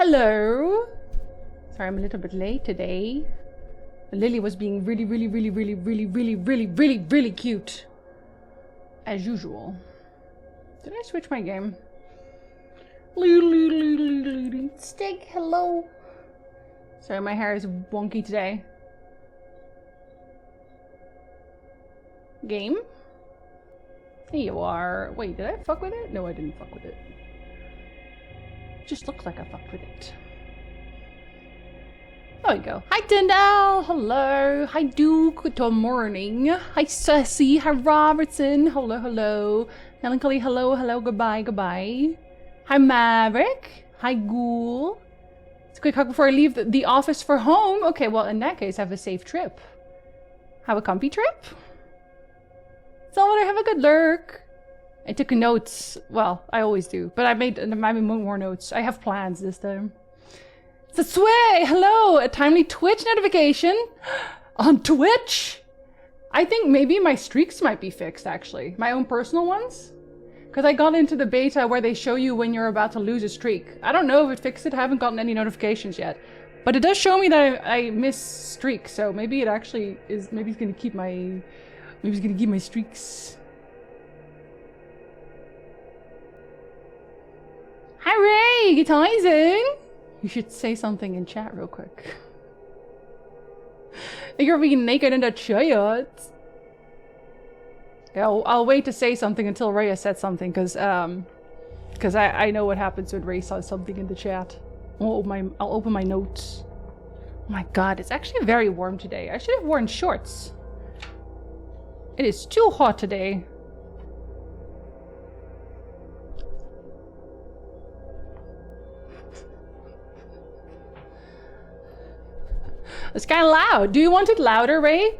Hello. Sorry, I'm a little bit late today. Lily was being really cute. As usual. Did I switch my game? Stick, hello. Sorry, my hair is wonky today. Game? Here you are. Wait, did I fuck with it? No, I didn't fuck with it. Just looks like I fucked with it. There we go. Hi Tyndall! Hello! Hi Duke! Good morning! Hi Ceci! Hi Robertson! Hello, hello! Melancholy, hello, hello, goodbye, goodbye. Hi Maverick! Hi Ghoul! It's a quick hug before I leave the office for home. Okay, well in that case, have a safe trip. Have a comfy trip? Someone have a good lurk. I took notes. Well, I always do, but I made more notes. I have plans this time. Sway, hello! A timely Twitch notification on Twitch. I think maybe my streaks might be fixed, actually, my own personal ones, because I got into the beta where they show you when you're about to lose a streak. I don't know if it fixed it. I haven't gotten any notifications yet, but it does show me that I miss streaks. So maybe it actually is. Maybe it's gonna keep my. Maybe it's gonna keep my streaks. Hooray! Good Tyson! You should say something in chat real quick. You're being naked in the chat. Yeah, I'll wait to say something until Rhea said something, because I know what happens when Ray says something in the chat. I'll open my notes. Oh my god, it's actually very warm today. I should have worn shorts. It is too hot today. It's kind of loud. Do you want it louder, Ray?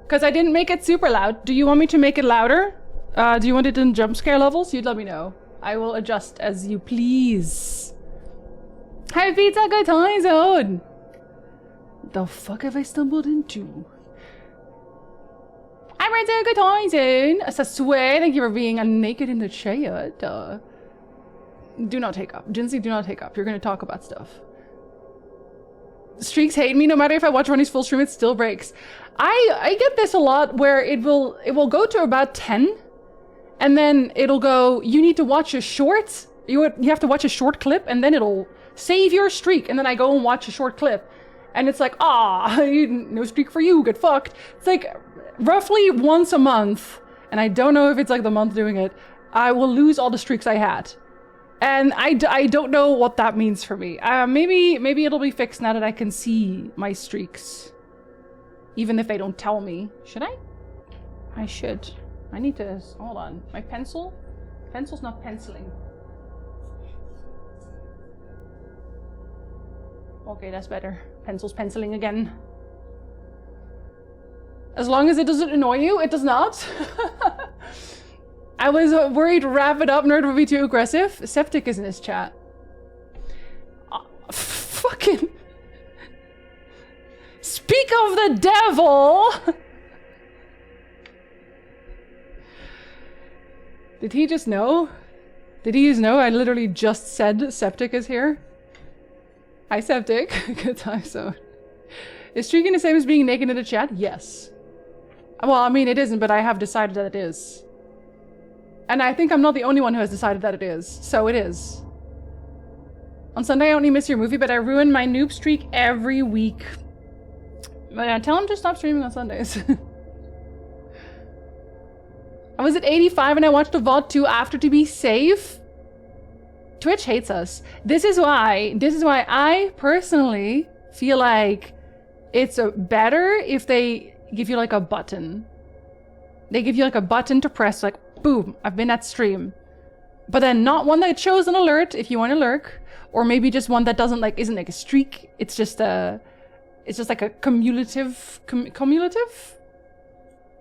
Because I didn't make it super loud. Do you want me to make it louder? Do you want it in jump scare levels? You'd let me know. I will adjust as you please. Hi, Pizza, good time zone. The fuck have I stumbled into? Hi, Renzo, good time zone. Sasue, thank you for being naked in the chat. Do not take up. Jinzee, do not take up. You're going to talk about stuff. Streaks hate me. No matter if I watch Ronnie's full stream, it still breaks. I get this a lot where it will go to about 10 and then it'll go, you need to watch a short. You have to watch a short clip and then it'll save your streak, and then I go and watch a short clip and it's like, no streak for you, get fucked. It's like roughly once a month, and I don't know if it's like the month doing it, I will lose all the streaks I had. And I don't know what that means for me. Maybe it'll be fixed now that I can see my streaks. Even if they don't tell me. Should I? I should. I need to... Hold on. My pencil? Pencil's not penciling. Okay, that's better. Pencil's penciling again. As long as it doesn't annoy you, it does not. I was worried wrap it up, nerd would be too aggressive. Septic is in his chat. Fucking... Speak of the devil! Did he just know? Did he just know I literally just said Septic is here? Hi, Septic. Good time zone. Is streaking the same as being naked in the chat? Yes. Well, I mean, it isn't, but I have decided that it is. And I think I'm not the only one who has decided that it is. So it is. On Sunday, I only miss your movie, but I ruin my noob streak every week. But tell him to stop streaming on Sundays. I was at 85 and I watched the VOD 2 after to be safe. Twitch hates us. This is why I personally feel like it's better if they give you like a button. They give you like a button to press, like, boom, I've been at stream. But then not one that shows an alert if you want to lurk, or maybe just one that doesn't isn't like a streak. It's just like a cumulative.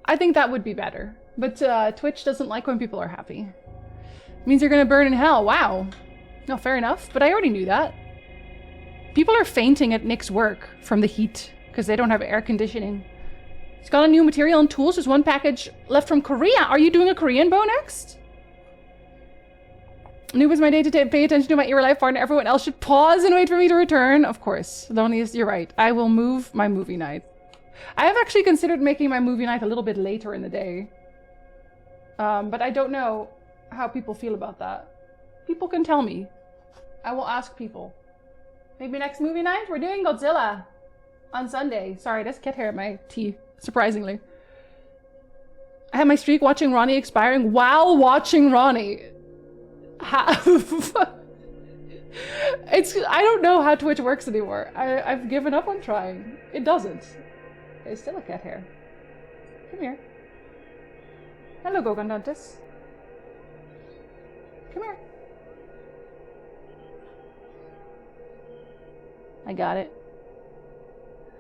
I think that would be better. But Twitch doesn't like when people are happy. It means you're gonna burn in hell. Wow. No, fair enough. But I already knew that. People are fainting at Nick's work from the heat because they don't have air conditioning. It's got a new material and tools. There's one package left from Korea. Are you doing a Korean bow next? Noob is my day to pay attention to my ear life partner. Everyone else should pause and wait for me to return. Of course. Loneliest, you're right. I will move my movie night. I have actually considered making my movie night a little bit later in the day. But I don't know how people feel about that. People can tell me. I will ask people. Maybe next movie night, we're doing Godzilla on Sunday. Sorry, there's cat hair in my tea, surprisingly. I had my streak watching Ronnie expiring while watching Ronnie. I don't know how Twitch works anymore. I've given up on trying. It doesn't. There's still a cat hair. Come here. Hello, Gogandantis. Come here. I got it.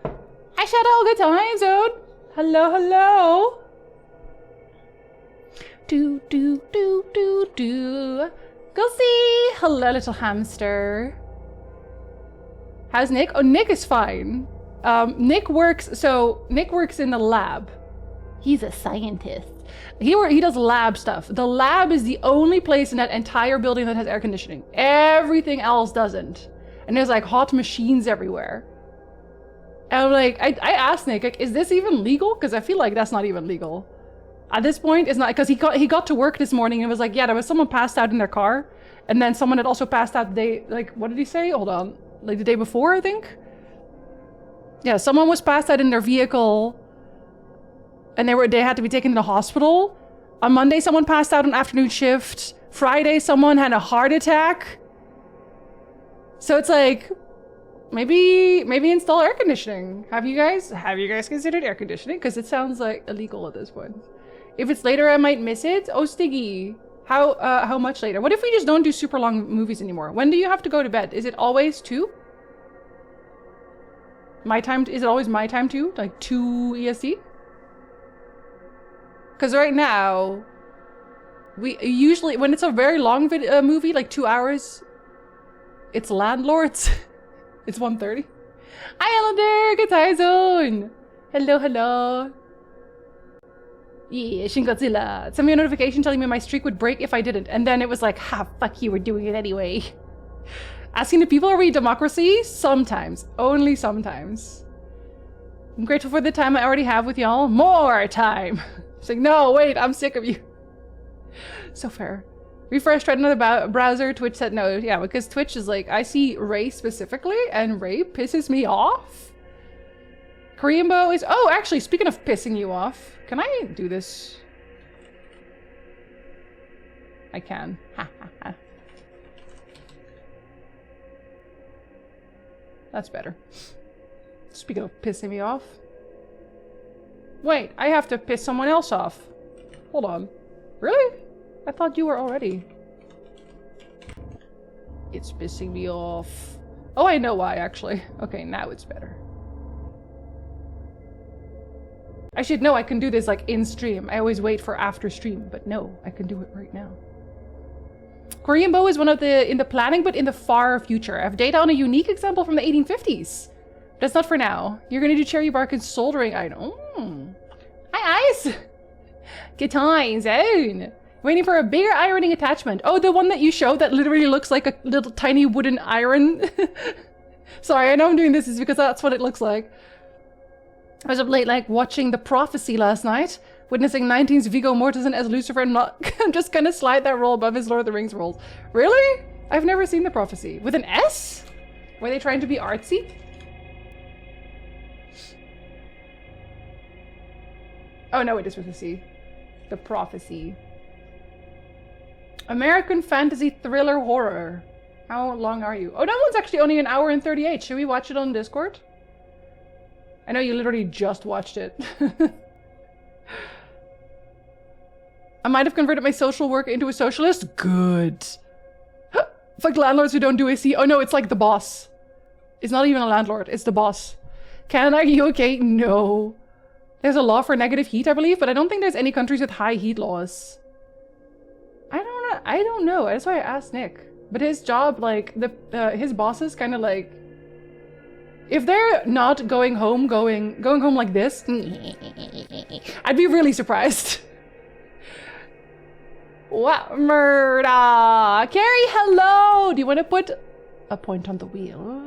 Hi, Shadow. Good time zone. Hello, hello. Do. Go see. Hello, little hamster. How's Nick? Oh, Nick is fine. Nick works in the lab. He's a scientist. He does lab stuff. The lab is the only place in that entire building that has air conditioning. Everything else doesn't. And there's like hot machines everywhere. And I'm like, I asked Nick, like, is this even legal? Because I feel like that's not even legal. At this point, it's not, because he got to work this morning and was like, yeah, there was someone passed out in their car. And then someone had also passed out the day, like, what did he say? Hold on. Like the day before, I think? Yeah, someone was passed out in their vehicle. And they had to be taken to the hospital. On Monday, someone passed out on afternoon shift. Friday, someone had a heart attack. So it's like, maybe install air conditioning. Have you guys considered air conditioning? Because it sounds like illegal at this point. If it's later, I might miss it. Oh, Stiggy. How much later? What if we just don't do super long movies anymore? When do you have to go to bed? Is it always 2? My time? Is it always my time too? Like 2 EST? Because right now, we usually, when it's a very long movie, like 2 hours, it's Landlords. It's 1:30. Hi, Elander! Good time zone! Hello, hello. Yeah, Shin Godzilla. Send me a notification telling me my streak would break if I didn't. And then it was like, ha, fuck you, we're doing it anyway. Asking the people, are we democracy? Sometimes. Only sometimes. I'm grateful for the time I already have with y'all. More time! It's like, no, wait, I'm sick of you. So fair. Refresh, tried another browser. Twitch said no. Yeah, because Twitch is like, I see Ray specifically, and Ray pisses me off. Korean Bow is... Oh, actually, speaking of pissing you off, can I do this? I can. Ha ha ha. That's better. Speaking of pissing me off. Wait, I have to piss someone else off. Hold on. Really? I thought you were already. It's pissing me off. Oh, I know why, actually. Okay, now it's better. I should know I can do this like in stream. I always wait for after stream, but no, I can do it right now. Korean Bow is one of the in the planning, but in the far future. I have data on a unique example from the 1850s. That's not for now. You're gonna do cherry bark and soldering item. Hi, Ice! Good times, zone. Waiting for a bigger ironing attachment. Oh, the one that you showed that literally looks like a little tiny wooden iron. Sorry, I know I'm doing this is because that's what it looks like. I was up late, like, watching The Prophecy last night, witnessing 19's Viggo Mortensen as Lucifer, and I'm just gonna slide that role above his Lord of the Rings roles. Really? I've never seen The Prophecy. With an S? Were they trying to be artsy? Oh no, it is with a C. The Prophecy. American fantasy thriller horror. How long are you? Oh, that one's actually only 1 hour and 38. Should we watch it on Discord? I know you literally just watched it. I might have converted my social work into a socialist. Good. Fuck landlords who don't do AC. Oh no, it's like the boss. It's not even a landlord, it's the boss. Canada, are you okay? No. There's a law for negative heat, I believe, but I don't think there's any countries with high heat laws. I don't know. That's why I asked Nick. But his job, like, his bosses kind of like... If they're not going home like this, I'd be really surprised. What murder? Carrie, hello! Do you want to put a point on the wheel?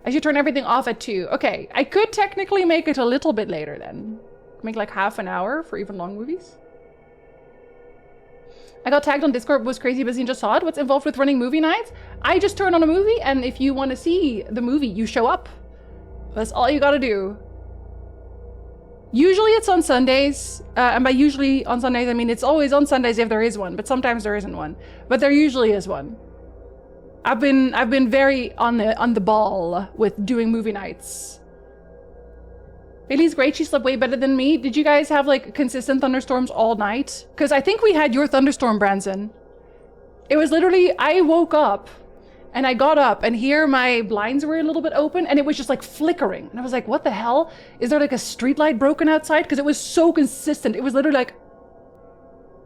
I should turn everything off at 2. Okay, I could technically make it a little bit later then. Make like half an hour for even long movies. I got tagged on Discord, was crazy busy and just saw it. What's involved with running movie nights? I just turn on a movie, and if you want to see the movie, you show up. That's all you gotta do. Usually it's on Sundays, and by usually on Sundays, I mean it's always on Sundays if there is one, but sometimes there isn't one. But there usually is one. I've been very on the ball with doing movie nights. Bailey's great, she slept way better than me. Did you guys have like consistent thunderstorms all night? Because I think we had your thunderstorm, Branson. It was literally, I woke up and I got up and here my blinds were a little bit open and it was just like flickering. And I was like, what the hell? Is there like a street light broken outside? Because it was so consistent. It was literally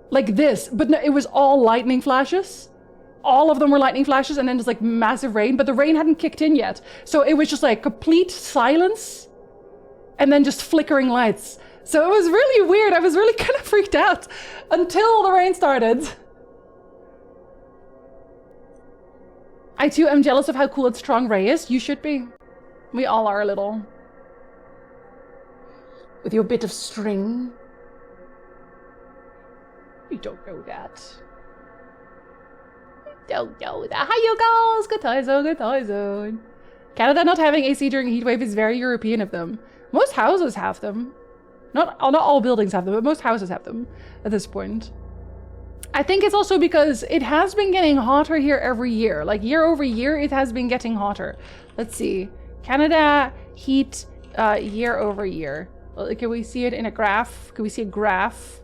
like this, but no, it was all lightning flashes. All of them were lightning flashes and then just like massive rain, but the rain hadn't kicked in yet. So it was just like complete silence. And then just flickering lights. So it was really weird. I was really kind of freaked out until the rain started. I too am jealous of how cool and strong Ray is. You should be. We all are a little. With your bit of string. You don't know that. You don't know that. Hi, you guys. Good time zone, good time zone. Canada not having AC during a heat wave is very European of them. Most houses have them. Not all buildings have them, but most houses have them at this point. I think it's also because it has been getting hotter here every year. Like year over year, it has been getting hotter. Let's see. Canada heat year over year. Can we see it in a graph? Can we see a graph?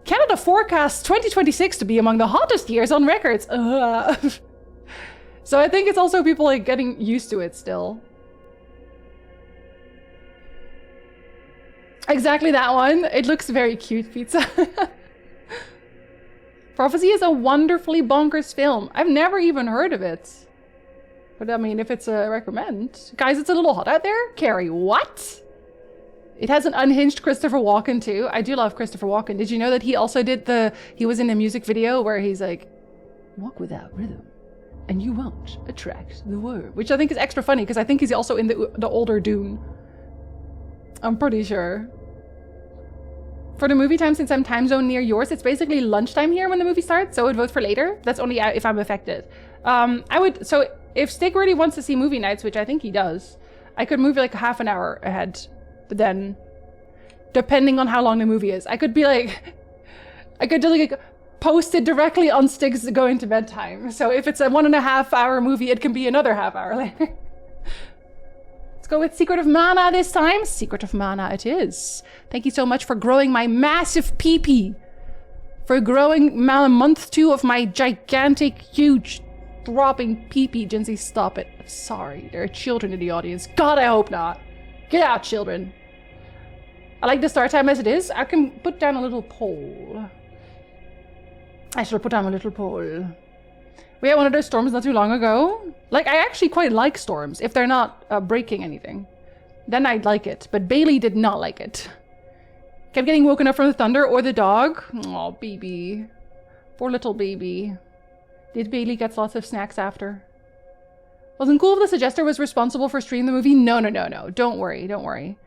Canada forecasts 2026 to be among the hottest years on records. So I think it's also people like getting used to it still. Exactly that one. It looks very cute, pizza. Prophecy is a wonderfully bonkers film. I've never even heard of it. But I mean, if it's a recommend. Guys, it's a little hot out there. Carrie, what? It has an unhinged Christopher Walken too. I do love Christopher Walken. Did you know that he also did he was in a music video where he's like, walk without rhythm and you won't attract the worm. Which I think is extra funny because I think he's also in the older Dune. I'm pretty sure. For the movie time, since I'm time zone near yours, it's basically lunchtime here when the movie starts, so I would vote for later. That's only if I'm affected. So if Stig really wants to see movie nights, which I think he does, I could move like half an hour ahead. But then, depending on how long the movie is, I could be like, I could just like post it directly on Stig's going to bed time. So if it's a 1.5 hour movie, it can be another half hour later. Go with Secret of Mana this time. Secret of Mana it is. Thank you so much for growing my massive pee-pee. For growing month 2 of my gigantic, huge, throbbing pee-pee. Jinzee, stop it. I'm sorry. There are children in the audience. God, I hope not. Get out, children. I like the start time as it is. I can put down a little poll. I should put down a little poll. We had one of those storms not too long ago. Like, I actually quite like storms if they're not breaking anything. Then I'd like it. But Bailey did not like it. Kept getting woken up from the thunder or the dog. Oh, baby. Poor little baby. Did Bailey get lots of snacks after? Wasn't cool if the suggester was responsible for streaming the movie? No. Don't worry.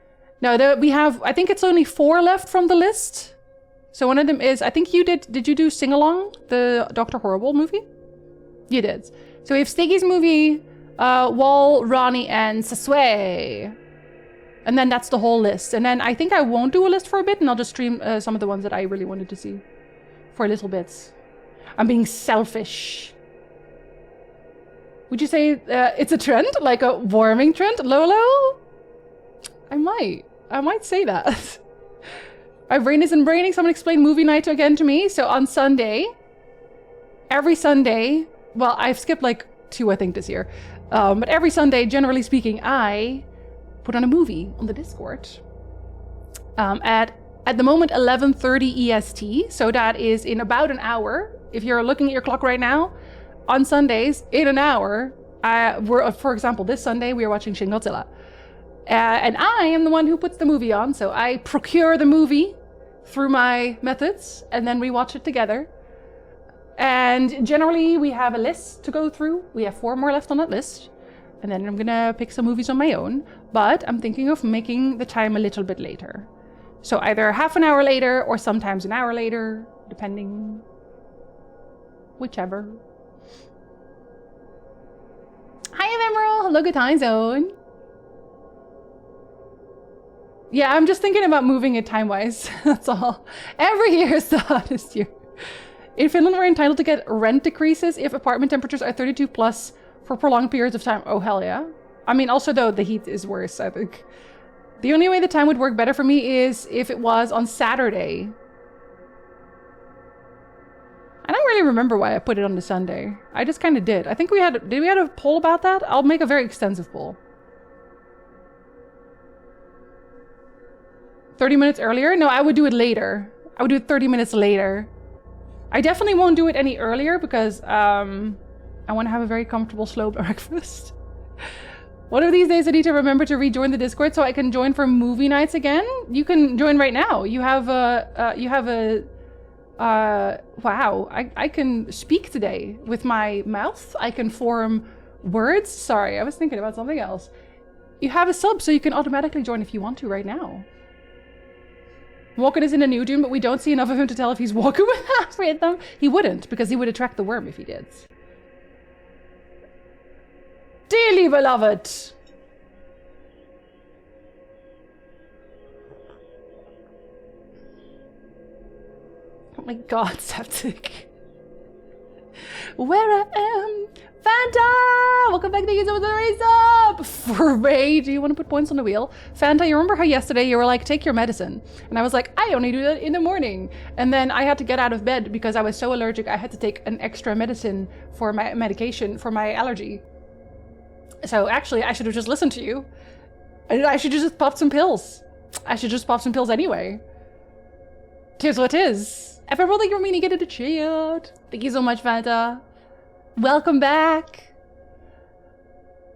No, we have, I think it's only 4 left from the list. So one of them is, I think you did you do Sing Along? The Dr. Horrible movie? You did. So we have Stiggy's movie, Wall, Ronnie, and Sasue. And then that's the whole list. And then I think I won't do a list for a bit, and I'll just stream some of the ones that I really wanted to see for a little bit. I'm being selfish. Would you say it's a trend? Like a warming trend? Lolo? I might say that. My brain isn't braining. Someone explain movie night again to me. So on Sunday, every Sunday, well, I've skipped like 2, I think, this year. But every Sunday, generally speaking, I put on a movie on the Discord. At the moment, 11:30 EST. So that is in about an hour. If you're looking at your clock right now, on Sundays, in an hour, for example, this Sunday, we are watching Shin Godzilla. And I am the one who puts the movie on. So I procure the movie, through my methods and then we watch it together. And generally we have a list to go through. We have 4 more left on that list. And then I'm gonna pick some movies on my own. But I'm thinking of making the time a little bit later. So either half an hour later or sometimes an hour later, depending. Whichever. Hi Emerald, hello good time zone. Yeah, I'm just thinking about moving it time-wise, that's all. Every year is the hottest year. In Finland, we're entitled to get rent decreases if apartment temperatures are 32 plus for prolonged periods of time. Oh, hell yeah. I mean, also though, the heat is worse, I think. The only way the time would work better for me is if it was on Saturday. I don't really remember why I put it on the Sunday. I just kind of did. I think did we have a poll about that? I'll make a very extensive poll. 30 minutes earlier? No, I would do it later. I would do it 30 minutes later. I definitely won't do it any earlier because I want to have a very comfortable slow breakfast. One of these days I need to remember to rejoin the Discord so I can join for movie nights again. You can join right now. You have wow, I can speak today with my mouth. I can form words. Sorry, I was thinking about something else. You have a sub so you can automatically join if you want to right now. Walken is in a new Dune, but we don't see enough of him to tell if he's walking with them. He wouldn't, because he would attract the worm if he did. Dearly beloved! Oh my god, Septic. Where I am! Fanta! Welcome back, thank you so much for the raise up! For Ray, do you want to put points on the wheel? Fanta, you remember how yesterday you were like, take your medicine? And I was like, I only do that in the morning. And then I had to get out of bed because I was so allergic, I had to take an extra medicine for my medication, for my allergy. So actually, I should have just listened to you. I should just pop some pills. I should just pop some pills anyway. Tis what is. Everyone, thank you for meaning to get into the chat. Thank you so much, Fanta. Welcome back.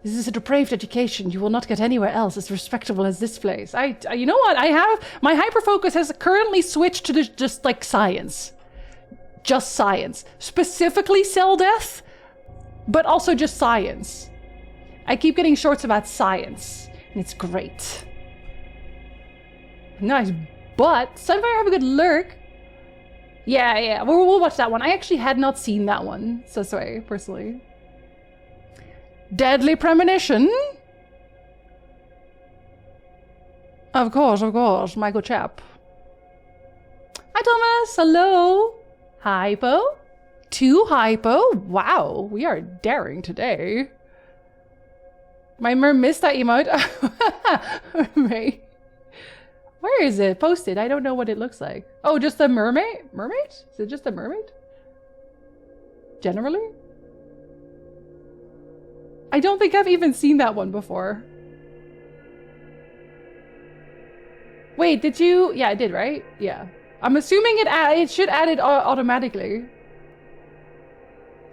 This is a depraved education. You will not get anywhere else as respectable as this place. You know what? My hyperfocus has currently switched to just like science. Just science. Specifically cell death, but also just science. I keep getting shorts about science, and it's great. Nice butt. Sunfire, have a good lurk. Yeah, we'll watch that one. I actually had not seen that one, so sorry, personally. Deadly Premonition? Of course, Michael Chap. Hi, Thomas, hello. Hypo? 2 hypo? Wow, we are daring today. My merm missed that emote. Right. Where is it posted? I don't know what it looks like. Oh, just a mermaid? Mermaid? Is it just a mermaid? Generally? I don't think I've even seen that one before. Wait, did you? Yeah, I did, right? Yeah. I'm assuming it should add it automatically.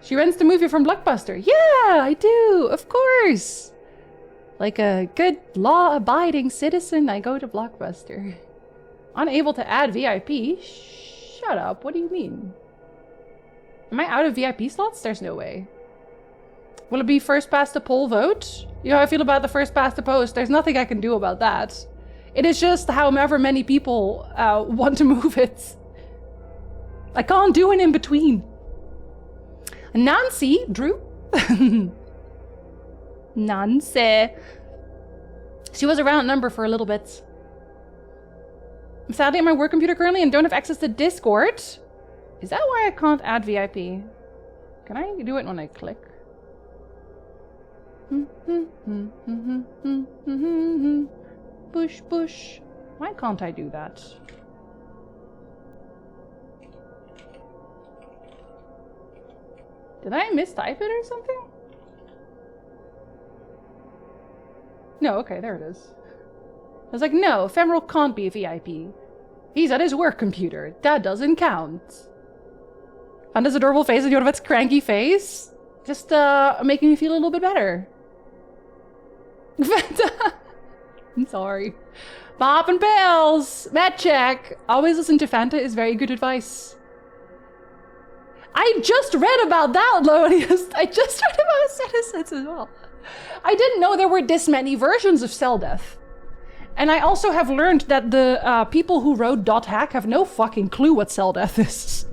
She rents the movie from Blockbuster. Yeah, I do. Of course. Like a good law-abiding citizen, I go to Blockbuster. Unable to add VIP? Shut up, what do you mean? Am I out of VIP slots? There's no way. Will it be first past the poll vote? You know how I feel about the first past the post. There's nothing I can do about that. It is just however many people want to move it. I can't do an in-between. Nancy, Drew? Nancy. She was around number for a little bit. I'm sadly at my work computer currently and don't have access to Discord. Is that why I can't add VIP? Can I do it when I click? Push, push. Why can't I do that? Did I mistype it or something? No, okay, there it is. I was like, no, Ephemeral can't be a VIP. He's at his work computer. That doesn't count. And his adorable face and Yodavet's cranky face. Just making me feel a little bit better. I'm sorry. Poppin' pills! Med check! Always listen to Fanta is very good advice. I just read about that, Lodius. I just read about Citizens as well. I didn't know there were this many versions of cell death. And I also have learned that the people who wrote .hack have no fucking clue what cell death is.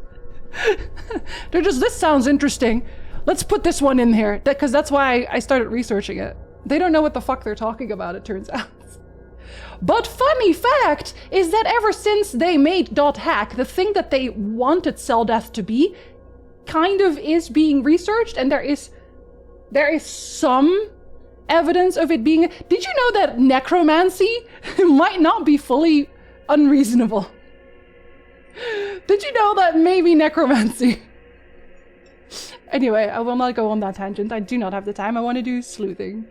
They're just, this sounds interesting. Let's put this one in here. Because that's why I started researching it. They don't know what the fuck they're talking about, it turns out. But funny fact is that ever since they made .hack, the thing that they wanted cell death to be kind of is being researched, and there is some evidence of it being... Did you know that necromancy might not be fully unreasonable? Did you know that maybe necromancy... Anyway, I will not go on that tangent. I do not have the time. I want to do sleuthing.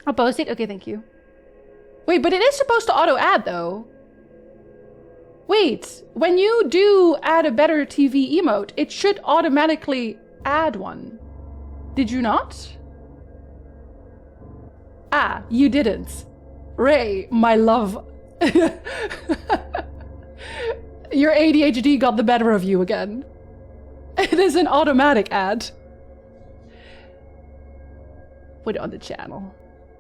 I'll post it? Okay, thank you. Wait, but it is supposed to auto-add, though. Wait, when you do add a better TV emote, it should automatically add one. Did you not? Ah, you didn't. Ray, my love. Your ADHD got the better of you again. It is an automatic ad. Put it on the channel.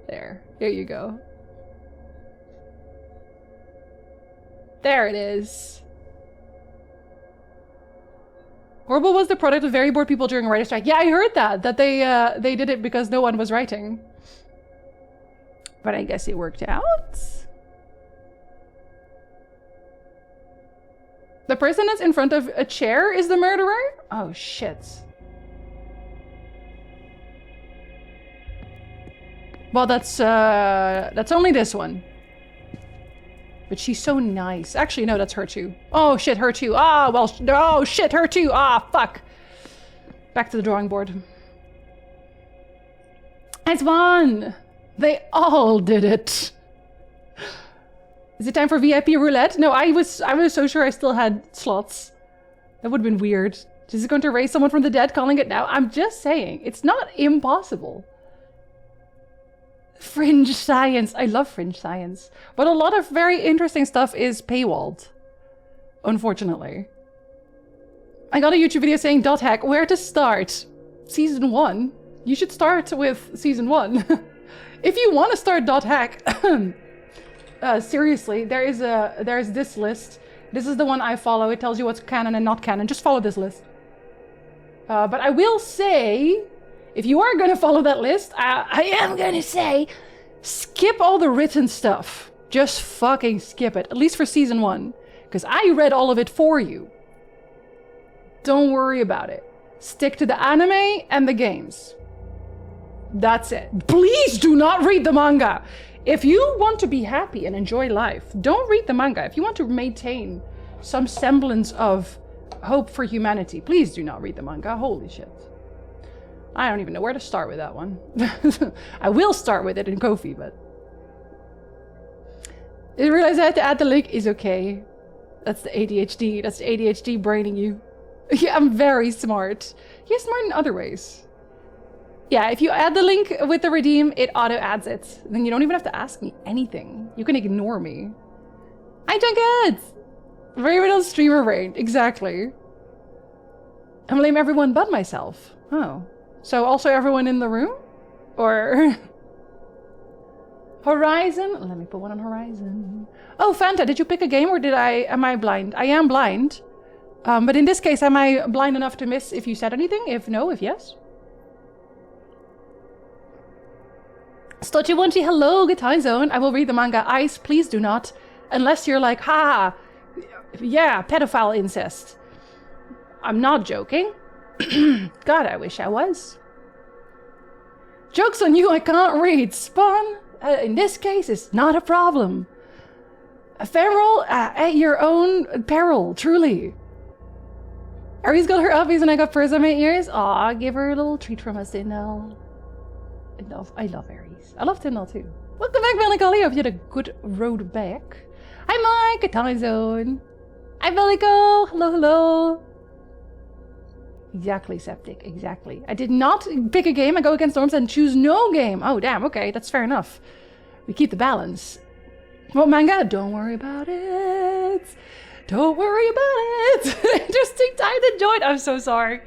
There you go. There it is. Horrible was the product of very bored people during a writer's strike. Yeah, I heard that they did it because no one was writing. But I guess it worked out. The person that's in front of a chair is the murderer? Oh shit. Well, that's only this one. But she's so nice. Actually, no, that's her too. Oh shit, her too. Ah, well, oh shit, her too. Ah, fuck. Back to the drawing board. It's one. They all did it. Is it time for VIP roulette? No, I was so sure I still had slots. That would have been weird. Is it going to raise someone from the dead calling it now? I'm just saying, it's not impossible. Fringe science. I love fringe science. But a lot of very interesting stuff is paywalled. Unfortunately. I got a YouTube video saying .hack, where to start? Season 1. You should start with Season 1. If you want to start .hack, seriously, there's this list. This is the one I follow. It tells you what's canon and not canon. Just follow this list. But I will say... If you are going to follow that list, I am going to say, skip all the written stuff. Just fucking skip it. At least for Season 1. Because I read all of it for you. Don't worry about it. Stick to the anime and the games. That's it. Please do not read the manga. If you want to be happy and enjoy life, don't read the manga. If you want to maintain some semblance of hope for humanity, please do not read the manga. Holy shit. I don't even know where to start with that one. I will start with it in Ko-fi, but... I realize I had to add the link is okay. That's the ADHD. That's the ADHD braining you. Yeah, I'm very smart. You're smart in other ways. Yeah, if you add the link with the redeem, it auto-adds it. Then you don't even have to ask me anything. You can ignore me. I Junket! Very little streamer brain. Exactly. I blame everyone but myself. Oh. So also everyone in the room? Or... Horizon? Let me put one on Horizon. Oh, Fanta, did you pick a game or am I blind? I am blind. But in this case, am I blind enough to miss if you said anything? If no, if yes? Stochiwonchi, hello, good time zone. I will read the manga. Ice, please do not. Unless you're like, ha, yeah, pedophile incest. I'm not joking. God, I wish I was. Joke's on you, I can't read. Spawn, in this case, it's not a problem. Ephemeral, at your own peril, truly. Aries got her uppies and I got furs on my ears. Aw, give her a little treat from us, Tindall. I love Aries. I love Tindall too. Welcome back, Melancholy. Hope you had a good road back. Hi, Mike, at Time Zone. Hi, Bellico. Hello, hello. Exactly, Septic. Exactly. I did not pick a game. I go against norms and choose no game. Oh, damn. Okay, that's fair enough. We keep the balance. What manga? Don't worry about it. Don't worry about it. Interesting time to join. I'm so sorry.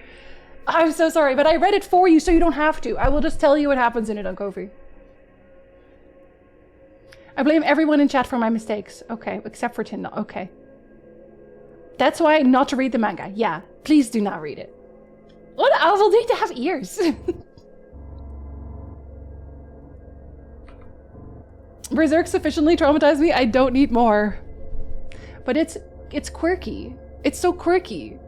I'm so sorry, but I read it for you so you don't have to. I will just tell you what happens in it on Ko-fi. I blame everyone in chat for my mistakes. Okay, except for Tinda. Okay. That's why not to read the manga. Yeah, please do not read it. What else will need to have ears? Berserk sufficiently traumatized me. I don't need more. But it's quirky. It's so quirky.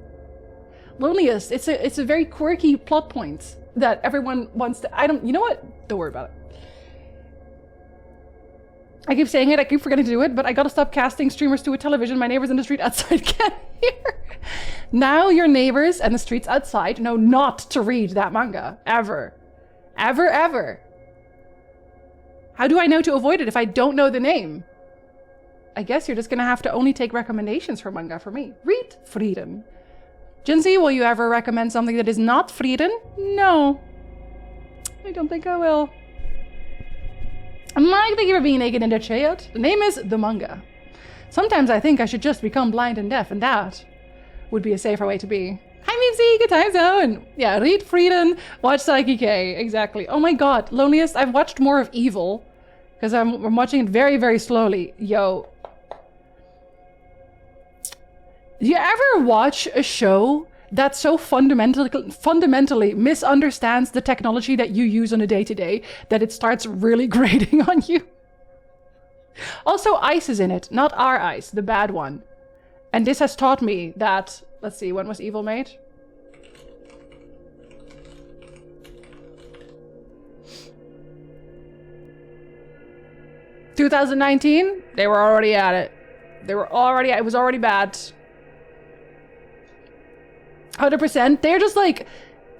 Loneliest. It's a very quirky plot point that everyone wants to. You know what? Don't worry about it. I keep saying it, I keep forgetting to do it, but I gotta stop casting streamers to a television. My neighbors in the street outside can't hear. Now your neighbors and the streets outside know not to read that manga. Ever. Ever, ever. How do I know to avoid it if I don't know the name? I guess you're just gonna have to only take recommendations for manga for me. Read Frieden. Jinzee, will you ever recommend something that is not Frieden? No. I don't think I will. Mike, thank you for being naked in the chat. The name is The Manga. Sometimes I think I should just become blind and deaf, and that would be a safer way to be. Hi, Mimsy, good time zone. Yeah, read Frieden, watch Psyche K. Exactly. Oh my god, Loneliest, I've watched more of Evil, because I'm watching it very, very slowly. Yo. Do you ever watch a show that so fundamentally misunderstands the technology that you use on a day-to-day that it starts really grating on you? Also, Ice is in it, not our Ice, the bad one. And this has taught me that, let's see, when was Evil made? (2019) They were already at it. It was already bad. 100%. They're just like,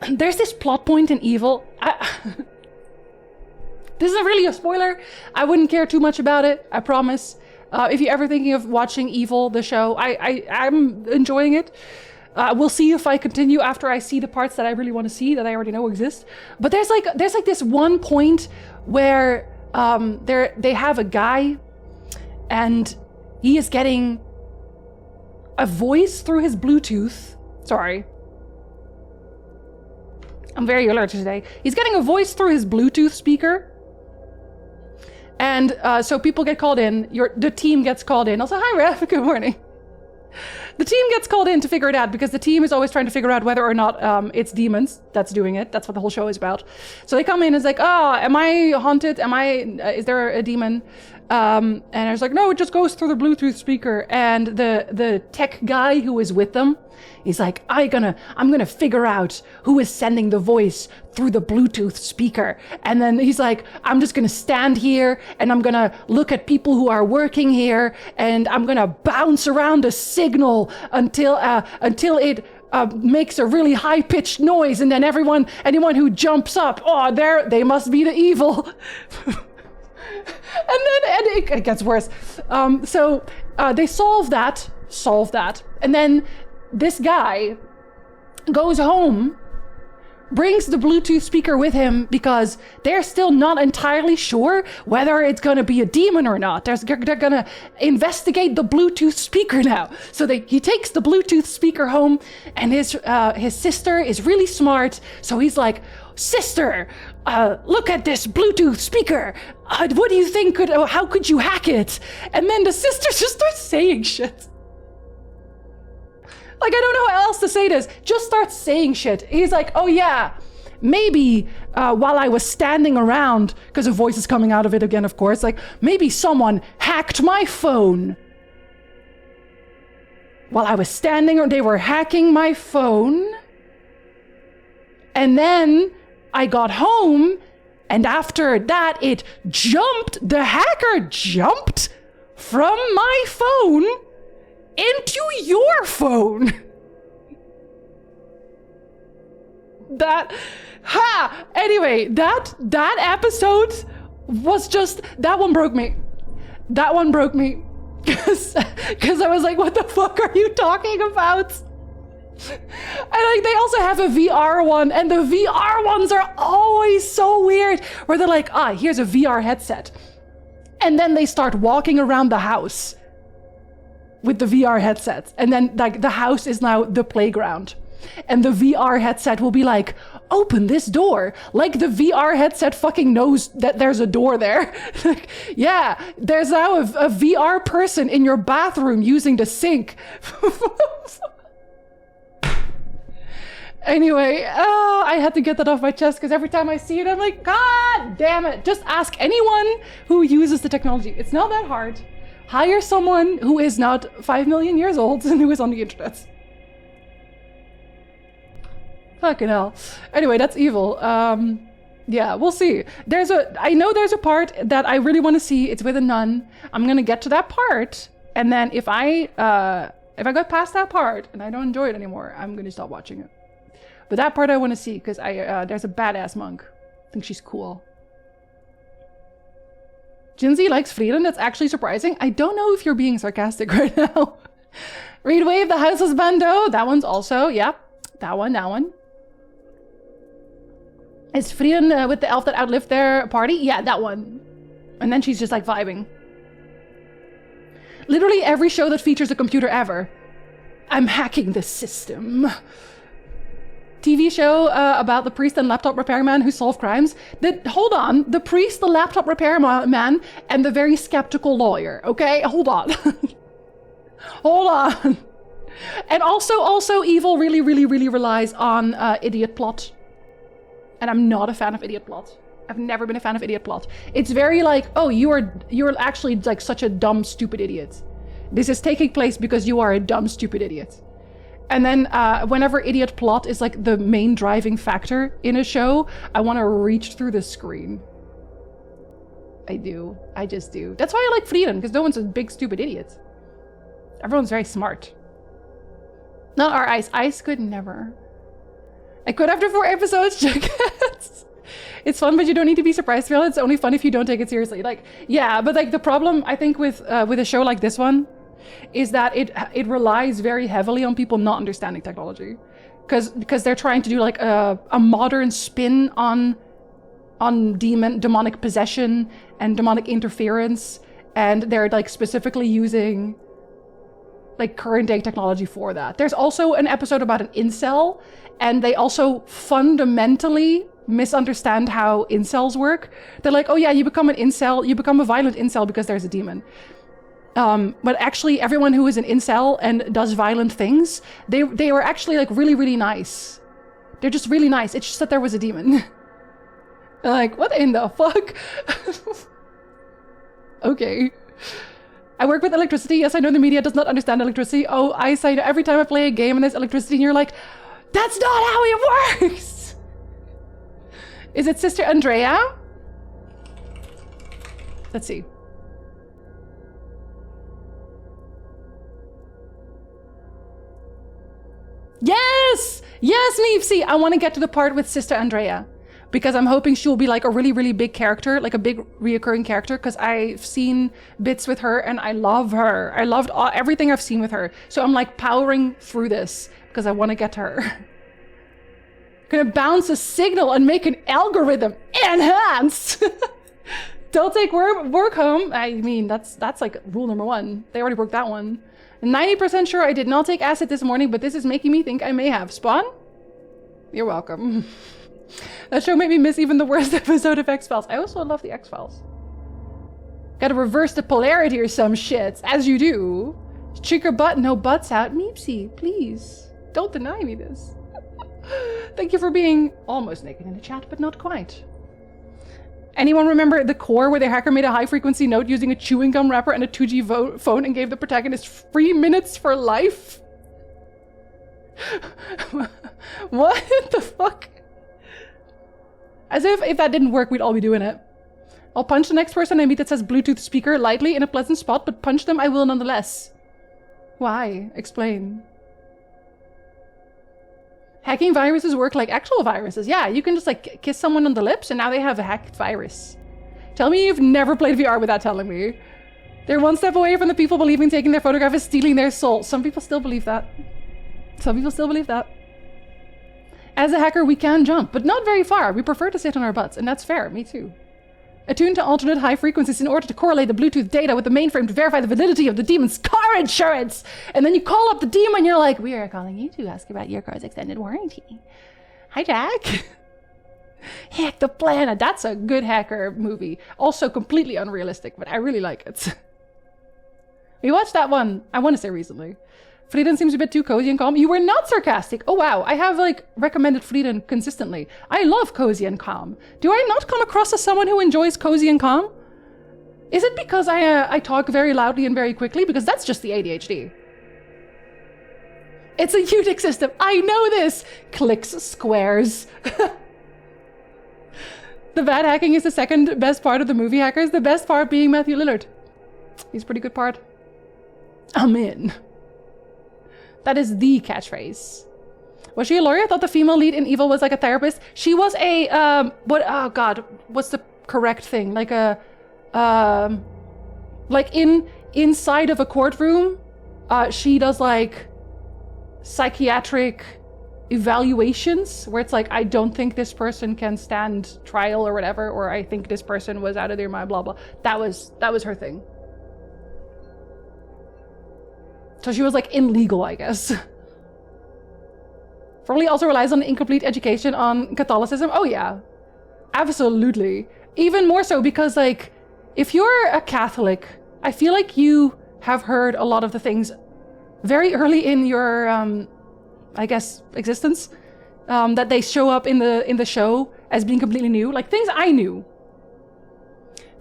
there's this plot point in Evil. This isn't really a spoiler. I wouldn't care too much about it, I promise. If you're ever thinking of watching Evil, the show, I'm enjoying it. We'll see if I continue after I see the parts that I really want to see, that I already know exist. But there's like this one point where they have a guy and he is getting a voice through his Bluetooth. Sorry. I'm very allergic today. He's getting a voice through his Bluetooth speaker. And so people get called in. The team gets called in. Also, hi, Ref. Good morning. The team gets called in to figure it out because the team is always trying to figure out whether or not it's demons that's doing it. That's what the whole show is about. So they come in and it's like, oh, am I haunted? Is there a demon? And I was like, no, it just goes through the Bluetooth speaker. And the tech guy who is with them, he's like, I'm gonna figure out who is sending the voice through the Bluetooth speaker. And then he's like, I'm just gonna stand here and I'm gonna look at people who are working here and I'm gonna bounce around a signal until it makes a really high-pitched noise, and then anyone who jumps up, oh, they must be the evil. And it gets worse. So they solve that, and then this guy goes home, brings the Bluetooth speaker with him because they're still not entirely sure whether it's going to be a demon or not. They're going to investigate the Bluetooth speaker now. So he takes the Bluetooth speaker home, and his sister is really smart. So he's like, sister, look at this Bluetooth speaker. What do you think how could you hack it? And then the sister just starts saying shit. Like, I don't know how else to say this. Just starts saying shit. He's like, oh yeah, maybe while I was standing around, because a voice is coming out of it again, of course, like, maybe someone hacked my phone. While I was standing, they were hacking my phone. And then I got home, and after that, the hacker jumped from my phone into your phone. Anyway, that episode was just, that one broke me. Because I was like, what the fuck are you talking about? And like they also have a VR one, and the VR ones are always so weird, where they're like, here's a VR headset. And then they start walking around the house with the VR headset. And then like the house is now the playground. And the VR headset will be like, open this door. Like the VR headset fucking knows that there's a door there. Like, yeah, there's now a VR person in your bathroom using the sink. Anyway, I had to get that off my chest because every time I see it, I'm like, God damn it. Just ask anyone who uses the technology. It's not that hard. Hire someone who is not 5 million years old and who is on the internet. Fucking hell. Anyway, that's evil. Yeah, we'll see. I know there's a part that I really want to see. It's with a nun. I'm gonna get to that part, and then if I got past that part and I don't enjoy it anymore, I'm gonna stop watching it. But that part I want to see because there's a badass monk. I think she's cool. Jinzee likes Frieden. That's actually surprising. I don't know if you're being sarcastic right now. Read Wave, the Houseless Bando. That one's also, yeah. That one. Is Frieden with the elf that outlived their party? Yeah, that one. And then she's just like vibing. Literally every show that features a computer ever. I'm hacking the system. TV show about the priest and laptop repairman who solve crimes. Hold on, the priest, the laptop repairman, and the very skeptical lawyer. Okay, hold on. Hold on. And also evil really relies on idiot plot. And I'm not a fan of idiot plot. I've never been a fan of idiot plot. It's very like, oh, you're actually like such a dumb, stupid idiot. This is taking place because you are a dumb, stupid idiot. And then whenever idiot plot is like the main driving factor in a show, I want to reach through the screen. I do. I just do. That's why I like Frieden, because no one's a big, stupid idiot. Everyone's very smart. Not our Ice. Ice could never. I quit after 4 episodes. It's fun, but you don't need to be surprised, Phil. It's only fun if you don't take it seriously. Like, yeah, but like the problem I think with a show like this one is that it relies very heavily on people not understanding technology, because they're trying to do like a modern spin on demonic possession and demonic interference, and they're like specifically using like current day technology for that. There's also an episode about an incel, and they also fundamentally misunderstand how incels work. They're like, oh yeah, you become an incel, you become a violent incel because there's a demon. But actually everyone who is an incel and does violent things, they were actually like really nice. They're just really nice. It's just that there was a demon. Like, what in the fuck? Okay. I work with electricity. Yes, I know the media does not understand electricity. Oh, I say every time I play a game and there's electricity and you're like, that's not how it works. Is it Sister Andrea? Let's see. Yes! Yes, Meepsy! I want to get to the part with Sister Andrea, because I'm hoping she'll be like a really big character, like a big reoccurring character, because I've seen bits with her and I love her. I loved everything I've seen with her. So I'm like powering through this because I want to get to her. Gonna bounce a signal and make an algorithm enhance. Don't take work home. I mean, that's like rule number 1. They already broke that one. 90% sure I did not take acid this morning, but this is making me think I may have. Spawn? You're welcome. That show made me miss even the worst episode of X-Files. I also love the X-Files. Gotta reverse the polarity or some shit, as you do. Check your butt, no butts out. Meepsy, please. Don't deny me this. Thank you for being almost naked in the chat, but not quite. Anyone remember The Core, where the hacker made a high-frequency note using a chewing gum wrapper and a 2G phone and gave the protagonist 3 minutes for life? What the fuck? As if that didn't work, we'd all be doing it. I'll punch the next person I meet that says Bluetooth speaker lightly in a pleasant spot, but punch them I will nonetheless. Why? Explain. Hacking viruses work like actual viruses. Yeah, you can just like kiss someone on the lips and now they have a hacked virus. Tell me you've never played VR without telling me. They're one step away from the people believing taking their photograph is stealing their soul. Some people still believe that. Some people still believe that. As a hacker, we can jump, but not very far. We prefer to sit on our butts, and that's fair. Me too. Attuned to alternate high frequencies in order to correlate the Bluetooth data with the mainframe to verify the validity of the demon's car insurance. And then you call up the demon and you're like, we are calling you to ask about your car's extended warranty. Hi, Jack. Hack the planet. That's a good hacker movie. Also completely unrealistic, but I really like it. We watched that one, I want to say recently. Frieden seems a bit too cozy and calm. You were not sarcastic. Oh wow, I have like recommended Frieden consistently. I love cozy and calm. Do I not come across as someone who enjoys cozy and calm? Is it because I talk very loudly and very quickly? Because that's just the ADHD. It's a Unix system. I know this. Clicks squares. The bad hacking is the second best part of the movie Hackers. The best part being Matthew Lillard. He's a pretty good part. I'm in. That is the catchphrase. Was she a lawyer? I thought the female lead in Evil was like a therapist. She was a, oh god, what's the correct thing? Like a, like inside of a courtroom, she does like psychiatric evaluations where it's like, I don't think this person can stand trial or whatever, or I think this person was out of their mind, blah, blah. That was her thing. So she was like in legal, I guess. Probably also relies on incomplete education on Catholicism. Oh yeah, absolutely. Even more so because like, if you're a Catholic, I feel like you have heard a lot of the things very early in your, I guess, existence, that they show up in the show as being completely new. Like things I knew.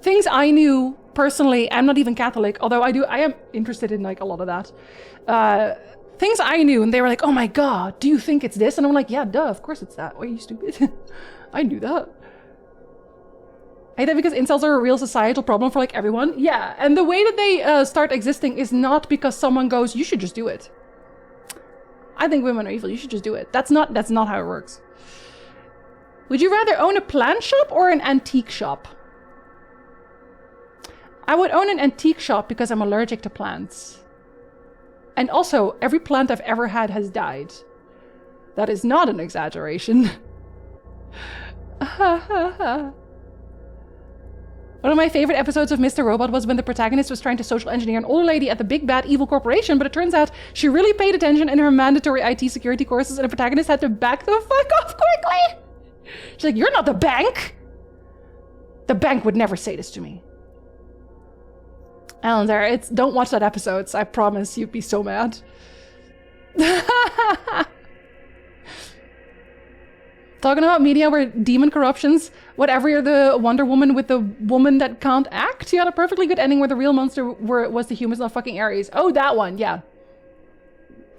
Things I knew personally. I'm not even Catholic, although I am interested in like a lot of that. Things I knew, and they were like, oh my god, do you think it's this? And I'm like, yeah, duh, of course it's that. Why are you stupid? I knew that. I hate that because incels are a real societal problem for like everyone. Yeah, and the way that they start existing is not because someone goes, you should just do it. I think women are evil, you should just do it. That's not how it works. Would you rather own a plant shop or an antique shop? I would own an antique shop because I'm allergic to plants. And also, every plant I've ever had has died. That is not an exaggeration. One of my favorite episodes of Mr. Robot was when the protagonist was trying to social engineer an old lady at the big bad evil corporation, but it turns out she really paid attention in her mandatory IT security courses and the protagonist had to back the fuck off quickly. She's like, you're not the bank. The bank would never say this to me. Alan there, don't watch that episode. I promise you'd be so mad. Talking about media where demon corruptions, whatever you're the Wonder Woman with the woman that can't act, you had a perfectly good ending where the real monster was the humans, not fucking Ares. Oh, that one, yeah.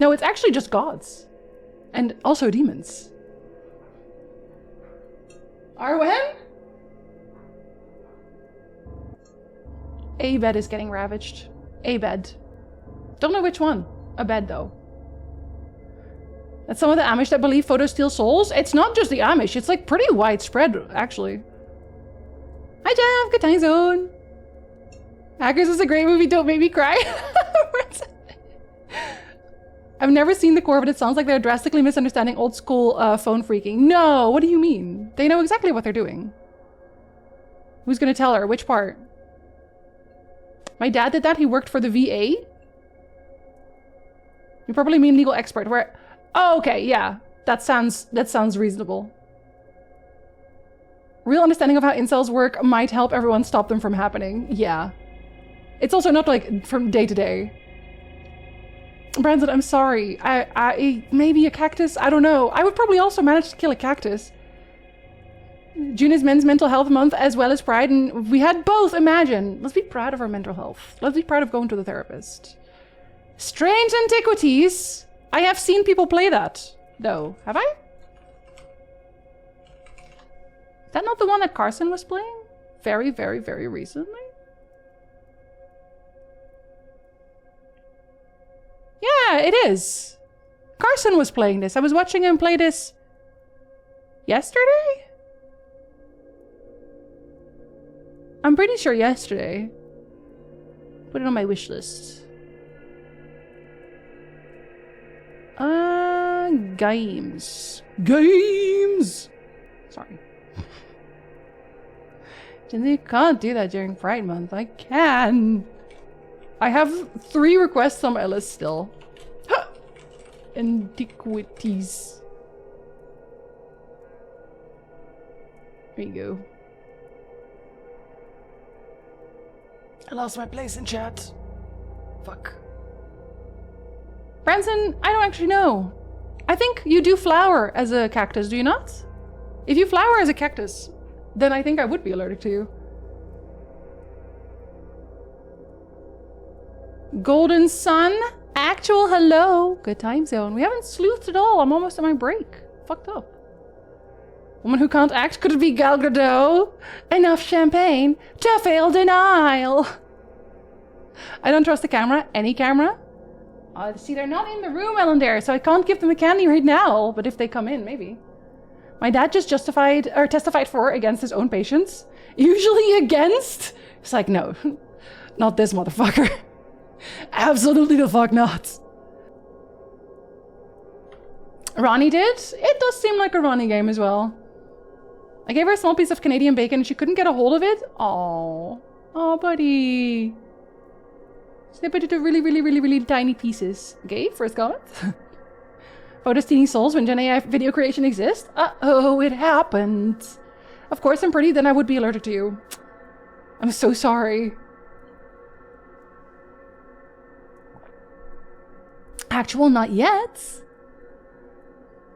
No, it's actually just gods. And also demons. Arwen? A bed is getting ravaged. A bed. Don't know which one. A bed, though. That's some of the Amish that believe photos steal souls. It's not just the Amish. It's like pretty widespread, actually. Hi, Jeff. Good time zone. Hackers is a great movie. Don't make me cry. I've never seen the core, but it sounds like they're drastically misunderstanding old school phone freaking. No, what do you mean? They know exactly what they're doing. Who's gonna tell her? Which part? My dad did that. He worked for the VA. You probably mean legal expert. Where? Oh, okay, yeah. That sounds reasonable. Real understanding of how incels work might help everyone stop them from happening. Yeah. It's also not like from day to day. Brandon, I'm sorry. I maybe a cactus? I don't know. I would probably also manage to kill a cactus. June is Men's Mental Health Month as well as Pride, and we had both. Imagine. Let's be proud of our mental health. Let's be proud of going to the therapist. Strange Antiquities. I have seen people play that, though. Have I? Is that not the one that Carson was playing? Very, very, very recently? Yeah, it is. Carson was playing this. I was watching him play this yesterday? I'm pretty sure yesterday. Put it on my wish list. games. Games! Sorry. You can't do that during Pride Month. I can. I have 3 requests on my list still. Antiquities. There you go. I lost my place in chat. Fuck. Branson, I don't actually know. I think you do flower as a cactus, do you not? If you flower as a cactus, then I think I would be allergic to you. Golden Sun, actual hello. Good time zone. We haven't sleuthed at all. I'm almost at my break. Fucked up. Woman who can't act. Could it be Gal Gadot? Enough champagne to fail denial. I don't trust the camera. Any camera. See, they're not in the room, Ellendare, so I can't give them a candy right now. But if they come in, maybe. My dad just testified for against his own patients. Usually against. It's like, no, not this motherfucker. Absolutely the fuck not. Ronnie did? It does seem like a Ronnie game as well. I gave her a small piece of Canadian bacon and she couldn't get a hold of it. Oh, oh, buddy. Snip it into really tiny pieces. Okay, first comment. Photos teeny souls when Gen AI video creation exists? Uh-oh, it happened. Of course I'm pretty, then I would be allergic to you. I'm so sorry. Actual, not yet.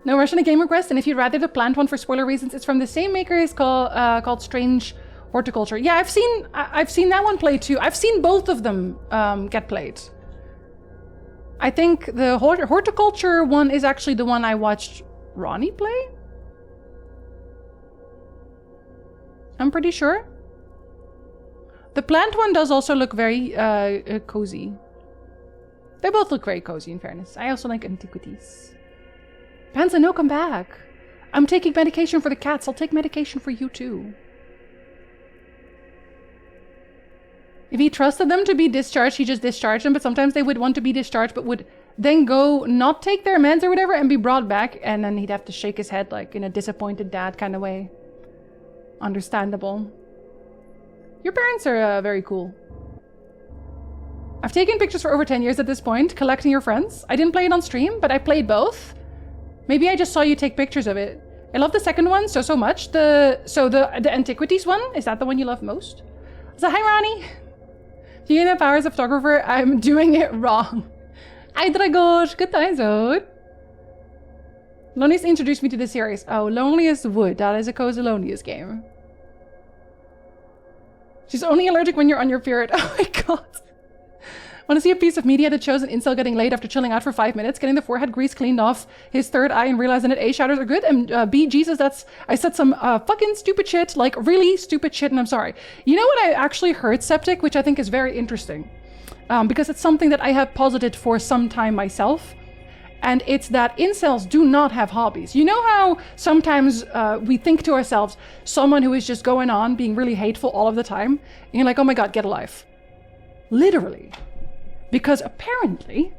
No Russian game request, and if you'd rather the plant one for spoiler reasons, it's from the same maker as called Strange Horticulture. Yeah, I've seen that one played too. I've seen both of them get played. I think the horticulture one is actually the one I watched Ronnie play. I'm pretty sure. The plant one does also look very cozy. They both look very cozy, in fairness. I also like antiquities. Panza, no, come back. I'm taking medication for the cats. I'll take medication for you too. If he trusted them to be discharged, he just discharged them. But sometimes they would want to be discharged, but would then go not take their meds or whatever and be brought back. And then he'd have to shake his head like in a disappointed dad kind of way. Understandable. Your parents are very cool. I've taken pictures for over 10 years at this point, collecting your friends. I didn't play it on stream, but I played both. Maybe I just saw you take pictures of it. I love the second one so much. The antiquities one, is that the one you love most? So hi Ronnie. Do you have powers of photographer? I'm doing it wrong. Hi Dragor, good time zone. Loneliest introduced me to this series. Oh, Loneliest Wood. That is a cozy Loneliest game. She's only allergic when you're on your period. Oh my god. Want to see a piece of media that shows an incel getting laid after chilling out for 5 minutes, getting the forehead grease cleaned off his third eye and realizing that A, showers are good, and B, Jesus, I said some fucking stupid shit, like really stupid shit, and I'm sorry. You know what I actually heard, Septic, which I think is very interesting, because it's something that I have posited for some time myself, and it's that incels do not have hobbies. You know how sometimes we think to ourselves, someone who is just going on, being really hateful all of the time, and you're like, oh my god, get a life. Literally. Because apparently,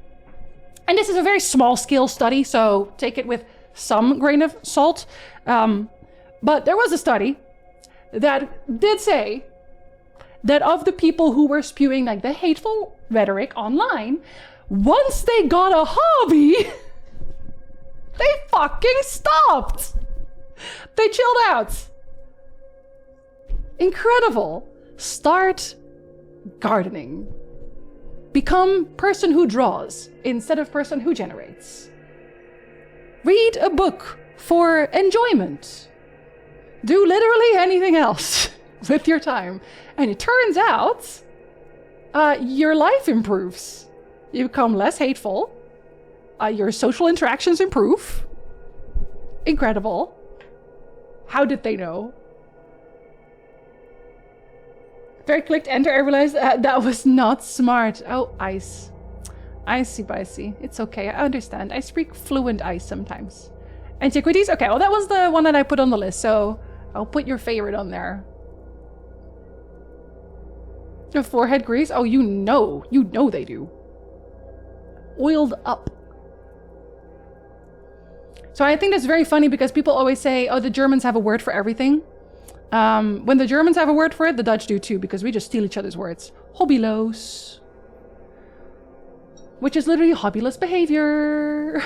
and this is a very small scale study, so take it with some grain of salt, but there was a study that did say that of the people who were spewing like the hateful rhetoric online, once they got a hobby, they fucking stopped. They chilled out. Incredible. Start gardening. Become person who draws instead of person who generates. Read a book for enjoyment. Do literally anything else with your time. And it turns out, your life improves. You become less hateful. Your social interactions improve. Incredible. How did they know? I clicked enter, I realized that was not smart. Oh, ice. Icy. It's okay, I understand. I speak fluent ice sometimes. Antiquities? Okay, well that was the one that I put on the list, so I'll put your favorite on there. Your forehead grease? Oh, you know they do. Oiled up. So I think that's very funny because people always say, oh, the Germans have a word for everything. When the Germans have a word for it, the Dutch do too, because we just steal each other's words. Hobbyloos. Which is literally hobbyless behavior.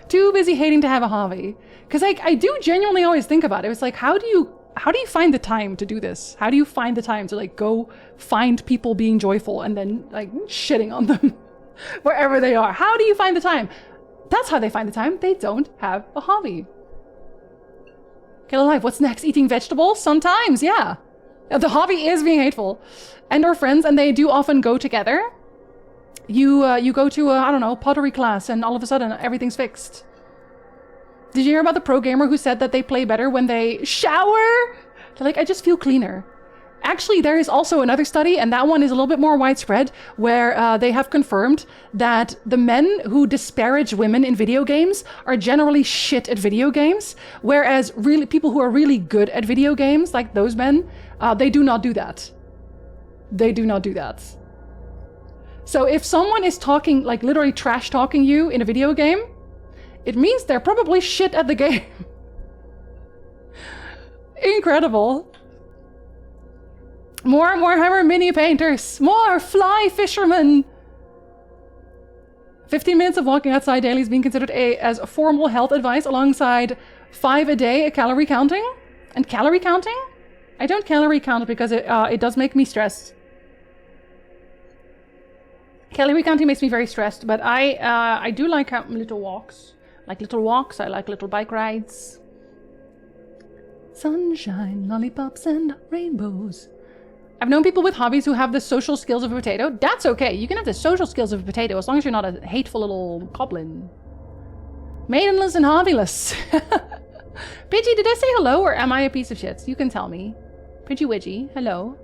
Too busy hating to have a hobby. Because like, I do genuinely always think about it. It's like, how do you find the time to do this? How do you find the time to like go find people being joyful and then like shitting on them wherever they are? How do you find the time? That's how they find the time. They don't have a hobby. Get alive. What's next? Eating vegetables? Sometimes, yeah. The hobby is being hateful. And our friends, and they do often go together. You go to a, I don't know, pottery class and all of a sudden everything's fixed. Did you hear about the pro gamer who said that they play better when they shower? They're like, I just feel cleaner. Actually, there is also another study, and that one is a little bit more widespread, where they have confirmed that the men who disparage women in video games are generally shit at video games, whereas really people who are really good at video games, like those men, they do not do that. They do not do that. So if someone is talking, like literally trash talking you in a video game, it means they're probably shit at the game. Incredible. More Warhammer mini painters. More fly fishermen. 15 minutes of walking outside daily is being considered as a formal health advice alongside 5 a day calorie counting. And calorie counting? I don't calorie count because it does make me stressed. Calorie counting makes me very stressed, but I do like little walks. Like little walks, I like little bike rides. Sunshine, lollipops, and rainbows. I've known people with hobbies who have the social skills of a potato. That's okay. You can have the social skills of a potato as long as you're not a hateful little goblin. Maidenless and hobbyless. Pidgey, did I say hello or am I a piece of shit? You can tell me. Pidgey Widgy, hello.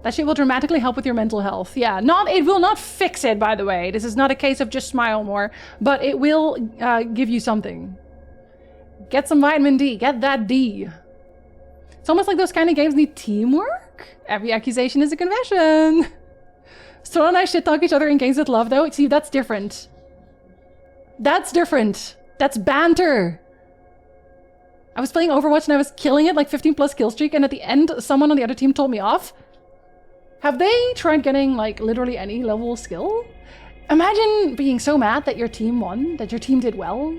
That shit will dramatically help with your mental health. Yeah, it will not fix it, by the way. This is not a case of just smile more, but it will give you something. Get some vitamin D. Get that D. It's almost like those kind of games need teamwork. Every accusation is a confession. Stone and I shit talk each other in games with love, though. See, that's different. That's different. That's banter. I was playing Overwatch and I was killing it, like 15+ kill streak, and at the end, someone on the other team told me off. Have they tried getting, like, literally any level of skill? Imagine being so mad that your team won, that your team did well.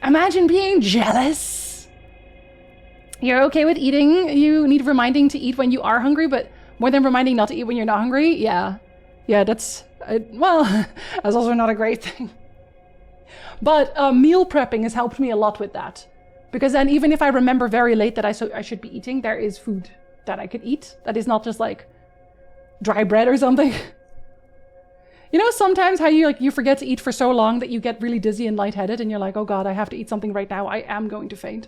Imagine being jealous. You're okay with eating. You need reminding to eat when you are hungry, but more than reminding not to eat when you're not hungry. Yeah. Yeah, that's, well, that's also not a great thing. But meal prepping has helped me a lot with that. Because then even if I remember very late that I should be eating, there is food that I could eat. That is not just like dry bread or something. You know, sometimes how you forget to eat for so long that you get really dizzy and lightheaded and you're like, oh God, I have to eat something right now. I am going to faint.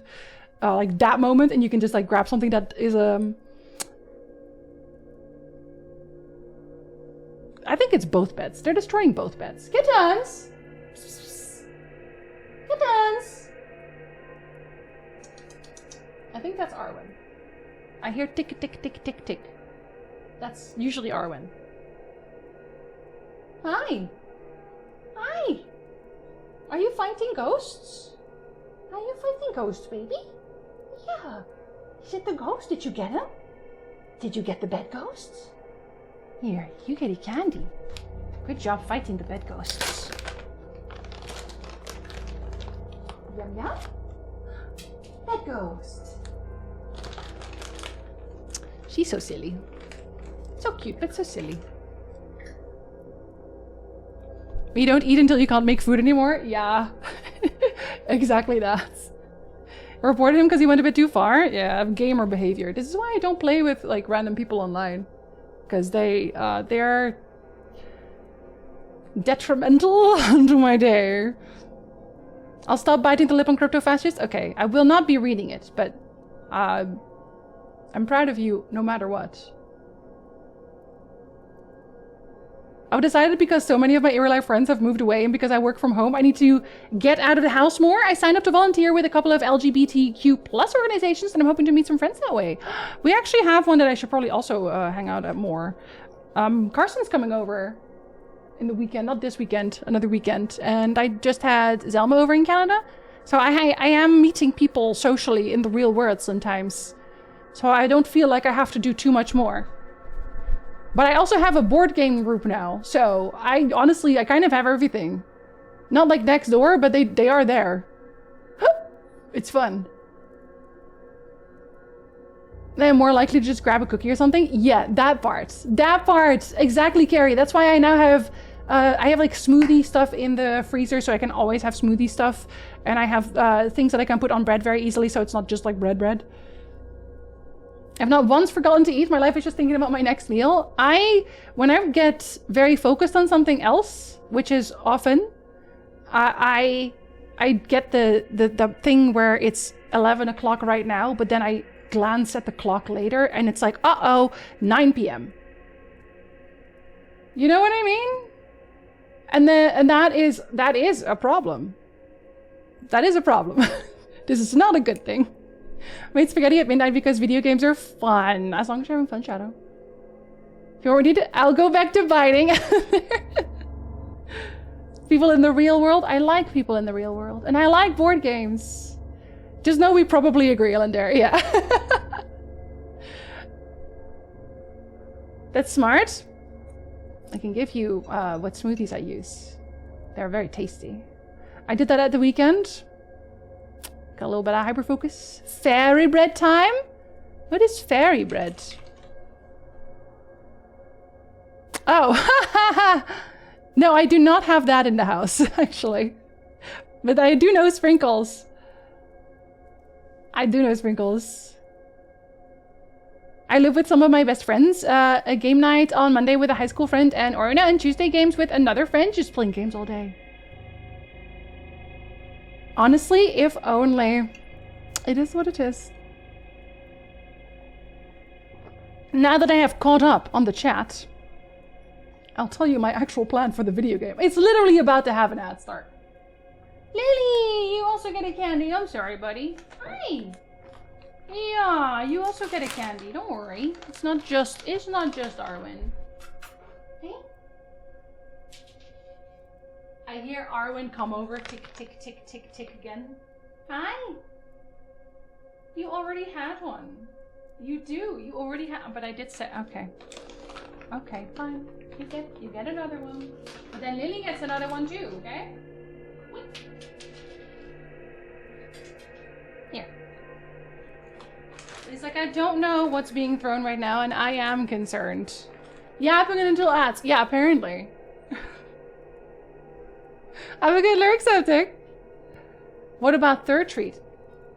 Like that moment, and you can just like grab something that is I think it's both beds. They're destroying both beds. Kittens! Kittens! I think that's Arwen. I hear tick, tick, tick, tick, tick. That's usually Arwen. Hi! Hi! Are you fighting ghosts? Are you fighting ghosts, baby? Yeah. Is it the ghost? Did you get him? Did you get the bed ghosts? Here, you get a candy. Good job fighting the bed ghosts. Yum yum. Bed ghost. She's so silly. So cute, but so silly. You don't eat until you can't make food anymore? Yeah. Exactly that. Reported him because he went a bit too far? Yeah, gamer behavior. This is why I don't play with like random people online. Because they're detrimental to my day. I'll stop biting the lip on crypto fascists. Okay, I will not be reading it, but I'm proud of you no matter what. I've decided because so many of my real-life friends have moved away and because I work from home, I need to get out of the house more. I signed up to volunteer with a couple of LGBTQ+ organizations and I'm hoping to meet some friends that way. We actually have one that I should probably also hang out at more. Carson's coming over in the weekend, not this weekend, another weekend. And I just had Zelma over in Canada. So I am meeting people socially in the real world sometimes. So I don't feel like I have to do too much more. But I also have a board game group now. So I kind of have everything. Not like next door, but they are there. It's fun. They're more likely to just grab a cookie or something. Yeah, that part. That part. Exactly, Carrie. That's why I now have... I have like smoothie stuff in the freezer, so I can always have smoothie stuff. And I have things that I can put on bread very easily, so it's not just like bread. I've not once forgotten to eat. My life is just thinking about my next meal. When I get very focused on something else, which is often, I get the thing where it's 11 o'clock right now, but then I glance at the clock later and it's like, uh-oh, 9 p.m. You know what I mean? And that is a problem. That is a problem. This is not a good thing. Made spaghetti at midnight because video games are fun. As long as you're having fun, Shadow. If you already did, I'll go back to biting. People in the real world? I like people in the real world. And I like board games. Just know we probably agree, Elander. Yeah. That's smart. I can give you what smoothies I use. They're very tasty. I did that at the weekend. Got a little bit of hyperfocus. Fairy bread time? What is fairy bread? Oh, no, I do not have that in the house, actually. But I do know sprinkles. I do know sprinkles. I live with some of my best friends. A game night on Monday with a high school friend and Orna, and Tuesday games with another friend, just playing games all day. Honestly, if only. It is what it is. Now that I have caught up on the chat, I'll tell you my actual plan for the video game. It's literally about to have an ad start. Lily, you also get a candy. I'm sorry, buddy. Hi. Yeah, you also get a candy. Don't worry. It's not just Arwen. Hey? I hear Arwen come over. Tick, tick, tick, tick, tick again. Hi. You already had one. You do. You already had. But I did say. Okay. Okay, fine. You get another one. But then Lily gets another one too. Okay. Wait. Here. It's like I don't know what's being thrown right now, and I am concerned. Yapping until ads. Yeah, apparently. Have a good lurk, Septic. What about third treat?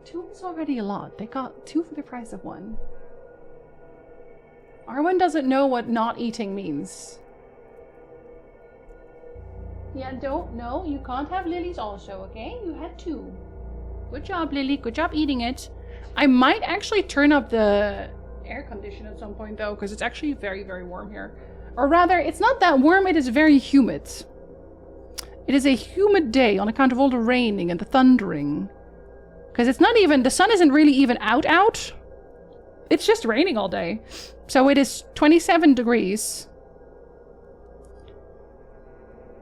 2 is already a lot. They got 2 for the price of 1. Arwen doesn't know what not eating means. Yeah, don't know. You can't have Lily's also, okay? You had 2. Good job, Lily. Good job eating it. I might actually turn up the air condition at some point, though, because it's actually very, very warm here. Or rather, it's not that warm. It is very humid. It is a humid day on account of all the raining and the thundering. Because it's not even... The sun isn't really even out. It's just raining all day. So it is 27 degrees.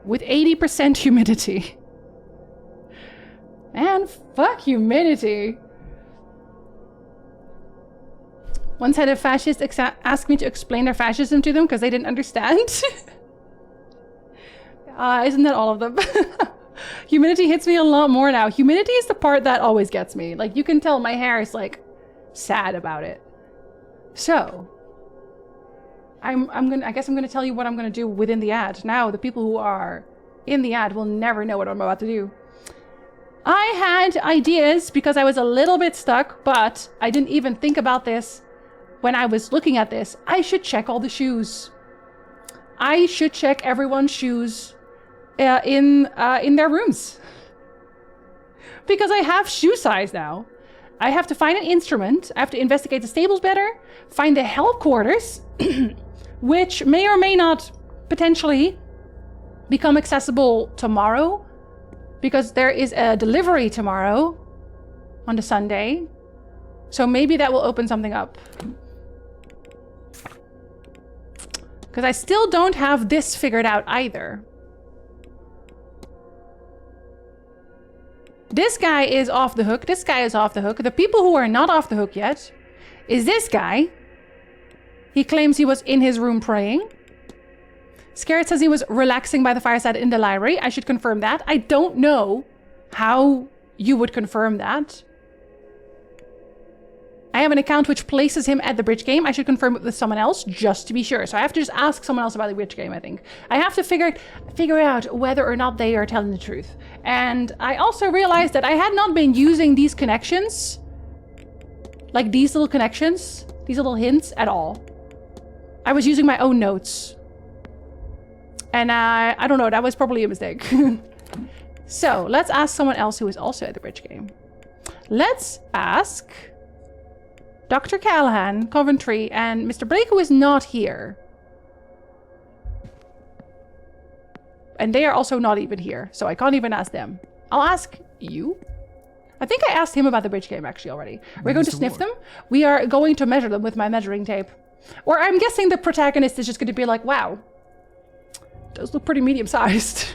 With 80% humidity. Man, fuck humidity. Once had a fascist ask me to explain their fascism to them because they didn't understand. Isn't that all of them? Humidity hits me a lot more now. Humidity is the part that always gets me. Like, you can tell my hair is, like, sad about it. So, I guess I'm gonna tell you what I'm gonna do within the ad. Now, the people who are in the ad will never know what I'm about to do. I had ideas because I was a little bit stuck, but I didn't even think about this when I was looking at this. I should check all the shoes. I should check everyone's shoes in their rooms. Because I have shoe size now. I have to find an instrument. I have to investigate the stables better. Find the help quarters. Which may or may not potentially become accessible tomorrow. Because there is a delivery tomorrow on the Sunday. So maybe that will open something up. Because I still don't have this figured out either. This guy is off the hook. This guy is off the hook. The people who are not off the hook yet is this guy. He claims he was in his room praying. Scared says he was relaxing by the fireside in the library. I should confirm that. I don't know how you would confirm that. I have an account which places him at the bridge game. I should confirm it with someone else just to be sure. So I have to just ask someone else about the bridge game, I think. I have to figure out whether or not they are telling the truth. And I also realized that I had not been using these connections, like these little connections, these little hints at all. I was using my own notes. And I don't know, that was probably a mistake. So let's ask someone else who is also at the bridge game. Let's ask Dr. Callahan, Coventry, and Mr. Blake, who is not here. And they are also not even here, so I can't even ask them. I'll ask you. I think I asked him about the bridge game actually already. We're going to sniff them. We are going to measure them with my measuring tape. Or I'm guessing the protagonist is just going to be like, wow, those look pretty medium-sized.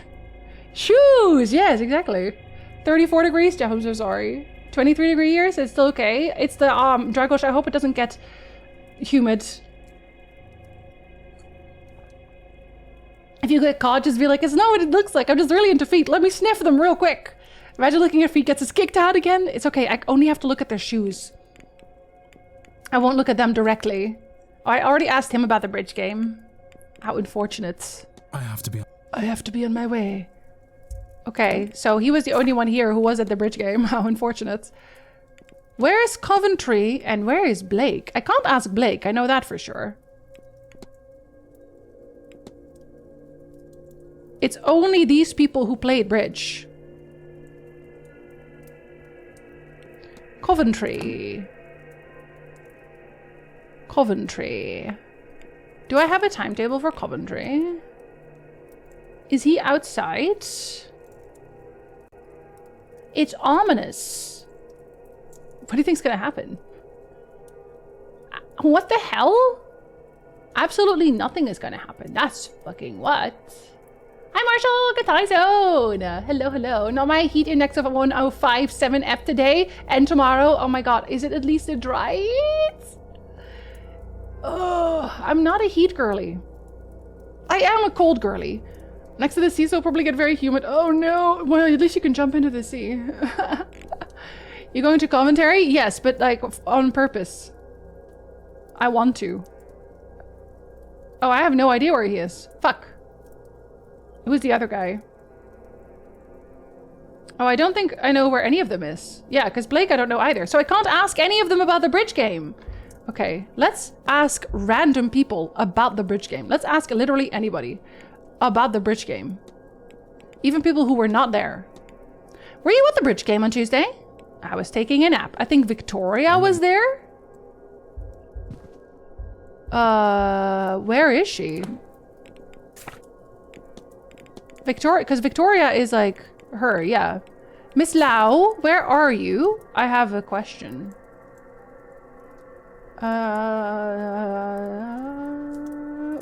Shoes! Yes, exactly. 34 degrees? Jeff, I'm so sorry. 23-degree years? It's still okay. It's the Dragosh. I hope it doesn't get humid. If you get caught, just be like, it's not what it looks like. I'm just really into feet. Let me sniff them real quick. Imagine looking at feet gets us kicked out again. It's okay. I only have to look at their shoes. I won't look at them directly. Oh, I already asked him about the bridge game. How unfortunate. I have to be on my way. Okay, so he was the only one here who was at the bridge game. How unfortunate. Where is Coventry and where is Blake? I can't ask Blake. I know that for sure. It's only these people who played bridge. Coventry. Coventry. Do I have a timetable for Coventry? Is he outside? It's ominous. What do you think's gonna happen? What the hell? Absolutely nothing is gonna happen. That's fucking what? Hi Marshall, good time zone. Hello, hello. Now my heat index of 1057F today and tomorrow. Oh my god, is it at least a dry heat? Oh, I'm not a heat girly. I am a cold girly. Next to the sea, so it'll probably get very humid. Oh no, well at least you can jump into the sea. You going to commentary? Yes, but like on purpose. I want to. Oh, I have no idea where he is. Fuck. Who's the other guy? Oh, I don't think I know where any of them is. Yeah, because Blake I don't know either. So I can't ask any of them about the bridge game. Okay, let's ask random people about the bridge game. Let's ask literally anybody about the bridge game. Even people who were not there. Were you at the bridge game on Tuesday? I was taking a nap. I think Victoria was there. Where is she? Victoria, because Victoria is like her, yeah. Miss Lau, where are you? I have a question.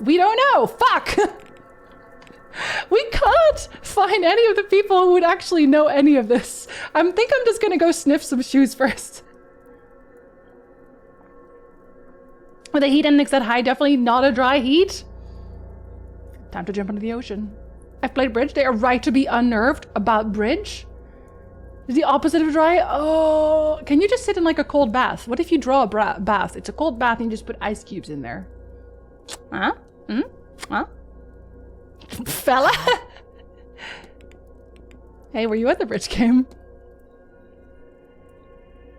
We don't know. Fuck. We can't find any of the people who would actually know any of this. I think I'm just gonna go sniff some shoes first. With a heat index that high, definitely not a dry heat. Time to jump into the ocean. I've played bridge. They are right to be unnerved about bridge. Is the opposite of dry? Oh, can you just sit in like a cold bath? What if you draw a bath? It's a cold bath and you just put ice cubes in there. Huh? Hmm? Huh? Fella? Hey, were you at the bridge game?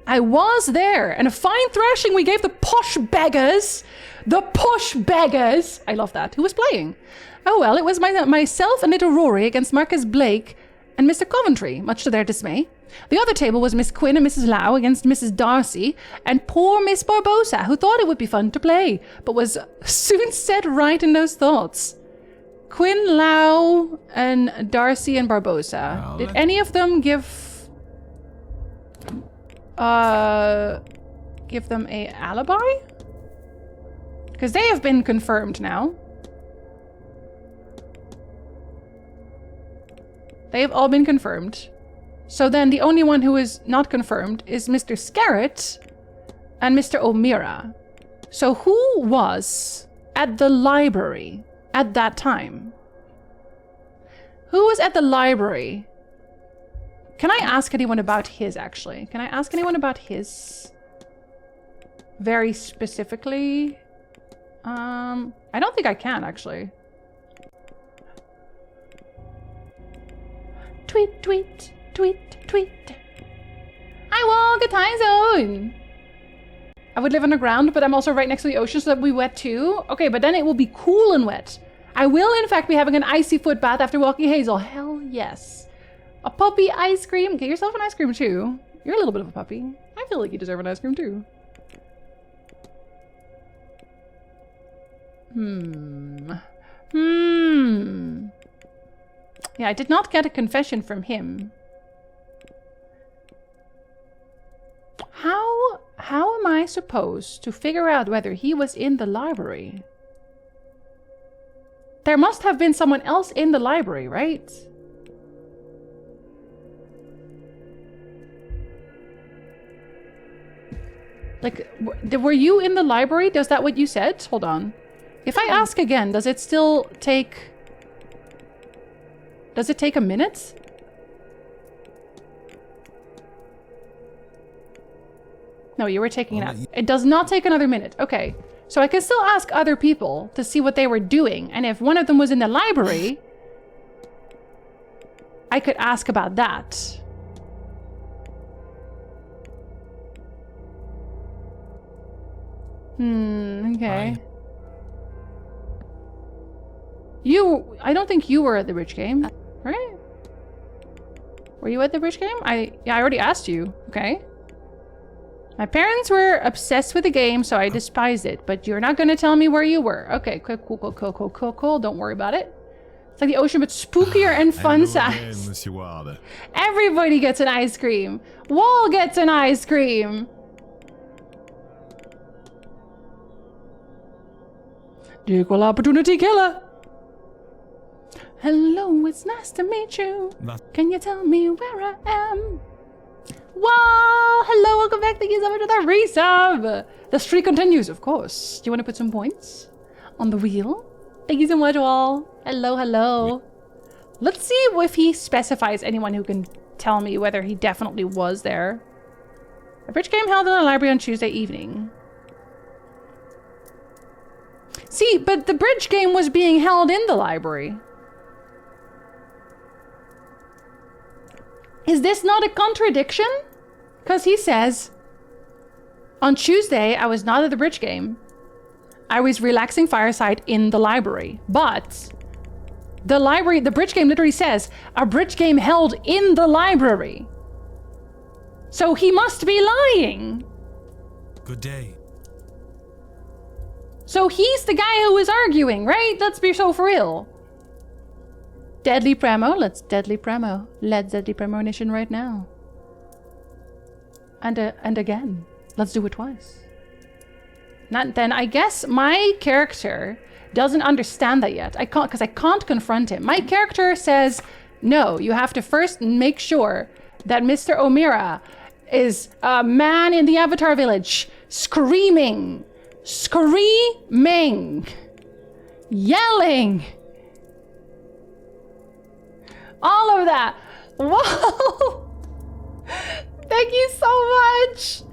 I was there, and a fine thrashing we gave the posh beggars. The posh beggars. I love that. Who was playing? Oh well, it was myself and little Rory against Marcus Blake and Mr. Coventry, much to their dismay. The other table was Miss Quinn and Mrs. Lau against Mrs. Darcy and poor Miss Barbosa, who thought it would be fun to play, but was soon set right in those thoughts. Quinn, Lau, and Darcy and Barbosa. Did any of them give them a alibi? Because they have been confirmed now. They have all been confirmed. So then the only one who is not confirmed is Mr. Scarrett and Mr. O'Meara. So who was at the library at that time? Who was at the library? Can I ask anyone about his, actually? Can I ask anyone about his? Very specifically? I don't think I can, actually. Tweet, tweet, tweet, tweet. I walk a time zone. I would live underground, but I'm also right next to the ocean, so that we wet too. Okay, but then it will be cool and wet. I will, in fact, be having an icy foot bath after walking Hazel. Hell yes. A puppy ice cream. Get yourself an ice cream too. You're a little bit of a puppy. I feel like you deserve an ice cream too. Yeah, I did not get a confession from him. How am I supposed to figure out whether he was in the library? There must have been someone else in the library, right? Like, were you in the library? Does that what you said? Hold on. If I ask again, does it still take... Does it take a minute? No, you were taking it out. It does not take another minute. Okay. So I can still ask other people to see what they were doing. And if one of them was in the library, I could ask about that. Okay. I don't think you were at the bridge game, right? Were you at the bridge game? I already asked you. Okay. My parents were obsessed with the game, so I despised it. But you're not going to tell me where you were. Okay, cool. Don't worry about it. It's like the ocean, but spookier and fun size. Everybody gets an ice cream. Wall gets an ice cream. Equal opportunity killer. Hello, it's nice to meet you. Can you tell me where I am? Wow! Hello, welcome back. Thank you so much for that resub. The streak continues, of course. Do you want to put some points on the wheel? Thank you so much, Wall. Hello. Let's see if he specifies anyone who can tell me whether he definitely was there. A bridge game held in the library on Tuesday evening. See, but the bridge game was being held in the library. Is this not a contradiction? Because he says, on Tuesday, I was not at the bridge game. I was relaxing fireside in the library. But the bridge game literally says, a bridge game held in the library. So he must be lying. Good day. So he's the guy who was arguing, right? Let's be so for real. Deadly Premo. Let's Deadly Premo. Let's Deadly Premonition right now. And again. Let's do it twice. Then I guess my character doesn't understand that yet. Because I can't confront him. My character says, no, you have to first make sure that Mr. O'Meara is a man in the Avatar Village screaming, yelling. All of that. Whoa! Thank you so much.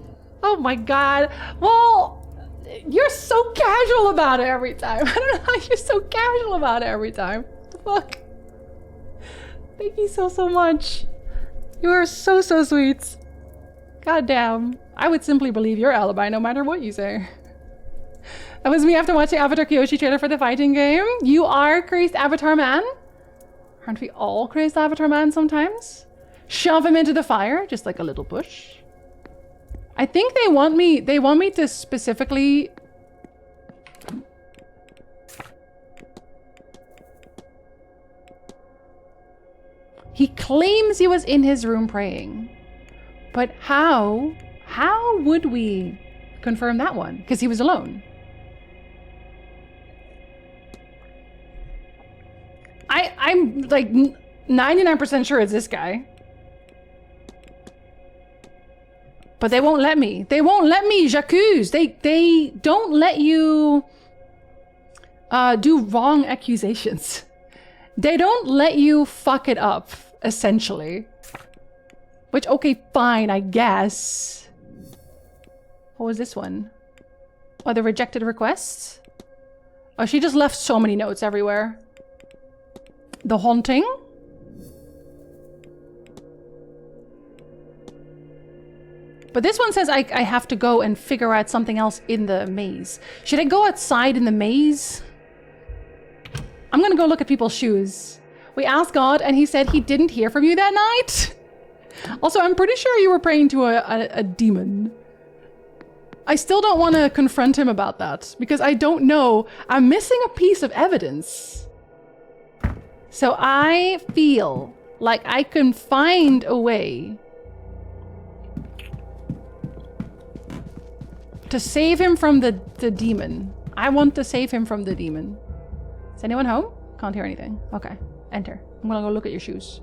Oh my god. Well, you're so casual about it every time. I don't know how you're so casual about it every time. What the fuck? Thank you so much. You are so sweet. God damn. I would simply believe your alibi no matter what you say. That was me after watching Avatar Kyoshi trailer for the fighting game. You are crazed Avatar man? Aren't we all crazed Avatar man sometimes? Shove him into the fire, just like a little push. I think they want me to specifically... He claims he was in his room praying. But how would we confirm that one? Because he was alone. I'm like 99% sure it's this guy. But they won't let me. They won't let me, j'accuse. They don't let you do wrong accusations. They don't let you fuck it up, essentially. Which, okay, fine, I guess. What was this one? Oh, the rejected requests? Oh, she just left so many notes everywhere. The haunting? But this one says I have to go and figure out something else in the maze. Should I go outside in the maze? I'm gonna go look at people's shoes. We asked God and he said he didn't hear from you that night. Also, I'm pretty sure you were praying to a demon. I still don't want to confront him about that because I don't know. I'm missing a piece of evidence. So I feel like I can find a way to save him from the demon. I want to save him from the demon. Is anyone home? Can't hear anything. Okay, enter. I'm gonna go look at your shoes.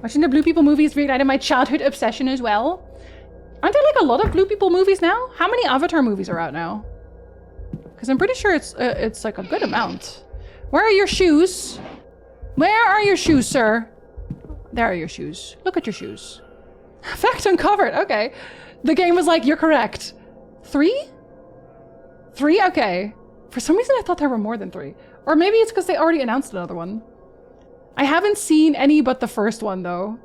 Watching the Blue People movies reignited my childhood obsession as well. Aren't there like a lot of Blue People movies now? How many Avatar movies are out now? Because I'm pretty sure it's like a good amount. Where are your shoes? Where are your shoes, sir? There are your shoes. Look at your shoes. Fact uncovered. Okay. The game was like, you're correct. 3? 3? Okay. For some reason I thought there were more than 3. Or maybe it's because they already announced another one. I haven't seen any but the first one though.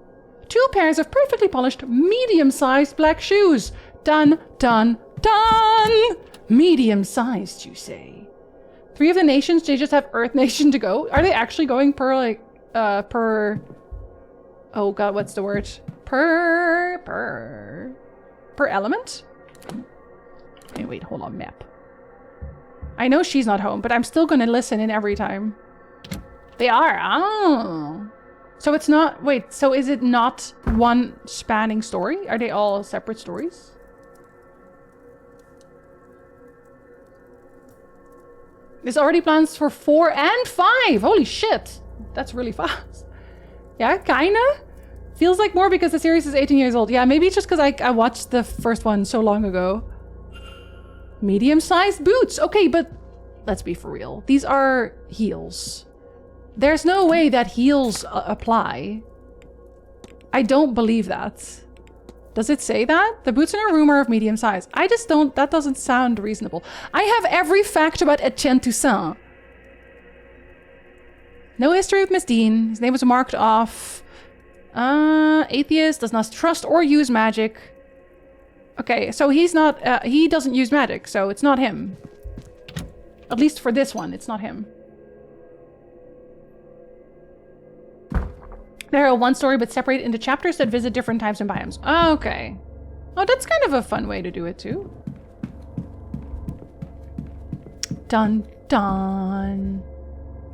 2 pairs of perfectly polished, medium-sized black shoes. Done, done, done! Medium-sized, you say? 3 of the nations, they just have Earth Nation to go? Are they actually going per, like, per... Oh god, what's the word? Per element? Hey, wait, hold on, map. I know she's not home, but I'm still gonna listen in every time. They are, oh. So it's not, wait, so is it not one spanning story? Are they all separate stories? There's already plans for 4 and 5. Holy shit. That's really fast. Yeah, kinda. Feels like more because the series is 18 years old. Yeah, maybe it's just because I watched the first one so long ago. Medium-sized boots. Okay, but let's be for real. These are heels. There's no way that heels apply. I don't believe that. Does it say that? The boots in our room are of medium size. I just don't, that doesn't sound reasonable. I have every fact about Etienne Toussaint. No history with Miss Dean. His name was marked off. Atheist, does not trust or use magic. Okay, so he's not, he doesn't use magic, so it's not him. At least for this one, it's not him. There are one story, but separated into chapters that visit different times and biomes. Okay. Oh, that's kind of a fun way to do it, too. Dun, dun.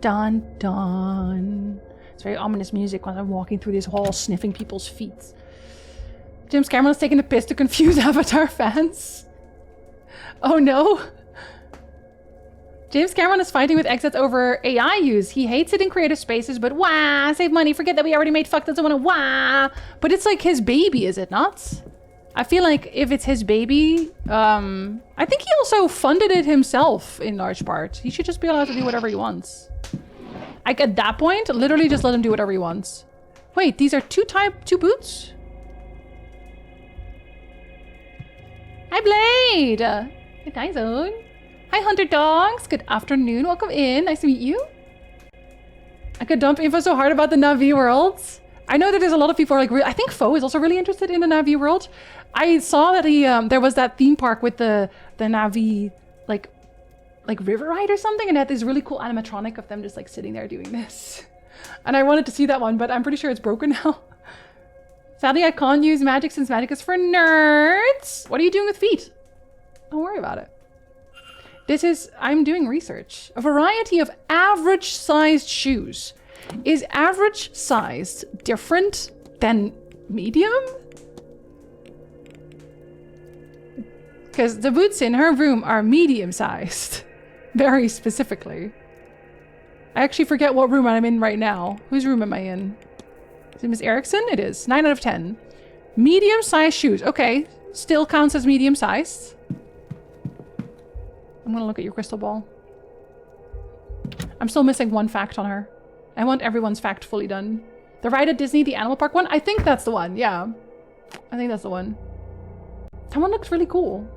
Dun, dun. It's very ominous music while I'm walking through this hall, sniffing people's feet. James Cameron is taking a piss to confuse Avatar fans. Oh, no. James Cameron is fighting with exits over AI use. He hates it in creative spaces, but wah, save money. Forget that we already made fuck, doesn't want to wah. But it's like his baby, is it not? I feel like if it's his baby, I think he also funded it himself in large part. He should just be allowed to do whatever he wants. Like at that point, literally just let him do whatever he wants. Wait, these are two boots? Hi, Blade. Hey, Tyson. Hi, Hunter Dogs. Good afternoon. Welcome in. Nice to meet you. I could dump info so hard about the Na'vi worlds. I know that there's a lot of people who are like, I think Foe is also really interested in the Na'vi world. I saw that he, there was that theme park with the Na'vi, like river ride or something, and it had this really cool animatronic of them just like sitting there doing this. And I wanted to see that one, but I'm pretty sure it's broken now. Sadly, I can't use magic since magic is for nerds. What are you doing with feet? Don't worry about it. This is, I'm doing research. A variety of average sized shoes. Is average sized different than medium? Because the boots in her room are medium sized. Very specifically. I actually forget what room I'm in right now. Whose room am I in? Is it Miss Erickson? It is. 9 out of 10. Medium sized shoes. Okay. still counts as medium-sized. I'm gonna look at your crystal ball. I'm still missing one fact on her. I want everyone's fact fully done. The ride at Disney, the animal park one? I think that's the one, yeah. I think that's the one. That one looks really cool.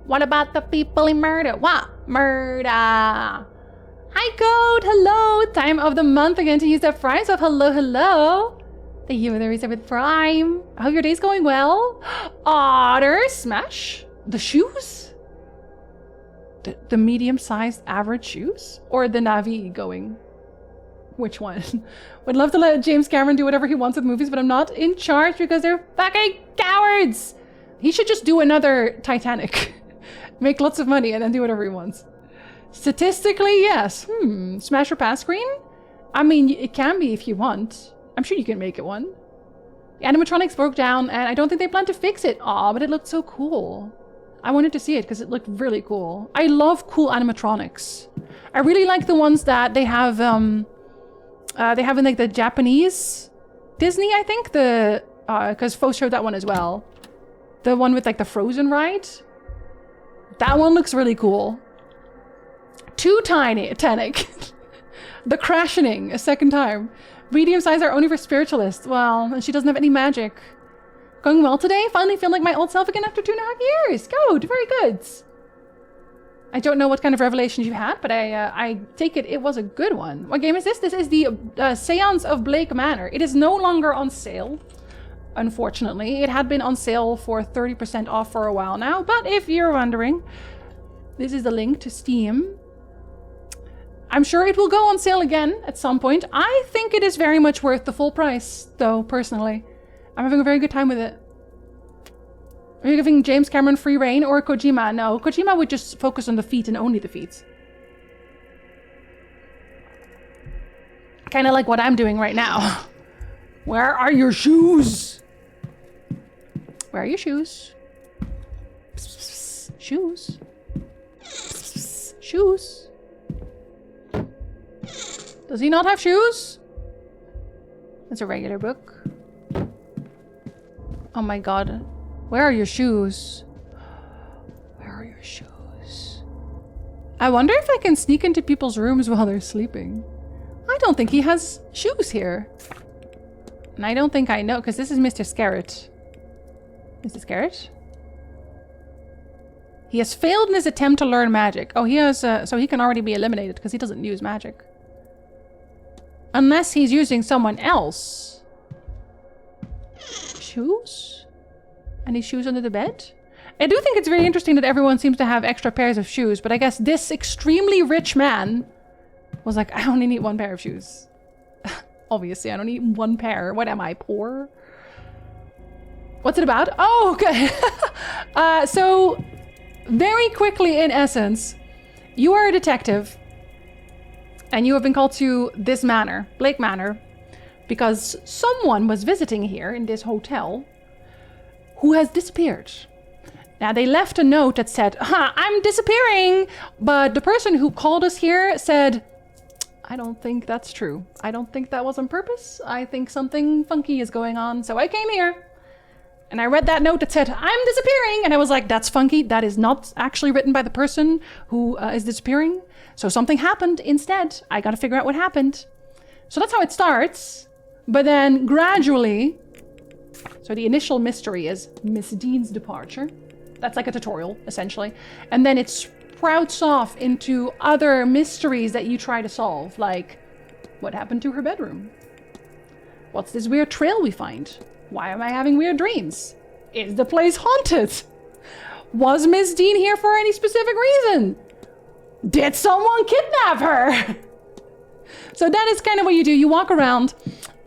What about the people in Murder? What? Murder! Hi, Code! Hello! Time of the month again to use that Prime stuff. Hello, hello! Thank you for the reset with Prime. I hope your day's going well. Otter! Smash! The shoes? The medium-sized average shoes? Or the Navi going? Which one? Would love to let James Cameron do whatever he wants with movies, but I'm not in charge because they're fucking cowards! He should just do another Titanic. Make lots of money and then do whatever he wants. Statistically, yes. Smash or pass screen? I mean, it can be if you want. I'm sure you can make it one. The animatronics broke down and I don't think they plan to fix it. Aw, but it looked so cool. I wanted to see it because it looked really cool. I love cool animatronics. I really like the ones that they have in like the Japanese Disney, I think. Because Fo showed that one as well. The one with like the Frozen ride. That one looks really cool. Too tiny, Titanic. The crashing a second time. Medium size are only for spiritualists. Well, and she doesn't have any magic. Going well today? Finally feel like my old self again after 2.5 years. Good, very good. I don't know what kind of revelations you had, but I take it was a good one. What game is this? This is the Séance of Blake Manor. It is no longer on sale, unfortunately. It had been on sale for 30% off for a while now, but if you're wondering, this is the link to Steam. I'm sure it will go on sale again at some point. I think it is very much worth the full price, though, personally. I'm having a very good time with it. Are you giving James Cameron free reign or Kojima? No, Kojima would just focus on the feet and only the feet. Kind of like what I'm doing right now. Where are your shoes? Where are your shoes? Shoes. Shoes. Does he not have shoes? It's a regular book. Oh my god. Where are your shoes? Where are your shoes? I wonder if I can sneak into people's rooms while they're sleeping. I don't think he has shoes here. And I don't think I know, because this is Mr. Scarrett. Mr. Scarrett? He has failed in his attempt to learn magic. Oh, he has, so he can already be eliminated because he doesn't use magic. Unless he's using someone else. Shoes? Any shoes under the bed? I do think it's very interesting that everyone seems to have extra pairs of shoes, but I guess this extremely rich man was like, I only need one pair of shoes. Obviously, I don't need one pair. What am I, poor? What's it about? Oh, okay. So, very quickly, in essence, you are a detective, and you have been called to this manor, Blake Manor, because someone was visiting here in this hotel who has disappeared. Now, they left a note that said, I'm disappearing, but the person who called us here said, I don't think that's true. I don't think that was on purpose. I think something funky is going on, so I came here. And I read that note that said, I'm disappearing, and I was like, that's funky. That is not actually written by the person who is disappearing. So something happened instead. I gotta figure out what happened. So that's how it starts. But then gradually, so the initial mystery is Miss Dean's departure. That's like a tutorial, essentially. And then it sprouts off into other mysteries that you try to solve, like what happened to her bedroom? What's this weird trail we find? Why am I having weird dreams? Is the place haunted? Was Miss Dean here for any specific reason? Did someone kidnap her? So that is kind of what you do. You walk around,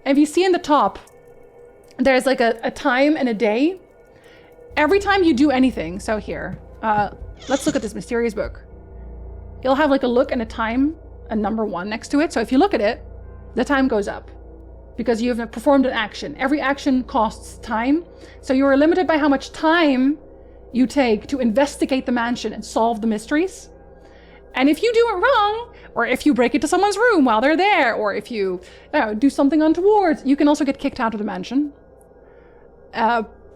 and if you see in the top, there's like a time and a day. Every time you do anything, so here, let's look at this mysterious book. You'll have like a look and a time, a number 1 next to it. So if you look at it, the time goes up because you have performed an action. Every action costs time. So you are limited by how much time you take to investigate the mansion and solve the mysteries. And if you do it wrong, or if you break into someone's room while they're there, or if you do something untoward, you can also get kicked out of the mansion.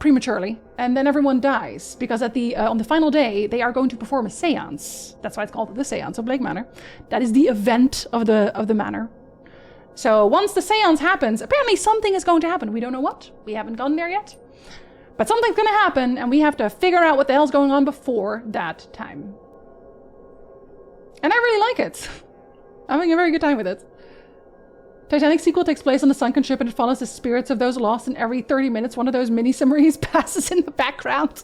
prematurely, and then everyone dies because at the on the final day they are going to perform a séance. That's why it's called the Séance of Blake Manor. That is the event of the manor. So once the séance happens, apparently something is going to happen. We don't know what. We haven't gone there yet. But something's going to happen, and we have to figure out what the hell's going on before that time. And I really like it. I'm having a very good time with it. Titanic sequel takes place on the sunken ship, and it follows the spirits of those lost, and every 30 minutes one of those mini summaries passes in the background.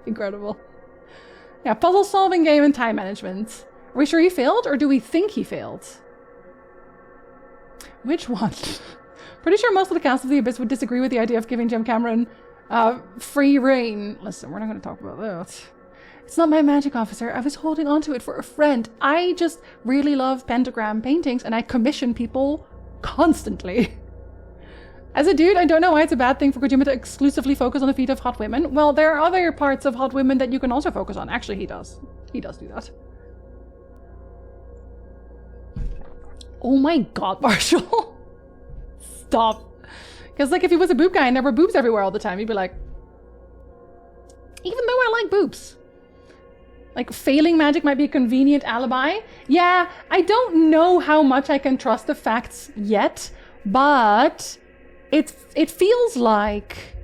Incredible. Yeah, puzzle solving game and time management. Are we sure he failed, or do we think he failed? Which one? Pretty sure most of the cast of The Abyss would disagree with the idea of giving Jim Cameron free reign. Listen, we're not going to talk about that. It's not my magic, officer. I was holding on to it for a friend. I just really love pentagram paintings, and I commission people constantly. As a dude, I don't know why it's a bad thing for Kojima to exclusively focus on the feet of hot women. Well, there are other parts of hot women that you can also focus on. Actually, he does. He does do that. Oh my god, Marshall. Stop. Because, like, if he was a boob guy and there were boobs everywhere all the time, he'd be like, even though I like boobs. Like, failing magic might be a convenient alibi. Yeah, I don't know how much I can trust the facts yet, but it feels like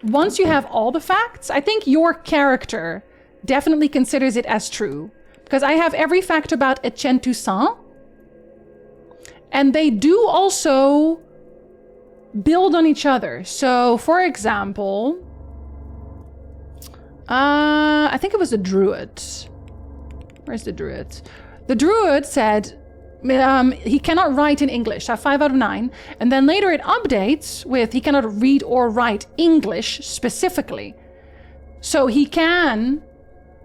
once you have all the facts, I think your character definitely considers it as true. Because I have every fact about Etienne Toussaint, and they do also build on each other. So, for example, I think it was the druid. Where's the druid? The druid said he cannot write in English. So 5 out of 9. And then later it updates with he cannot read or write English specifically. So he can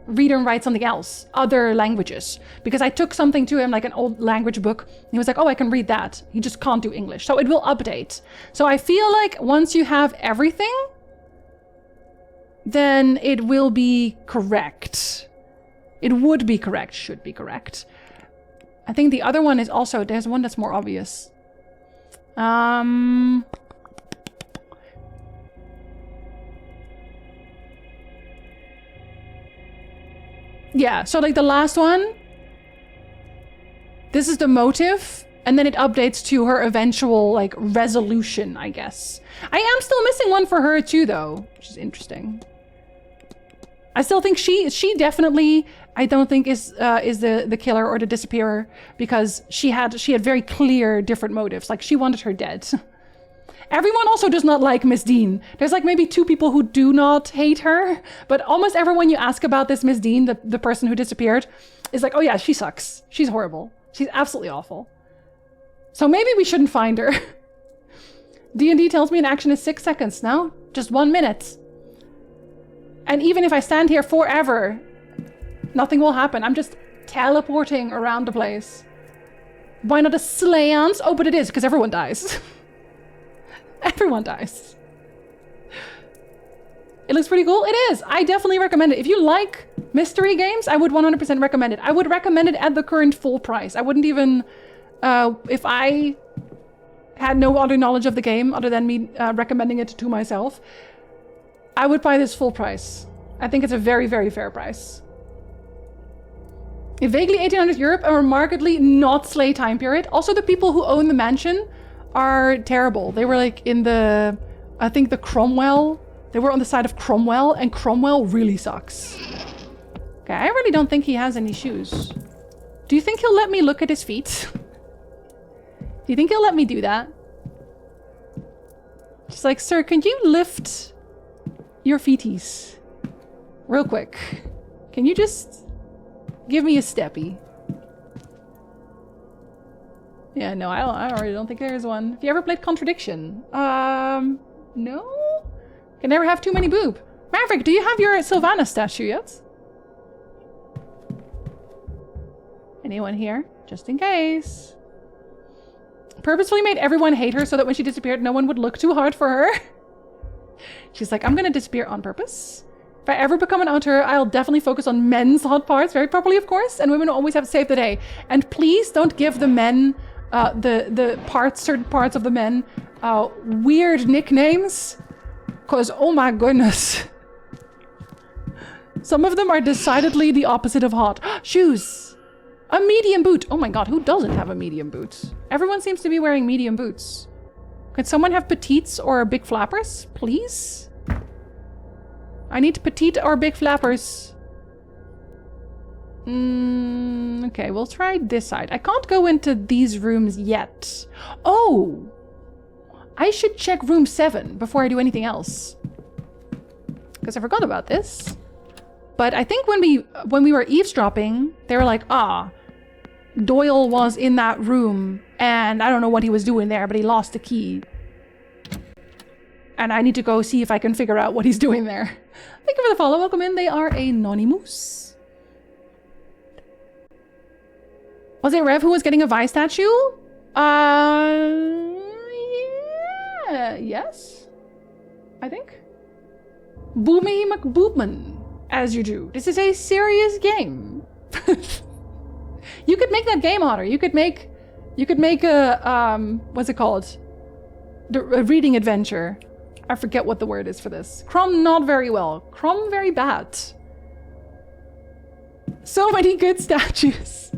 read and write something else, other languages. Because I took something to him, like an old language book. He was like, oh, I can read that. He just can't do English. So it will update. So I feel like once you have everything, then it will be correct. It would be correct, should be correct. I think the other one is also, there's one that's more obvious. Yeah, so like the last one, this is the motive, and then it updates to her eventual like resolution, I guess. I am still missing one for her too, though, which is interesting. I still think she definitely, I don't think is the killer or the disappearer, because she had very clear different motives. Like, she wanted her dead. Everyone also does not like Miss Dean. There's like maybe 2 people who do not hate her, but almost everyone you ask about this Miss Dean, the person who disappeared, is like, oh yeah, she sucks. She's horrible. She's absolutely awful. So maybe we shouldn't find her. D&D tells me an action is 6 seconds. No, just 1 minute. And even if I stand here forever, nothing will happen. I'm just teleporting around the place. Why not a séance? Oh, but it is, because everyone dies. Everyone dies. It looks pretty cool. It is. I definitely recommend it. If you like mystery games, I would 100% recommend it. I would recommend it at the current full price. I wouldn't even, if I had no other knowledge of the game other than me recommending it to myself, I would buy this full price. I think it's a very, very fair price. A vaguely 1800s Europe, a remarkably not Slay time period. Also, the people who own the mansion are terrible. They were like in the, I think the Cromwell. They were on the side of Cromwell, and Cromwell really sucks. Okay, I really don't think he has any shoes. Do you think he'll let me look at his feet? Do you think he'll let me do that? Just like, sir, can you lift your feeties real quick? Can you just give me a steppy? Yeah, no, I already don't think there is one. Have you ever played Contradiction? No? Can never have too many boob. Maverick, do you have your Sylvana statue yet? Anyone here? Just in case. Purposefully made everyone hate her so that when she disappeared, no one would look too hard for her. She's like, I'm gonna disappear on purpose. If I ever become an auteur, I'll definitely focus on men's hot parts, very properly, of course, and women always have to save the day. And please don't give the men, certain parts of the men, weird nicknames. Because, oh my goodness. Some of them are decidedly the opposite of hot. Shoes! A medium boot! Oh my god, who doesn't have a medium boot? Everyone seems to be wearing medium boots. Can someone have petites or big flappers, please? I need petite or big flappers. Okay, we'll try this side. I can't go into these rooms yet. Oh! I should check room 7 before I do anything else. Because I forgot about this. But I think when we were eavesdropping, they were like, Doyle was in that room and I don't know what he was doing there, but he lost the key. And I need to go see if I can figure out what he's doing there. Thank you for the follow. Welcome in. They are anonymous. Was it Rev who was getting a Vi statue? Yeah, yes. I think. Boomy McBoopman, as you do. This is a serious game. You could make that game hotter. You could make a what's it called? A reading adventure. I forget what the word is for this. Crumb not very well. Crumb very bad. So many good statues.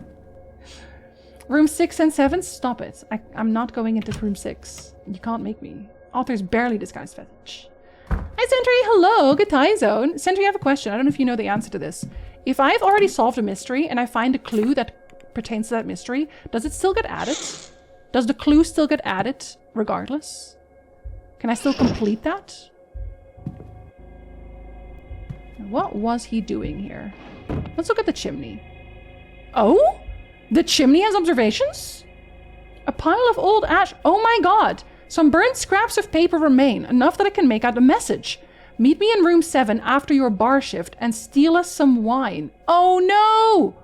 Room 6 and 7? Stop it. I'm not going into room 6. You can't make me. Author's barely disguised fetish. Hi Sentry, hello, good time zone. Sentry, I have a question. I don't know if you know the answer to this. If I've already solved a mystery and I find a clue that pertains to that mystery, does it still get added? Does the clue still get added regardless? Can I still complete that? What was he doing here? Let's look at the chimney. Oh? The chimney has observations? A pile of old ash. Oh my god. Some burnt scraps of paper remain, enough that I can make out a message. Meet me in room 7 after your bar shift and steal us some wine. Oh no!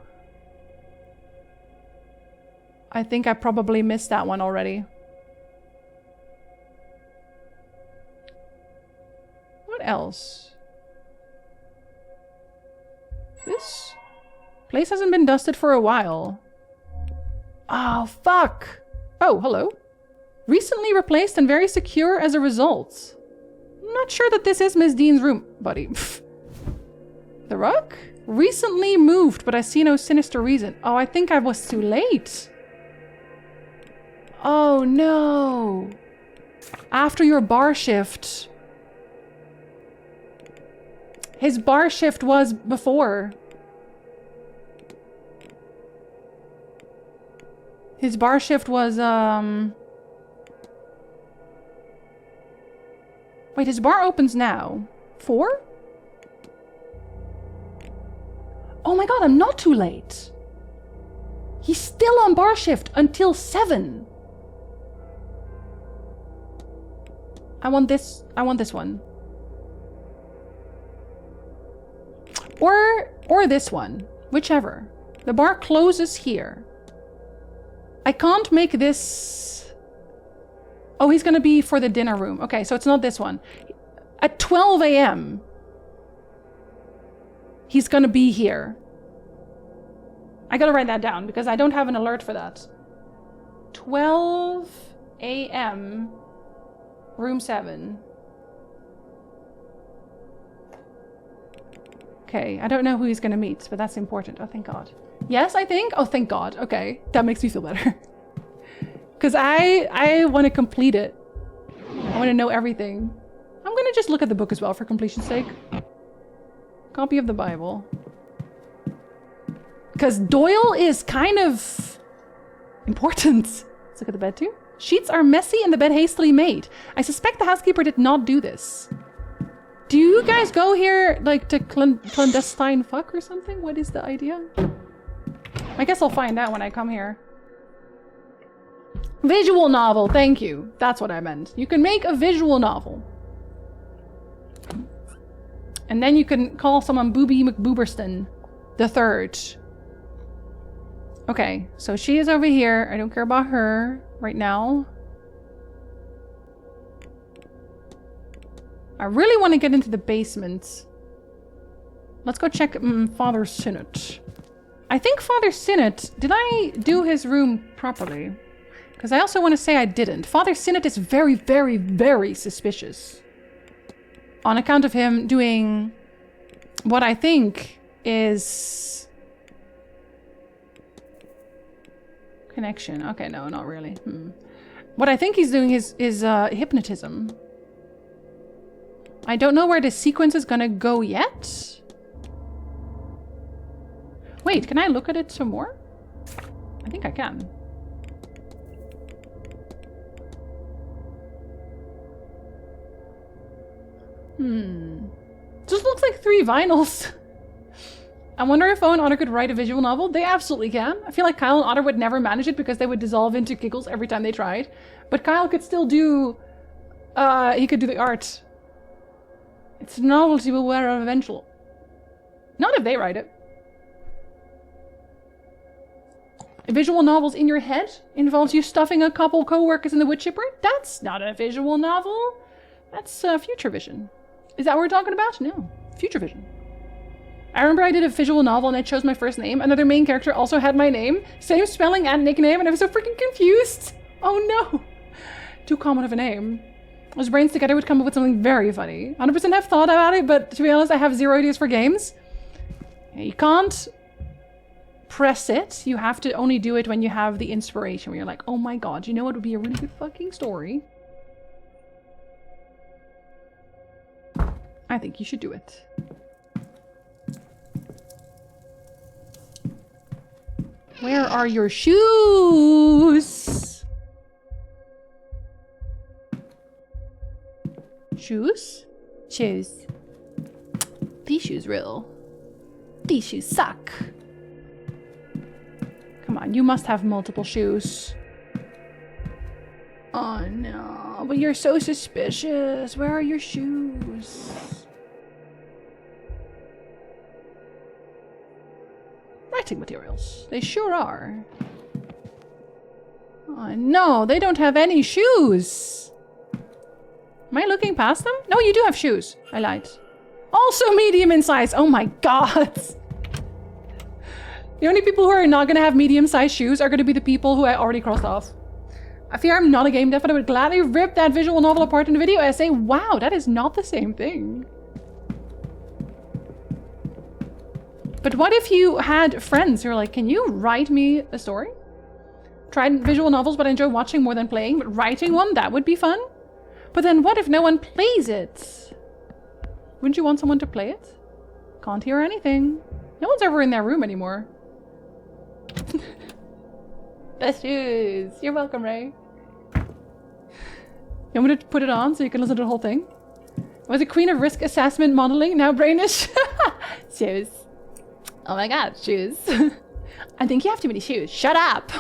I think I probably missed that one already. What else? This place hasn't been dusted for a while. Oh, fuck! Oh, hello. Recently replaced and very secure as a result. I'm not sure that this is Miss Dean's room, buddy. The rug? Recently moved, but I see no sinister reason. Oh, I think I was too late. Oh, no. After your bar shift. His bar shift was before. His bar shift was, Wait, his bar opens now. 4? Oh my god, I'm not too late. He's still on bar shift until 7. I want this one. Or this one. Whichever. The bar closes here. I can't make this... Oh, he's gonna be for the dinner room. Okay, so it's not this one. At 12 a.m. he's gonna be here. I gotta write that down because I don't have an alert for that. 12 a.m. room 7. Okay, I don't know who he's gonna meet, but that's important. Oh, thank God. Yes, I think? Oh, thank God. Okay, that makes me feel better. Because I want to complete it. I want to know everything. I'm going to just look at the book as well for completion's sake. Copy of the Bible. Because Doyle is kind of important. Let's look at the bed too. Sheets are messy and the bed hastily made. I suspect the housekeeper did not do this. Do you guys go here like to clandestine fuck or something? What is the idea? I guess I'll find out when I come here. Visual novel, thank you. That's what I meant. You can make a visual novel. And then you can call someone Booby McBooberston the third. Okay, so she is over here. I don't care about her right now. I really want to get into the basement. Let's go check Father Sinnott. I think Father Sinnott, did I do his room properly? Because I also want to say I didn't. Father Sinnott is very, very, very suspicious. on account of him doing what I think is connection. Okay, no, not really. What I think he's doing is hypnotism. I don't know where the sequence is gonna go yet. Wait, can I look at it some more? I think I can. Just looks like 3 vinyls. I wonder if Owen Otter could write a visual novel. They absolutely can. I feel like Kyle and Otter would never manage it because they would dissolve into giggles every time they tried. But Kyle could still do... he could do the art. It's a novelty will wear out eventually. Not if they write it. Visual novels in your head involves you stuffing a couple co-workers in the wood chipper? That's not a visual novel. That's future vision. Is that what we're talking about? No. Future vision. I remember I did a visual novel and I chose my first name. Another main character also had my name. Same spelling and nickname, and I was so freaking confused. Oh no. Too common of a name. Those brains together would come up with something very funny. 100% have thought about it, but to be honest, I have 0 ideas for games. You can't press it. You have to only do it when you have the inspiration, where you're like, oh my god, you know what would be a really good fucking story? I think you should do it. Where are your shoes? Shoes? Shoes. These shoes real. These shoes suck. Come on, you must have multiple shoes. Oh no, but you're so suspicious. Where are your shoes? Writing materials. They sure are. Oh no, they don't have any shoes. Am I looking past them? No, you do have shoes. I lied. Also medium in size. Oh my god. The only people who are not going to have medium-sized shoes are going to be the people who I already crossed off. I fear I'm not a game dev, but I would gladly rip that visual novel apart in a video essay. Wow, that is not the same thing. But what if you had friends who are like, can you write me a story? Tried visual novels, but I enjoy watching more than playing. But writing one, that would be fun. But then what if no one plays it? Wouldn't you want someone to play it? Can't hear anything. No one's ever in their room anymore. Best shoes. You're welcome, Ray. You want me to put it on so you can listen to the whole thing? Was a queen of risk assessment modeling, now brainish. Shoes. Oh my god, shoes. I think you have too many shoes. Shut up.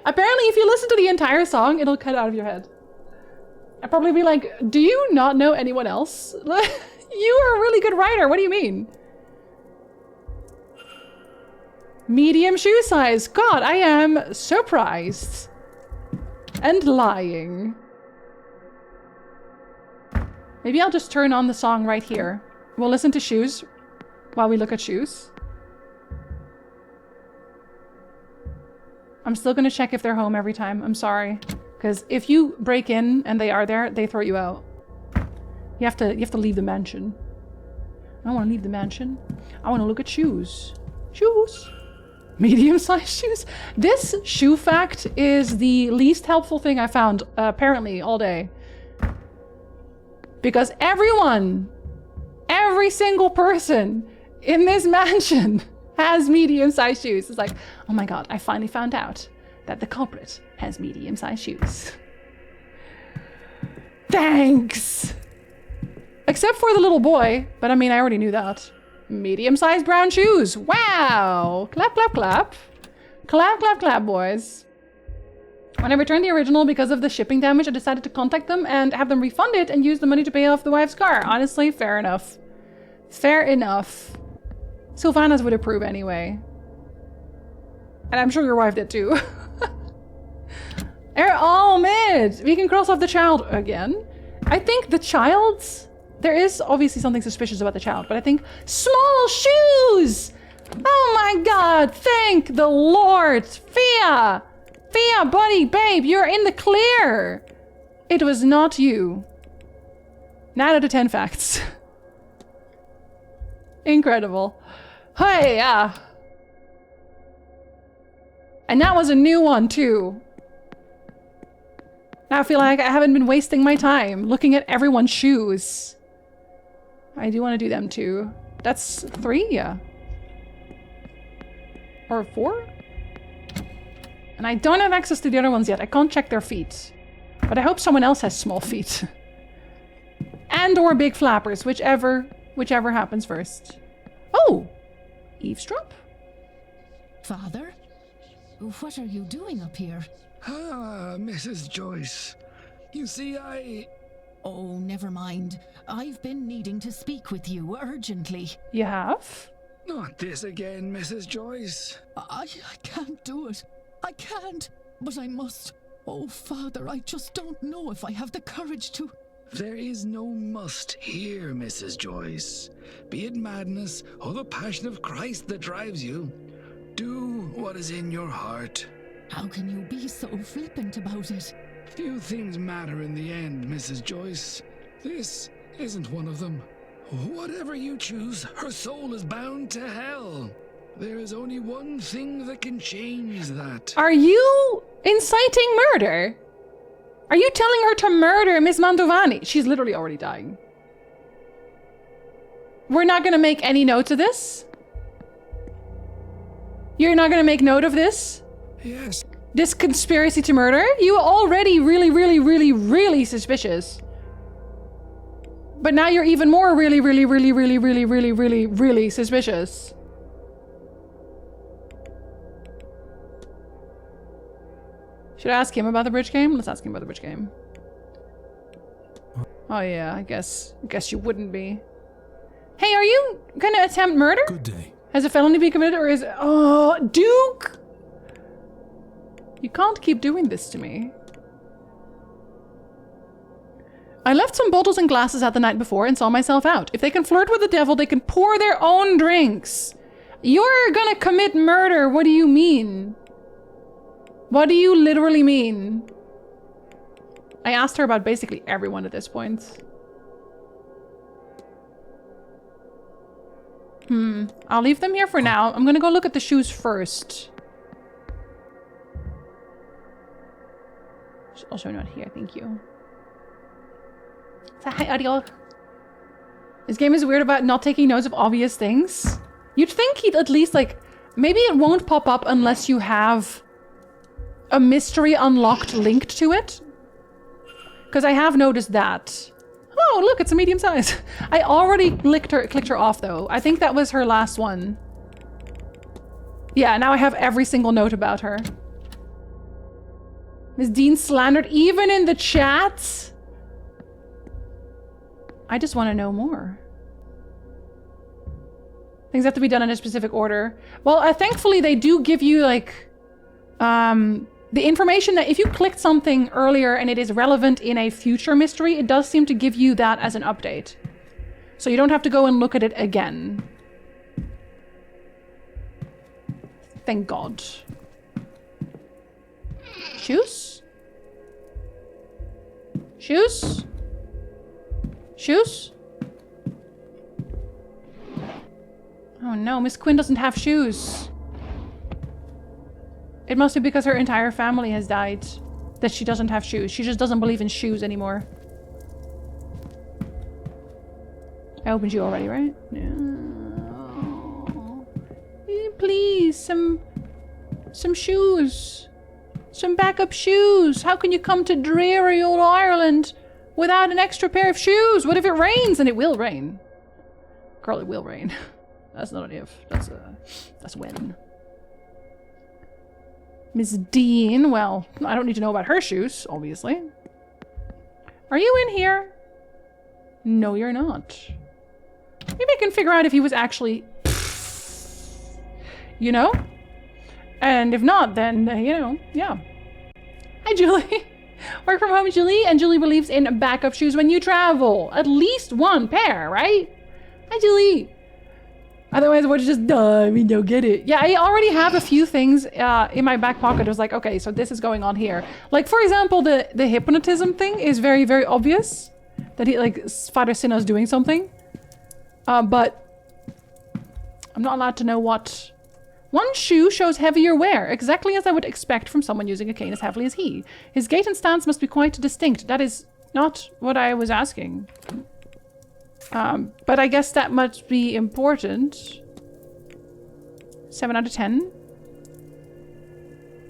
Apparently, if you listen to the entire song, it'll cut out of your head. I'd probably be like, do you not know anyone else? You are a really good writer. What do you mean? Medium shoe size. God, I am surprised. And lying. Maybe I'll just turn on the song right here. We'll listen to shoes while we look at shoes. I'm still gonna check if they're home every time. I'm sorry. Because if you break in and they are there, they throw you out. You have to leave the mansion. I don't want to leave the mansion. I want to look at shoes. Shoes. Medium-sized shoes. This shoe fact is the least helpful thing I found, apparently, all day. Because everyone, every single person in this mansion has medium-sized shoes. It's like, oh my god, I finally found out that the culprit has medium-sized shoes. Thanks! Except for the little boy, but I mean, I already knew that. Medium-sized brown shoes. Wow! Clap, clap, clap. Clap, clap, clap, boys. When I returned the original because of the shipping damage, I decided to contact them and have them refund it and use the money to pay off the wife's car. Honestly, fair enough. Fair enough. Sylvanas would approve anyway. And I'm sure your wife did too. Oh, mid! We can cross off the child again. I think the child's... There is obviously something suspicious about the child, but I think... Small shoes! Oh my god! Thank the Lord! Fia! Fia, buddy, babe, you're in the clear! It was not you. 9 out of 10 facts. Incredible. Hey, yeah. And that was a new one, too. Now I feel like I haven't been wasting my time looking at everyone's shoes. I do want to do them, too. That's 3, yeah. Or 4? And I don't have access to the other ones yet. I can't check their feet. But I hope someone else has small feet. And or big flappers, whichever happens first. Oh! Eavesdrop? Father? What are you doing up here? Ah, Mrs. Joyce. You see, Oh, never mind. I've been needing to speak with you urgently. You have? Not this again, Mrs. Joyce. I can't do it. I can't. But I must. Oh, Father, I just don't know if I have the courage to... There is no must here, Mrs. Joyce. Be it madness or the passion of Christ that drives you. Do what is in your heart. How can you be so flippant about it? Few things matter in the end, Mrs. Joyce. This isn't one of them. Whatever you choose, her soul is bound to hell. There is only one thing that can change that. Are you inciting murder? Are you telling her to murder Miss Mantovani? She's literally already dying. We're not gonna make any notes of this? You're not gonna make note of this? Yes. This conspiracy to murder? You already really suspicious. But now you're even more really suspicious. Should I ask him about the bridge game? Let's ask him about the bridge game. Oh yeah, I guess you wouldn't be. Hey, are you gonna attempt murder? Good day. Has a felony been committed or is it... Oh, Duke! You can't keep doing this to me. I left some bottles and glasses out the night before and saw myself out. If they can flirt with the devil, they can pour their own drinks. You're gonna commit murder. What do you mean? What do you literally mean? I asked her about basically everyone at this point. I'll leave them here for now. I'm gonna go look at the shoes first. She's also not here, thank you. Say hi, Ariel. This game is weird about not taking notes of obvious things. You'd think he'd at least, like, maybe it won't pop up unless you have a mystery unlocked linked to it. Because I have noticed that. Oh, look, it's a medium size. I already clicked her off, though. I think that was her last one. Yeah, now I have every single note about her. Miss Dean slandered even in the chat. I just want to know more. Things have to be done in a specific order. Well, thankfully they do give you like the information that if you clicked something earlier and it is relevant in a future mystery, it does seem to give you that as an update. So you don't have to go and look at it again. Thank God. Shoes? Shoes? Shoes? Oh no, Miss Quinn doesn't have shoes. It must be because her entire family has died that she doesn't have shoes. She just doesn't believe in shoes anymore. I opened you already, right? No. Please, some shoes. Some backup shoes. How can you come to dreary old Ireland without an extra pair of shoes? What if it rains? And it will rain. Girl, it will rain. That's not an if. That's when. Miss Dean, well, I don't need to know about her shoes, obviously. Are you in here? No, you're not. Maybe I can figure out if he was actually... You know? And if not, then, you know, yeah. Hi, Julie. Work from home, Julie. And Julie believes in backup shoes when you travel. At least one pair, right? Hi, Julie. Otherwise, I would have just done. I mean, don't get it. Yeah, I already have a few things in my back pocket. I was like, okay, so this is going on here. Like, for example, the hypnotism thing is very, very obvious. that he, like, Father Sinnoh's doing something. But I'm not allowed to know what. One shoe shows heavier wear, exactly as I would expect from someone using a cane as heavily as he. His gait and stance must be quite distinct. That is not what I was asking. But I guess that must be important. 7 out of 10.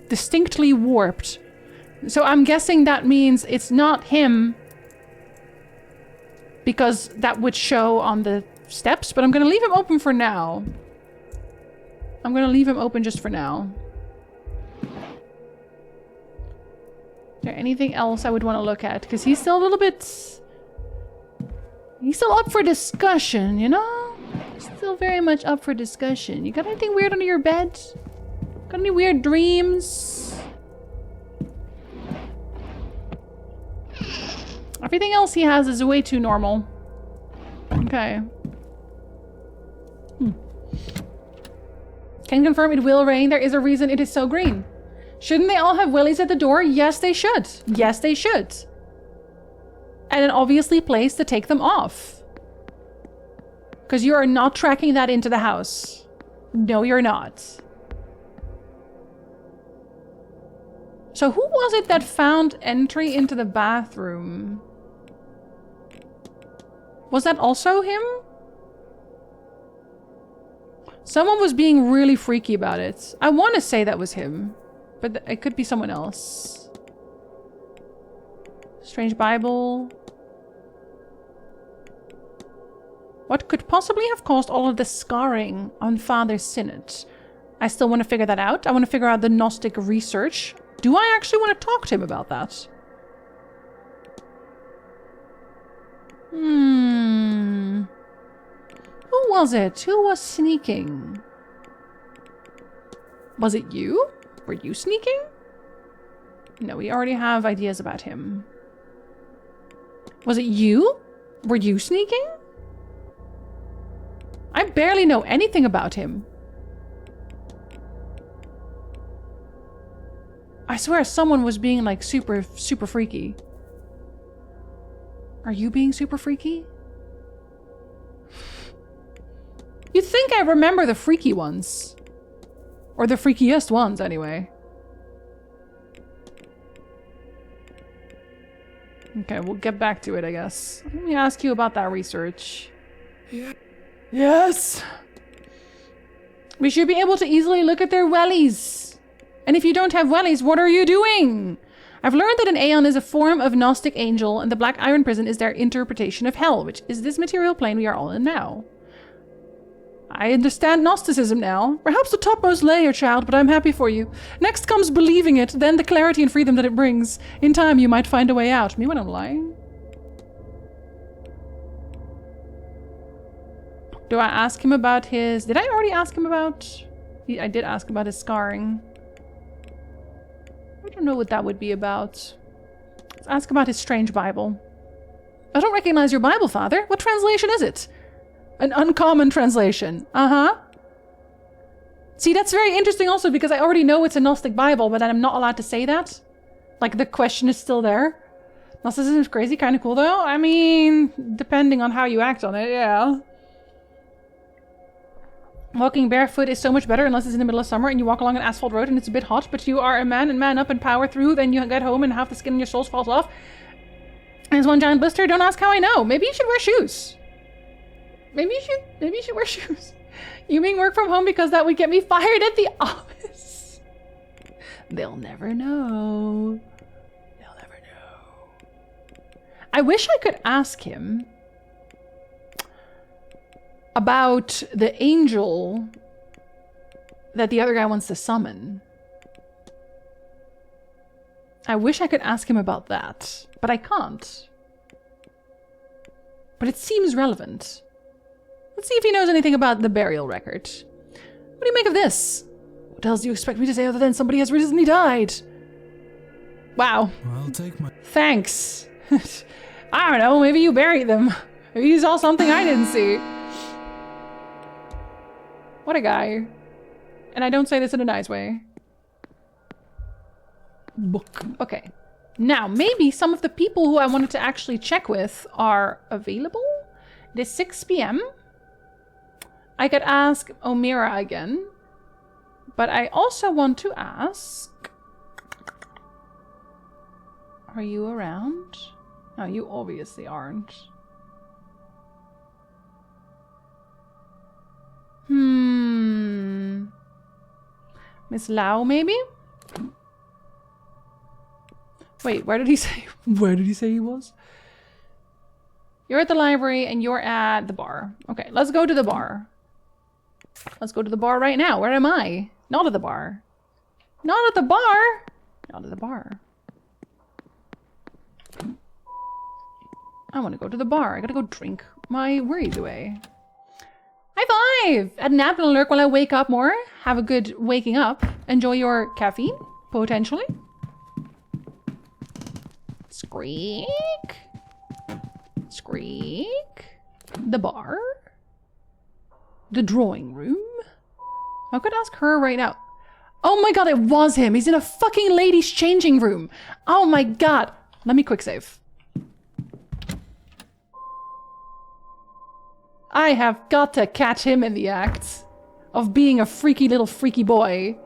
Distinctly warped. So I'm guessing that means it's not him. Because that would show on the steps. But I'm going to leave him open for now. I'm going to leave him open just for now. Is there anything else I would want to look at? Because he's still a little bit... He's still up for discussion, you know? Still very much up for discussion. You got anything weird under your bed? Got any weird dreams? Everything else he has is way too normal. Okay. Can confirm it will rain. There is a reason it is so green. Shouldn't they all have willies at the door? Yes, they should. Yes, they should. And an obviously place to take them off. Because you are not tracking that into the house. No, you're not. So who was it that found entry into the bathroom? Was that also him? Someone was being really freaky about it. I want to say that was him. But it could be someone else. Strange Bible. What could possibly have caused all of the scarring on Father Synod? I still want to figure that out. I want to figure out the Gnostic research. Do I actually want to talk to him about that? Who was it? Who was sneaking? Was it you? Were you sneaking? No, we already have ideas about him. Was it you? Were you sneaking? I barely know anything about him. I swear someone was being like super freaky. Are you being super freaky? You'd think I remember the freaky ones. Or the freakiest ones, anyway. Okay, we'll get back to it, I guess. Let me ask you about that research. Yeah. Yes! We should be able to easily look at their wellies. And if you don't have wellies, what are you doing? I've learned that an Aeon is a form of Gnostic angel, and the Black Iron Prison is their interpretation of hell, which is this material plane we are all in now. I understand Gnosticism now. Perhaps the topmost layer, child, but I'm happy for you. Next comes believing it, then the clarity and freedom that it brings. In time, you might find a way out. Me when I'm lying? Do I ask him about his... Did I already ask him about... I did ask about his scarring. I don't know what that would be about. Let's ask about his strange Bible. I don't recognize your Bible, Father. What translation is it? An uncommon translation. Uh-huh. See, that's very interesting also because I already know it's a Gnostic Bible, but I'm not allowed to say that. Like, the question is still there. Gnosticism is crazy, kind of cool though. I mean, depending on how you act on it, yeah. Walking barefoot is so much better unless it's in the middle of summer and you walk along an asphalt road and it's a bit hot, but you are a man and man up and power through, then you get home and half the skin in your soles falls off. And it's one giant blister. Don't ask how I know. Maybe you should wear shoes. Maybe you should wear shoes. You mean work from home because that would get me fired at the office? They'll never know. They'll never know. I wish I could ask him about the angel that the other guy wants to summon. I wish I could ask him about that, but I can't. But it seems relevant. Let's see if he knows anything about the burial record. What do you make of this? What else do you expect me to say other than somebody has recently died? Wow. I'll take my... Thanks. I don't know, maybe you buried them. Maybe you saw something I didn't see. What a guy. And I don't say this in a nice way. Book. Okay. Now, maybe some of the people who I wanted to actually check with are available. It is 6 p.m. I could ask Omira again. But I also want to ask... Are you around? No, you obviously aren't. Miss Lau, maybe? Wait, where did he say? Where did he say he was? You're at the library and you're at the bar. Okay, let's go to the bar. Let's go to the bar right now. Where am I? Not at the bar. Not at the bar. Not at the bar. I want to go to the bar. I gotta go drink my worries away. High five! Add an app and lurk while I wake up more. Have a good waking up. Enjoy your caffeine, potentially. Squeak. Squeak. The bar. The drawing room. I could ask her right now. Oh my god, it was him. He's in a fucking ladies' changing room. Oh my god. Let me quick save. I have got to catch him in the act of being a freaky little freaky boy.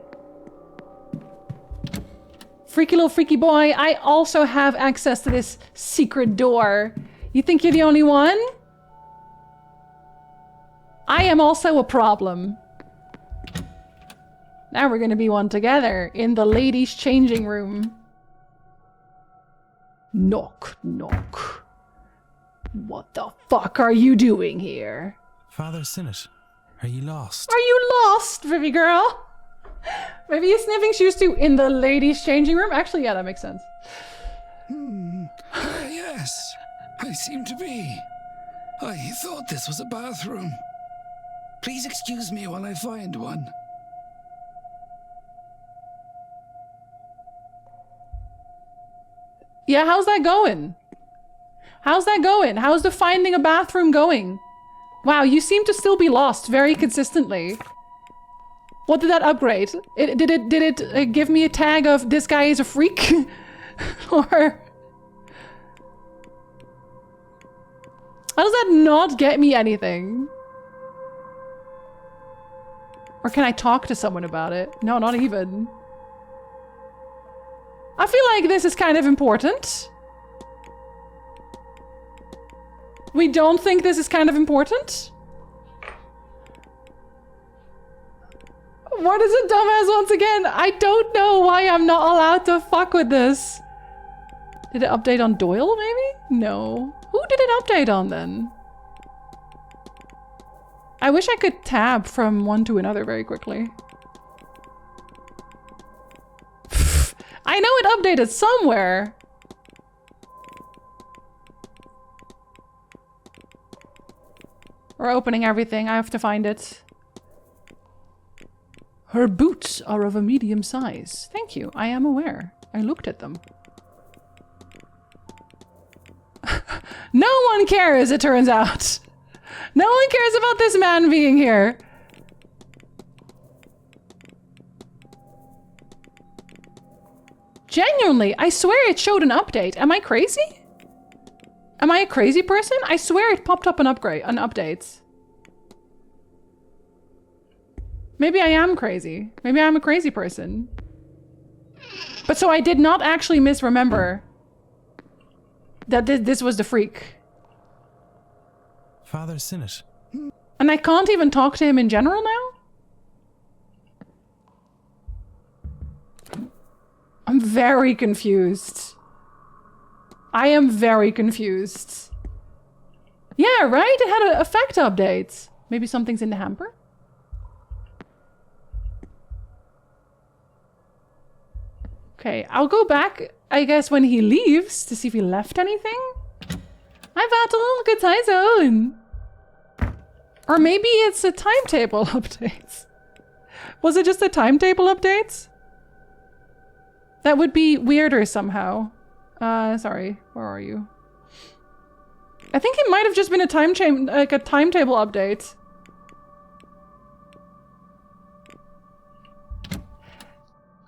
Freaky little freaky boy, I also have access to this secret door. You think you're the only one? I am also a problem. Now we're gonna be one together in the ladies' changing room. Knock, knock. What the fuck are you doing here? Father Sinnott, are you lost? Are you lost, Vivi girl? Maybe you're sniffing shoes too in the ladies' changing room? Actually, yeah, that makes sense. Yes, I seem to be. I thought this was a bathroom. Please excuse me while I find one. Yeah, how's that going? How's that going? How's the finding a bathroom going? Wow, you seem to still be lost very consistently. What did that upgrade? Did it give me a tag of this guy is a freak? Or... How does that not get me anything? Or can I talk to someone about it? No, not even. I feel like this is kind of important. We don't think this is kind of important? What is a dumbass once again? I don't know why I'm not allowed to fuck with this. Did it update on Doyle, maybe? No. Who did it update on then? I wish I could tab from one to another very quickly. I know it updated somewhere. We're opening everything. I have to find it. Her boots are of a medium size. Thank you. I am aware. I looked at them. No one cares, it turns out. No one cares about this man being here. Genuinely, I swear it showed an update. Am I crazy? Am I a crazy person? I swear it popped up an update. Maybe I am crazy. Maybe I'm a crazy person. But so I did not actually misremember that this was the freak. Father Sinnott. And I can't even talk to him in general now? I'm very confused. I am very confused. Yeah, right? It had an effect update. Maybe something's in the hamper? Okay, I'll go back, I guess, when he leaves to see if he left anything. Hi, Battle. Good time zone. Or maybe it's a timetable update. Was it just a timetable update? That would be weirder somehow. Sorry, where are you? I think it might have just been a timetable update.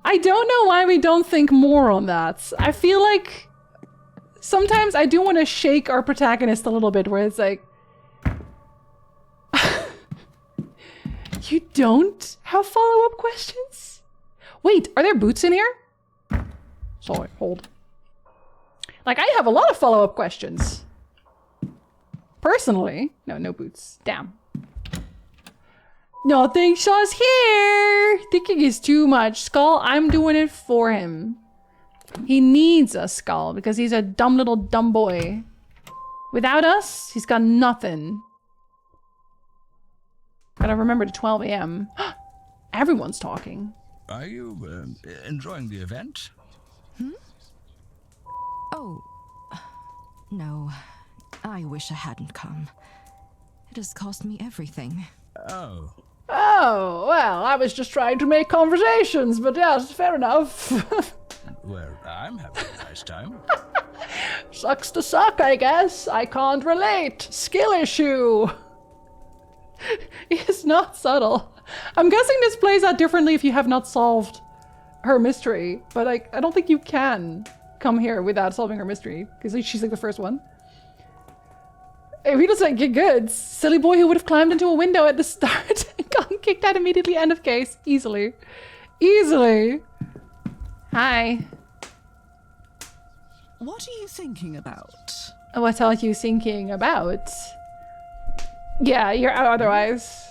I I don't know why we don't think more on that. I feel like sometimes I do want to shake our protagonist a little bit, where it's like, you don't have follow-up questions? Wait, are there boots in here? Sorry, hold. Like, I have a lot of follow-up questions. Personally. No, no boots. Damn. Nothing Shaw's here! Thinking is too much. Skull, I'm doing it for him. He needs a Skull because he's a dumb little dumb boy. Without us, he's got nothing. Gotta remember to 12 a.m. Everyone's talking. Are you enjoying the event? Oh, no. I wish I hadn't come. It has cost me everything. Oh. Oh, well, I was just trying to make conversations, but yes, fair enough. Well, I'm having a nice time. Sucks to suck, I guess. I can't relate. Skill issue. It's not subtle. I'm guessing this plays out differently if you have not solved her mystery, but I don't think you can come here without solving her mystery, because she's like the first one. If he doesn't get good, silly boy who would have climbed into a window at the start and gotten kicked out immediately, end of case. Easily. Easily. Hi. What are you thinking about? What are you thinking about? Yeah, you're out otherwise.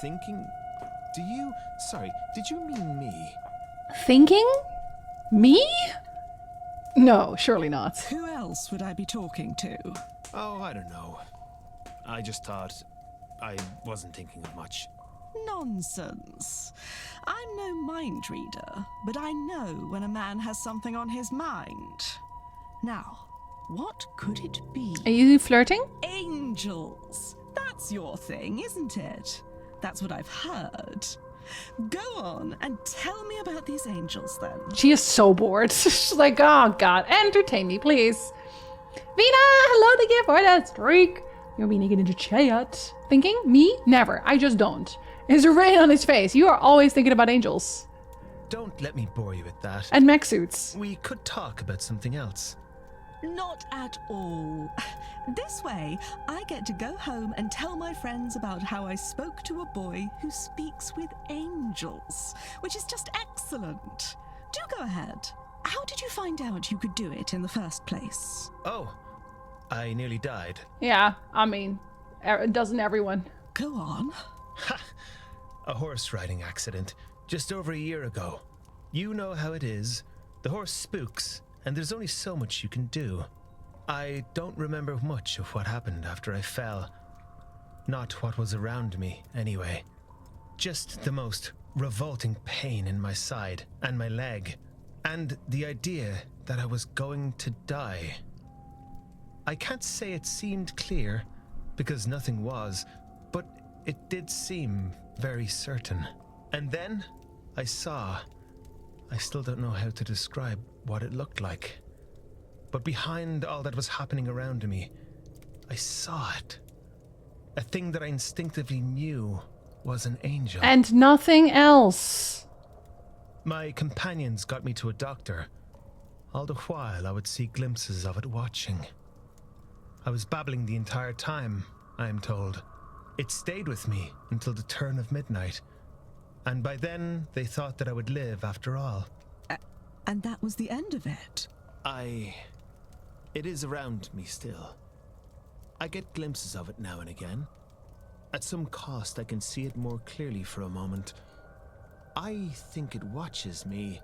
Thinking? Sorry, did you mean me? Thinking? Me? No, surely not. Who else would I be talking to? Oh, I don't know. I just thought I wasn't thinking of much. Nonsense. I'm no mind reader, but I know when a man has something on his mind. Now, what could it be? Are you flirting? Angels. That's your thing, isn't it? That's what I've heard. Go on and tell me about these angels then. She is so bored. She's like, oh god, entertain me, please. Vina, hello, thank you for that streak. You're being naked into chat. Thinking? Me? Never. I just don't. It's written on his face. You are always thinking about angels. Don't let me bore you with that. And mech suits. We could talk about something else. Not at all. This way, I get to go home and tell my friends about how I spoke to a boy who speaks with angels, which is just excellent. Do go ahead. How did you find out you could do it in the first place? Oh, I nearly died. Yeah, I mean, doesn't everyone? Go on. Ha! A horse riding accident just over a year ago. You know how it is. The horse spooks, and there's only so much you can do. I don't remember much of what happened after I fell. Not what was around me, anyway. Just the most revolting pain in my side and my leg, and the idea that I was going to die. I can't say it seemed clear, because nothing was, but it did seem very certain. And then I saw. I still don't know how to describe what it looked like. But behind all that was happening around me, I saw it. A thing that I instinctively knew was an angel. And nothing else. My companions got me to a doctor. All the while, I would see glimpses of it watching. I was babbling the entire time, I am told. It stayed with me until the turn of midnight. And by then, they thought that I would live after all. And that was the end of it? It is around me still. I get glimpses of it now and again. At some cost, I can see it more clearly for a moment. I think it watches me.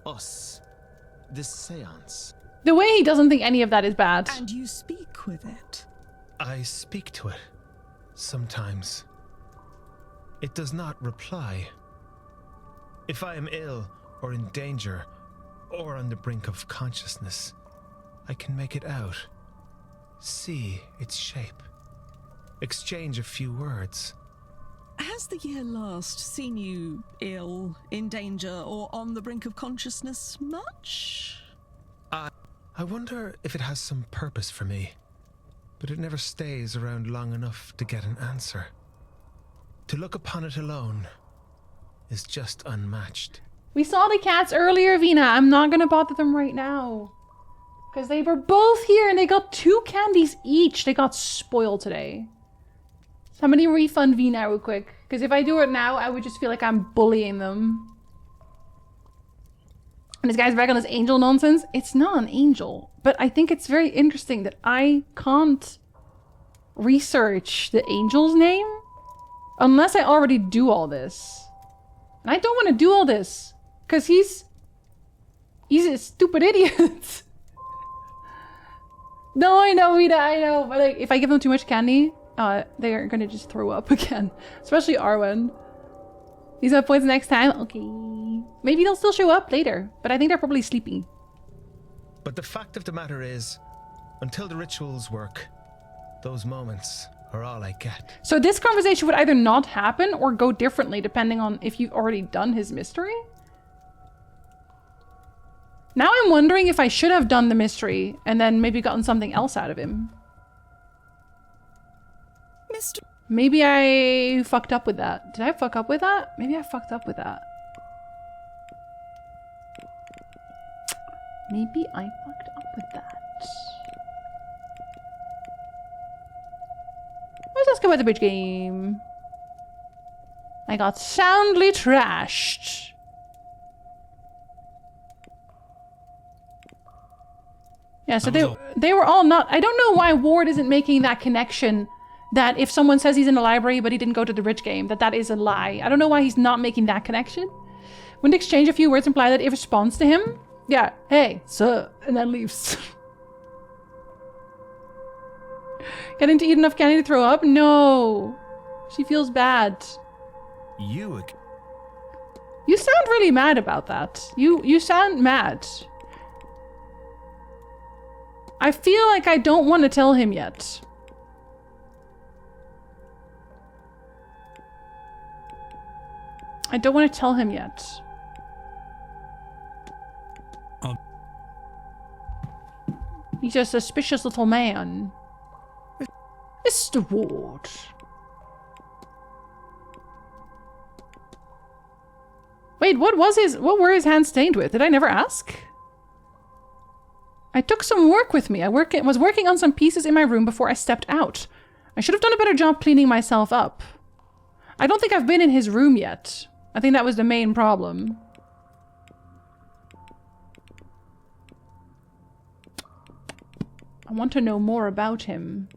Us. This seance. The way he doesn't think any of that is bad. And you speak with it? I speak to it. Sometimes. It does not reply. If I am ill, or in danger, or on the brink of consciousness, I can make it out. See its shape. Exchange a few words. Has the year last seen you ill, in danger, or on the brink of consciousness much? I wonder if it has some purpose for me, but it never stays around long enough to get an answer. To look upon it alone is just unmatched. We saw the cats earlier, Vina. I'm not gonna bother them right now. Because they were both here and they got 2 candies each. They got spoiled today. Somebody refund Vina real quick. Because if I do it now, I would just feel like I'm bullying them. And this guy's back on his angel nonsense. It's not an angel. But I think it's very interesting that I can't research the angel's name. Unless I already do all this. And I don't want to do all this. Because he's a stupid idiot. No, I know, Rita, I know. But like, if I give them too much candy, they are gonna just throw up again. Especially Arwen. These are points next time? Okay. Maybe they'll still show up later. But I think they're probably sleeping. But the fact of the matter is, until the rituals work, those moments are all I get. So this conversation would either not happen or go differently depending on if you've already done his mystery? Now I'm wondering if I should have done the mystery and then maybe gotten something else out of him. Mr. Maybe I fucked up with that. Did I fuck up with that? Maybe I fucked up with that. Maybe I fucked up with that. Let's go about the bridge game. I got soundly trashed. Yeah, so they were all not... I don't know why Ward isn't making that connection that if someone says he's in the library but he didn't go to the bridge game, that is a lie. I don't know why he's not making that connection. When they exchange a few words imply that it responds to him. Yeah, hey, sir, and then leaves. Getting to eat enough candy to throw up? No. She feels bad. You sound really mad about that. You sound mad. I feel like I don't want to tell him yet. I don't want to tell him yet. He's a suspicious little man. Mr. Ward. Wait, what were his hands stained with? Did I never ask? I took some work with me. I was working on some pieces in my room before I stepped out. I should have done a better job cleaning myself up. I don't think I've been in his room yet. I think that was the main problem. I want to know more about him.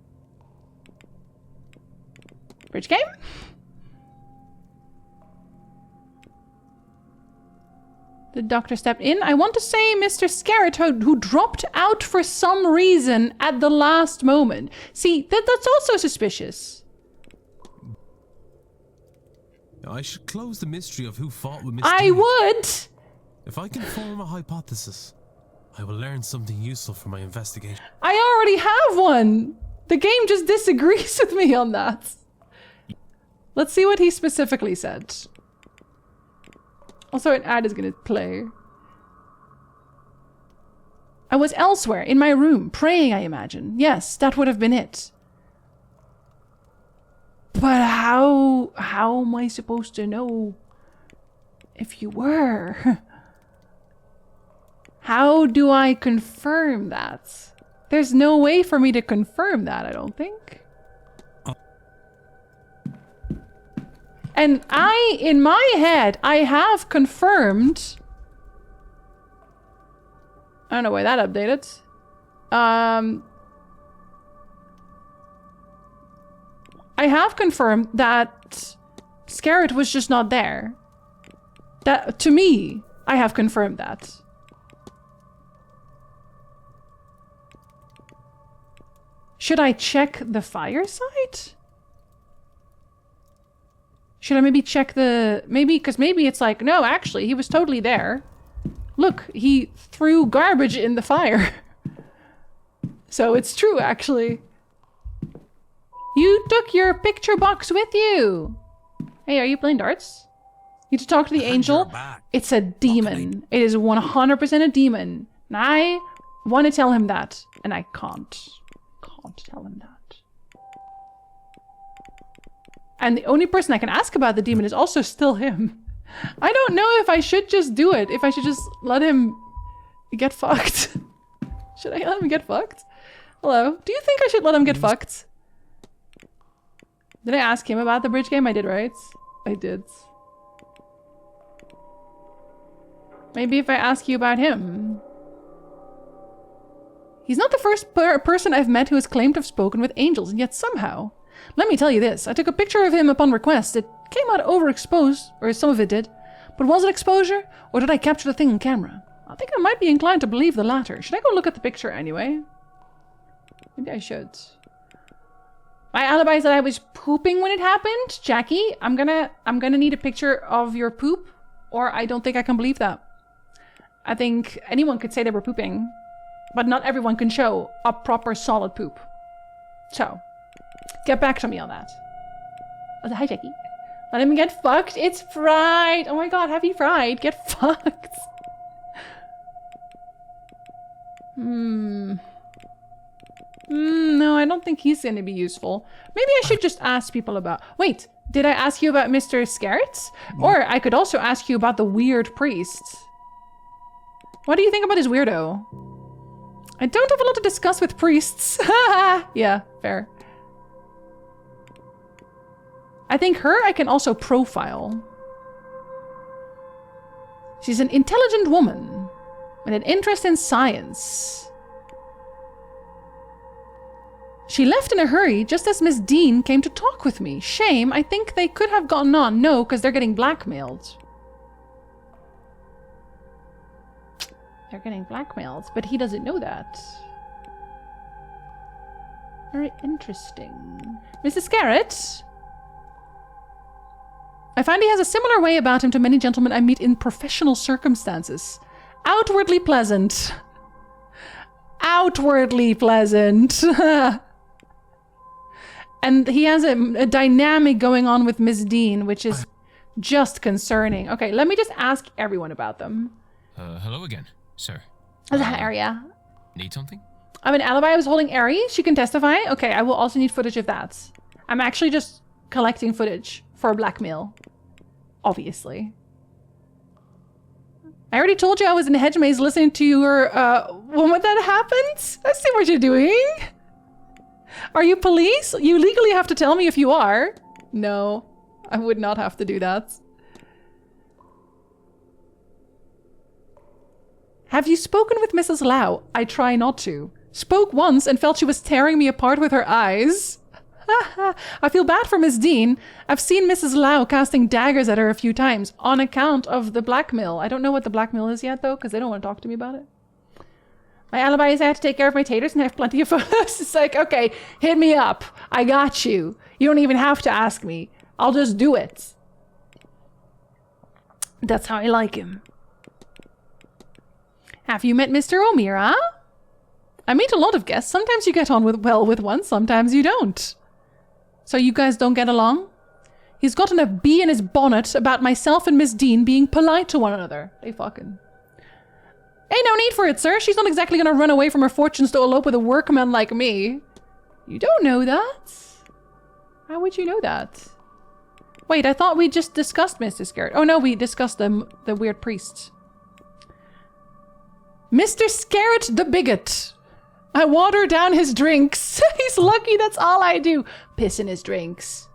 Bridge game? The doctor stepped in. I want to say Mr. Scarrett, who dropped out for some reason at the last moment. See, that's also suspicious. I should close the mystery of who fought with Miss I D. would! If I can form a hypothesis, I will learn something useful for my investigation. I already have one! The game just disagrees with me on that. Let's see what he specifically said. Also, an ad is gonna play. I was elsewhere, in my room, praying, I imagine. Yes, that would have been it. But how am I supposed to know if you were? How do I confirm that? There's no way for me to confirm that, I don't think. And in my head, I have confirmed... I don't know why that updated. I have confirmed that Scarrett was just not there. That, to me, I have confirmed that. Should I check the fireside? Should I maybe check the... Because maybe it's like, no, actually, he was totally there. Look, he threw garbage in the fire. So it's true, actually. You took your picture box with you. Hey, are you playing darts? You need to talk to the angel. It's a demon. It is 100% a demon. And I want to tell him that. And I can't. Can't tell him that. And the only person I can ask about the demon is also still him. I don't know if I should just do it. If I should just let him get fucked. Should I let him get fucked? Hello? Do you think I should let him get fucked? Did I ask him about the bridge game? I did, right? I did. Maybe if I ask you about him. He's not the first person I've met who has claimed to have spoken with angels, and yet somehow... Let me tell you this. I took a picture of him upon request. It came out overexposed, or some of it did. But was it exposure, or did I capture the thing on camera? I think I might be inclined to believe the latter. Should I go look at the picture anyway? Maybe I should. My alibi is that I was pooping when it happened. Jackie, I'm gonna need a picture of your poop, or I don't think I can believe that. I think anyone could say they were pooping, but not everyone can show a proper solid poop. So, get back to me on that. Oh, hi, Jackie. Let him get fucked. It's fried. Oh my god, have you fried? Get fucked. No, I don't think he's gonna be useful. Maybe I should just ask people about... Wait, did I ask you about Mr. Scarrett? Or I could also ask you about the weird priest. What do you think about his weirdo? I don't have a lot to discuss with priests. Yeah, fair. I think her I can also profile. She's an intelligent woman with an interest in science. She left in a hurry just as Miss Dean came to talk with me. Shame, I think they could have gotten on. No, because they're getting blackmailed. They're getting blackmailed, but he doesn't know that. Very interesting. Mrs. Scarrett? I find he has a similar way about him to many gentlemen I meet in professional circumstances. Outwardly pleasant. Outwardly pleasant. And he has a dynamic going on with Miss Dean, which is just concerning. Okay, let me just ask everyone about them. Hello again, sir. Area. Need something? I'm an alibi. I was holding Ari. She can testify. Okay, I will also need footage of that. I'm actually just collecting footage for blackmail. Obviously. I already told you I was in a hedge maze listening to your, when that happened? I see what you're doing. Are you police? You legally have to tell me if you are. No, I would not have to do that. Have you spoken with Mrs. Lau? I try not to. Spoke once and felt she was tearing me apart with her eyes. I feel bad for Miss Dean. I've seen Mrs. Lau casting daggers at her a few times on account of the blackmail. I don't know what the blackmail is yet though, because they don't want to talk to me about it. My alibi is I have to take care of my taters and I have plenty of photos. It's like, okay, hit me up. I got you. You don't even have to ask me. I'll just do it. That's how I like him. Have you met Mr. O'Meara? I meet a lot of guests. Sometimes you get on well with one, sometimes you don't. So you guys don't get along? He's gotten a bee in his bonnet about myself and Miss Dean being polite to one another. They fucking... Ain't no need for it, sir. She's not exactly gonna run away from her fortunes to elope with a workman like me. You don't know that? How would you know that? Wait, I thought we just discussed Mr. Scarrett. Oh no, we discussed the weird priest. Mr. Scarrett the bigot. I water down his drinks. He's lucky that's all I do. Piss in his drinks.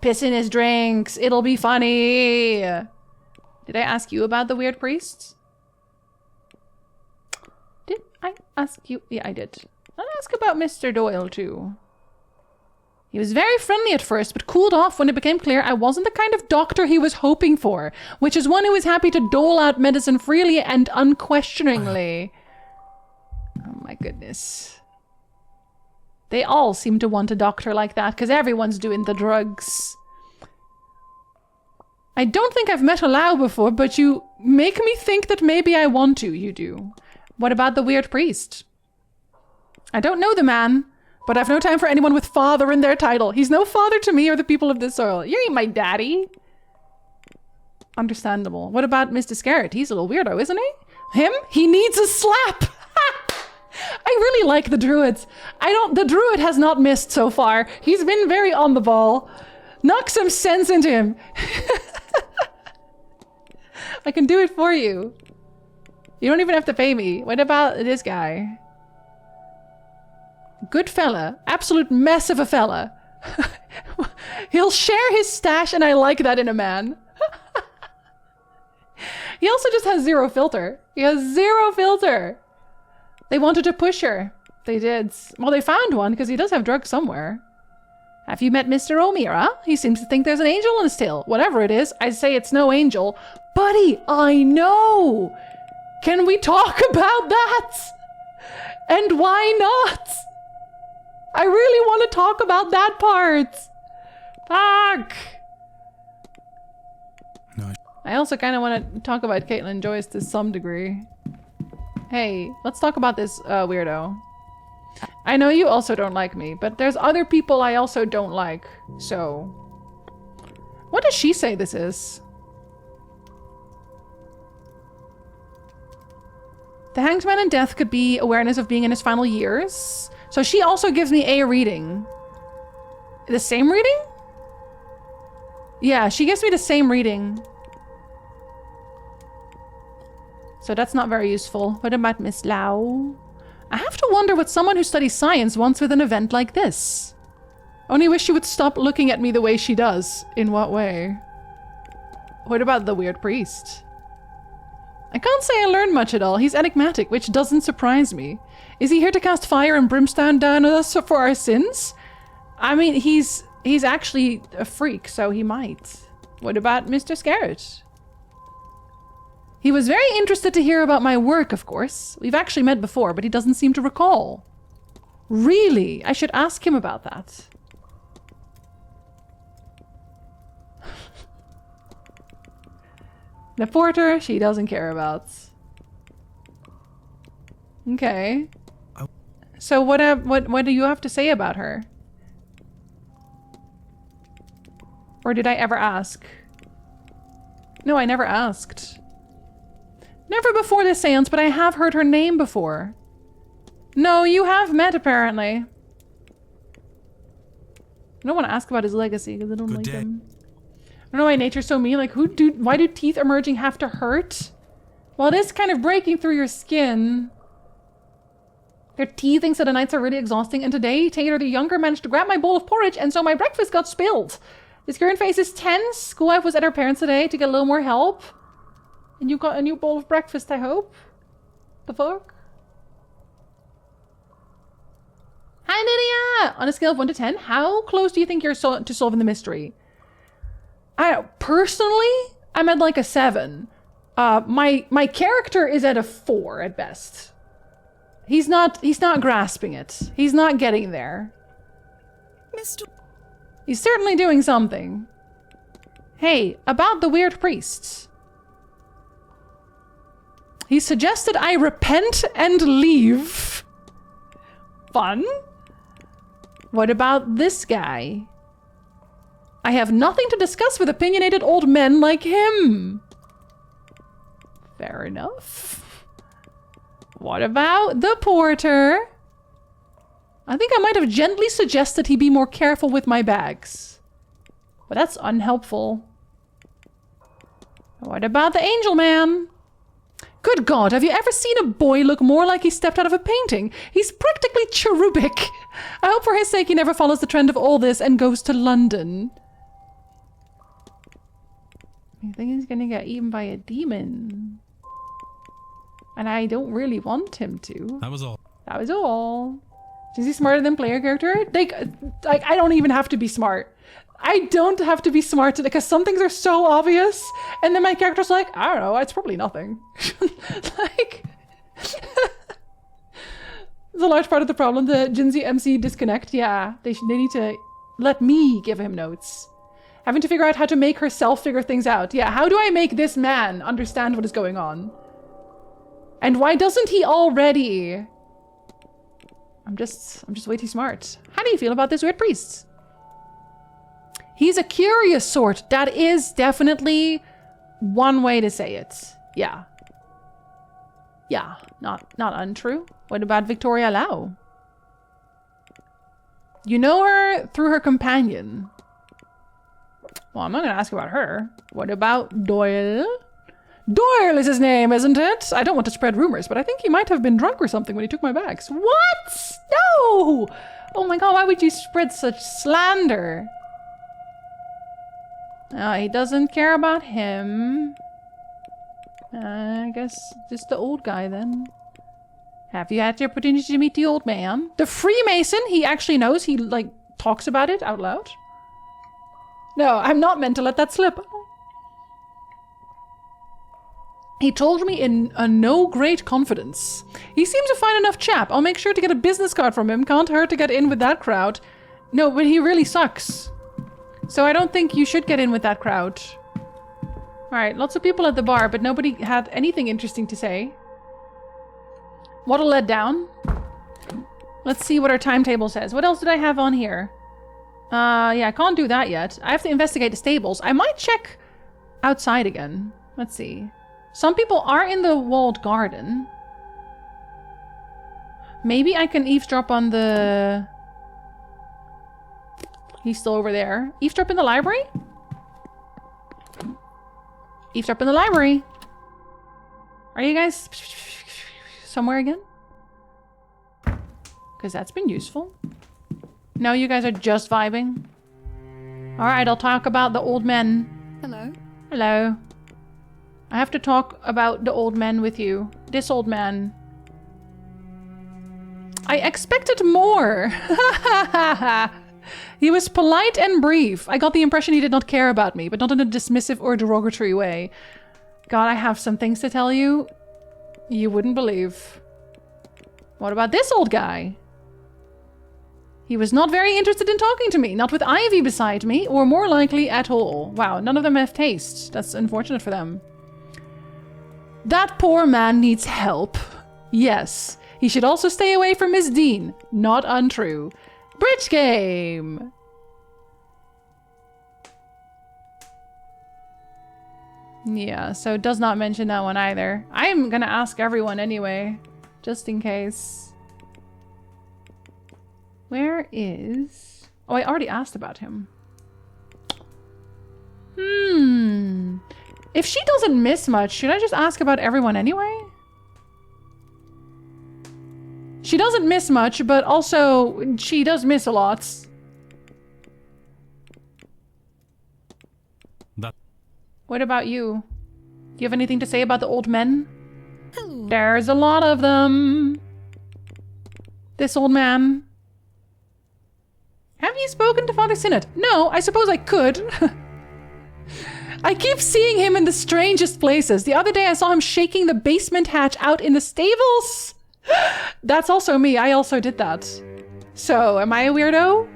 Piss in his drinks. It'll be funny. Did I ask you about the weird priest? Did I ask you? Yeah, I did. I'll ask about Mr. Doyle too. He was very friendly at first, but cooled off when it became clear I wasn't the kind of doctor he was hoping for, which is one who is happy to dole out medicine freely and unquestioningly. Oh my goodness. They all seem to want a doctor like that, because everyone's doing the drugs. I don't think I've met a Lau before, but you make me think that maybe I want to. You do. What about the weird priest? I don't know the man. But I've no time for anyone with father in their title. He's no father to me or the people of this soil. You ain't my daddy. Understandable. What about Mr. Scarrett? He's a little weirdo, isn't he? Him? He needs a slap. I really like the druids. The druid has not missed so far. He's been very on the ball. Knock some sense into him. I can do it for you. You don't even have to pay me. What about this guy? Good fella. Absolute mess of a fella. He'll share his stash, and I like that in a man. He also just has zero filter. He has zero filter. They wanted to push her. They did. Well, they found one because he does have drugs somewhere. Have you met Mr. O'Meara? He seems to think there's an angel in his tail. Whatever it is, I say it's no angel. Buddy, I know! Can we talk about that? And why not? I really want to talk about that part. Fuck! No. I also kind of want to talk about Caitlin Joyce to some degree. Hey, let's talk about this weirdo. I know you also don't like me, but there's other people I also don't like, so... What does she say this is? The Hanged Man in Death could be awareness of being in his final years. So she also gives me a reading. The same reading? Yeah, she gives me the same reading. So that's not very useful. What about Miss Lau? I have to wonder what someone who studies science wants with an event like this. Only wish she would stop looking at me the way she does. In what way? What about the weird priest? I can't say I learned much at all. He's enigmatic, which doesn't surprise me. Is he here to cast fire and brimstone down on us for our sins? I mean, he's actually a freak, so he might. What about Mr. Scarrett? He was very interested to hear about my work, of course. We've actually met before, but he doesn't seem to recall. Really? I should ask him about that. The porter, she doesn't care about. Okay. So what do you have to say about her? Or did I ever ask? No, I never asked. Never before this seance, but I have heard her name before. No, you have met, apparently. I don't want to ask about his legacy, because I don't like him. I don't know why nature's so mean. Like, why do teeth emerging have to hurt? Well, it is kind of breaking through your skin. Their teething so the nights are really exhausting, and today, Taylor the Younger managed to grab my bowl of porridge, and so my breakfast got spilled. His current face is tense. Schoolwife was at her parents today to get a little more help. And you got a new bowl of breakfast, I hope? The fuck? Hi, Lydia! On a scale of 1 to 10, how close do you think you're to solving the mystery? Personally, I'm at like a 7. My character is at a 4 at best. He's not grasping it. He's not getting there. He's certainly doing something. Hey, about the weird priests. He suggested I repent and leave. Fun. What about this guy? I have nothing to discuss with opinionated old men like him. Fair enough. What about the porter? I think I might have gently suggested he be more careful with my bags. But that's unhelpful. What about the angel man? Good God, have you ever seen a boy look more like he stepped out of a painting? He's practically cherubic. I hope for his sake he never follows the trend of all this and goes to London. I think he's gonna get eaten by a demon. And I don't really want him to. That was all. That was all. Is he smarter than player character? Like, I don't even have to be smart. I don't have to be smart because some things are so obvious, and then my character's like, I don't know, it's probably nothing. Like, it's a large part of the problem. The Jinzee MC disconnect. Yeah, they need to let me give him notes. Having to figure out how to make herself figure things out. Yeah, how do I make this man understand what is going on? And why doesn't he already? I'm just way too smart. How do you feel about this weird priest? He's a curious sort. That is definitely one way to say it. Yeah. Yeah, not untrue. What about Victoria Lau? You know her through her companion. Well, I'm not gonna ask about her. What about Doyle? Doyle is his name, isn't it? I don't want to spread rumors, but I think he might have been drunk or something when he took my bags. What? No! Oh my god, why would you spread such slander? He doesn't care about him. I guess just the old guy then. Have you had the opportunity to meet the old man? The Freemason, he actually knows. He, like, talks about it out loud. No, I'm not meant to let that slip. He told me in no great confidence. He seems a fine enough chap. I'll make sure to get a business card from him. Can't hurt to get in with that crowd. No, but he really sucks. So I don't think you should get in with that crowd. Alright, lots of people at the bar, but nobody had anything interesting to say. What a letdown. Let's see what our timetable says. What else did I have on here? Yeah, I can't do that yet. I have to investigate the stables. I might check outside again. Let's see. Some people are in the walled garden. Maybe I can eavesdrop on the... He's still over there. Eavesdrop in the library? Eavesdrop in the library. Are you guys somewhere again? Because that's been useful. No, you guys are just vibing. Alright, I'll talk about the old men. Hello. Hello. I have to talk about the old men with you. This old man. I expected more. He was polite and brief. I got the impression he did not care about me, but not in a dismissive or derogatory way. God, I have some things to tell you. You wouldn't believe. What about this old guy? He was not very interested in talking to me, not with Ivy beside me, or more likely at all. Wow, none of them have taste. That's unfortunate for them. That poor man needs help. Yes, he should also stay away from Miss Dean. Not untrue. Bridge game! Yeah, so it does not mention that one either. I'm gonna ask everyone anyway, just in case. Where is... Oh, I already asked about him. If she doesn't miss much, should I just ask about everyone anyway? She doesn't miss much, but also she does miss a lot. What about you? Do you have anything to say about the old men? Hello. There's a lot of them. This old man. Have you spoken to Father Sinnott? No, I suppose I could. I keep seeing him in the strangest places. The other day I saw him shaking the basement hatch out in the stables. That's also me. I also did that. So, am I a weirdo?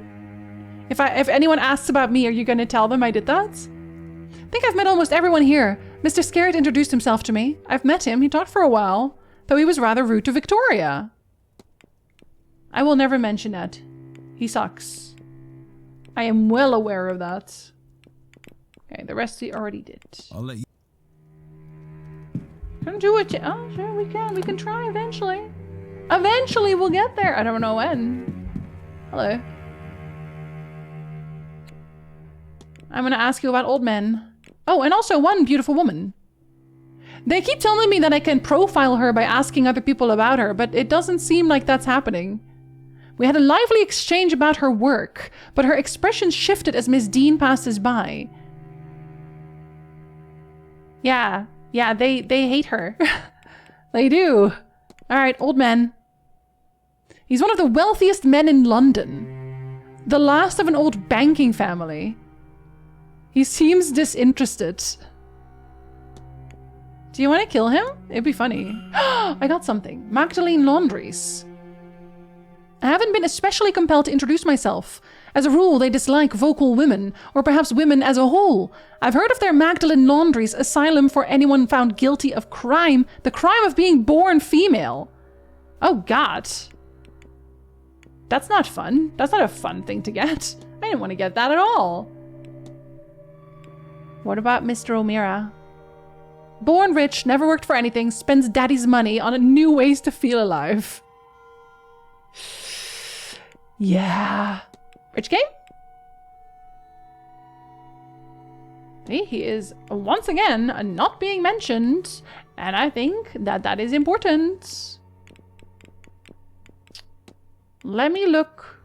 If anyone asks about me, are you going to tell them I did that? I think I've met almost everyone here. Mr. Scarrett introduced himself to me. I've met him. He talked for a while, though he was rather rude to Victoria. I will never mention that. He sucks. I am well aware of that. Okay, the rest we already did. I'll let you. Can do it. Oh, sure, we can. We can try eventually. Eventually, we'll get there. I don't know when. Hello. I'm gonna ask you about old men. Oh, and also one beautiful woman. They keep telling me that I can profile her by asking other people about her, but it doesn't seem like that's happening. We had a lively exchange about her work, but her expression shifted as Miss Dean passed us by. Yeah, they hate her. They do. Alright, old man. He's one of the wealthiest men in London. The last of an old banking family. He seems disinterested. Do you want to kill him? It'd be funny. I got something. Magdalene Laundries. I haven't been especially compelled to introduce myself. As a rule, they dislike vocal women, or perhaps women as a whole. I've heard of their Magdalene Laundries asylum for anyone found guilty of crime, the crime of being born female. Oh God. That's not fun. That's not a fun thing to get. I didn't want to get that at all. What about Mr. O'Meara? Born rich, never worked for anything, spends daddy's money on new ways to feel alive. Yeah. Rich game? See, he is once again not being mentioned, and I think that that is important. Let me look.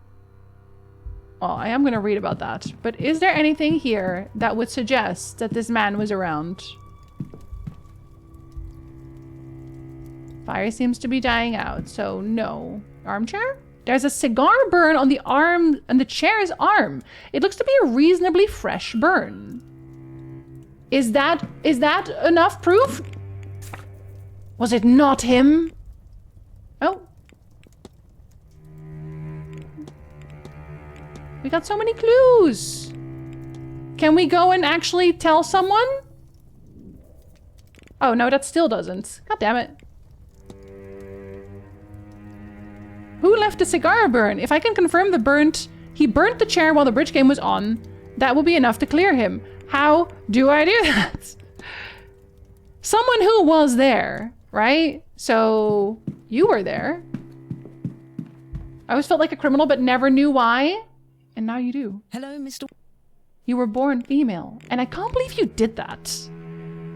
Oh, I am going to read about that. But is there anything here that would suggest that this man was around? Fire seems to be dying out, so no. Armchair? There's a cigar burn on the arm, on the chair's arm. It looks to be a reasonably fresh burn. Is that enough proof? Was it not him? Oh. We got so many clues. Can we go and actually tell someone? Oh, no, that still doesn't. God damn it. Who left the cigar burn? If I can confirm he burnt the chair while the bridge game was on, that will be enough to clear him. How do I do that? Someone who was there, right? So you were there. I always felt like a criminal but never knew why. And now you do. Hello, Mr. You were born female, and I can't believe you did that.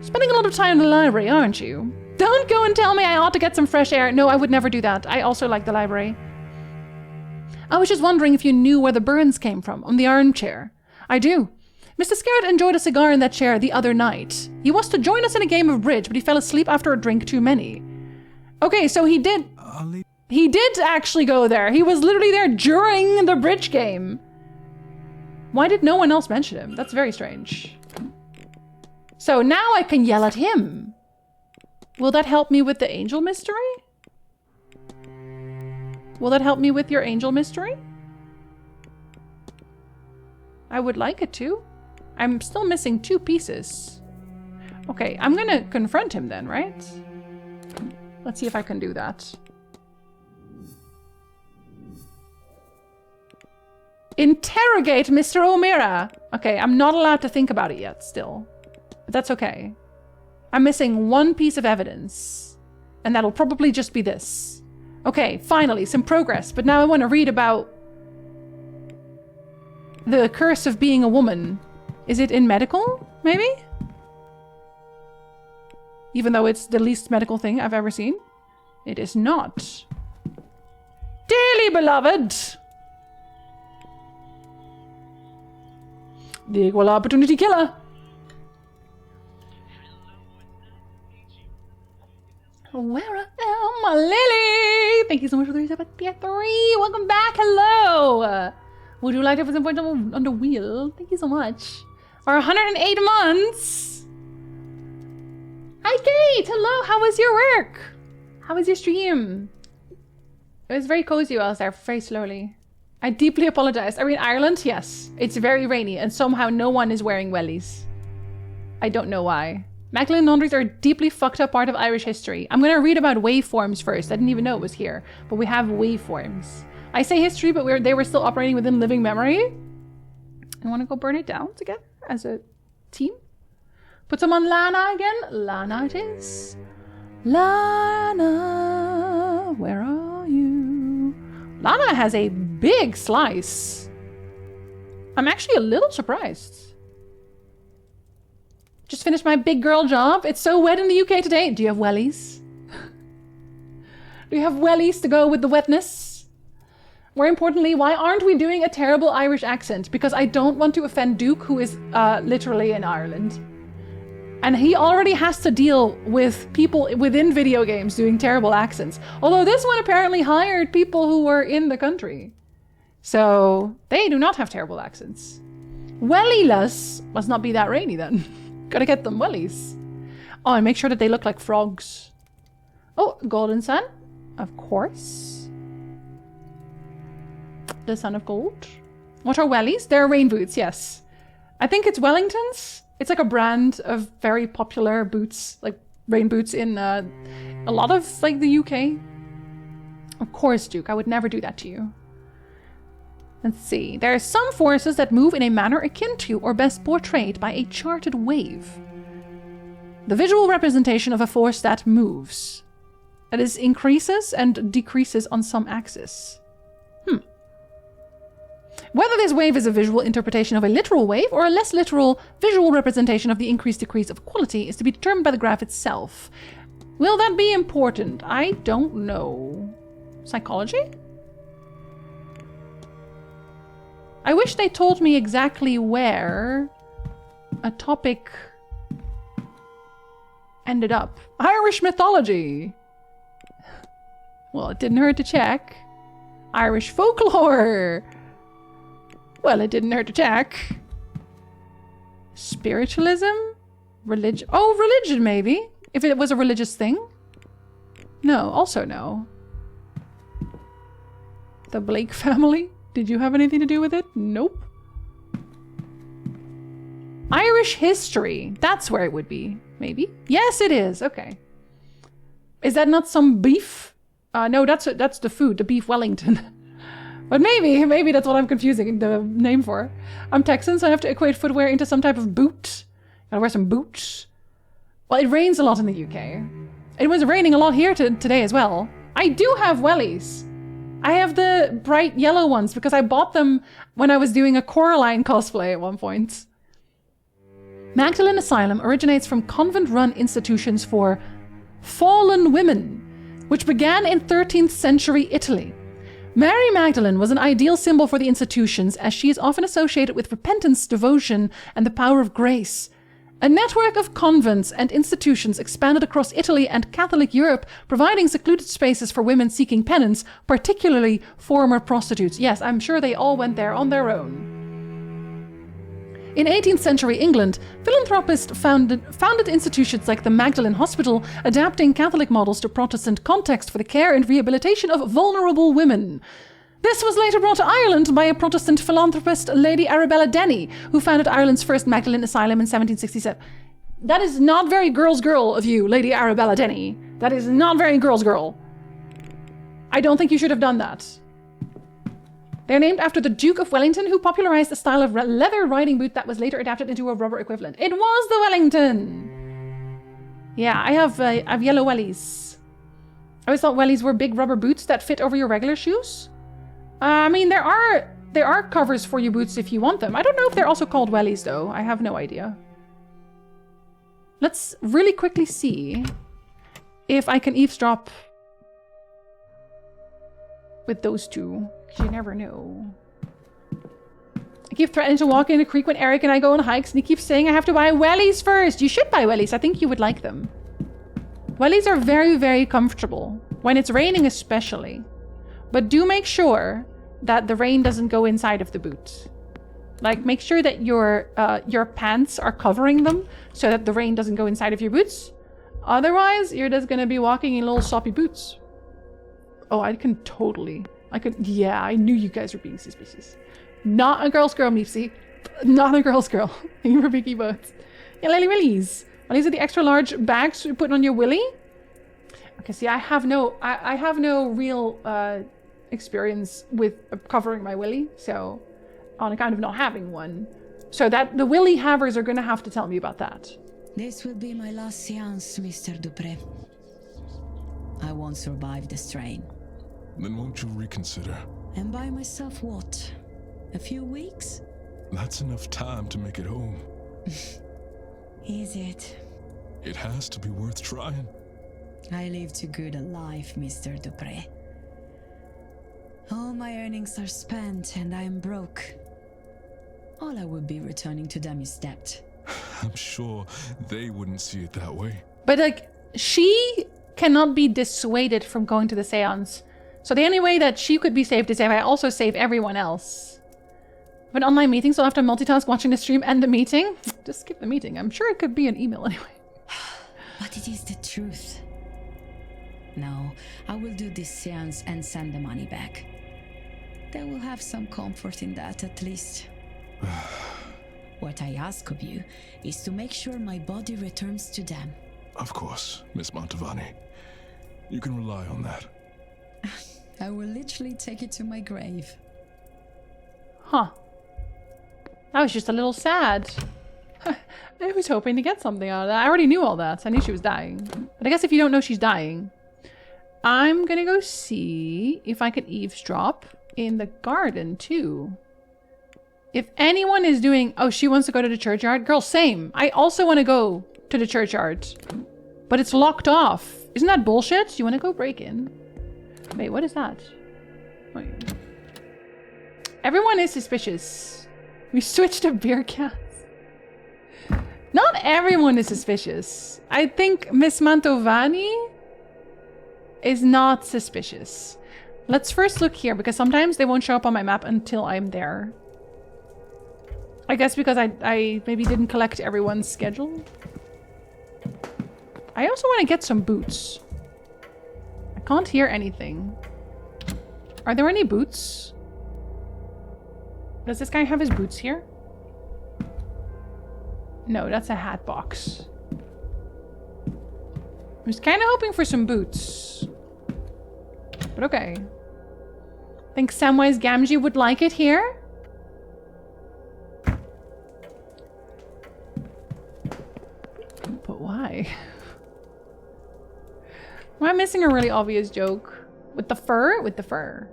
Spending a lot of time in the library, aren't you? Don't go and tell me I ought to get some fresh air. No, I would never do that. I also like the library. I was just wondering if you knew where the burns came from on the armchair. I do. Mr. Scarrett enjoyed a cigar in that chair the other night. He was to join us in a game of bridge, but he fell asleep after a drink too many. Okay, so he did... He did actually go there. He was literally there during the bridge game. Why did no one else mention him? That's very strange. So now I can yell at him. Will that help me with the angel mystery? Will that help me with your angel mystery? I would like it to. I'm still missing 2 pieces. Okay, I'm gonna confront him then, right? Let's see if I can do that. Interrogate Mr. O'Meara. Okay, I'm not allowed to think about it yet still. But that's okay. I'm missing 1 piece of evidence. And that'll probably just be this. Okay, finally, some progress. But now I want to read about the curse of being a woman. Is it in medical, maybe? Even though it's the least medical thing I've ever seen. It is not. Dearly beloved! The equal opportunity killer. Where am I, Lily? Thank you so much for the reset at tier 3. Welcome back. Hello. Would you like to have some point on the wheel? Thank you so much. For 108 months. Hi, Kate. Hello. How was your work? How was your stream? It was very cozy while I was there, very slowly. I deeply apologize. Are we in Ireland? Yes. It's very rainy and somehow no one is wearing wellies. I don't know why. Macklin laundries are a deeply fucked up part of Irish history. I'm going to read about waveforms first. I didn't even know it was here. But we have waveforms. I say history, but they were still operating within living memory. I want to go burn it down together as a team. Put some on Lana again. Lana it is. Lana, where are you? Lana has a big slice. I'm actually a little surprised. Just finished my big girl job. It's so wet in the UK today. Do you have wellies? Do you have wellies to go with the wetness? More importantly, why aren't we doing a terrible Irish accent? Because I don't want to offend Duke, who is literally in Ireland. And he already has to deal with people within video games doing terrible accents. Although this one apparently hired people who were in the country. So they do not have terrible accents. Welliless must not be that rainy then. Gotta get them wellies. Oh, and make sure that they look like frogs. Oh, golden sun. Of course. The sun of gold. What are wellies? They're rain boots, yes. I think it's Wellingtons. It's like a brand of very popular boots, like rain boots in a lot of like the UK. Of course, Duke, I would never do that to you. Let's see. There are some forces that move in a manner akin to or best portrayed by a charted wave. The visual representation of a force that moves. That is, increases and decreases on some axis. Whether this wave is a visual interpretation of a literal wave or a less literal visual representation of the increased decrease of quality is to be determined by the graph itself. Will that be important? I don't know. Psychology? I wish they told me exactly where a topic ended up. Irish mythology. Well, it didn't hurt to check. Irish folklore. Well, it didn't hurt to check. Spiritualism? Religion? Oh, religion maybe. If it was a religious thing. No, also no. The Blake family? Did you have anything to do with it? Nope. Irish history. That's where it would be. Maybe. Yes, it is. Okay. Is that not some beef? No, that's the food, the beef Wellington. But maybe that's what I'm confusing the name for. I'm Texan, so I have to equate footwear into some type of boot. Gotta wear some boots. Well, it rains a lot in the UK. It was raining a lot here today as well. I do have wellies. I have the bright yellow ones because I bought them when I was doing a Coraline cosplay at one point. Magdalen Asylum originates from convent-run institutions for fallen women, which began in 13th century Italy. Mary Magdalene was an ideal symbol for the institutions as she is often associated with repentance, devotion, and the power of grace. A network of convents and institutions expanded across Italy and Catholic Europe, providing secluded spaces for women seeking penance, particularly former prostitutes. Yes, I'm sure they all went there on their own. In 18th century England, philanthropists founded institutions like the Magdalen Hospital, adapting Catholic models to Protestant context for the care and rehabilitation of vulnerable women. This was later brought to Ireland by a Protestant philanthropist, Lady Arabella Denny, who founded Ireland's first Magdalen Asylum in 1767. That is not very girl's girl of you, Lady Arabella Denny. That is not very girl's girl. I don't think you should have done that. They're named after the Duke of Wellington, who popularized a style of leather riding boot that was later adapted into a rubber equivalent. It was the Wellington! Yeah, I have yellow wellies. I always thought wellies were big rubber boots that fit over your regular shoes. I mean, there are covers for your boots if you want them. I don't know if they're also called wellies, though. I have no idea. Let's really quickly see if I can eavesdrop with those two. You never know. I keep threatening to walk in a creek when Eric and I go on hikes, and he keeps saying I have to buy wellies first. You should buy wellies. I think you would like them. Wellies are very, very comfortable. When it's raining especially. But do make sure that the rain doesn't go inside of the boot. Like, make sure that your pants are covering them so that the rain doesn't go inside of your boots. Otherwise, you're just gonna be walking in little soppy boots. Oh, yeah, I knew you guys were being suspicious. Not a girl's girl, Meepsy. Not a girl's girl. Thank you for Vicky Boats. Yeah, Lily Willies. Wellies are the extra large bags you put on your willy. Okay, see, I have no real experience with covering my willy, so on account of not having one. So that the willy havers are gonna have to tell me about that. This will be my last seance, Mr. Dupré. I won't survive the strain. Then won't you reconsider? And by myself what? A few weeks? That's enough time to make it home. Is it? It has to be worth trying. I live too good a life, Mr. Dupré. All my earnings are spent and I am broke. All I would be returning to them is debt. I'm sure they wouldn't see it that way. But like, she cannot be dissuaded from going to the seance. So the only way that she could be saved is if I also save everyone else. But online meetings, so I'll have to multitask watching the stream and the meeting. Just skip the meeting. I'm sure it could be an email anyway. But it is the truth. No, I will do this seance and send the money back. They will have some comfort in that at least. What I ask of you is to make sure my body returns to them. Of course, Miss Mantovani. You can rely on that. I will literally take it to my grave. Huh. That was just a little sad. I was hoping to get something out of that. I already knew all that. I knew she was dying. But I guess if you don't know she's dying, I'm gonna go see if I can eavesdrop in the garden too. If anyone is doing... Oh, she wants to go to the churchyard? Girl, same. I also want to go to the churchyard. But it's locked off. Isn't that bullshit? You want to go break in? Wait, what is that? Wait. Everyone is suspicious. We switched to beer cans. Not everyone is suspicious. I think Miss Mantovani is not suspicious. Let's first look here, because sometimes they won't show up on my map until I'm there. I guess because I maybe didn't collect everyone's schedule. I also want to get some boots. I can't hear anything. Are there any boots? Does this guy have his boots here? No, that's a hat box. I was kind of hoping for some boots. But okay. Think Samwise Gamgee would like it here? But why? Am I missing a really obvious joke? With the fur? With the fur.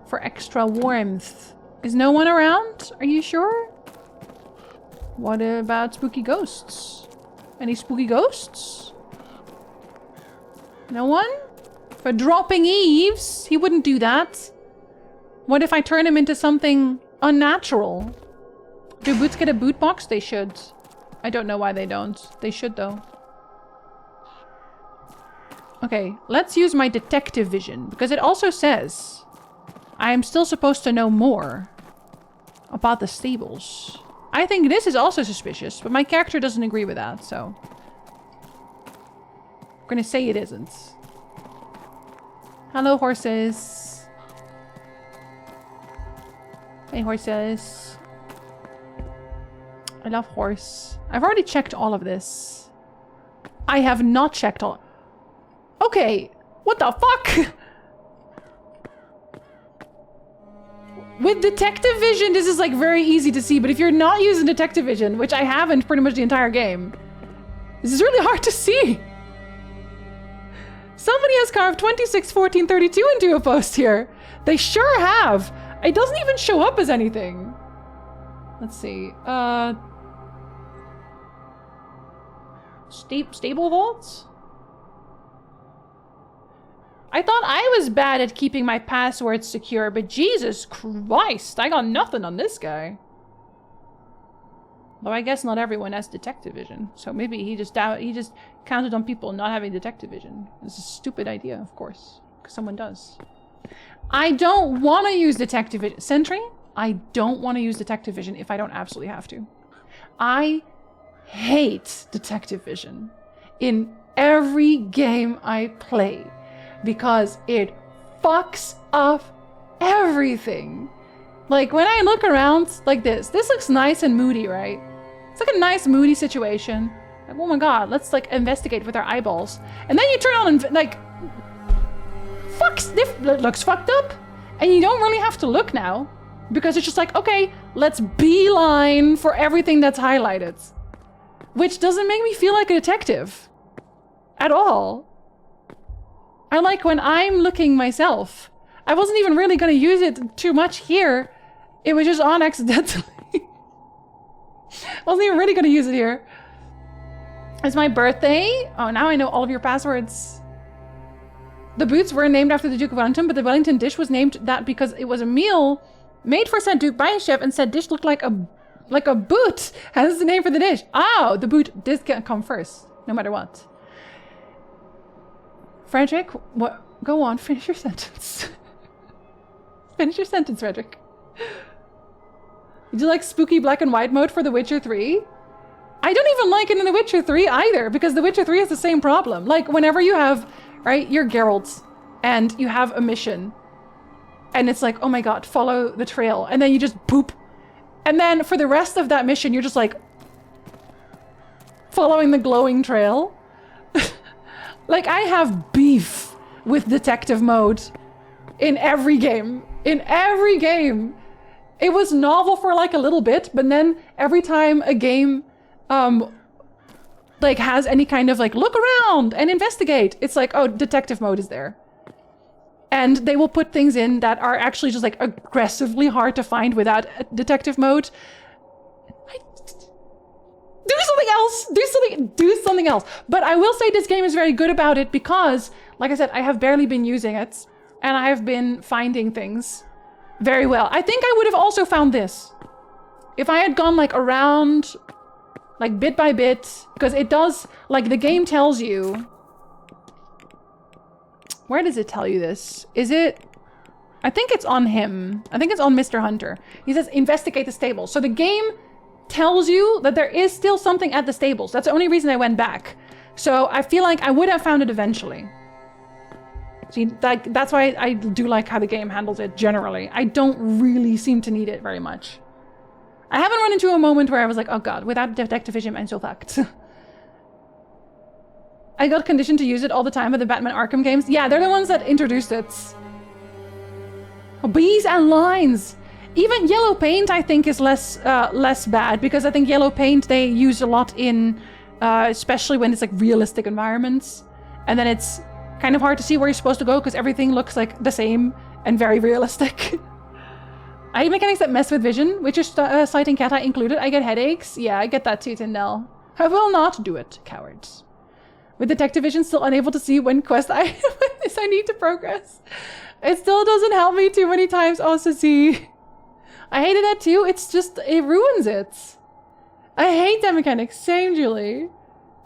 For extra warmth. Is no one around? Are you sure? What about spooky ghosts? Any spooky ghosts? No one? For dropping eaves? He wouldn't do that. What if I turn him into something unnatural? Do boots get a boot box? They should. I don't know why they don't. They should though. Okay, let's use my detective vision, because it also says I am still supposed to know more about the stables. I think this is also suspicious, but my character doesn't agree with that, so I'm gonna say it isn't. Hello, horses. Hey, horses. I love horse. I've already checked all of this. I have not checked all... Okay, what the fuck? With detective vision, this is like very easy to see, but if you're not using detective vision, which I haven't pretty much the entire game, this is really hard to see. Somebody has carved 26, 14, 32 into a post here. They sure have. It doesn't even show up as anything. Let's see. Stable vaults? I thought I was bad at keeping my passwords secure, but Jesus Christ, I got nothing on this guy. Though I guess not everyone has detective vision, so maybe he just counted on people not having detective vision. It's a stupid idea, of course, because someone does. I don't want to use detective vision. Sentry? I don't want to use detective vision if I don't absolutely have to. I hate detective vision in every game I play because it fucks up everything. Like when I look around like this looks nice and moody, right? It's like a nice moody situation. Like, oh my god, let's like investigate with our eyeballs. And then you turn on and like, it looks fucked up. And you don't really have to look now because it's just like, okay, let's beeline for everything that's highlighted. Which doesn't make me feel like a detective at all. I like when I'm looking myself. I wasn't even really gonna use it too much here. It was just on accidentally. Wasn't even really gonna use it here. It's my birthday. Oh, now I know all of your passwords. The boots were named after the Duke of Wellington, but the Wellington dish was named that because it was a meal made for said Duke by a chef, and said dish looked like a boot. Hence the name for the dish. Oh, the boot did come first, no matter what. Frederick, what? Go on, finish your sentence. Finish your sentence, Frederick. Would you like spooky black and white mode for The Witcher 3? I don't even like it in The Witcher 3 either, because The Witcher 3 has the same problem. Like, whenever you have, right, you're Geralt, and you have a mission, and it's like, oh my god, follow the trail, and then you just boop. And then for the rest of that mission, you're just like, following the glowing trail. Like, I have beef with detective mode in every game. In every game. It was novel for like a little bit, but then every time a game like has any kind of like look around and investigate, it's like, oh, detective mode is there. And they will put things in that are actually just like aggressively hard to find without detective mode. Do something else! Do something else! But I will say this game is very good about it because, like I said, I have barely been using it. And I have been finding things very well. I think I would have also found this. If I had gone like around, like bit by bit, because it does, like the game tells you. Where does it tell you this? Is it, I think it's on him. I think it's on Mr. Hunter. He says, investigate the stables. So the game tells you that there is still something at the stables. That's the only reason I went back. So I feel like I would have found it eventually. See, like, that's why I do like how the game handles it generally. I don't really seem to need it very much. I haven't run into a moment where I was like, oh god, without detective vision, I'm so fucked. I got conditioned to use it all the time with the Batman Arkham games. Yeah, they're the ones that introduced it. Oh, bees and lines. Even yellow paint, I think, is less bad because I think yellow paint they use a lot in, especially when it's like realistic environments, and then it's kind of hard to see where you're supposed to go because everything looks like the same and very realistic. I hate mechanics that mess with vision, which is sight and cat eye included. I get headaches. Yeah, I get that too, Tyndall. I will not do it, cowards. With detective vision still unable to see when quest I need to progress. It still doesn't help me too many times also see. I hated that too. It's just, it ruins it. I hate that mechanic. Same, Julie.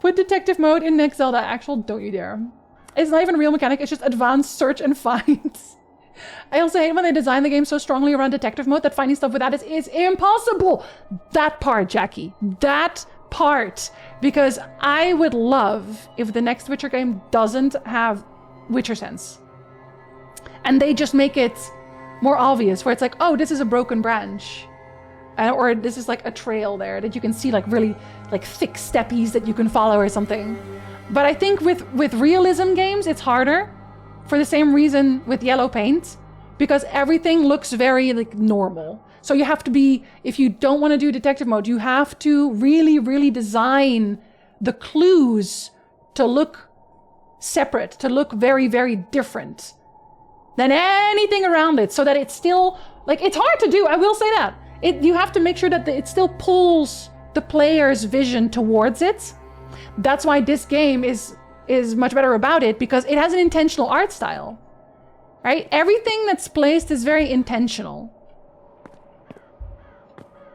Put detective mode in next Zelda. Actual, don't you dare. It's not even a real mechanic. It's just advanced search and find. I also hate when they design the game so strongly around detective mode that finding stuff without it is impossible. That part, Jackie. That part. Because I would love if the next Witcher game doesn't have Witcher sense. And they just make it more obvious, where it's like, oh, this is a broken branch. Or this is like a trail there that you can see, like really like thick steppies that you can follow or something. But I think with realism games, it's harder for the same reason with yellow paint, because everything looks very like normal. So you have to be, if you don't want to do detective mode, you have to really, really design the clues to look separate, to look very, very different than anything around it, so that it's still, like, it's hard to do, I will say that. You have to make sure that it still pulls the player's vision towards it. That's why this game is much better about it, because it has an intentional art style, right? Everything that's placed is very intentional.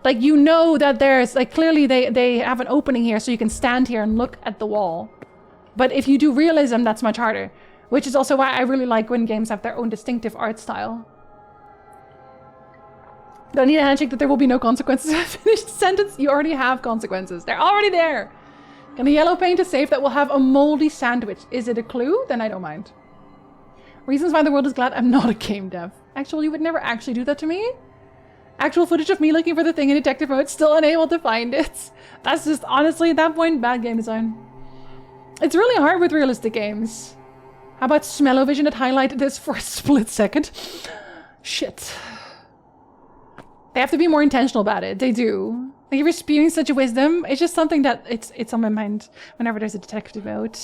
Like, you know that there's, like, clearly they have an opening here so you can stand here and look at the wall. But if you do realism, that's much harder, which is also why I really like when games have their own distinctive art style. Don't need a handshake that there will be no consequences. Finish the sentence. You already have consequences. They're already there. And the yellow paint is safe that will have a moldy sandwich. Is it a clue? Then I don't mind. Reasons why the world is glad I'm not a game dev. Actually, you would never actually do that to me. Actual footage of me looking for the thing in detective mode, still unable to find it. That's just, honestly, at that point, bad game design. It's really hard with realistic games. How about smell-o-vision that highlighted this for a split second? Shit. They have to be more intentional about it. They do. Like, if you're spewing such a wisdom, it's just something that it's on my mind whenever there's a detective mode.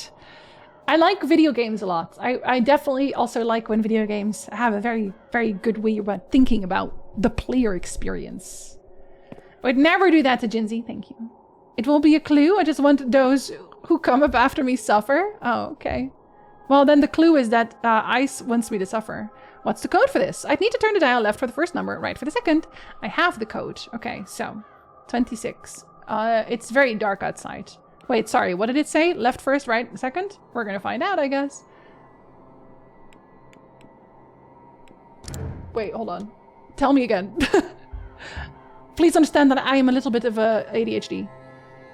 I like video games a lot. I definitely also like when video games have a very, very good way about thinking about the player experience. I would never do that to Jinzee, thank you. It will be a clue. I just want those who come up after me suffer. Oh, okay. Well, then the clue is that Ice wants me to suffer. What's the code for this? I'd need to turn the dial left for the first number, right for the second. I have the code. Okay, so 26. It's very dark outside. Wait, sorry, what did it say? Left first, right second? We're gonna find out, I guess. Wait, hold on. Tell me again. Please understand that I am a little bit of a ADHD.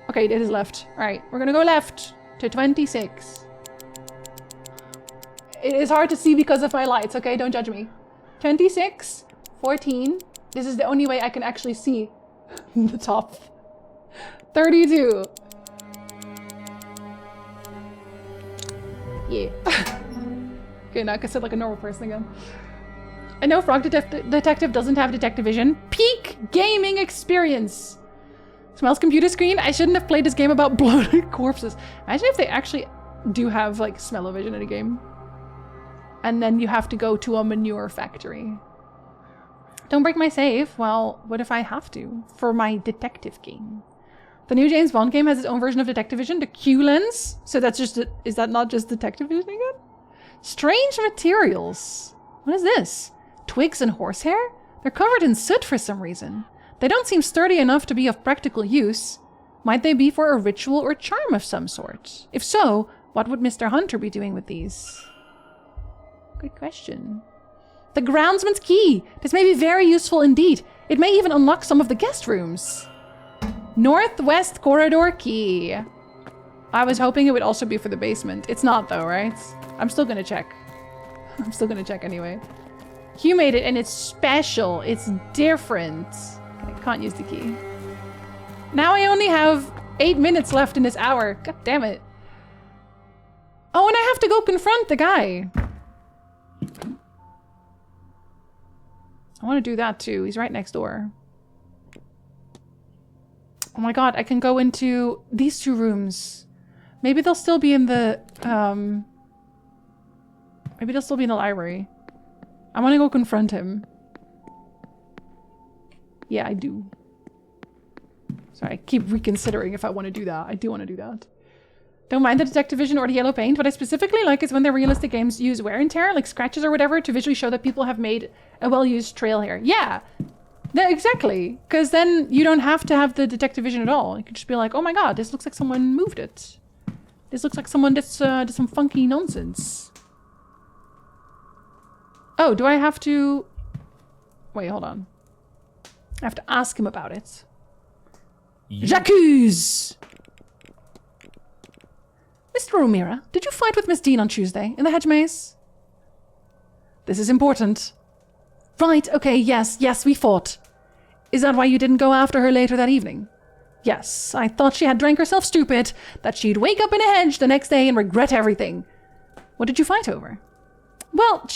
Okay, it is left. All right, we're gonna go left to 26. It is hard to see because of my lights, okay? Don't judge me. 26, 14. This is the only way I can actually see the top. 32. Yeah. Okay, now I can sit like a normal person again. I know Frog Detective doesn't have detective vision. Peak gaming experience. Smells computer screen. I shouldn't have played this game about bloated corpses. Imagine if they actually do have like smell-o-vision in a game. and then you have to go to a manure factory. Don't break my safe. Well, what if I have to? For my detective game. The new James Bond game has its own version of detective vision, the Q lens. So that's just, is that not just detective vision again? Strange materials. What is this? Twigs and horsehair? They're covered in soot for some reason. They don't seem sturdy enough to be of practical use. Might they be for a ritual or charm of some sort? If so, what would Mr. Hunter be doing with these? Good question. The groundsman's key. This may be very useful indeed. It may even unlock some of the guest rooms. Northwest corridor key. I was hoping it would also be for the basement. It's not though, right? I'm still gonna check. I'm still gonna check anyway. Hugh made it and it's special. It's different. I can't use the key. Now I only have 8 minutes left in this hour. God damn it. Oh, and I have to go confront the guy. I want to do that too. He's right next door. Oh my god, I can go into these 2 rooms. Maybe they'll still be in the, maybe they'll still be in the library. I want to go confront him. Yeah, I do. Sorry, I keep reconsidering if I want to do that. I do want to do that. Don't mind the detective vision or the yellow paint. What I specifically like is when the realistic games use wear and tear, like scratches or whatever, to visually show that people have made a well-used trail here. Yeah, exactly. Because then you don't have to have the detective vision at all. You can just be like, oh my god, this looks like someone moved it. This looks like someone did some funky nonsense. Oh, do I have to... Wait, hold on. I have to ask him about it. J'accuse! Mr. O'Meara, did you fight with Miss Dean on Tuesday in the hedge maze? This is important. Right, okay, yes, we fought. Is that why you didn't go after her later that evening? Yes, I thought she had drank herself stupid, that she'd wake up in a hedge the next day and regret everything. What did you fight over? Well,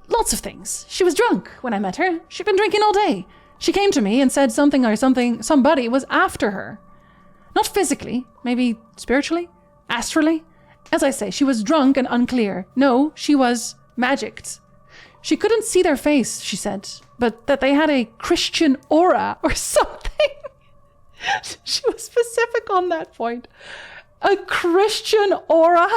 lots of things. She was drunk when I met her. She'd been drinking all day. She came to me and said somebody was after her. Not physically, maybe spiritually, astrally. As I say, she was drunk and unclear. No, she was magicked. She couldn't see their face, she said, but that they had a Christian aura or something. She was specific on that point. A Christian aura?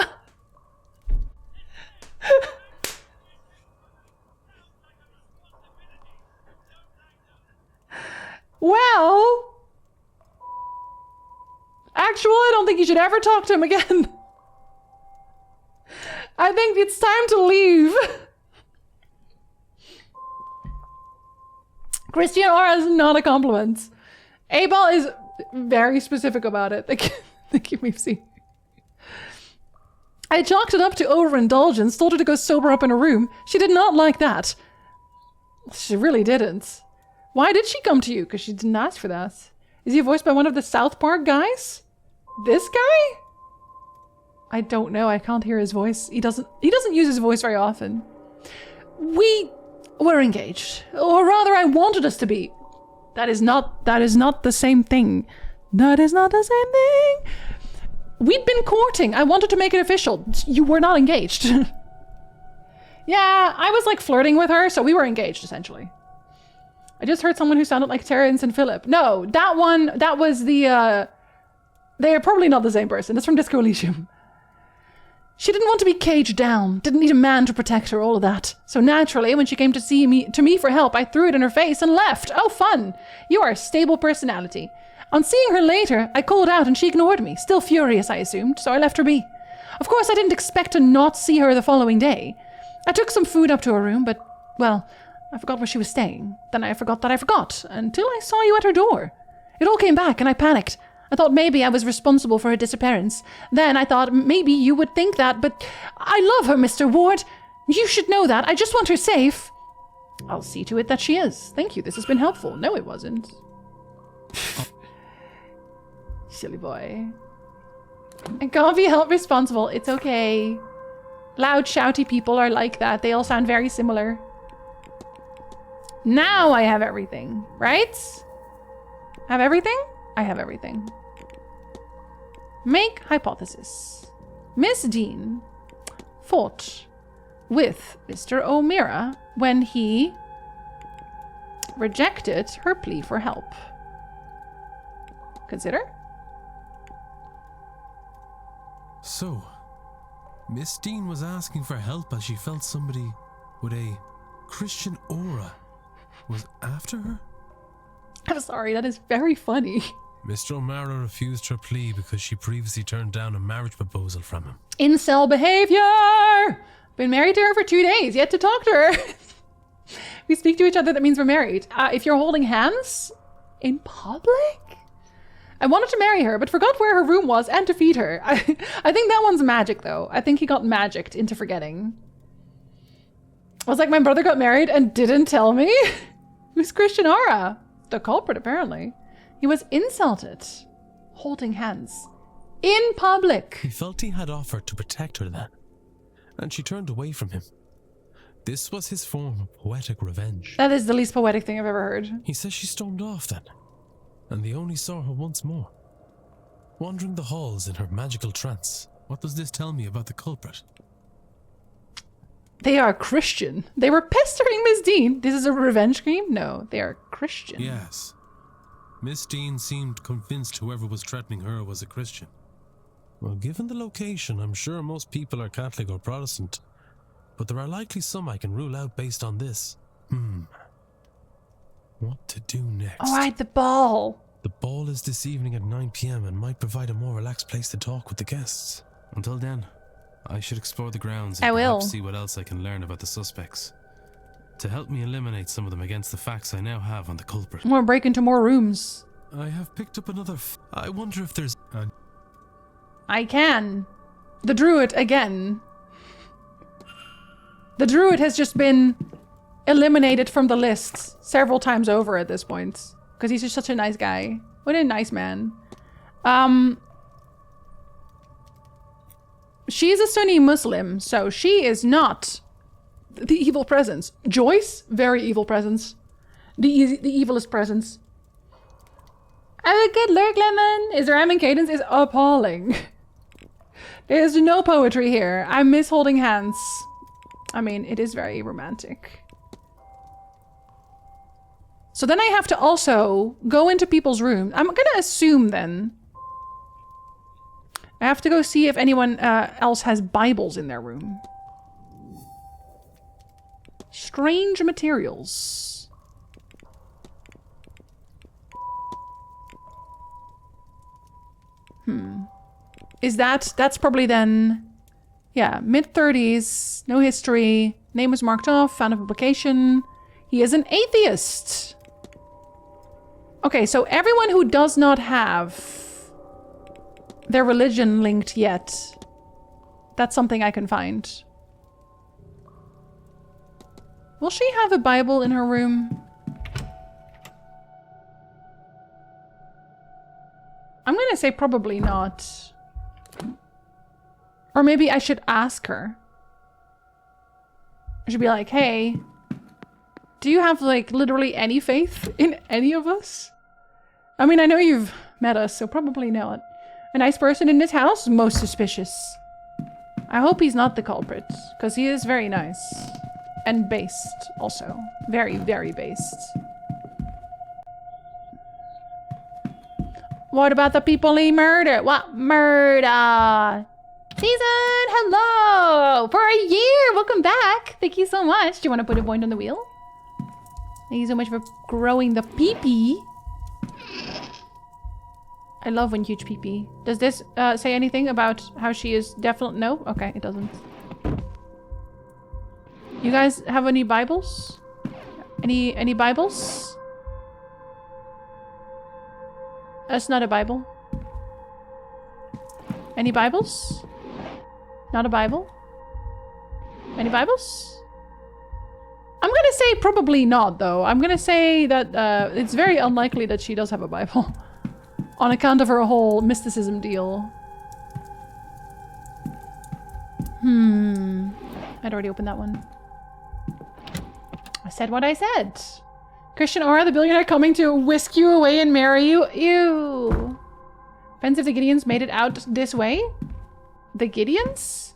Well, actually, I don't think you should ever talk to him again. I think it's time to leave. Christian aura is not a compliment. Abel is very specific about it. Thank you, Mipsy. I chalked it up to overindulgence, told her to go sober up in her room. She did not like that. She really didn't. Why did she come to you? Because she didn't ask for that. Is he voiced by one of the South Park guys? This guy? I don't know. I can't hear his voice. He doesn't use his voice very often. We were engaged. Or rather, I wanted us to be. That is not the same thing. That is not the same thing. We'd been courting. I wanted to make it official. You were not engaged. Yeah, I was like flirting with her, so we were engaged essentially. I just heard someone who sounded like Terrence and Philip. No, that was the, they are probably not the same person. It's from Disco Elysium. She didn't want to be caged down, didn't need a man to protect her, all of that. So naturally, when she came to me for help, I threw it in her face and left. Oh, fun. You are a stable personality. On seeing her later, I called out and she ignored me, still furious, I assumed, so I left her be. Of course, I didn't expect to not see her the following day. I took some food up to her room, but, well, I forgot where she was staying. Then I forgot that I forgot, until I saw you at her door. It all came back and I panicked. I thought maybe I was responsible for her disappearance. Then I thought maybe you would think that, but I love her, Mr. Ward. You should know that. I just want her safe. I'll see to it that she is. Thank you. This has been helpful. No, it wasn't. Silly boy. I can't be held responsible. It's okay. Loud, shouty people are like that. They all sound very similar. Now I have everything, right? Have everything? I have everything. Make hypothesis. Miss Dean fought with Mr. O'Meara when he rejected her plea for help. Consider? So, Miss Dean was asking for help as she felt somebody with a Christian aura was after her? I'm sorry, that is very funny. Mr. O'Mara refused her plea because she previously turned down a marriage proposal from him. Incel behavior! Been married to her for 2 days, yet to talk to her. We speak to each other, that means we're married. If you're holding hands in public? I wanted to marry her, but forgot where her room was and to feed her. I think that one's magic, though. I think he got magicked into forgetting. I was like, my brother got married and didn't tell me? Who's Christian Aura? The culprit, apparently. He was insulted. Holding hands. In public. He felt he had offered to protect her then, and she turned away from him. This was his form of poetic revenge. That is the least poetic thing I've ever heard. He says she stormed off then, and they only saw her once more. Wandering the halls in her magical trance. What does this tell me about the culprit? They are Christian. They were pestering Miss Dean. This is a revenge scheme? No, they are Christian. Yes. Miss Dean seemed convinced whoever was threatening her was a Christian. Well, given the location, I'm sure most people are Catholic or Protestant, but there are likely some I can rule out based on this. What to do next? All right, the ball. The ball is this evening at 9 p.m. and might provide a more relaxed place to talk with the guests. Until then, I should explore the grounds and perhaps see what else I can learn about the suspects, to help me eliminate some of them against the facts I now have on the culprit. I'm gonna break into more rooms. I have picked up another I wonder if there's I can. The druid again. The druid has just been eliminated from the list several times over at this point. Because he's just such a nice guy. What a nice man. She's a Sunni Muslim, so she is not the evil presence. Joyce, very evil presence. The evilest presence. Oh, good lurk, Lemon. His rhyme and cadence is appalling. There's no poetry here. I miss holding hands. I mean, it is very romantic. So then I have to also go into people's rooms. I'm gonna assume then. I have to go see if anyone else has Bibles in their room. Strange materials. Is that's probably then, yeah, mid-30s, no history, name was marked off, found a publication. He is an atheist. Okay, so everyone who does not have their religion linked yet, that's something I can find. Will she have a Bible in her room? I'm gonna say probably not. Or maybe I should ask her. I should be like, hey, do you have like literally any faith in any of us? I mean, I know you've met us, so probably not. A nice person in this house? Most suspicious. I hope he's not the culprit, because he is very nice. And based, also. Very, very based. What about the people he murdered? What murder? Season, hello! For a year! Welcome back! Thank you so much. Do you want to put a point on the wheel? Thank you so much for growing the pee-pee. I love when huge pee-pee. Does this say anything about how she is definitely... No? Okay, it doesn't. You guys have any Bibles? Any Bibles? That's not a Bible. Any Bibles? Not a Bible? Any Bibles? I'm gonna say probably not, though. I'm gonna say that it's very unlikely that she does have a Bible. On account of her whole mysticism deal. I'd already opened that one. I said what I said. Christian Aura, the billionaire coming to whisk you away and marry you. Ew. Depends if the Gideons made it out this way. The Gideons?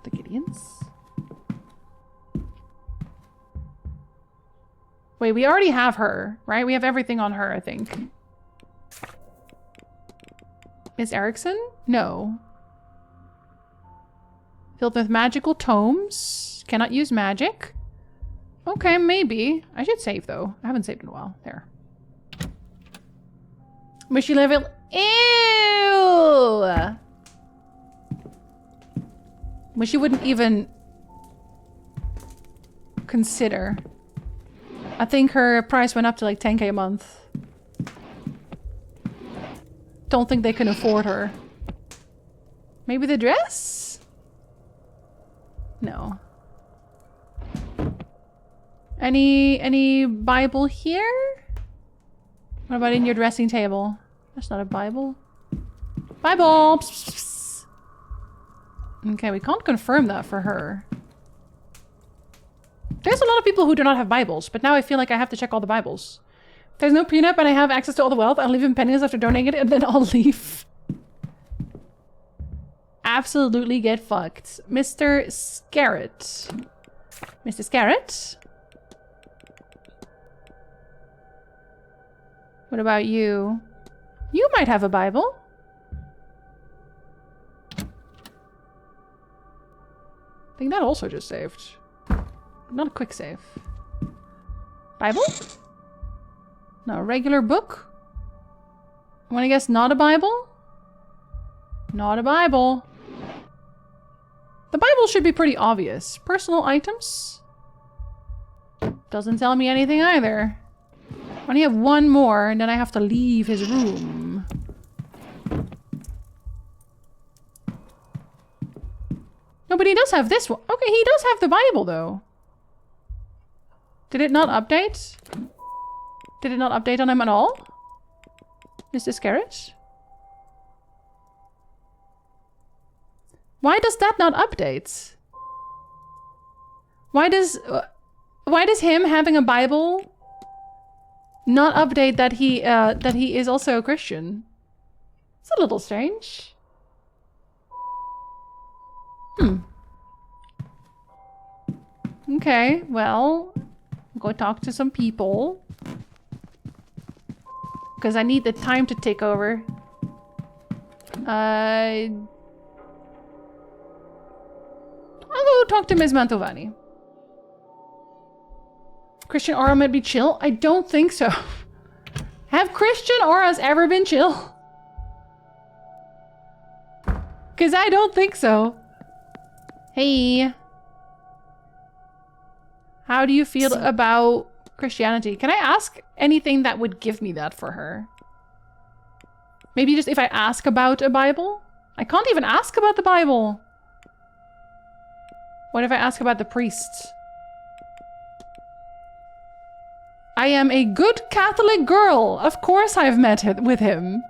The Gideons? needs. Wait, we already have her, right? We have everything on her, I think. Miss Erickson? No. Filled with magical tomes. Cannot use magic. Okay, maybe. I should save, though. I haven't saved in a while. There. Wish you level... Ew! Wish you wouldn't even... consider. I think her price went up to like 10k a month. Don't think they can afford her. Maybe the dress? No. Any Bible here? What about in your dressing table? That's not a Bible. Bible! Psst, psst, psst. Okay, we can't confirm that for her. There's a lot of people who do not have Bibles, but now I feel like I have to check all the Bibles. If there's no prenup and I have access to all the wealth, I'll leave him pennies after donating it and then I'll leave. Absolutely get fucked. Mr. Scarrett. Mr. Scarrett? What about you? You might have a Bible. I think that also just saved. Not a quick save. Bible? No, regular book? I want to guess not a Bible? Not a Bible. The Bible should be pretty obvious. Personal items? Doesn't tell me anything either. I only have one more and then I have to leave his room. No, but he does have this one. Okay, he does have the Bible though. Did it not update? Did it not update on him at all? Mr. Scarrett? Why does that not update? Why does him having a Bible not update that he is also a Christian? It's a little strange. Okay, well, I'll go talk to some people. Because I need the time to take over. I'll go talk to Ms. Mantovani. Christian aura might be chill? I don't think so. Have Christian auras ever been chill? Because I don't think so. Hey. How do you feel about Christianity? Can I ask anything that would give me that for her? Maybe just if I ask about a Bible? I can't even ask about the Bible. What if I ask about the priest? I am a good Catholic girl. Of course I've met with him.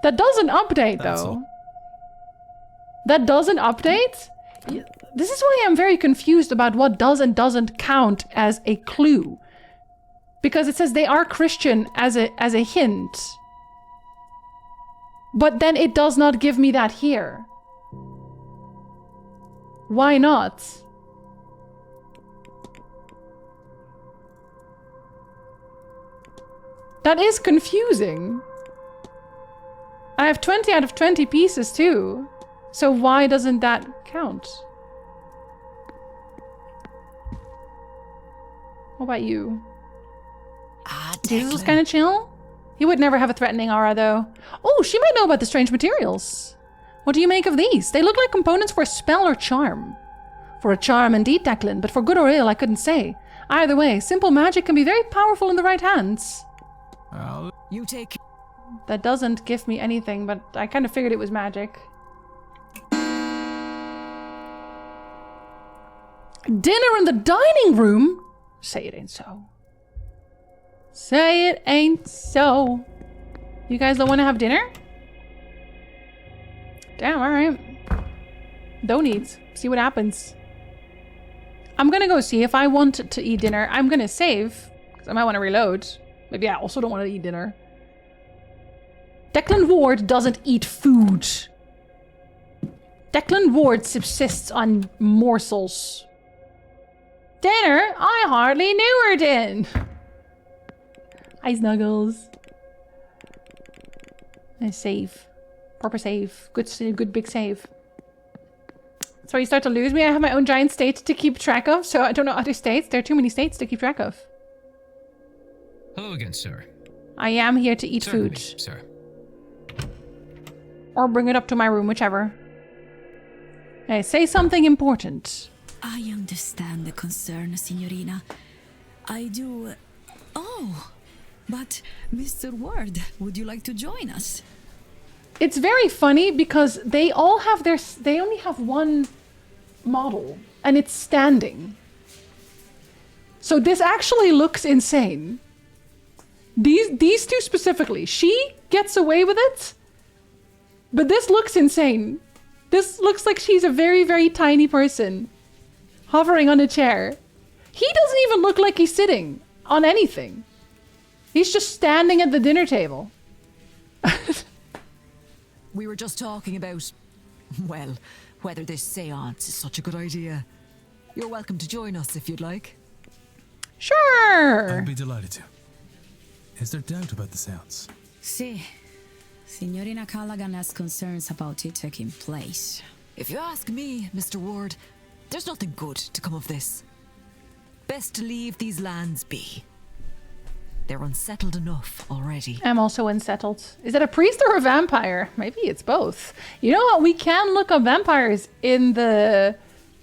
That doesn't update though. That doesn't update? This is why I'm very confused about what does and doesn't count as a clue. Because it says they are Christian as a hint. But then it does not give me that here. Why not? That is confusing. I have 20 out of 20 pieces too. So why doesn't that count? What about you? Jesus was kind of chill? He would never have a threatening aura though. Oh, she might know about the strange materials. What do you make of these? They look like components for a spell or charm. For a charm indeed, Declan, but for good or ill, I couldn't say. Either way, simple magic can be very powerful in the right hands. You take... That doesn't give me anything, but I kind of figured it was magic. Dinner in the dining room? Say it ain't so. Say it ain't so. You guys don't want to have dinner? Damn, alright. Don't eat. See what happens. I'm gonna go see if I want to eat dinner. I'm gonna save, because I might want to reload. Maybe I also don't want to eat dinner. Declan Ward doesn't eat food. Declan Ward subsists on morsels. Dinner? I hardly knew her then. Hi, Snuggles. Nice save. Proper save. Good big save. So you start to lose me. I have my own giant state to keep track of, so I don't know other states. There are too many states to keep track of. Hello again, sir. I am here to eat Certainly, food. sir. Or bring it up to my room, whichever. Hey, say something important. I understand the concern, Signorina. I do... Oh, but Mr. Ward, would you like to join us? It's very funny because they all have their... They only have one model, and it's standing. So this actually looks insane. These two specifically. She gets away with it, but this looks insane. This looks like she's a very, very tiny person hovering on a chair. He doesn't even look like he's sitting on anything. He's just standing at the dinner table. We were just talking about, well, whether this seance is such a good idea. You're welcome to join us if you'd like. Sure. I'd be delighted to. Is there doubt about the seance? Si. Signorina Callaghan has concerns about it taking place. If you ask me, Mr. Ward, there's nothing good to come of this. Best to leave these lands be. They're unsettled enough already. I'm also unsettled. Is it a priest or a vampire? Maybe it's both. You know what? We can look up vampires in the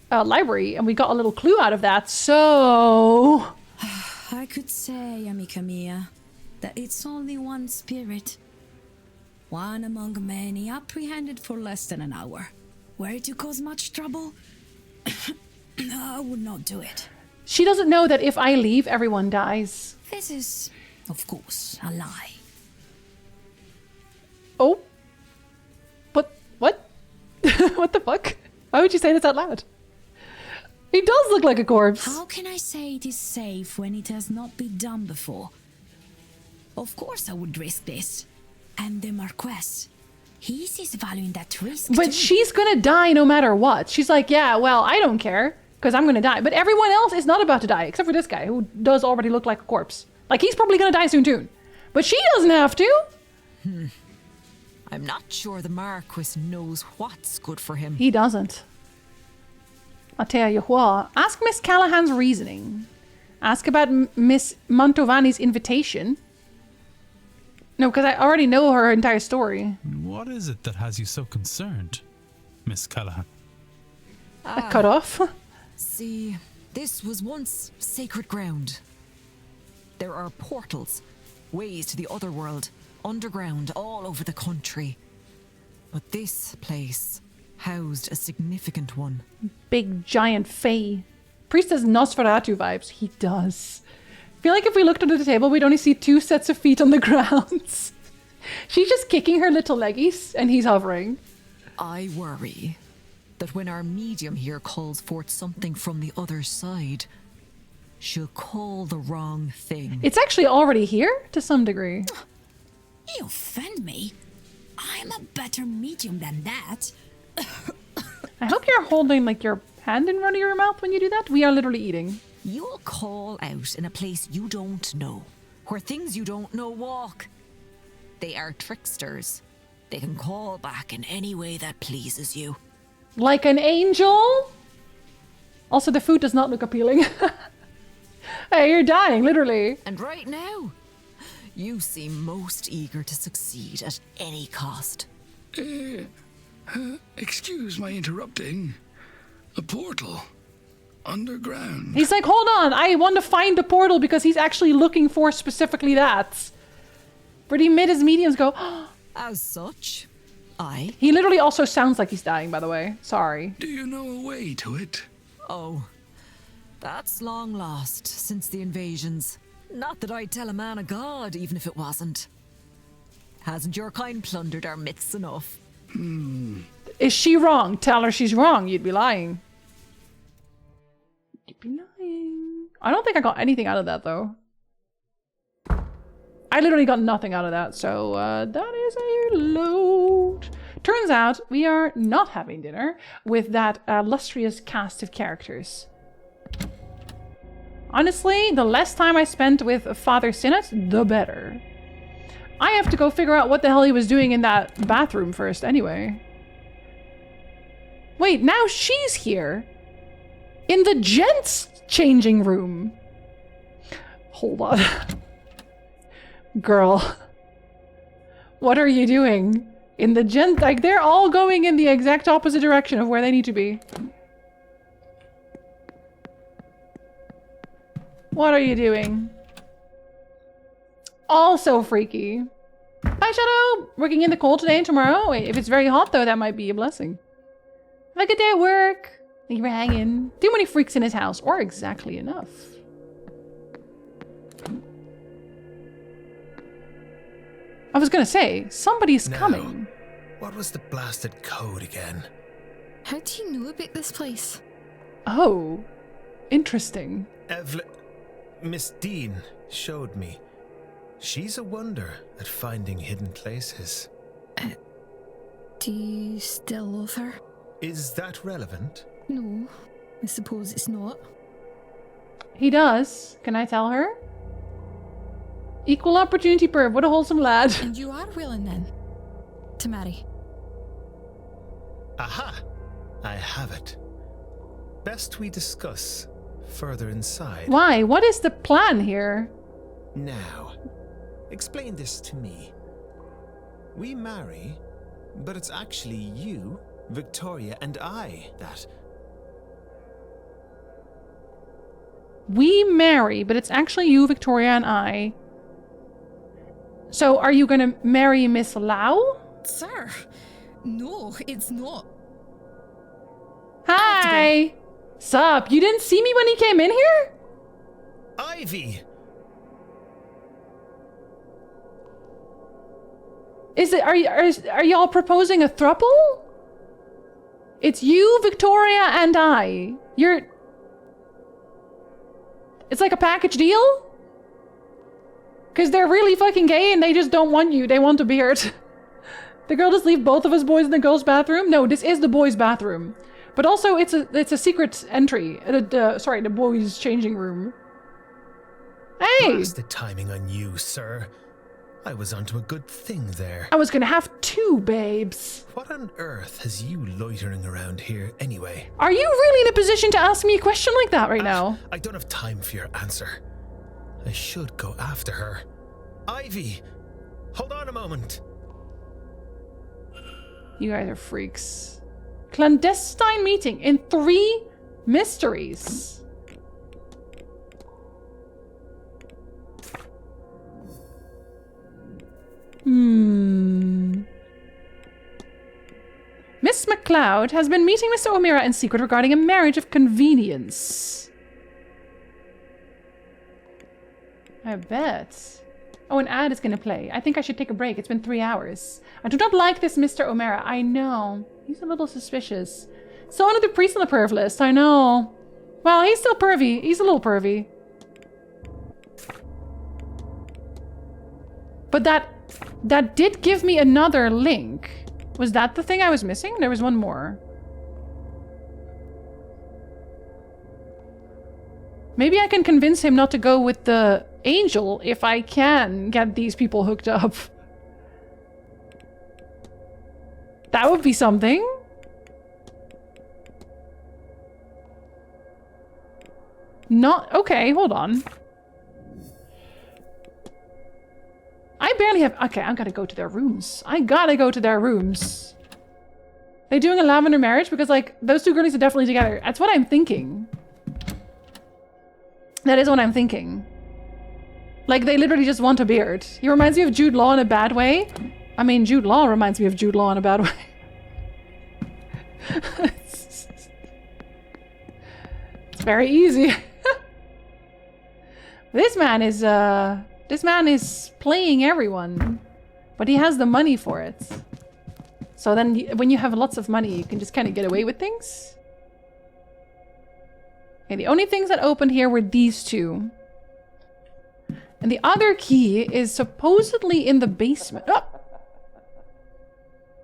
library, and we got a little clue out of that, so... I could say, amica mia, that it's only one spirit. One among many, apprehended for less than an hour. Were it to cause much trouble, I would not do it. She doesn't know that if I leave, everyone dies. This is, of course, a lie. Oh? But what? What the fuck? Why would you say this out loud? He does look like a corpse. How can I say it is safe when it has not been done before? Of course I would risk this. And the Marquess, he sees value in that risk But too. she's gonna die no matter what. She's like, yeah, well, I don't care, because I'm gonna die. But everyone else is not about to die, except for this guy, who does already look like a corpse. Like, he's probably gonna die soon too. But she doesn't have to. I'm not sure the Marquis knows what's good for him. He doesn't. I'll tell you what. Ask Miss Callahan's reasoning. Ask about Miss Mantovani's invitation. No, because I already know her entire story. What is it that has you so concerned, Miss Callahan? Cut off. See, this was once sacred ground. There are portals, ways to the other world, underground, all over the country. But this place housed a significant one. Big giant fae. Priest has Nosferatu vibes. He does. I feel like if we looked under the table, we'd only see 2 sets of feet on the ground. She's just kicking her little leggies, and he's hovering. I worry that when our medium here calls forth something from the other side, she'll call the wrong thing. It's actually already here, to some degree. You offend me. I'm a better medium than that. I hope you're holding, like, your hand in front of your mouth when you do that. We are literally eating. You'll call out in a place you don't know, where things you don't know walk. They are tricksters. They can call back in any way that pleases you. Like an angel? Also, the food does not look appealing. Hey, you're dying, literally. And right now, you seem most eager to succeed at any cost. Excuse my interrupting. A portal. Underground. He's like, hold on, I want to find the portal because he's actually looking for specifically that. Pretty mid his mediums go, As such, I... He literally also sounds like he's dying, by the way. Sorry. Do you know a way to it? Oh, that's long lost since the invasions. Not that I'd tell a man of God, even if it wasn't. Hasn't your kind plundered our myths enough? Is she wrong? Tell her she's wrong. You'd be lying. You'd be lying. I don't think I got anything out of that, though. I literally got nothing out of that, so that is a load. turns out we are not having dinner with that illustrious cast of characters. Honestly, the less time I spent with Father Sinnott, the better. I have to go figure out what the hell he was doing in that bathroom first anyway. Wait, now she's here. In the gents' changing room. Hold on. Girl. What are you doing? In the gent, like they're all going in the exact opposite direction of where they need to be. What are you doing? Also freaky. Bye, Shadow. Working in the cold today and tomorrow. Wait, if it's very hot though, that might be a blessing. Have a good day at work. Thank you for hanging. Too many freaks in his house, or exactly enough. I was gonna say, somebody's coming. What was the blasted code again? How do you know about this place? Oh, interesting. Miss Dean showed me. She's a wonder at finding hidden places. Do you still love her? Is that relevant? No, I suppose it's not. He does. Can I tell her? Equal opportunity perv. What a wholesome lad. And you are willing then to marry? Aha! I have it. Best we discuss further inside. Why? What is the plan here? Now, explain this to me. We marry, but it's actually you, Victoria, and I that... We marry, but it's actually you, Victoria, and I. So, are you gonna marry Miss Lau? Sir, no, it's not. Hi! Sup? You didn't see me when he came in here? Ivy! Are y'all proposing a throuple? It's you, Victoria, and I. It's like a package deal? Because they're really fucking gay and they just don't want you. They want a beard. The girl just leave both of us boys in the girls' bathroom? No, this is the boys' bathroom. But also, it's a secret entry. Sorry, the boys' changing room. Hey! What's the timing on you, sir? I was onto a good thing there. I was gonna have two babes. What on earth has you loitering around here anyway? Are you really in a position to ask me a question like that right now? I don't have time for your answer. I should go after her. Ivy! Hold on a moment. You guys are freaks. Clandestine meeting in 3 mysteries. Miss MacLeod has been meeting Mr. O'Meara in secret regarding a marriage of convenience. I bet. Oh, an ad is going to play. I think I should take a break. It's been 3 hours. I do not like this Mr. O'Meara. I know. He's a little suspicious. So another priest on the perv list. I know. Well, he's still pervy. He's a little pervy. But that did give me another link. Was that the thing I was missing? There was one more. Maybe I can convince him not to go with the angel if I can get these people hooked up. That would be something. Not... Okay, hold on. I barely have... Okay, I gotta go to their rooms. I gotta go to their rooms. They doing a lavender marriage? Because, like, those two girlies are definitely together. That's what I'm thinking. That is what I'm thinking. Like, they literally just want a beard. He reminds me of Jude Law in a bad way. I mean, Jude Law reminds me of Jude Law in a bad way. It's very easy. This man is playing everyone, but he has the money for it. So then when you have lots of money, you can just kind of get away with things. Okay, the only things that opened here were these two. And the other key is supposedly in the basement. Oh!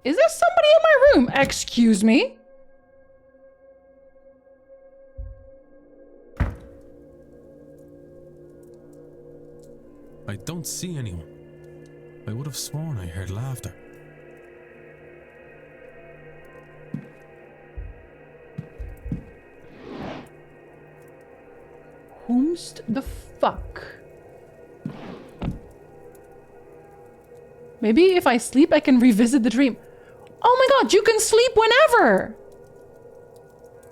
Is there somebody in my room? Excuse me? I don't see anyone. I would have sworn I heard laughter. Whomst the fuck? Maybe if I sleep, I can revisit the dream. Oh my god, you can sleep whenever!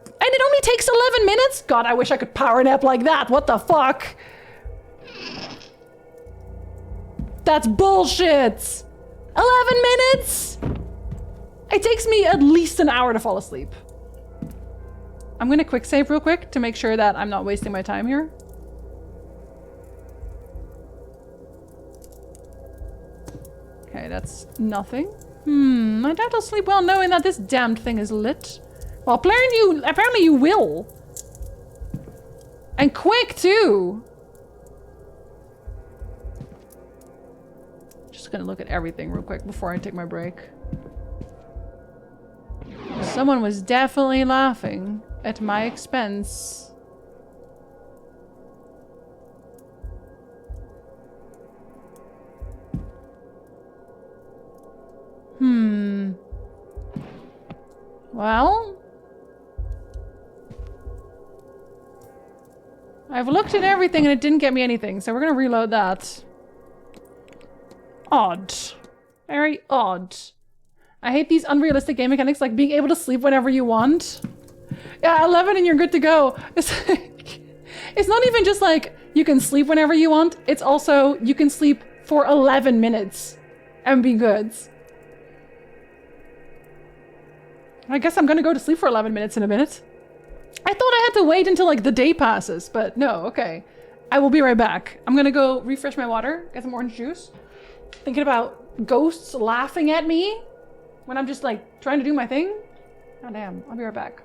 And it only takes 11 minutes? God, I wish I could power nap like that. What the fuck? That's bullshit! 11 minutes? It takes me at least an hour to fall asleep. I'm gonna quick save real quick to make sure that I'm not wasting my time here. Okay, that's nothing. My dad will sleep well knowing that this damned thing is lit. Well, apparently you will. And quick too. Just gonna look at everything real quick before I take my break. Someone was definitely laughing at my expense. Well, I've looked at everything and it didn't get me anything, so we're gonna reload that. Odd. Very odd. I hate these unrealistic game mechanics, like being able to sleep whenever you want. Yeah, 11 and you're good to go. It's like, it's not even just like you can sleep whenever you want, it's also you can sleep for 11 minutes and be good. I guess I'm gonna go to sleep for 11 minutes in a minute. I thought I had to wait until like the day passes, but no, okay. I will be right back. I'm gonna go refresh my water, get some orange juice. Thinking about ghosts laughing at me when I'm just like trying to do my thing. Oh damn, I'll be right back.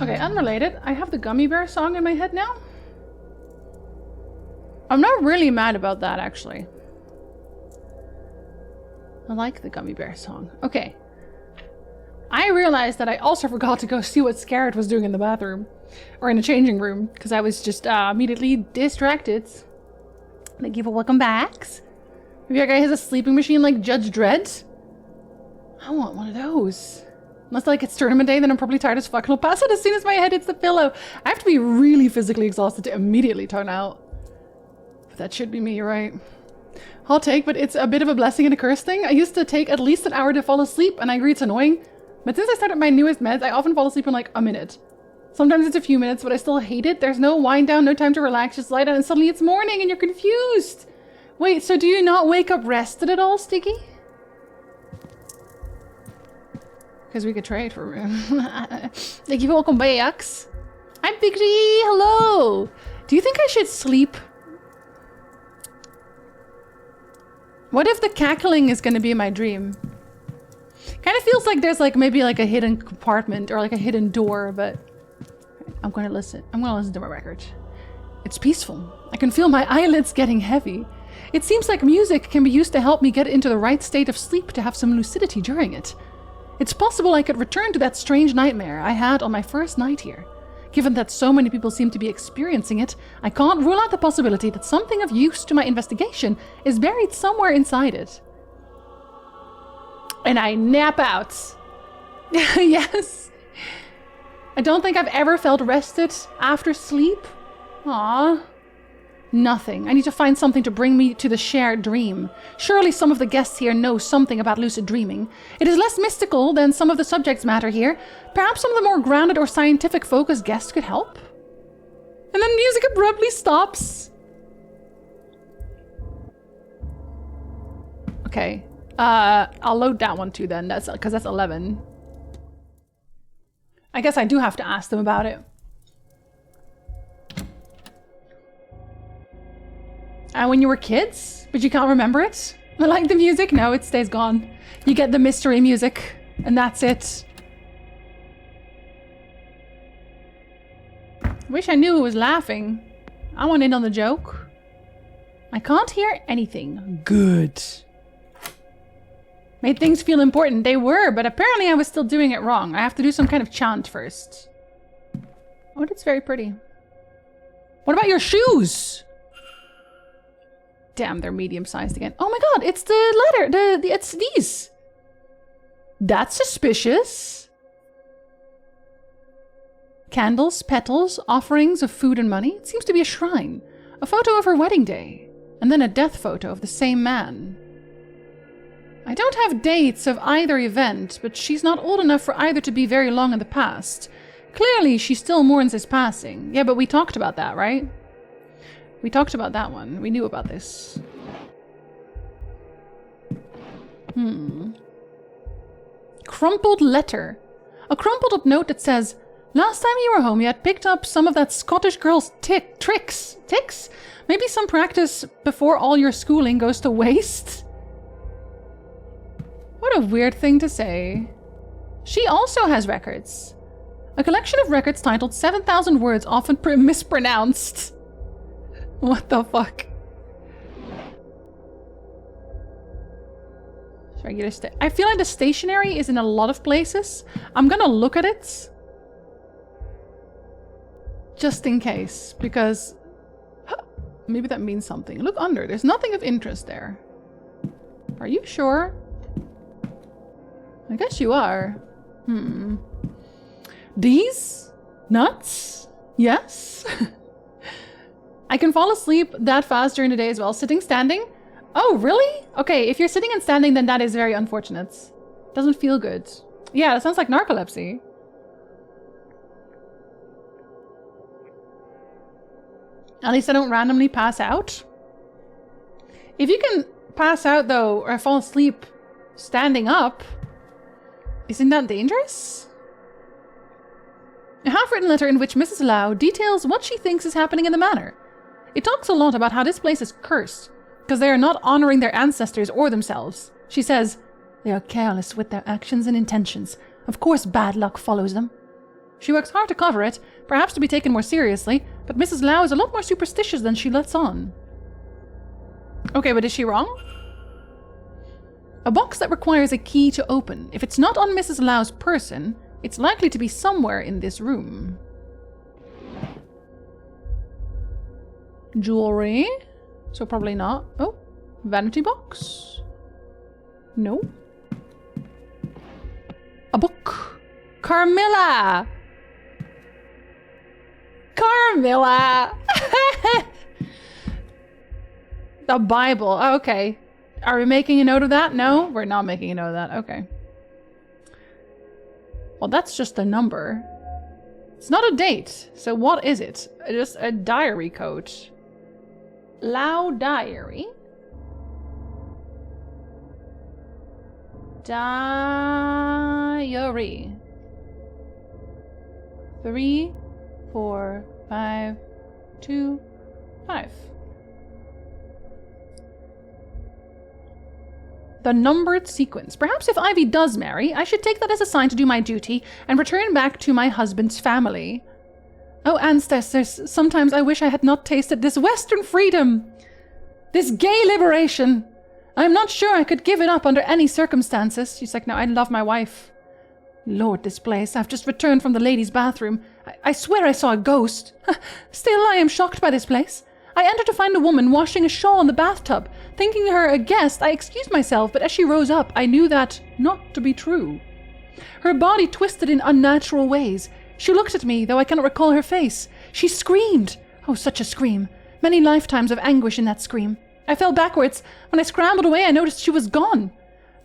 Okay, unrelated. I have the Gummy Bear song in my head now. I'm not really mad about that, actually. I like the Gummy Bear song. Okay. I realized that I also forgot to go see what Scarrett was doing in the bathroom. Or in the changing room. Because I was just immediately distracted. Thank you for welcome backs. Maybe that guy has a sleeping machine like Judge Dredd? I want one of those. Unless like it's tournament day, then I'm probably tired as fuck and I'll pass out as soon as my head hits the pillow. I have to be really physically exhausted to immediately tone out. But that should be me, you're right. Hot take, but it's a bit of a blessing and a curse thing. I used to take at least an hour to fall asleep, and I agree it's annoying. But since I started my newest meds, I often fall asleep in like a minute. Sometimes it's a few minutes, but I still hate it. There's no wind down, no time to relax, just lie down, and suddenly it's morning and you're confused. Wait, so do you not wake up rested at all, Sticky? Because we could trade for Thank you for welcome back. Hi, Big G. Hello. Do you think I should sleep? What if the cackling is going to be my dream? Kind of feels like there's like maybe like a hidden compartment or like a hidden door, but I'm going to listen. I'm going to listen to my record. It's peaceful. I can feel my eyelids getting heavy. It seems like music can be used to help me get into the right state of sleep to have some lucidity during it. It's possible I could return to that strange nightmare I had on my first night here. Given that so many people seem to be experiencing it, I can't rule out the possibility that something of use to my investigation is buried somewhere inside it. And I nap out. Yes. I don't think I've ever felt rested after sleep. Aww. Nothing. I need to find something to bring me to the shared dream. Surely some of the guests here know something about lucid dreaming. It is less mystical than some of the subject matter here. Perhaps some of the more grounded or scientific focused guests could help? And then music abruptly stops. Okay. I'll load that one too then. That's because that's 11. I guess I do have to ask them about it. When you were kids, but you can't remember it? I like the music. No, it stays gone. You get the mystery music, and that's it. Wish I knew who was laughing. I want in on the joke. I can't hear anything. Good. Made things feel important. They were, but apparently I was still doing it wrong. I have to do some kind of chant first. Oh, that's very pretty. What about your shoes? Damn, they're medium-sized again. Oh my god, it's the letter. It's these. That's suspicious. Candles, petals, offerings of food and money. It seems to be a shrine. A photo of her wedding day. And then a death photo of the same man. I don't have dates of either event, but she's not old enough for either to be very long in the past. Clearly, she still mourns his passing. Yeah, but we talked about that, right? We talked about that one. We knew about this. Crumpled letter. A crumpled up note that says, last time you were home, you had picked up some of that Scottish girl's tricks. Ticks? Maybe some practice before all your schooling goes to waste? What a weird thing to say. She also has records. A collection of records titled 7,000 Words Often Mispronounced. What the fuck? Regular I feel like the stationery is in a lot of places. I'm gonna look at it. Just in case, because maybe that means something. Look under. There's nothing of interest there. Are you sure? I guess you are. These? Nuts? Yes? I can fall asleep that fast during the day as well. Sitting, standing? Oh, really? Okay, if you're sitting and standing, then that is very unfortunate. Doesn't feel good. Yeah, that sounds like narcolepsy. At least I don't randomly pass out. If you can pass out, though, or fall asleep standing up, isn't that dangerous? A half-written letter in which Mrs. Lau details what she thinks is happening in the manor. It talks a lot about how this place is cursed, because they are not honoring their ancestors or themselves. She says, they are careless with their actions and intentions. Of course bad luck follows them. She works hard to cover it, perhaps to be taken more seriously, but Mrs. Lau is a lot more superstitious than she lets on. Okay, but is she wrong? A box that requires a key to open. If it's not on Mrs. Lau's person, it's likely to be somewhere in this room. Jewelry. So probably not. Oh, vanity box. No. A book. Carmilla! Carmilla! The Bible. Oh, okay. Are we making a note of that? No, we're not making a note of that. Okay. Well, that's just a number. It's not a date. So what is it? Just a diary code. Lau diary. Diary. 3, 4, 5, 2, 5. The numbered sequence. Perhaps if Ivy does marry, I should take that as a sign to do my duty and return back to my husband's family. Oh, ancestors, sometimes I wish I had not tasted this Western freedom, this gay liberation. I'm not sure I could give it up under any circumstances. She's like, no, I love my wife. Lord, this place. I've just returned from the ladies' bathroom. I swear I saw a ghost. Still, I am shocked by this place. I entered to find a woman washing a shawl in the bathtub. Thinking her a guest, I excused myself, but as she rose up, I knew that not to be true. Her body twisted in unnatural ways. She looked at me, though I cannot recall her face. She screamed. Oh, such a scream. Many lifetimes of anguish in that scream. I fell backwards. When I scrambled away, I noticed she was gone.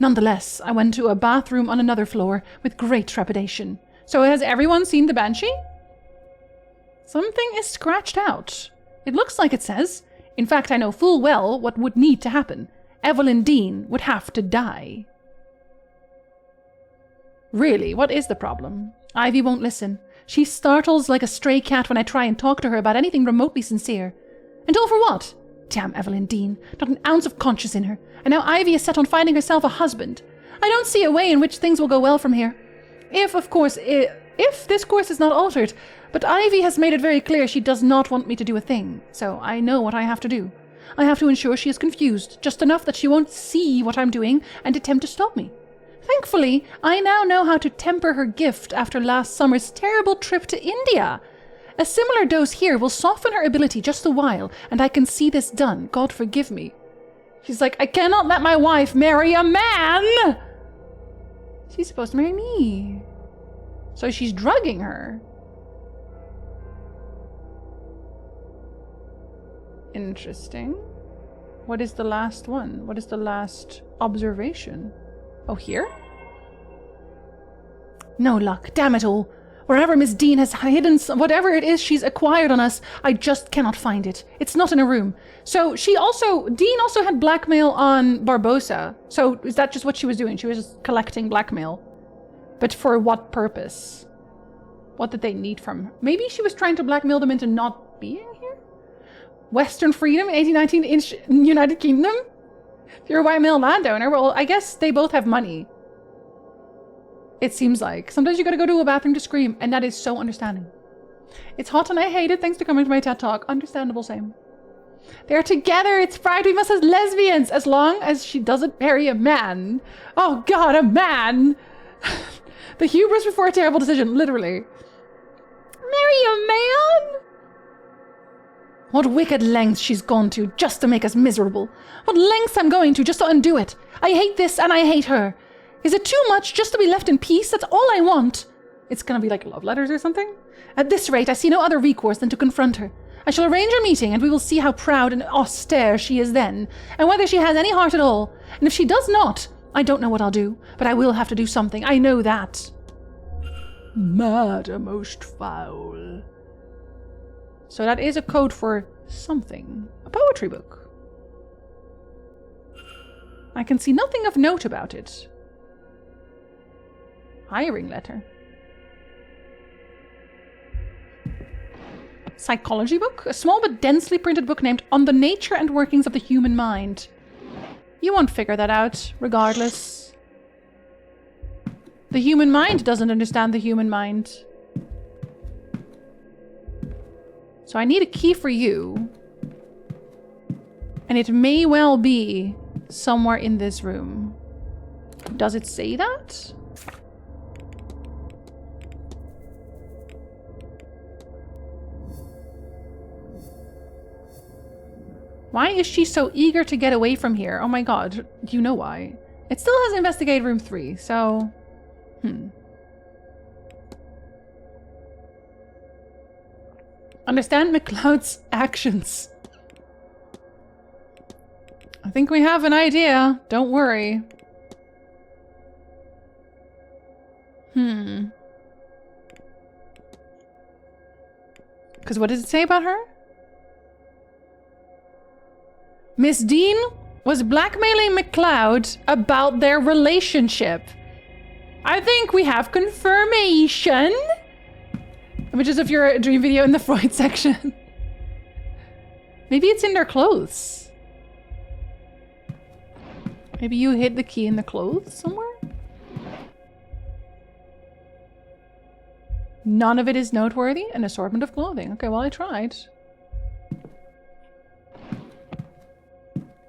Nonetheless, I went to a bathroom on another floor with great trepidation. So has everyone seen the Banshee? Something is scratched out. It looks like it says, in fact, I know full well what would need to happen. Evelyn Dean would have to die. Really, what is the problem? Ivy won't listen. She startles like a stray cat when I try and talk to her about anything remotely sincere. And all for what? Damn Evelyn Dean. Not an ounce of conscience in her. And now Ivy is set on finding herself a husband. I don't see a way in which things will go well from here. If, of course, if this course is not altered. But Ivy has made it very clear she does not want me to do a thing. So I know what I have to do. I have to ensure she is confused, just enough that she won't see what I'm doing and attempt to stop me. Thankfully, I now know how to temper her gift after last summer's terrible trip to India. A similar dose here will soften her ability just a while, and I can see this done. God forgive me. She's like, I cannot let my wife marry a man! She's supposed to marry me. So she's drugging her. Interesting. What is the last one? What is the last observation? Oh, here? No luck. Damn it all. Wherever Miss Dean has hidden whatever it is she's acquired on us, I just cannot find it. It's not in a room. So Dean also had blackmail on Barbosa. So is that just what she was doing? She was just collecting blackmail. But for what purpose? What did they need from her? Maybe she was trying to blackmail them into not being here? Western freedom, 1819 in United Kingdom? If you're a white male landowner, well, I guess they both have money. It seems like. Sometimes you gotta go to a bathroom to scream, and that is so understanding. It's hot and I hate it. Thanks for coming to my TED Talk. Understandable, same. They're together. It's Pride we must as lesbians, as long as she doesn't marry a man. Oh God, a man! The hubris before a terrible decision, literally. Marry a man? What wicked lengths she's gone to just to make us miserable. What lengths I'm going to just to undo it. I hate this and I hate her. Is it too much just to be left in peace? That's all I want. It's gonna be like love letters or something? At this rate, I see no other recourse than to confront her. I shall arrange a meeting and we will see how proud and austere she is then, and whether she has any heart at all. And if she does not, I don't know what I'll do, but I will have to do something. I know that. Murder most foul. So that is a code for something. A poetry book. I can see nothing of note about it. Hiring letter. Psychology book? A small but densely printed book named On the Nature and Workings of the Human Mind. You won't figure that out, regardless. The human mind doesn't understand the human mind. So I need a key for you. And it may well be somewhere in this room. Does it say that? Why is she so eager to get away from here? Oh my god, do you know why? It still has investigate room 3, so... Understand McCloud's actions. I think we have an idea. Don't worry. Because what does it say about her? Miss Dean was blackmailing McCloud about their relationship. I think we have confirmation. Images of your dream video in the Freud section. Maybe it's in their clothes. Maybe you hid the key in the clothes somewhere? None of it is noteworthy. An assortment of clothing. Okay, well, I tried.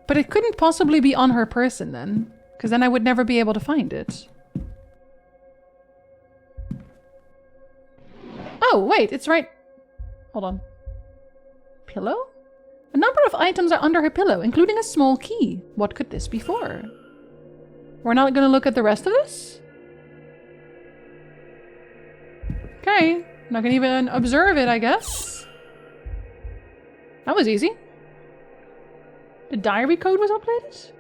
But it couldn't possibly be on her person then, because then I would never be able to find it. Oh, wait, it's right... Hold on. Pillow? A number of items are under her pillow, including a small key. What could this be for? We're not going to look at the rest of this? Okay, not going to even observe it, I guess. That was easy. The diary code was updated?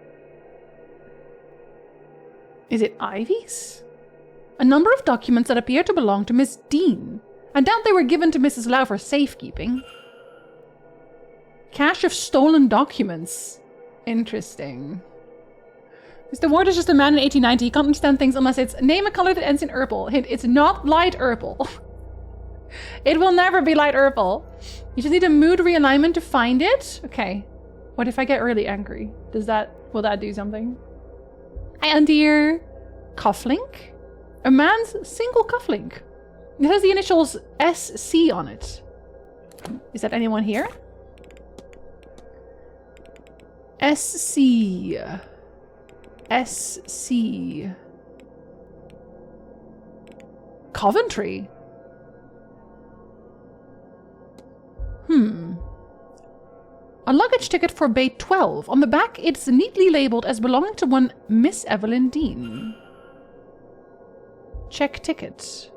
Is it Ivy's? A number of documents that appear to belong to Miss Dean. I doubt they were given to Mrs. Lau for safekeeping. Cache of stolen documents. Interesting. Mr. Ward is just a man in 1890. He can't understand things unless it's name a color that ends in purple. Hint, it's not light purple. It will never be light purple. You just need a mood realignment to find it. Okay. What if I get really angry? Will that do something? Hi, dear. Cufflink? A man's single cufflink. It has the initials SC on it. Is that anyone here? SC. SC. Coventry. A luggage ticket for Bay 12. On the back, it's neatly labeled as belonging to one Miss Evelyn Dean. Check ticket.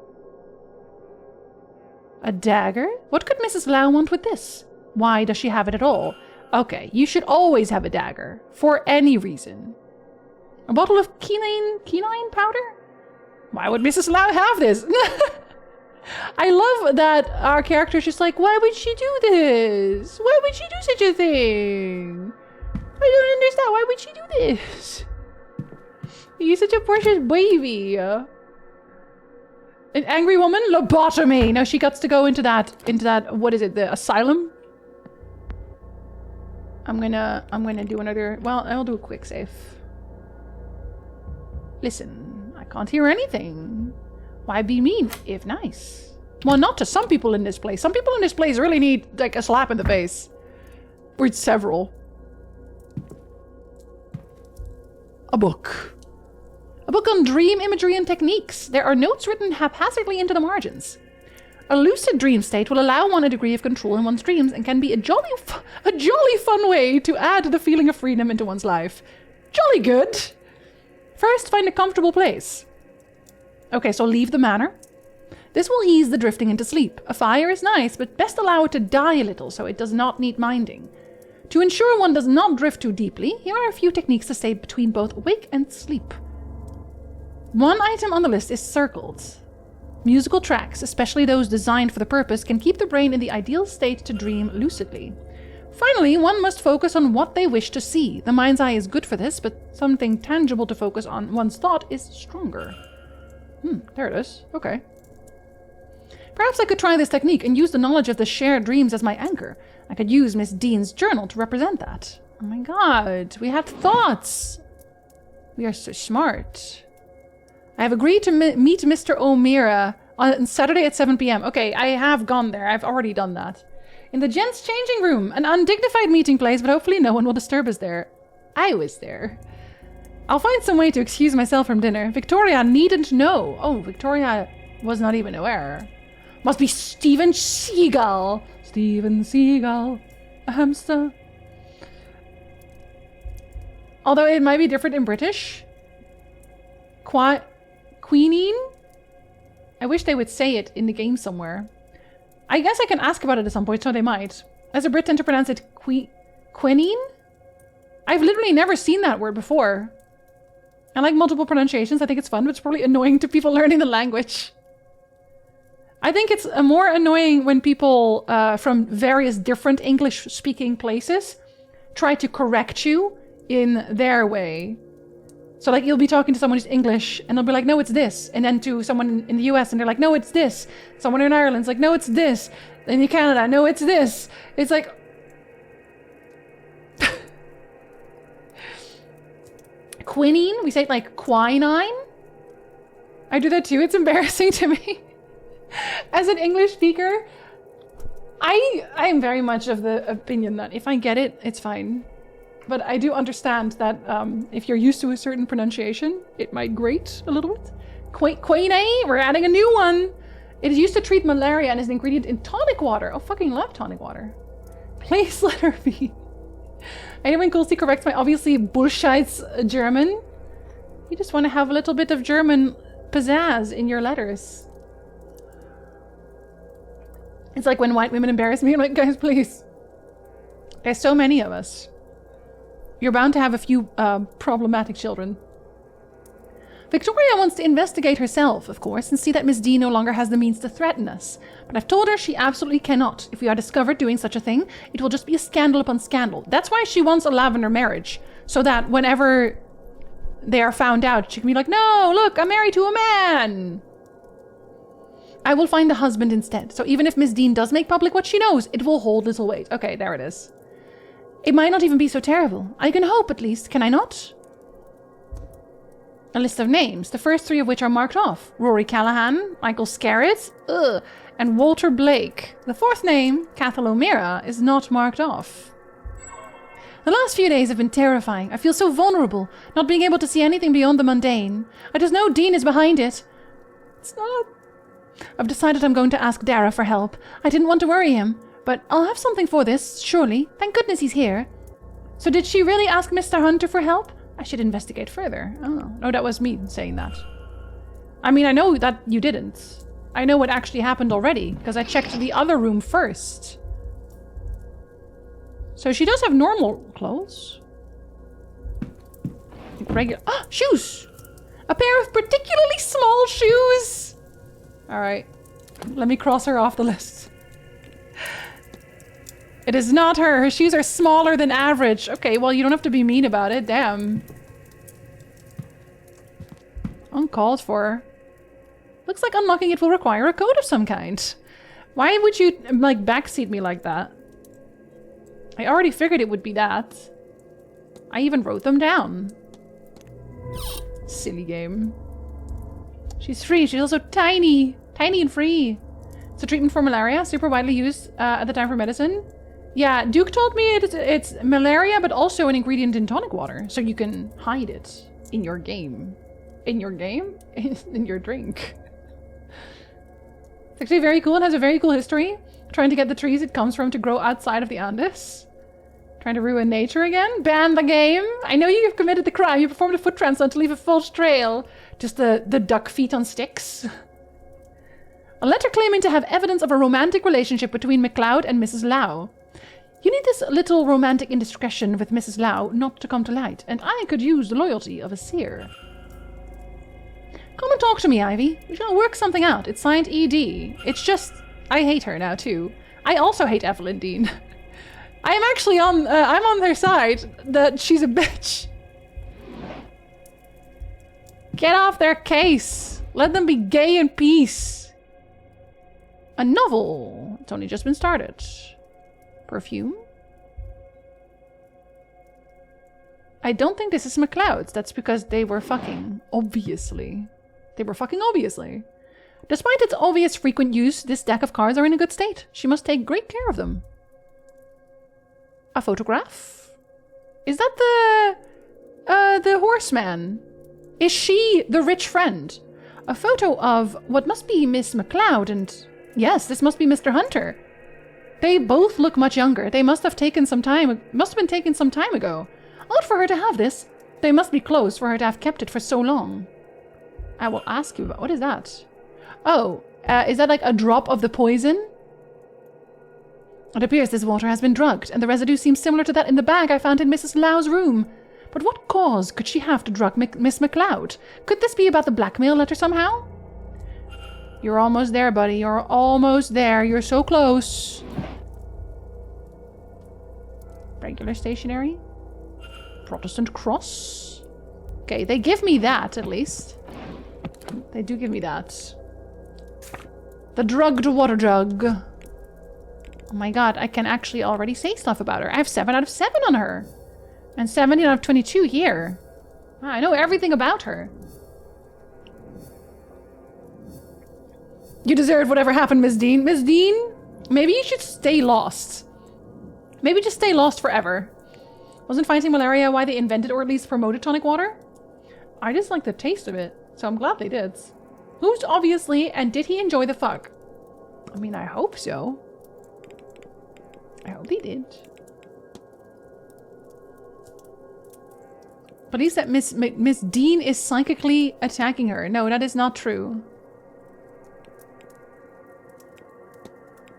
A dagger? What could Mrs. Lau want with this? Why does she have it at all? Okay, you should always have a dagger. For any reason. A bottle of quinine powder? Why would Mrs. Lau have this? I love that our character is just like, why would she do this? Why would she do such a thing? I don't understand. Why would she do this? You're such a precious baby. An angry woman? Lobotomy. Now she gets to go into that, what is it, the asylum? I'm gonna do another, well, I'll do a quick save. Listen, I can't hear anything. Why be mean, if nice? Well, not to some people in this place. Some people in this place really need, like, a slap in the face. Or several. A book. A book on dream imagery and techniques. There are notes written haphazardly into the margins. A lucid dream state will allow one a degree of control in one's dreams and can be a jolly fun way to add the feeling of freedom into one's life. Jolly good. First, find a comfortable place. Okay, so leave the manor. This will ease the drifting into sleep. A fire is nice, but best allow it to die a little so it does not need minding. To ensure one does not drift too deeply, here are a few techniques to stay between both awake and sleep. One item on the list is circled. Musical tracks, especially those designed for the purpose, can keep the brain in the ideal state to dream lucidly. Finally, one must focus on what they wish to see. The mind's eye is good for this, but something tangible to focus on one's thought is stronger. There it is. Okay. Perhaps I could try this technique and use the knowledge of the shared dreams as my anchor. I could use Miss Dean's journal to represent that. Oh my god, we had thoughts. We are so smart. I have agreed to meet Mr. O'Meara on Saturday at 7 p.m. Okay, I have gone there. I've already done that. In the gents' changing room. An undignified meeting place, but hopefully no one will disturb us there. I was there. I'll find some way to excuse myself from dinner. Victoria needn't know. Oh, Victoria was not even aware. Must be Steven Seagal. Steven Seagal. A hamster. Although it might be different in British. Queenine? I wish they would say it in the game somewhere. I guess I can ask about it at some point, so they might. As a Brit tend to pronounce it quinine? I've literally never seen that word before. I like multiple pronunciations. I think it's fun, but it's probably annoying to people learning the language. I think it's more annoying when people from various different English-speaking places try to correct you in their way. So like you'll be talking to someone who's English and they'll be like, no, it's this. And then to someone in the US and they're like, no, it's this. Someone in Ireland's like, no, it's this. And in Canada, no, it's this. It's like... Quinine? We say it like quinine? I do that too. It's embarrassing to me. As an English speaker, I am very much of the opinion that if I get it, it's fine. But I do understand that if you're used to a certain pronunciation, it might grate a little bit. Quinine, we're adding a new one. It is used to treat malaria and is an ingredient in tonic water. Oh, fucking love tonic water. Please let her be. I know when Kulsi corrects my obviously bullshit's German. You just want to have a little bit of German pizzazz in your letters. It's like when white women embarrass me. I'm like, guys, please. There's so many of us. You're bound to have a few problematic children. Victoria wants to investigate herself, of course, and see that Miss D no longer has the means to threaten us. But I've told her she absolutely cannot. If we are discovered doing such a thing, it will just be a scandal upon scandal. That's why she wants a lavender marriage. So that whenever they are found out, she can be like, no, look, I'm married to a man. I will find a husband instead. So even if Miss Dean does make public what she knows, it will hold little weight. Okay, there it is. It might not even be so terrible. I can hope, at least, can I not? A list of names, the first three of which are marked off. Rory Callahan, Michael Scarrett, and Walter Blake. The fourth name, Cathal O'Meara, is not marked off. The last few days have been terrifying. I feel so vulnerable, not being able to see anything beyond the mundane. I just know Dean is behind it. It's not... I've decided I'm going to ask Dara for help. I didn't want to worry him, but I'll have something for this, surely. Thank goodness he's here. So did she really ask Mr. Hunter for help? I should investigate further. Oh, no, that was me saying that. I mean, I know that you didn't. I know what actually happened already, because I checked the other room first. So she does have normal clothes. Regular... Ah, shoes! A pair of particularly small shoes! Alright. Let me cross her off the list. It is not her. Her shoes are smaller than average. Okay, well, you don't have to be mean about it. Damn. Uncalled for. Looks like unlocking it will require a code of some kind. Why would you, like, backseat me like that? I already figured it would be that. I even wrote them down. Silly game. She's free. She's also tiny. Tiny and free. It's a treatment for malaria, super widely used at the time for medicine. Yeah, Duke told me it's malaria, but also an ingredient in tonic water. So you can hide it in your game. In your game? In your drink. It's actually very cool. It has a very cool history. Trying to get the trees it comes from to grow outside of the Andes. Trying to ruin nature again. Ban the game. I know you have committed the crime. You performed a foot transplant to leave a false trail. Just the duck feet on sticks. A letter claiming to have evidence of a romantic relationship between MacLeod and Mrs. Lau. You need this little romantic indiscretion with Mrs. Lau not to come to light, and I could use the loyalty of a seer. Come and talk to me, Ivy. We shall work something out. It's signed E.D. It's just... I hate her now, too. I also hate Evelyn Dean. I am actually on... I'm on their side. That she's a bitch. Get off their case. Let them be gay in peace. A novel. It's only just been started. Perfume. I don't think this is MacLeod's. That's because they were fucking. Obviously. They were fucking obviously. Despite its obvious frequent use, this deck of cards are in a good state. She must take great care of them. a photograph? Is that the horseman? Is she the rich friend? A photo of what must be Miss McLeod and... Yes, this must be Mr. Hunter. They both look much younger. They must have taken some time... Must have been taken some time ago. Odd for her to have this. They must be closed for her to have kept it for so long. I will ask you about... What is that? Oh, is that like a drop of the poison? It appears this water has been drugged, and the residue seems similar to that in the bag I found in Mrs. Lau's room. But what cause could she have to drug Miss McLeod? Could this be about the blackmail letter somehow? You're almost there, buddy. You're almost there. You're so close. Regular stationery. Protestant cross. Okay, they give me that, at least. They do give me that. The drugged water jug. Oh my god, I can actually already say stuff about her. I have 7 out of 7 on her. And 17 out of 22 here. I know everything about her. You deserved whatever happened, Miss Dean. Miss Dean, maybe you should stay lost. Maybe just stay lost forever. Wasn't fighting malaria why they invented or at least promoted tonic water? I just like the taste of it, so I'm glad they did. Who's obviously, and did he enjoy the fuck? I mean, I hope so. I hope he did. But he said Miss Dean is psychically attacking her. No, that is not true.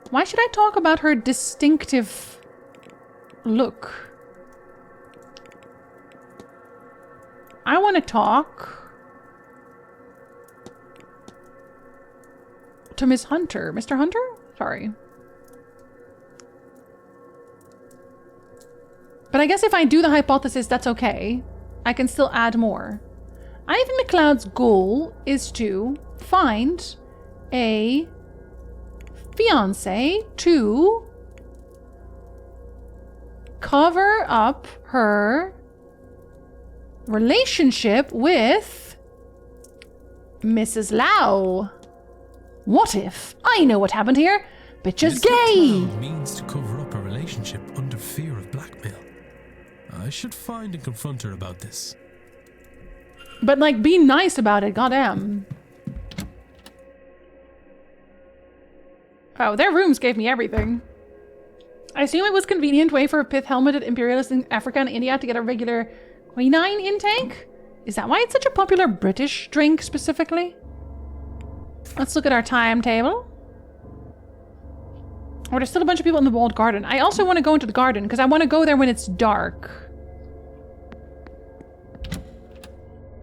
Why should I talk about her distinctive look? I want to talk to Miss Hunter. Mr. Hunter? Sorry. But I guess if I do the hypothesis, that's okay. I can still add more. Ivy McLeod's goal is to find a fiancé to cover up her relationship with Mrs. Lau. What if? I know what happened here. Bitch is gay. McLeod means to cover up a relationship under fear of blackmail. I should find and confront her about this. But like, be nice about it, goddamn. Oh, their rooms gave me everything. I assume it was a convenient way for a pith-helmeted imperialist in Africa and India to get a regular quinine intake? Is that why it's such a popular British drink, specifically? Let's look at our timetable. Oh, there's still a bunch of people in the walled garden. I also want to go into the garden, because I want to go there when it's dark.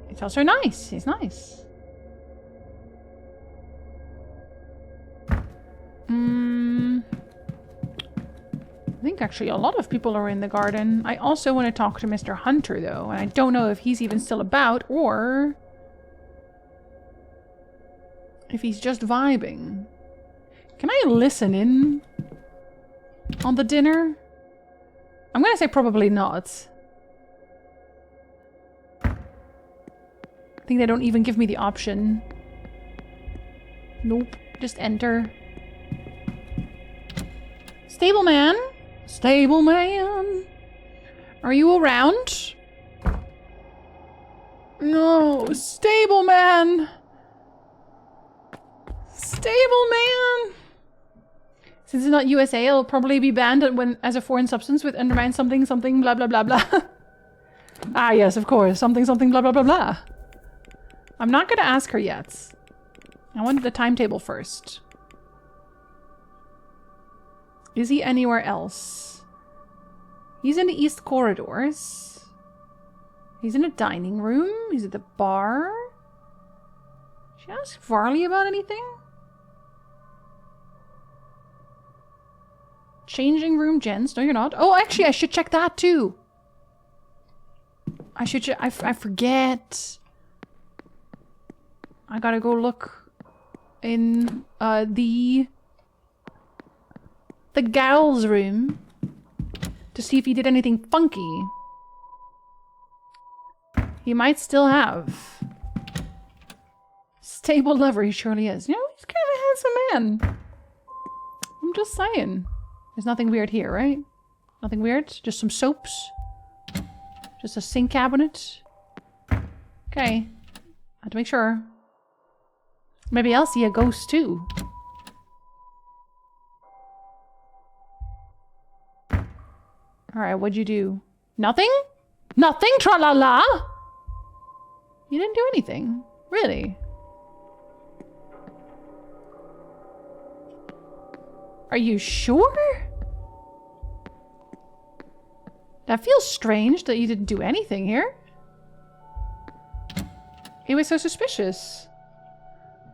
It's also nice. It's nice. I think actually a lot of people are in the garden. I also want to talk to Mr. Hunter, though, and I don't know if he's even still about or if he's just vibing. Can I listen in on the dinner? I'm gonna say probably not. I think they don't even give me the option. Nope. Just enter. Stableman? Stableman? Are you around? No, Stableman! Stableman! Since it's not USA, it'll probably be banned as a foreign substance with undermine something, something, blah, blah, blah, blah. Ah, yes, of course. Something, something, blah, blah, blah, blah. I'm not gonna ask her yet. I wanted the timetable first. Is he anywhere else? He's in the east corridors. He's in a dining room. He's at the bar. Should I ask Varley about anything? Changing room, gents. No, you're not. Oh, actually, I should check that too. I should. I forget. I gotta go look in the gal's room to see if he did anything funky. He might still have. Stable lover, he surely is. You know, he's kind of a handsome man. I'm just saying. There's nothing weird here, right? Nothing weird. Just some soaps. Just a sink cabinet. Okay. I have to make sure. Maybe I'll see a ghost too. Alright, what'd you do? Nothing? Nothing? Tra-la-la? You didn't do anything. Really? Are you sure? That feels strange that you didn't do anything here. He was so suspicious.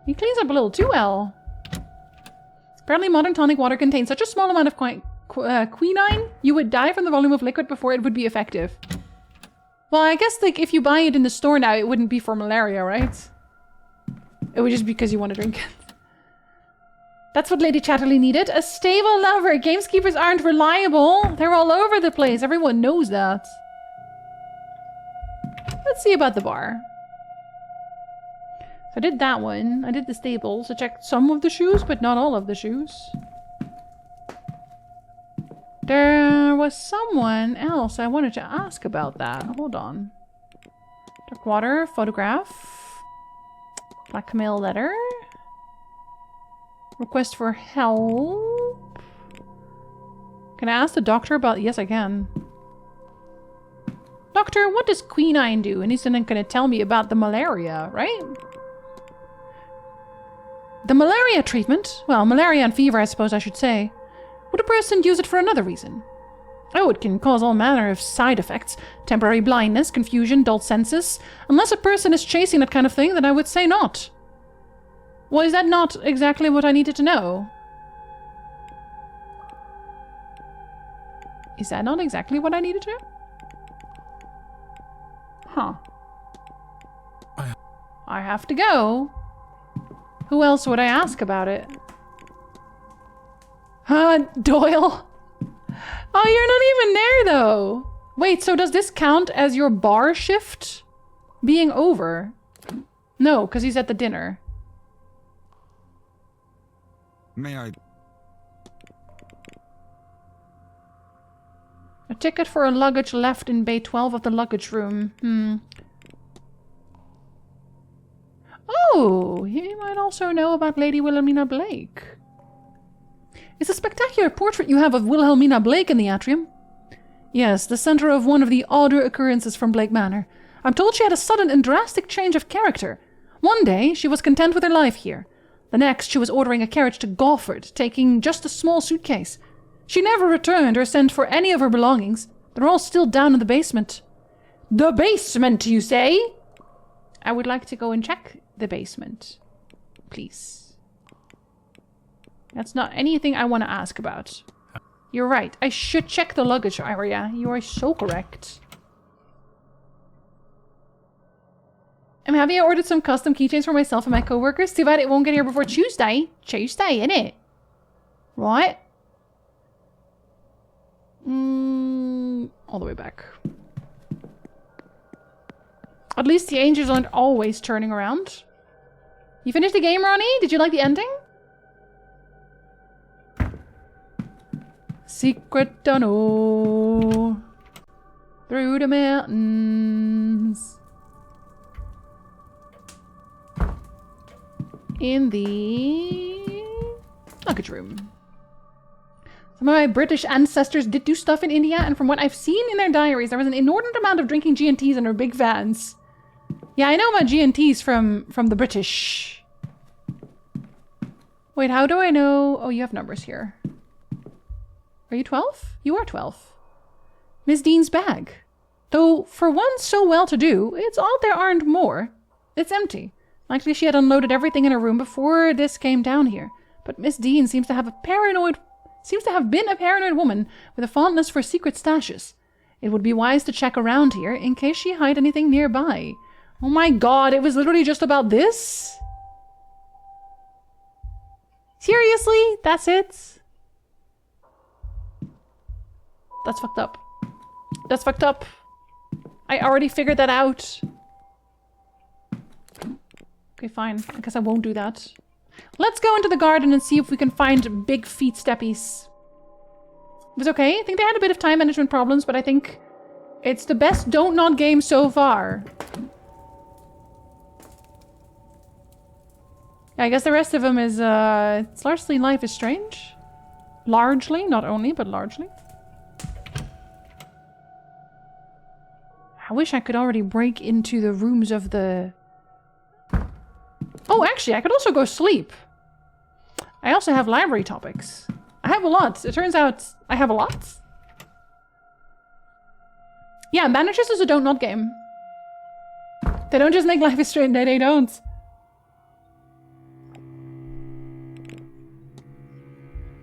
He cleans up a little too well. Apparently modern tonic water contains such a small amount of quinine, you would die from the volume of liquid before it would be effective. Well, I guess like if you buy it in the store now, it wouldn't be for malaria, right? It would just be because you want to drink it. That's what Lady Chatterley needed. A stable lover. Gameskeepers aren't reliable. They're all over the place. Everyone knows that. Let's see about the bar. So I did that one. I did the stables. I checked some of the shoes, but not all of the shoes. There was someone else I wanted to ask about that. Hold on. Dark water, photograph. Black Camille letter. Request for help. Can I ask the doctor about... Yes, I can. Doctor, what does quinine do? And he's then going to tell me about the malaria, right? The malaria treatment? Well, malaria and fever, I suppose I should say. Would a person use it for another reason? Oh, it can cause all manner of side effects. Temporary blindness, confusion, dulled senses. Unless a person is chasing that kind of thing, then I would say not. Well, is that not exactly what I needed to know? Is that not exactly what I needed to know? Huh. I have to go. Who else would I ask about it? Doyle? Oh, you're not even there, though. Wait, so does this count as your bar shift being over? No, because he's at the dinner. May I... A ticket for a luggage left in bay 12 of the luggage room. Oh, he might also know about Lady Wilhelmina Blake. It's a spectacular portrait you have of Wilhelmina Blake in the atrium. Yes, the center of one of the odder occurrences from Blake Manor. I'm told she had a sudden and drastic change of character. One day, she was content with her life here. The next, she was ordering a carriage to Gawford, taking just a small suitcase. She never returned or sent for any of her belongings. They're all still down in the basement. The basement, you say? I would like to go and check the basement. Please. That's not anything I want to ask about. You're right. I should check the luggage area. You are so correct. I'm happy I ordered some custom keychains for myself and my coworkers. Too bad it won't get here before Tuesday. Tuesday, innit? Right? All the way back. At least the angels aren't always turning around. You finished the game, Ronnie? Did you like the ending? Secret tunnel through the mountains in the luggage room. Some of my British ancestors did do stuff in India, and from what I've seen in their diaries, there was an inordinate amount of drinking G&Ts and are big fans. Yeah, I know about G&Ts from the British. Wait, how do I know? Oh, you have numbers here. Are you 12? You are 12. Miss Dean's bag. Though, for one so well-to-do, it's odd there aren't more. It's empty. Likely she had unloaded everything in her room before this came down here. But Miss Dean seems to have been a paranoid woman with a fondness for secret stashes. It would be wise to check around here in case she hid anything nearby. Oh my god, it was literally just about this? Seriously? That's it? That's fucked up. That's fucked up. I already figured that out. Okay, fine. I guess I won't do that. Let's go into the garden and see if we can find big feet steppies. was okay. I think they had a bit of time management problems, but I think it's the best Don't Nod game so far. Yeah, I guess the rest of them is, it's largely Life is Strange. Largely, not only, but largely. I wish I could already break into the rooms of the... Oh, actually, I could also go sleep. I also have library topics. I have a lot. It turns out I have a lot. Yeah, Banishers is a Don't Nod game. They don't just make Life is Strange, they don't.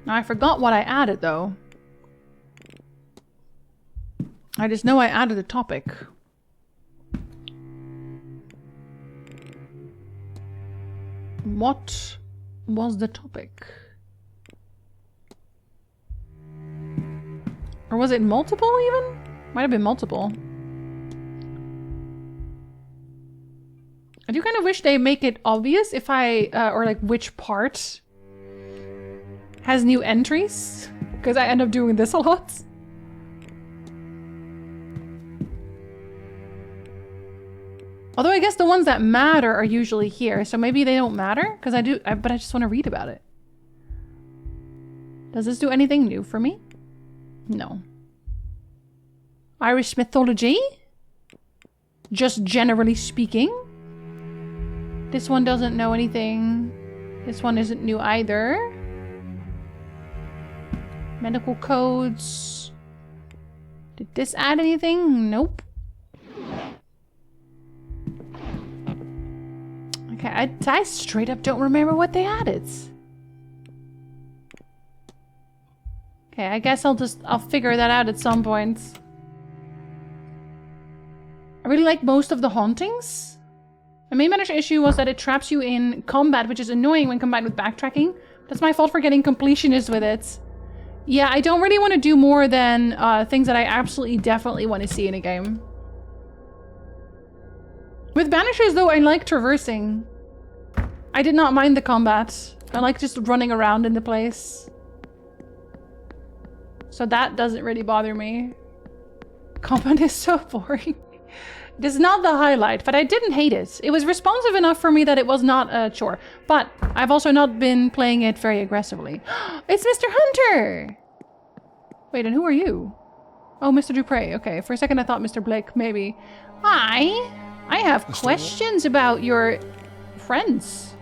I forgot what I added, though. I just know I added a topic. What was the topic? Or was it multiple, even? Might have been multiple. I do kind of wish they make it obvious if I, or like which part has new entries, because I end up doing this a lot. Although I guess the ones that matter are usually here, so maybe they don't matter, because but I just want to read about it. Does this do anything new for me? No. Irish mythology? Just generally speaking. This one doesn't know anything. This one isn't new either. Medical codes. Did this add anything? Nope. Okay, I straight up don't remember what they added. Okay, I guess I'll figure that out at some point. I really like most of the hauntings. The main manager issue was that it traps you in combat, which is annoying when combined with backtracking. That's my fault for getting completionist with it. Yeah, I don't really want to do more than things that I absolutely definitely want to see in a game. With Banishers, though, I like traversing. I did not mind the combat. I like just running around in the place. So that doesn't really bother me. Combat is so boring. It is not the highlight, but I didn't hate it. It was responsive enough for me that it was not a chore. But I've also not been playing it very aggressively. It's Mr. Hunter! Wait, and who are you? Oh, Mr. Dupre. Okay, for a second I thought Mr. Blake, maybe. Hi! I have questions about your friends.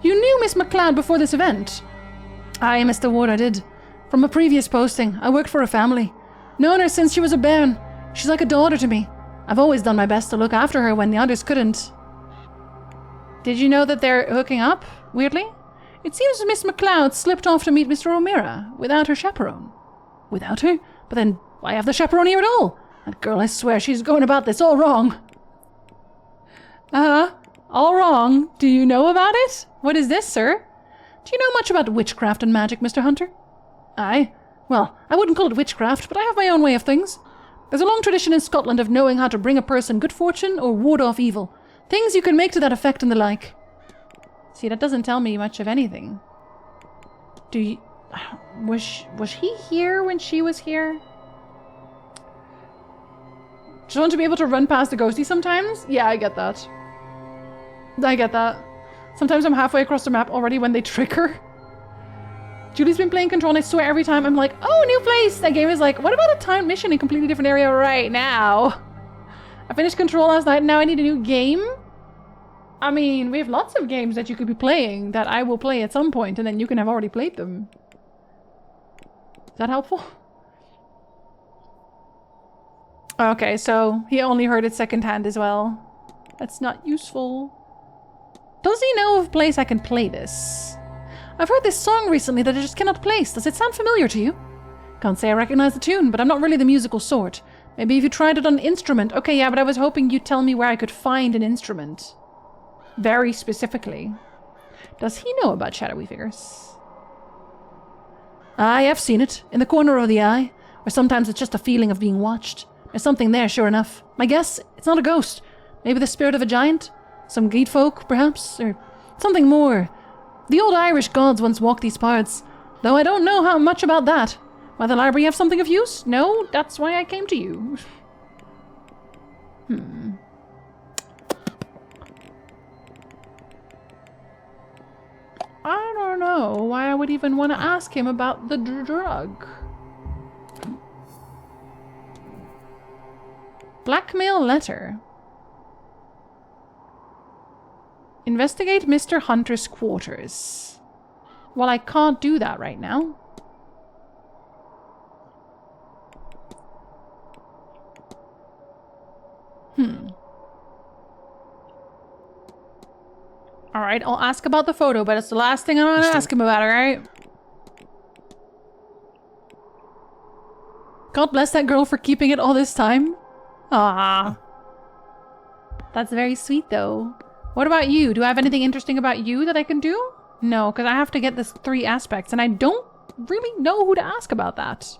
You knew Miss McLeod before this event? Aye, Mr. Ward, I did. From a previous posting, I worked for a family. Known her since she was a bairn. She's like a daughter to me. I've always done my best to look after her when the others couldn't. Did you know that they're hooking up, weirdly? It seems Miss McLeod slipped off to meet Mr. O'Meara without her chaperone. Without her? But then why have the chaperone here at all? That girl, I swear, she's going about this all wrong. All wrong? Do you know about it? What is this, sir? Do you know much about witchcraft and magic, Mr. Hunter? Aye. Well, I wouldn't call it witchcraft, but I have my own way of things. There's a long tradition in Scotland of knowing how to bring a person good fortune or ward off evil. Things you can make to that effect and the like. See, that doesn't tell me much of anything. Do you... Was he here when she was here? Just want to be able to run past the ghostie sometimes? Yeah, I get that. I get that. Sometimes I'm halfway across the map already when they trigger. Julie's been playing Control and I swear every time I'm like, oh, new place! That game is like, what about a timed mission in a completely different area right now? I finished Control last night and now I need a new game? I mean, we have lots of games that you could be playing that I will play at some point and then you can have already played them. Is that helpful? Okay, so he only heard it secondhand as well. That's not useful. Does he know of a place I can play this? I've heard this song recently that I just cannot place. Does it sound familiar to you? Can't say I recognize the tune, but I'm not really the musical sort. Maybe if you tried it on an instrument. Okay, yeah, but I was hoping you'd tell me where I could find an instrument. Very specifically. Does he know about shadowy figures? I have seen it, in the corner of the eye, or sometimes it's just a feeling of being watched. There's something there, sure enough. My guess, it's not a ghost. Maybe the spirit of a giant? Some Geat folk, perhaps? Or something more. The old Irish gods once walked these parts. Though I don't know how much about that. Might the library have something of use? No, that's why I came to you. I don't know why I would even want to ask him about the drug. Blackmail letter. Investigate Mr. Hunter's quarters. Well, I can't do that right now. Alright, I'll ask about the photo, but it's the last thing I'm gonna ask him about, alright? God bless that girl for keeping it all this time. Ah, that's very sweet, though. What about you? Do I have anything interesting about you that I can do? No, because I have to get this 3 aspects, and I don't really know who to ask about that.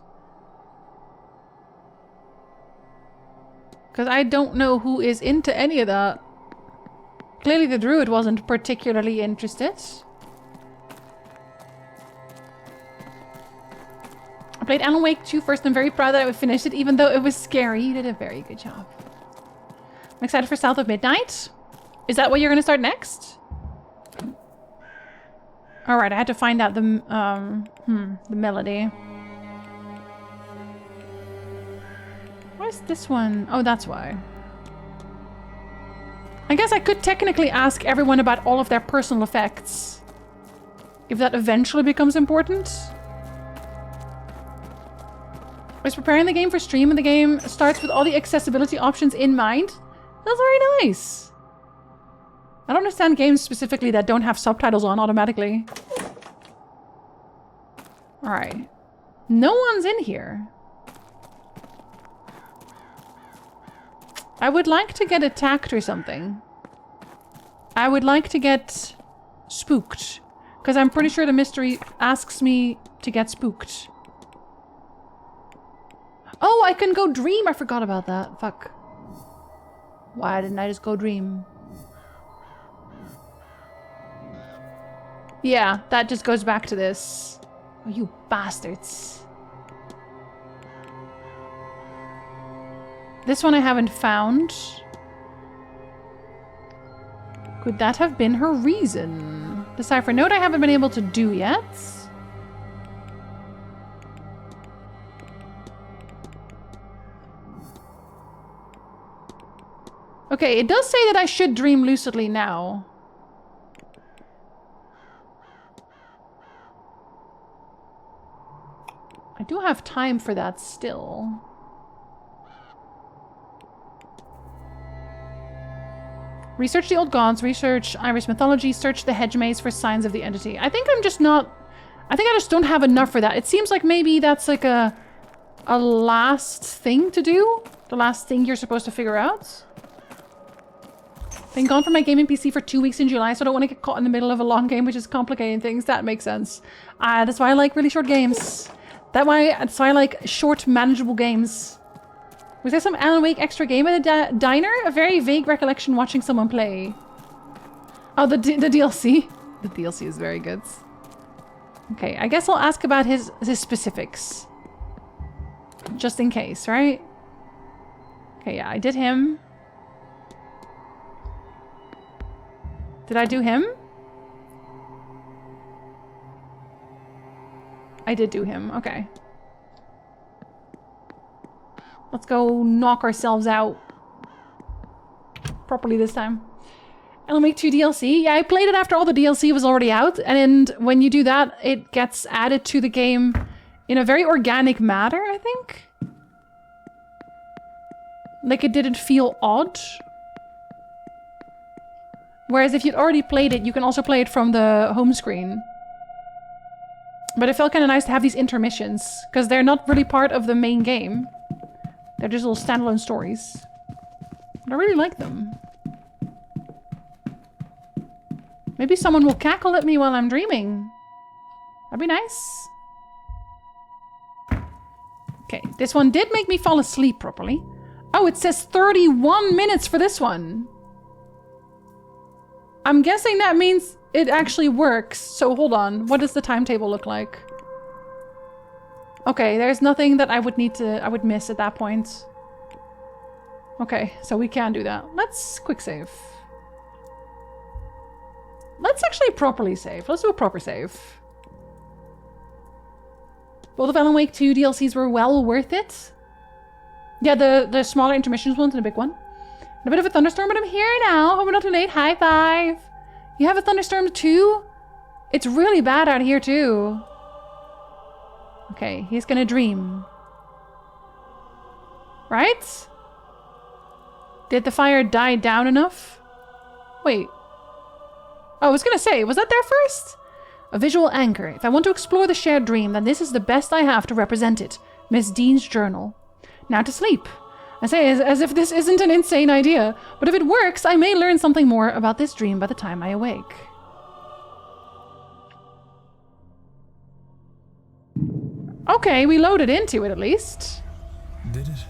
Because I don't know who is into any of that. Clearly the druid wasn't particularly interested. I played Alan Wake 2 first. I'm very proud that I finished it, even though it was scary. You did a very good job. I'm excited for South of Midnight. Is that what you're going to start next? Alright, I had to find out the melody. Where's this one? Oh, that's why. I guess I could technically ask everyone about all of their personal effects. If that eventually becomes important. I was preparing the game for stream and the game starts with all the accessibility options in mind. That's very nice. I don't understand games specifically that don't have subtitles on automatically. Alright. No one's in here. I would like to get attacked or something. I would like to get spooked. Because I'm pretty sure the mystery asks me to get spooked. Oh, I can go dream! I forgot about that. Fuck. Why didn't I just go dream? Yeah, that just goes back to this. Oh, you bastards. This one I haven't found. Could that have been her reason? The cipher note I haven't been able to do yet. Okay, it does say that I should dream lucidly now. I do have time for that still. Research the old gods, research Irish mythology, search the hedge maze for signs of the entity. I think I'm just not... I think I just don't have enough for that. It seems like maybe that's like a last thing to do. The last thing you're supposed to figure out. Been gone from my gaming PC for 2 weeks in July, so I don't want to get caught in the middle of a long game, which is complicating things. That makes sense. That's why I like really short games. That's why I like short, manageable games. Was there some Alan Wake extra game at the diner? A very vague recollection watching someone play. Oh, the DLC? The DLC is very good. Okay, I guess I'll ask about his specifics. Just in case, right? Okay, yeah, I did him. Did I do him? I did do him, okay. Let's go knock ourselves out properly this time. Alan Wake 2 DLC. Yeah, I played it after all the DLC was already out. And when you do that, it gets added to the game in a very organic manner, I think. Like it didn't feel odd. Whereas if you'd already played it, you can also play it from the home screen. But it felt kind of nice to have these intermissions. Because they're not really part of the main game. They're just little standalone stories. But I really like them. Maybe someone will cackle at me while I'm dreaming. That'd be nice. Okay, this one did make me fall asleep properly. Oh, it says 31 minutes for this one. I'm guessing that means it actually works. So hold on, what does the timetable look like? Okay, there's nothing that I would miss at that point. Okay, so we can do that. Let's quick save. Let's actually properly save. Let's do a proper save. Both of Alan Wake 2 DLCs were well worth it. Yeah, the smaller intermissions ones and a big one. And a bit of a thunderstorm, but I'm here now. Hope we're not too late. High five. You have a thunderstorm too? It's really bad out here too. Okay, he's gonna dream. Right? Did the fire die down enough? Wait. Oh, I was gonna say, was that there first? A visual anchor. If I want to explore the shared dream, then this is the best I have to represent it. Miss Dean's journal. Now to sleep. I say as if this isn't an insane idea, but if it works, I may learn something more about this dream by the time I awake. Okay, we loaded into it at least. Did it?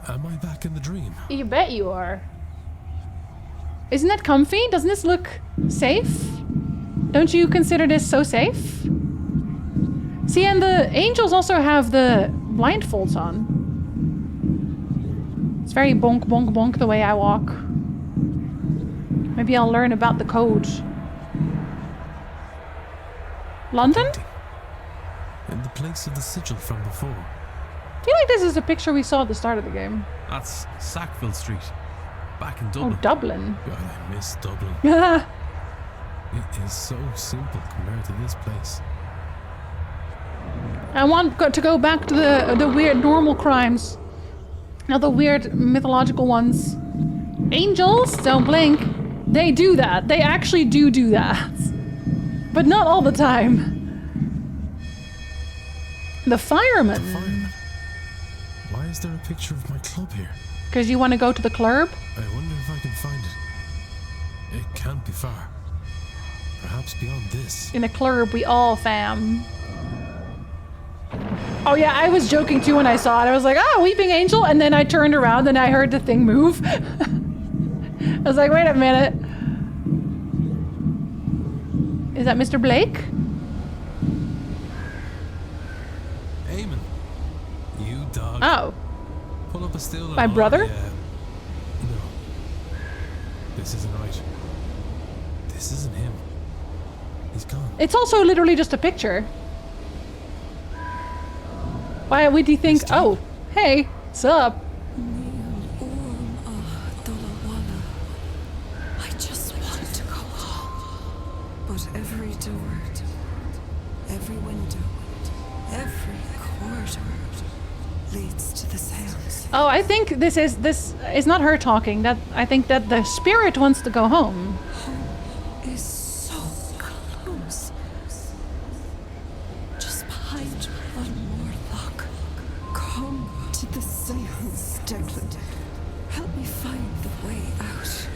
Am I back in the dream? You bet you are. Isn't that comfy? Doesn't this look safe? Don't you consider this so safe? See, and the angels also have the blindfolds on. It's very bonk, bonk, bonk the way I walk. Maybe I'll learn about the code. London? In the place of the sigil from before. I feel like this is a picture we saw at the start of the game. That's Sackville Street. Back in Dublin. Oh, Dublin. God, I miss Dublin. It is so simple compared to this place. I want to go back to the weird normal crimes. Not the weird mythological ones. Angels, don't blink. They do that. They actually do that. But not all the time. The fireman. The fireman? Why is there a picture of my club here? Because you want to go to the club? I wonder if I can find it. It can't be far. Perhaps beyond this. In a club, we all fam. Oh yeah, I was joking too when I saw it. I was like, oh, weeping angel, and then I turned around and I heard the thing move. I was like, wait a minute. Is that Mr. Blake? Eamon. You dog. Oh. Pull up a still. My brother? No. This isn't right. This isn't him. He's gone. It's also literally just a picture. Why would you think, oh, hey, what's up? I just want to go home. But every door, every window, every corridor leads to the Séance. Oh, I think this is not her talking. I think that the spirit wants to go home. Home is so close. Just behind one more lock. Come to the Séance, Declan. Help me find the way out.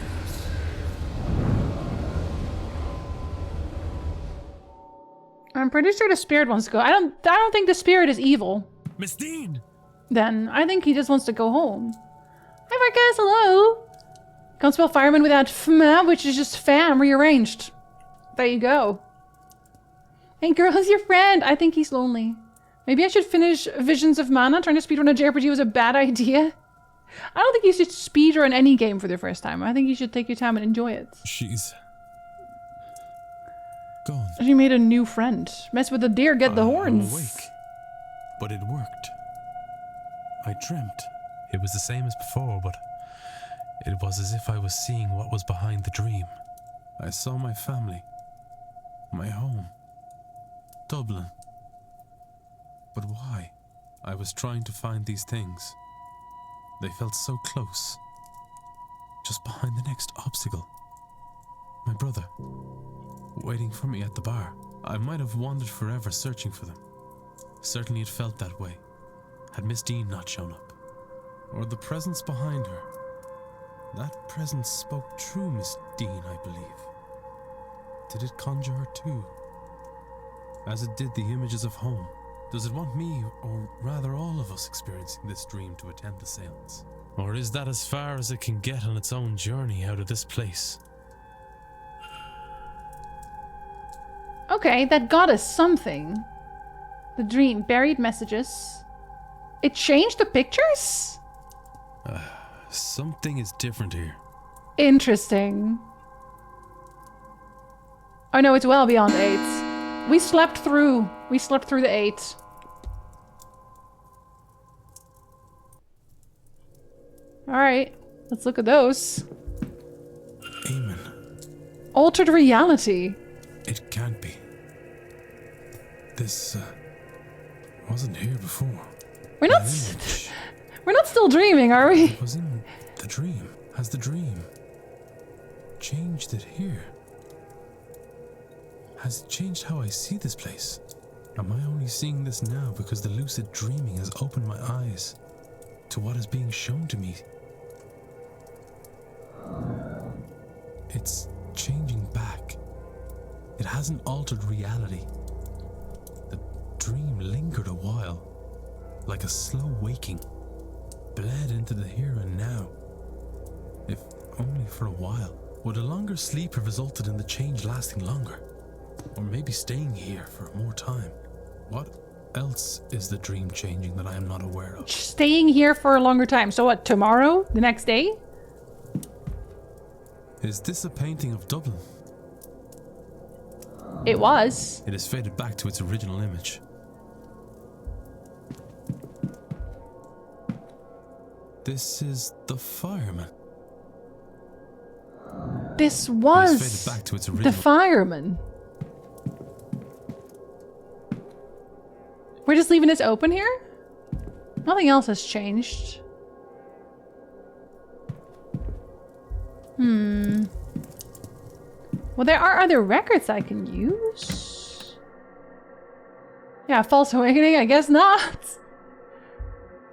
I'm pretty sure the spirit wants to go. I don't think the spirit is evil. Miss Dean. Then I think he just wants to go home. Hi Marcus, hello. Can't spell fireman without fma, which is just fam rearranged. There you go. Hey girl, who's your friend? I think he's lonely. Maybe I should finish Visions of Mana. Trying to speedrun a JRPG was a bad idea. I don't think you should speedrun any game for the first time. I think you should take your time and enjoy it. She's gone. She made a new friend. Mess with the deer, get the horns. I'm awake, but it worked. I dreamt. It was the same as before, but it was as if I was seeing what was behind the dream. I saw my family, my home, Dublin. But why? I was trying to find these things. They felt so close. Just behind the next obstacle. My brother, waiting for me at the bar. I might have wandered forever searching for them. Certainly it felt that way. Had Miss Dean not shown up. Or the presence behind her. That presence spoke true, Miss Dean, I believe. Did it conjure her too? As it did the images of home. Does it want me, or rather all of us, experiencing this dream to attend the séance? Or is that as far as it can get on its own journey out of this place? Okay, that got us something. The dream. Buried messages. It changed the pictures? Something is different here. Interesting. Oh no, it's well beyond 8. We slept through. We slept through the 8. Alright, let's look at those. Amen. Altered reality. It can't be. This wasn't here before. We're not we're not still dreaming, are we? It was in the dream. Has the dream changed it here? Has it changed how I see this place? Am I only seeing this now because the lucid dreaming has opened my eyes to what is being shown to me? It's changing back. It hasn't altered reality. The dream lingered a while, like a slow waking, bled into the here and now. If only for a while. Would a longer sleep have resulted in the change lasting longer? Or maybe staying here for more time? What else is the dream changing that I am not aware of? Staying here for a longer time. So what, tomorrow? The next day? Is this a painting of Dublin? It was. It has faded back to its original image. This is the fireman. This was faded back to its the original. fireman. We're just leaving this open here? Nothing else has changed. Well, there are other records I can use. Yeah, False Awakening, I guess not.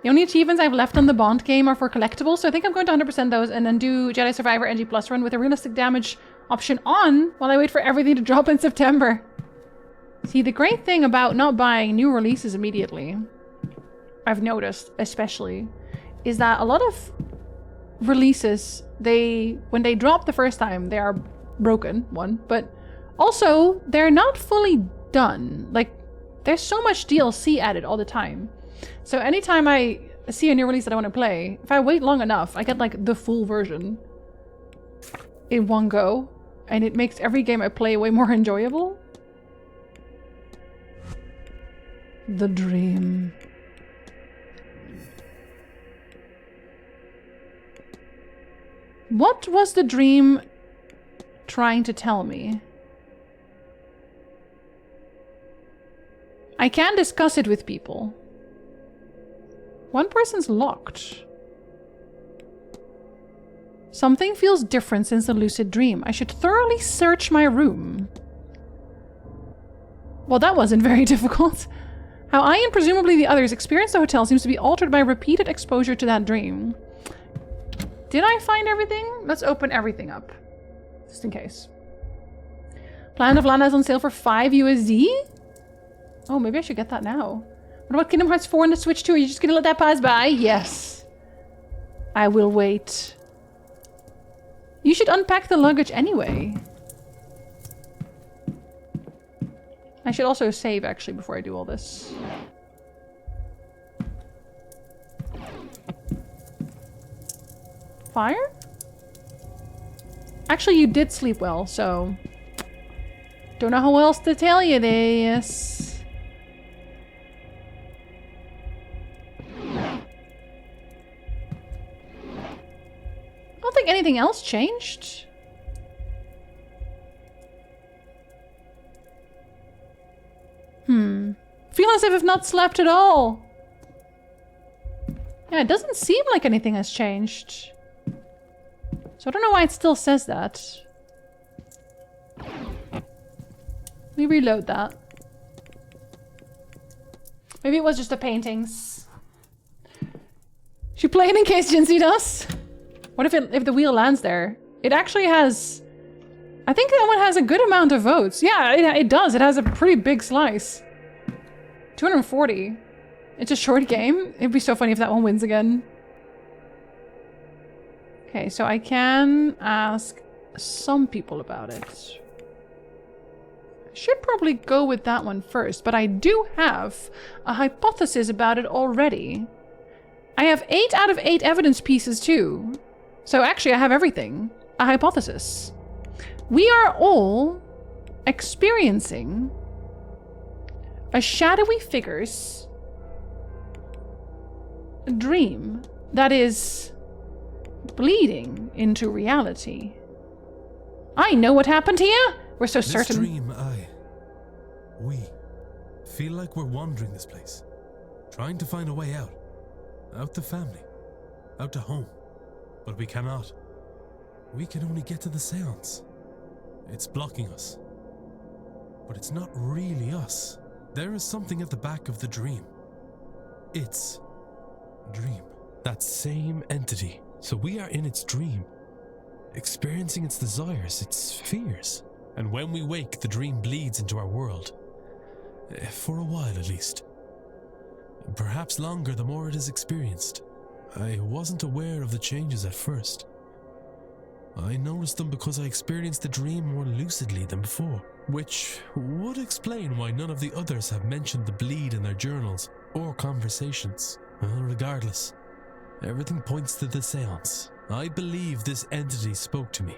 The only achievements I've left on the Bond game are for collectibles, so I think I'm going to 100% those and then do Jedi Survivor NG Plus run with a realistic damage option on while I wait for everything to drop in September. See, the great thing about not buying new releases immediately, I've noticed especially, is that a lot of releases, when they drop the first time, they are broken, one, but also they're not fully done. Like, there's so much DLC added all the time. So anytime I see a new release that I want to play, if I wait long enough, I get like the full version in one go, and it makes every game I play way more enjoyable. The dream. What was the dream trying to tell me? I can discuss it with people. One person's locked. Something feels different since the lucid dream. I should thoroughly search my room. Well, that wasn't very difficult. How I and presumably the others experienced the hotel seems to be altered by repeated exposure to that dream. Did I find everything? Let's open everything up. Just in case. Planet of Lana is on sale for 5 USD? Oh, maybe I should get that now. What about Kingdom Hearts 4 and the Switch 2? Are you just gonna let that pass by? Yes. I will wait. You should unpack the luggage anyway. I should also save, actually, before I do all this. Fire? Actually, you did sleep well, so... Don't know how else to tell you this. I don't think anything else changed. Feel as if I've not slept at all. Yeah, it doesn't seem like anything has changed. So I don't know why it still says that. Let me reload that. Maybe it was just the paintings. Should play it in case Jinzee does? What if the wheel lands there? It actually has... I think that one has a good amount of votes. Yeah, it does. It has a pretty big slice. 240. It's a short game. It'd be so funny if that one wins again. Okay, so I can ask some people about it. Should probably go with that one first, but I do have a hypothesis about it already. I have 8 out of 8 evidence pieces too. So actually I have everything. A hypothesis. We are all experiencing a shadowy figure's dream that is bleeding into reality. I know what happened here. We're so certain. This dream, we feel like we're wandering this place, trying to find a way out. Out to family, out to home. But we cannot. We can only get to the Séance. It's blocking us. But it's not really us. There is something at the back of the dream. Its dream. That same entity. So we are in its dream, experiencing its desires, its fears. And when we wake, the dream bleeds into our world. For a while at least. Perhaps longer the more it is experienced. I wasn't aware of the changes at first. I noticed them because I experienced the dream more lucidly than before, which would explain why none of the others have mentioned the bleed in their journals or conversations. Well, regardless, everything points to the Séance. I believe this entity spoke to me.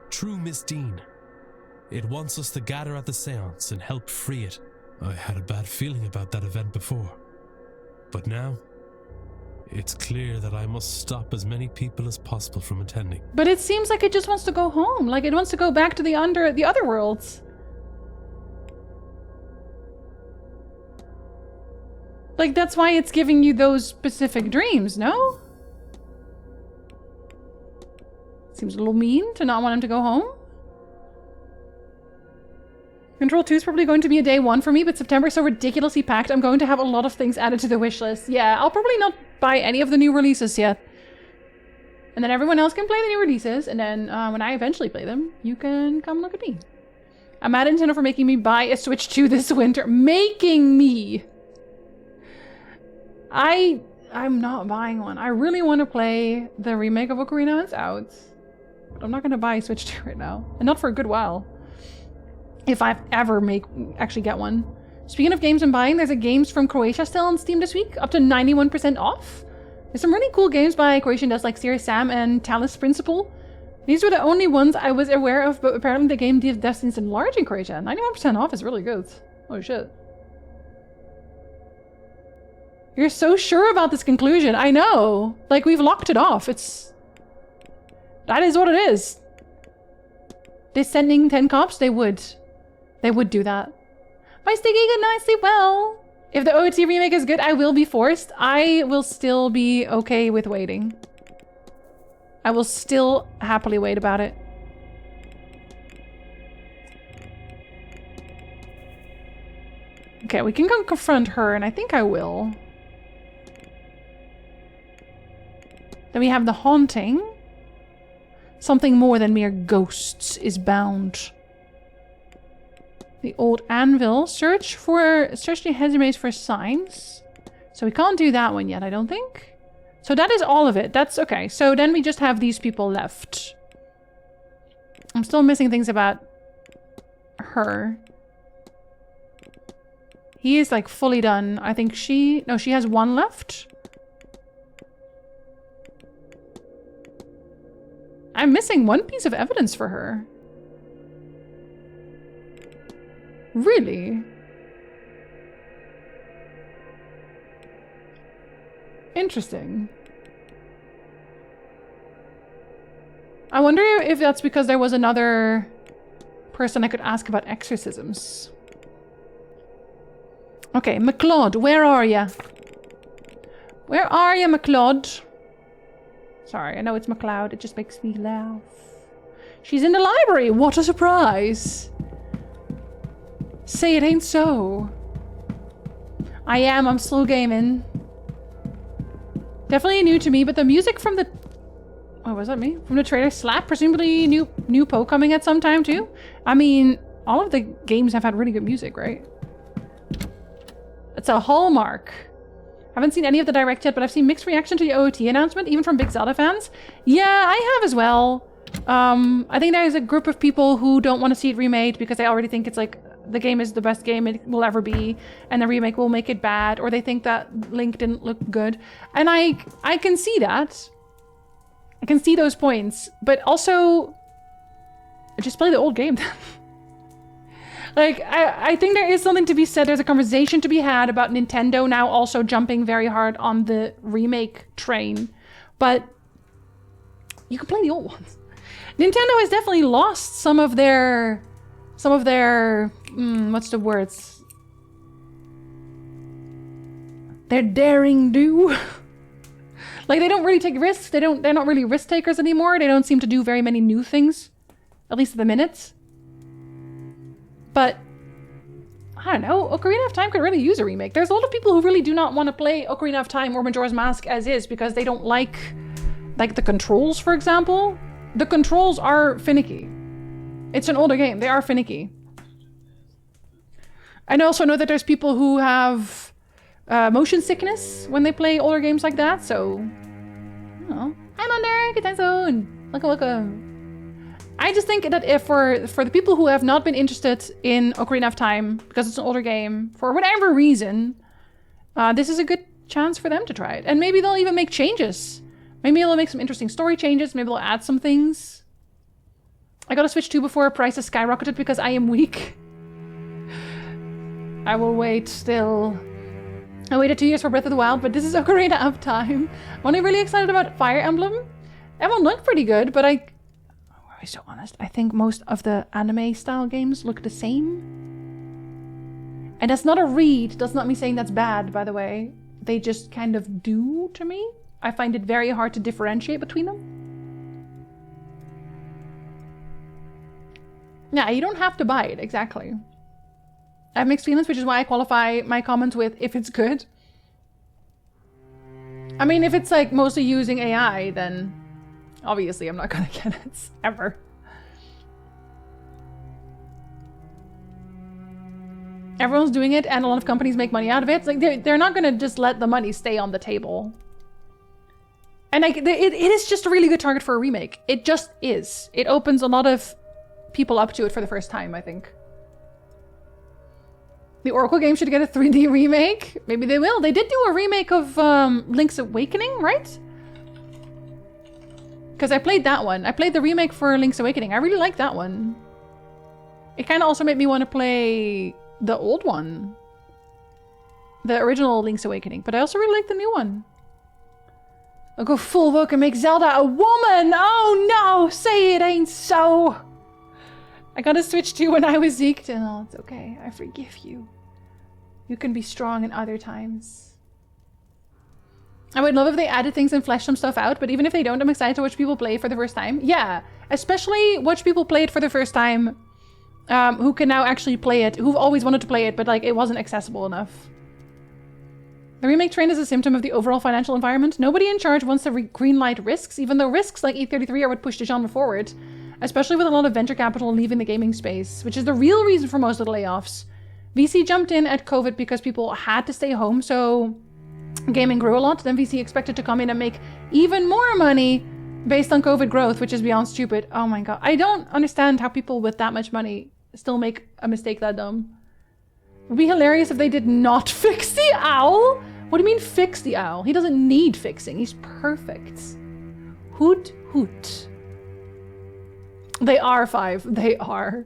True Miss Dean. It wants us to gather at the Séance and help free it. I had a bad feeling about that event before. But now, it's clear that I must stop as many people as possible from attending. But it seems like it just wants to go home. Like it wants to go back to the other worlds. Like that's why it's giving you those specific dreams, no? Seems a little mean to not want him to go home. Control 2 is probably going to be a day 1 for me, but September is so ridiculously packed, I'm going to have a lot of things added to the wish list. Yeah, I'll probably not buy any of the new releases yet. And then everyone else can play the new releases, and then when I eventually play them, you can come look at me. I'm mad at Nintendo for making me buy a Switch 2 this winter. Making me! I'm not buying one. I really want to play the remake of Ocarina when it's out. But I'm not going to buy a Switch 2 right now. And not for a good while. If I ever actually get one. Speaking of games I'm buying, there's a games from Croatia still on Steam this week, up to 91% off. There's some really cool games by Croatian devs like Serious Sam and Talis Principle. These were the only ones I was aware of, but apparently the game destinies in large in Croatia. 91% off is really good. Oh shit. You're so sure about this conclusion. I know. Like we've locked it off. That is what it is. They're sending 10 cops, they would do that. My Sticky, good night, sleep well. If the OT remake is good, I will be forced. I will still be okay with waiting. I will still happily wait about it. Okay, we can go confront her, and I think I will. Then we have the haunting. Something more than mere ghosts is bound. The old anvil. Search the resumes for signs. So we can't do that one yet, I don't think. So that is all of it. That's okay. So then we just have these people left. I'm still missing things about her. He is like fully done. I think she has one left. I'm missing one piece of evidence for her. Really? Interesting. I wonder if that's because there was another person I could ask about exorcisms. Okay, McLeod, where are ya? Where are ya, McLeod? Sorry, I know it's McLeod. It just makes me laugh. She's in the library. What a surprise. Say it ain't so. I'm slow gaming. Definitely new to me, but the music from the... Oh, was that me? From the trailer slap. Presumably new Poe coming at some time too. I mean, all of the games have had really good music, right? It's a hallmark. I haven't seen any of the direct yet, but I've seen mixed reaction to the OOT announcement, even from big Zelda fans. Yeah, I have as well. I think there's a group of people who don't want to see it remade because they already think it's like the game is the best game it will ever be, and the remake will make it bad, or they think that Link didn't look good. And I can see that. I can see those points, but also just play the old game. Like, I think there is something to be said. There's a conversation to be had about Nintendo now also jumping very hard on the remake train, but you can play the old ones. Nintendo has definitely lost some of their what's the words? Their daring do. Like, they don't really take risks. They're not really risk takers anymore. They don't seem to do very many new things, at least at the minute. But I don't know, Ocarina of Time could really use a remake. There's a lot of people who really do not want to play Ocarina of Time or Majora's Mask as is because they don't like the controls, for example. The controls are finicky. It's an older game. They are finicky. I also know that there's people who have motion sickness when they play older games like that, so... Oh, I'm on there, good time zone. Look. I just think that if for the people who have not been interested in Ocarina of Time, because it's an older game, for whatever reason, this is a good chance for them to try it. And maybe they'll even make changes. Maybe they'll make some interesting story changes. Maybe they'll add some things. I got a Switch 2 before prices skyrocketed because I am weak. I will wait still. I waited 2 years for Breath of the Wild, but this is Ocarina of Time. I'm only really excited about Fire Emblem. Everyone looked pretty good, but I'm so honest. I think most of the anime style games look the same. And that's not a read. That's not me saying that's bad, by the way. They just kind of do to me. I find it very hard to differentiate between them. Yeah, you don't have to buy it, exactly. I have mixed feelings, which is why I qualify my comments with if it's good. I mean, if it's like mostly using AI, then obviously I'm not gonna get it, ever. Everyone's doing it and a lot of companies make money out of it. It's like they're not gonna just let the money stay on the table. And like, it is just a really good target for a remake. It just is. It opens a lot of people up to it for the first time, I think. The Oracle game should get a 3D remake. Maybe they will. They did do a remake of Link's Awakening, right? Because I played that one. I played the remake for Link's Awakening. I really like that one. It kind of also made me want to play the old one. The original Link's Awakening. But I also really like the new one. I'll go full woke and make Zelda a woman! Oh no! Say it ain't so! I got a Switch 2 when I was Zeke. Oh, it's okay. I forgive you. You can be strong in other times. I would love if they added things and fleshed some stuff out, but even if they don't, I'm excited to watch people play for the first time. Yeah, especially watch people play it for the first time who can now actually play it, who've always wanted to play it, but like it wasn't accessible enough. The remake train is a symptom of the overall financial environment. Nobody in charge wants to greenlight risks, even though risks like E33 are what push the genre forward. Especially with a lot of venture capital leaving the gaming space, which is the real reason for most of the layoffs. VC jumped in at COVID because people had to stay home, so gaming grew a lot. Then VC expected to come in and make even more money based on COVID growth, which is beyond stupid. Oh my god. I don't understand how people with that much money still make a mistake that dumb. It would be hilarious if they did not fix the owl. What do you mean fix the owl? He doesn't need fixing. He's perfect. Hoot hoot. They are 5. They are.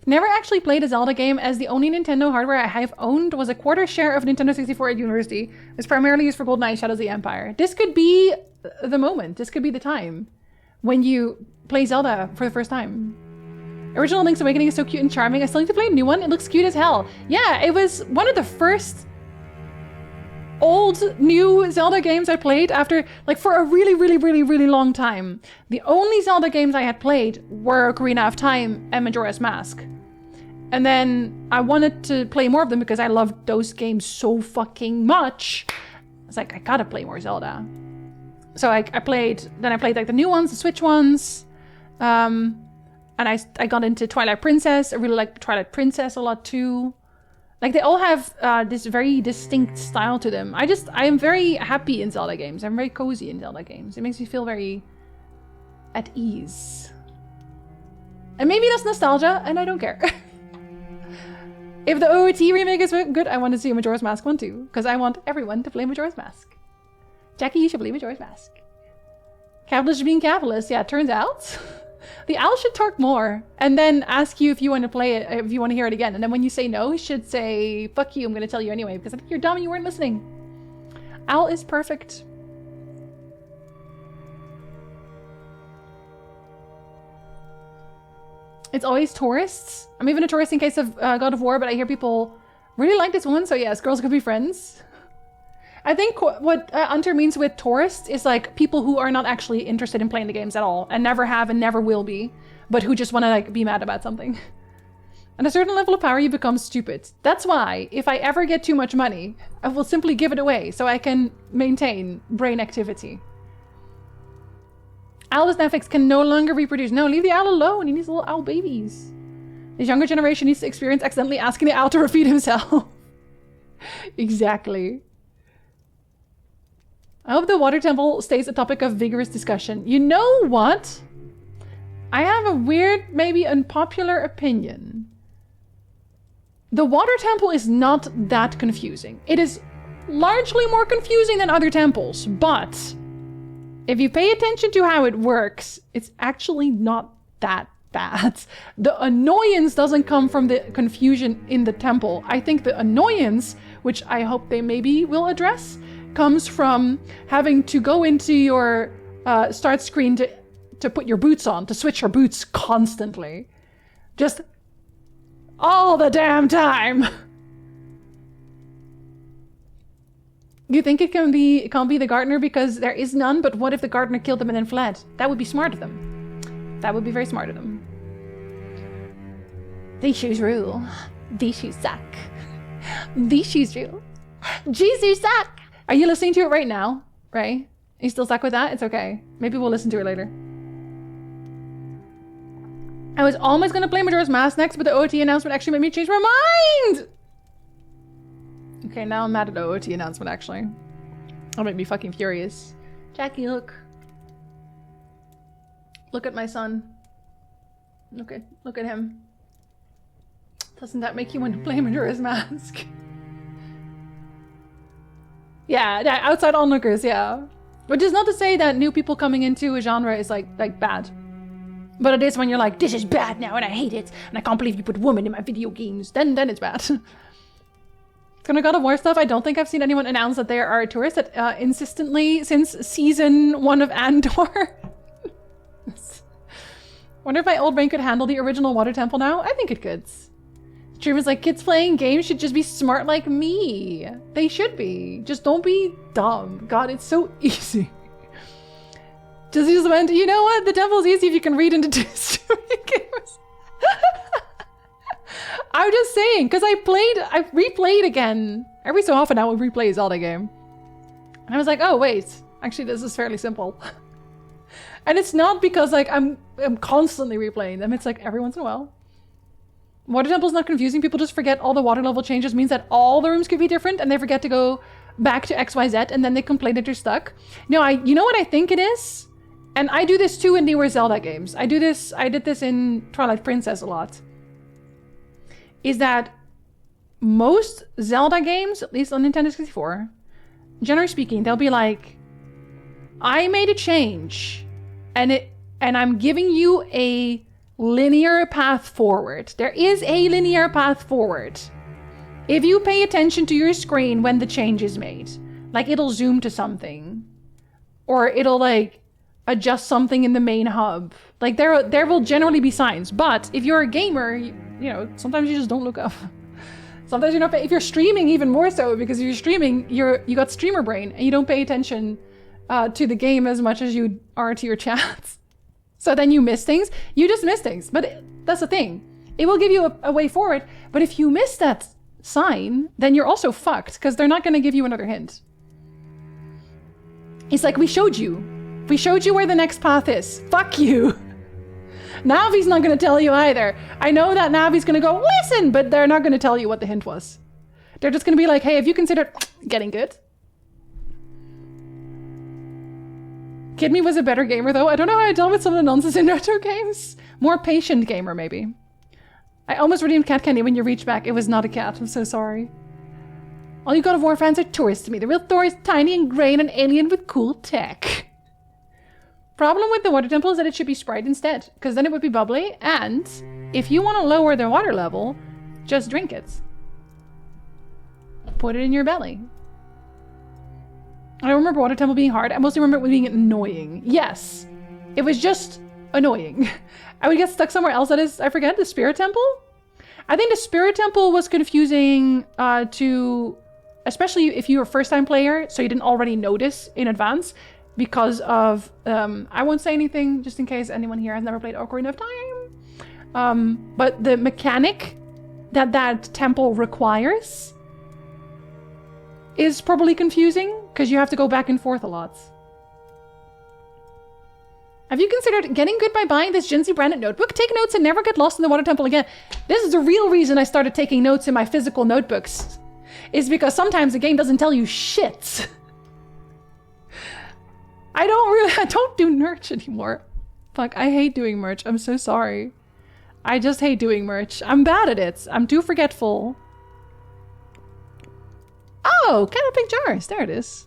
Never actually played a Zelda game, as the only Nintendo hardware I have owned was a quarter share of Nintendo 64 at university. It was primarily used for GoldenEye Shadows of the Empire. This could be the moment. This could be the time when you play Zelda for the first time. Original Link's Awakening is so cute and charming. I still need to play a new one. It looks cute as hell. Yeah, it was one of the first old new Zelda games I played after, like, for a really long time. The only Zelda games I had played were Ocarina of Time and Majora's Mask. And then I wanted to play more of them because I loved those games so fucking much. I was like, I gotta play more Zelda. So I played like the new ones, the Switch ones. And I got into Twilight Princess. I really like Twilight Princess a lot too. Like, they all have this very distinct style to them. I am very happy in Zelda games. I'm very cozy in Zelda games. It makes me feel very at ease. And maybe that's nostalgia, and I don't care. If the OOT remake is good, I want to see a Majora's Mask one too. Because I want everyone to play Majora's Mask. Jackie, you should play Majora's Mask. Capitalist being capitalist. Yeah, it turns out. The owl should talk more. And then ask you if you want to play it, if you want to hear it again. And then when you say no, he should say, fuck you, I'm going to tell you anyway. Because I think you're dumb and you weren't listening. Owl is perfect. It's always tourists. I'm even a tourist in case of God of War, but I hear people really like this one. So yes, girls could be friends. I think what Hunter means with tourists is like people who are not actually interested in playing the games at all and never have and never will be, but who just want to like be mad about something. At a certain level of power, you become stupid. That's why if I ever get too much money, I will simply give it away so I can maintain brain activity. Owl's Netflix can no longer reproduce. No, leave the owl alone. He needs little owl babies. This younger generation needs to experience accidentally asking the owl to refeed himself. Exactly. I hope the water temple stays a topic of vigorous discussion. You know what? I have a weird, maybe unpopular opinion. The water temple is not that confusing. It is largely more confusing than other temples, but if you pay attention to how it works, it's actually not that bad. The annoyance doesn't come from the confusion in the temple. I think the annoyance, which I hope they maybe will address, comes from having to go into your start screen to put your boots on, to switch your boots constantly. Just all the damn time. You think it can't be the gardener because there is none, but what if the gardener killed them and then fled? That would be smart of them. That would be very smart of them. These shoes rule. These shoes suck. These shoes rule. Jesus suck. Are you listening to it right now, Ray? Are you still stuck with that? It's okay. Maybe we'll listen to it later. I was almost gonna play Majora's Mask next, but the OOT announcement actually made me change my mind! Okay, now I'm mad at the OOT announcement, actually. That'll make me fucking furious. Jackie, look. Look at my son. Look at him. Doesn't that make you want to play Majora's Mask? Yeah, outside onlookers, yeah. Which is not to say that new people coming into a genre is like bad. But it is when you're like, this is bad now and I hate it. And I can't believe you put women in my video games. Then it's bad. Gonna God of War stuff, I don't think I've seen anyone announce that there are tourists that insistently since season 1 of Andor. Wonder if my old brain could handle the original water temple now? I think it could. Streamers like, kids playing games should just be smart like me. They should be. Just don't be dumb. God, it's so easy. Just went, you know what? The temple's easy if you can read into two stupid games. I'm just saying, because I replayed again. Every so often I will replay a Zelda game. And I was like, oh wait, actually this is fairly simple. And it's not because like I'm constantly replaying them. It's like every once in a while. Water temple's not confusing. People just forget all the water level changes means that all the rooms could be different and they forget to go back to XYZ and then they complain that they're stuck. No, you know what I think it is? And I do this too in newer Zelda games. I did this in Twilight Princess a lot. Is that most Zelda games, at least on Nintendo 64, generally speaking, they'll be like, I made a change and I'm giving you a linear path forward. There is a linear path forward. If you pay attention to your screen when the change is made, like it'll zoom to something or it'll like adjust something in the main hub. Like there will generally be signs, but if you're a gamer, you know, sometimes you just don't look up. Sometimes you're not, if you're streaming even more so, because if you're streaming, you got streamer brain and you don't pay attention to the game as much as you are to your chats. So then you miss things. You just miss things. But that's the thing. It will give you a way forward. But if you miss that sign, then you're also fucked because they're not going to give you another hint. It's like, we showed you. We showed you where the next path is. Fuck you. Navi's not going to tell you either. I know that Navi's going to go, listen, but they're not going to tell you what the hint was. They're just going to be like, hey, have you considered getting good? Kid Me was a better gamer though. I don't know how I dealt with some of the nonsense in retro games. More patient gamer maybe. I almost redeemed cat candy when you reached back. It was not a cat. I'm so sorry. All you God of War fans are tourists to me. The real Thor is tiny and grey and an alien with cool tech. Problem with the water temple is that it should be Sprite instead, because then it would be bubbly, and if you want to lower the water level, just drink it. Put it in your belly. I don't remember water temple being hard. I mostly remember it being annoying. Yes, it was just annoying. I would get stuck somewhere else. That is, I forget, the spirit temple? I think the spirit temple was confusing to, especially if you were a first-time player, so you didn't already notice in advance because of, I won't say anything just in case anyone here has never played Ocarina of Time. But the mechanic that temple requires is probably confusing because you have to go back and forth a lot. Have you considered getting good by buying this Jinzee branded notebook? Take notes and never get lost in the water temple again. This is the real reason I started taking notes in my physical notebooks. Is because sometimes the game doesn't tell you shit. I don't do merch anymore. Fuck, I hate doing merch. I'm so sorry. I just hate doing merch. I'm bad at it. I'm too forgetful. Oh, canopy jars. There it is.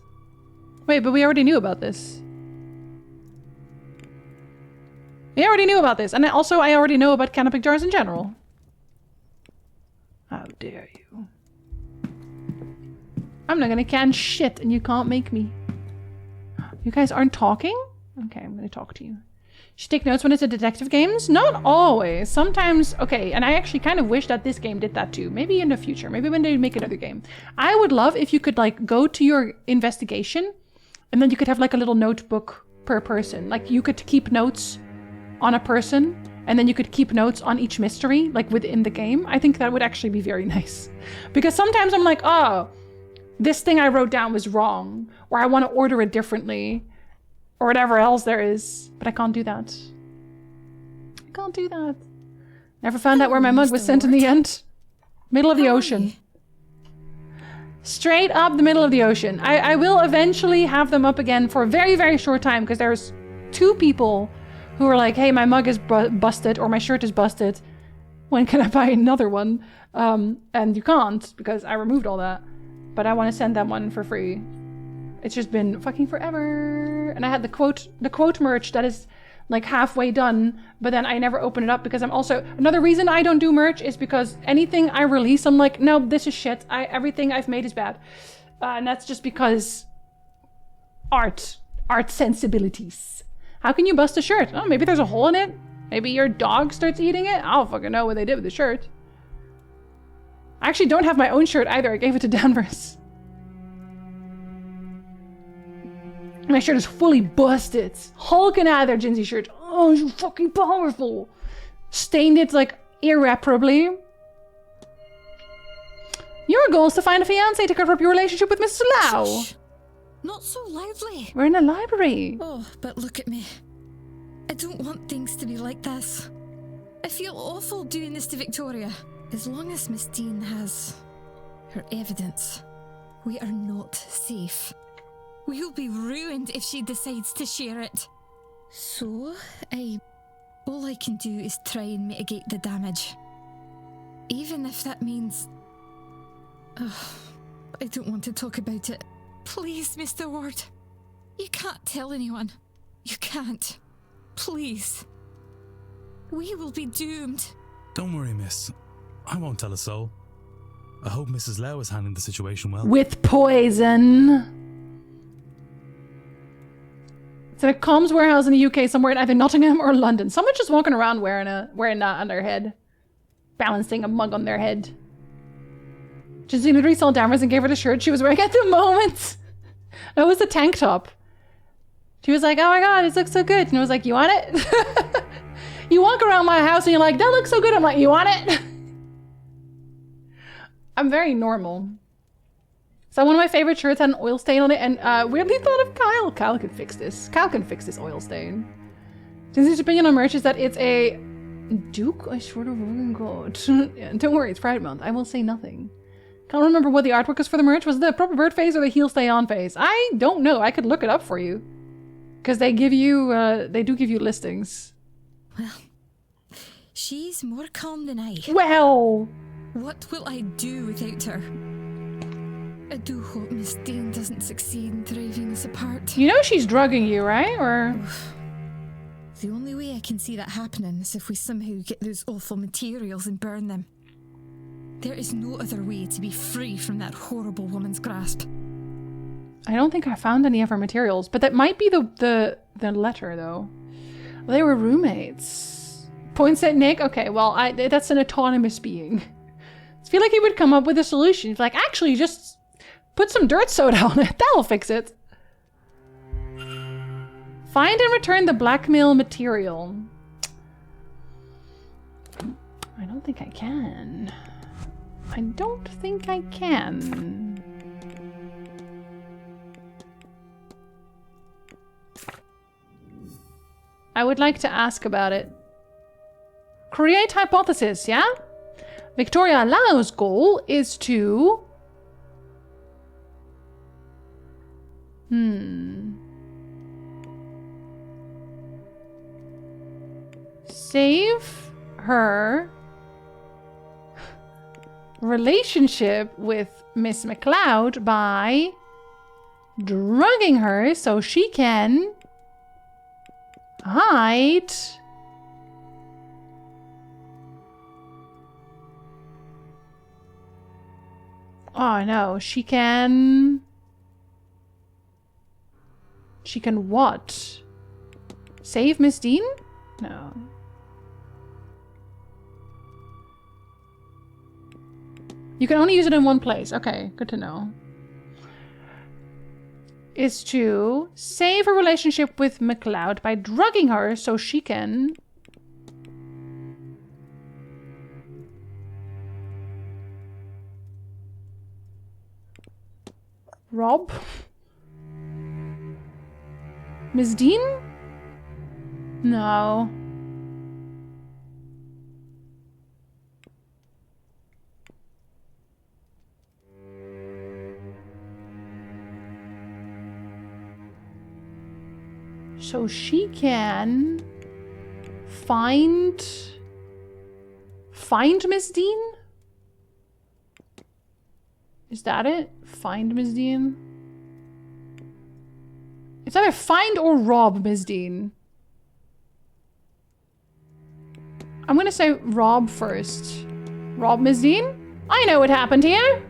Wait, but we already knew about this. We already knew about this. And also, I already know about canopy jars in general. How dare you. I'm not gonna can shit and you can't make me. You guys aren't talking? Okay, I'm gonna talk to you. Should take notes when it's a detective games? Not always. Sometimes, okay, and I actually kind of wish that this game did that too. Maybe in the future. Maybe when they make another game. I would love if you could like go to your investigation and then you could have like a little notebook per person. Like you could keep notes on a person and then you could keep notes on each mystery like within the game. I think that would actually be very nice. Because sometimes I'm like, oh, this thing I wrote down was wrong, or I want to order it differently, or whatever else there is, but I can't do that. I can't do that. Never found out where my mug was sent in the end. Middle of the ocean. Straight up the middle of the ocean. I will eventually have them up again for a very, very short time, because there's 2 people who are like, hey, my mug is busted, or my shirt is busted. When can I buy another one? And you can't, because I removed all that. But I want to send them one for free. It's just been fucking forever. And I had the quote merch that is like halfway done, but then I never open it up because I'm also, another reason I don't do merch is because anything I release, I'm like, no, this is shit. Everything I've made is bad. And that's just because art sensibilities. How can you bust a shirt? Oh, maybe there's a hole in it. Maybe your dog starts eating it. I don't fucking know what they did with the shirt. I actually don't have my own shirt either. I gave it to Danvers. My shirt is fully busted. Hulking out of their Jinzee shirt. Oh, you're fucking powerful. Stained it like irreparably. Your goal is to find a fiancé to cover up your relationship with Mrs. Lau. Shh. Not so loudly. We're in a library. Oh, but look at me. I don't want things to be like this. I feel awful doing this to Victoria. As long as Miss Dean has her evidence, we are not safe. We'll be ruined if she decides to share it. So, all I can do is try and mitigate the damage. Even if that means... Oh, I don't want to talk about it. Please, Mr. Ward. You can't tell anyone. You can't. Please. We will be doomed. Don't worry, miss. I won't tell a soul. I hope Mrs. Lau is handling the situation well. With poison. It's in a comms warehouse in the UK somewhere in either Nottingham or London. Someone's just walking around wearing that on their head. Balancing a mug on their head. Jinzee literally saw Danvers and gave her the shirt she was wearing at the moment. No, it was a tank top. She was like, oh my god, this looks so good. And I was like, you want it? You walk around my house and you're like, that looks so good. I'm like, you want it? I'm very normal. So one of my favorite shirts had an oil stain on it, and weirdly thought of Kyle. Kyle could fix this. Kyle can fix this oil stain. Jinzee's opinion on merch is that it's a Duke. I swear to God. Don't worry, it's Pride Month. I will say nothing. Can't remember what the artwork is for the merch. Was it the proper bird face or the heel stay on face? I don't know. I could look it up for you, because they give you, they do give you listings. Well, She's more calm than I. Well, what will I do without her? I do hope Miss Dean doesn't succeed in driving us apart. You know she's drugging you, right? Or the only way I can see that happening is if we somehow get those awful materials and burn them. There is no other way to be free from that horrible woman's grasp. I don't think I found any of her materials, but that might be the letter, though. They were roommates. Points at Nick. Okay, well, that's an autonomous being. I feel like he would come up with a solution. He's like, actually, just put some dirt soda on it. That'll fix it. Find and return the blackmail material. I don't think I can. I don't think I can. I would like to ask about it. Create hypothesis, yeah? Victoria Lau's goal is to... save her relationship with Miss McLeod by drugging her so she can hide oh no, she can what? Save Miss Dean? No. You can only use it in one place. Okay, good to know. Is to save her relationship with McLeod by drugging her so she can... rob? Miss Dean? No. So she can find Miss Dean? Is that it? Find Miss Dean? It's either find or rob Miss Dean. I'm gonna say rob first. Rob Miss Dean? I know what happened here.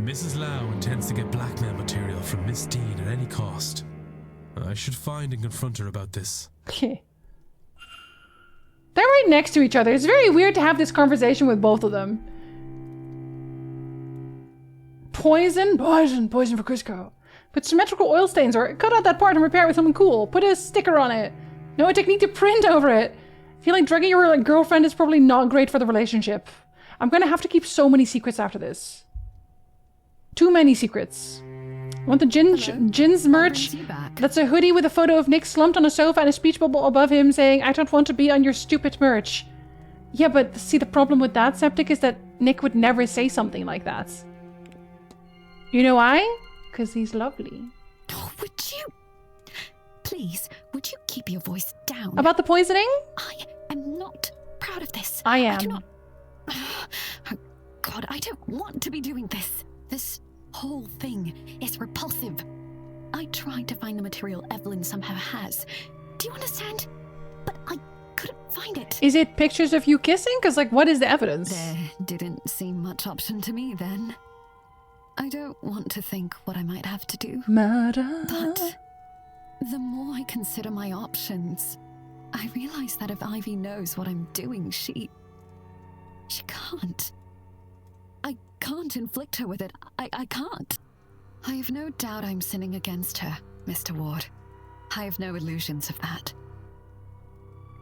Mrs. Lau intends to get blackmail material from Miss Dean at any cost. I should find and confront her about this. Okay. They're right next to each other. It's very weird to have this conversation with both of them. Poison for Crisco. Put symmetrical oil stains or cut out that part and repair it with something cool. Put a sticker on it. Know a technique to print over it. I feel like drugging your girlfriend is probably not great for the relationship. I'm gonna have to keep so many secrets after this. Too many secrets. I want the Jin's merch. That's a hoodie with a photo of Nick slumped on a sofa and a speech bubble above him saying, I don't want to be on your stupid merch. Yeah, but see, the problem with that, Septic, is that Nick would never say something like that. You know why? Because he's lovely. Oh, would you... Please, would you keep your voice down? About the poisoning? I am not proud of this. I am. I do not... Oh, God, I don't want to be doing this. This whole thing is repulsive. I tried to find the material Evelyn somehow has. Do you understand? But I couldn't find it. Is it pictures of you kissing? Because, like, what is the evidence? There didn't seem much option to me then. I don't want to think what I might have to do. Murder. But the more I consider my options, I realize that if Ivy knows what I'm doing, she can't. I can't inflict her with it. I can't. I have no doubt I'm sinning against her, Mr. Ward. I have no illusions of that.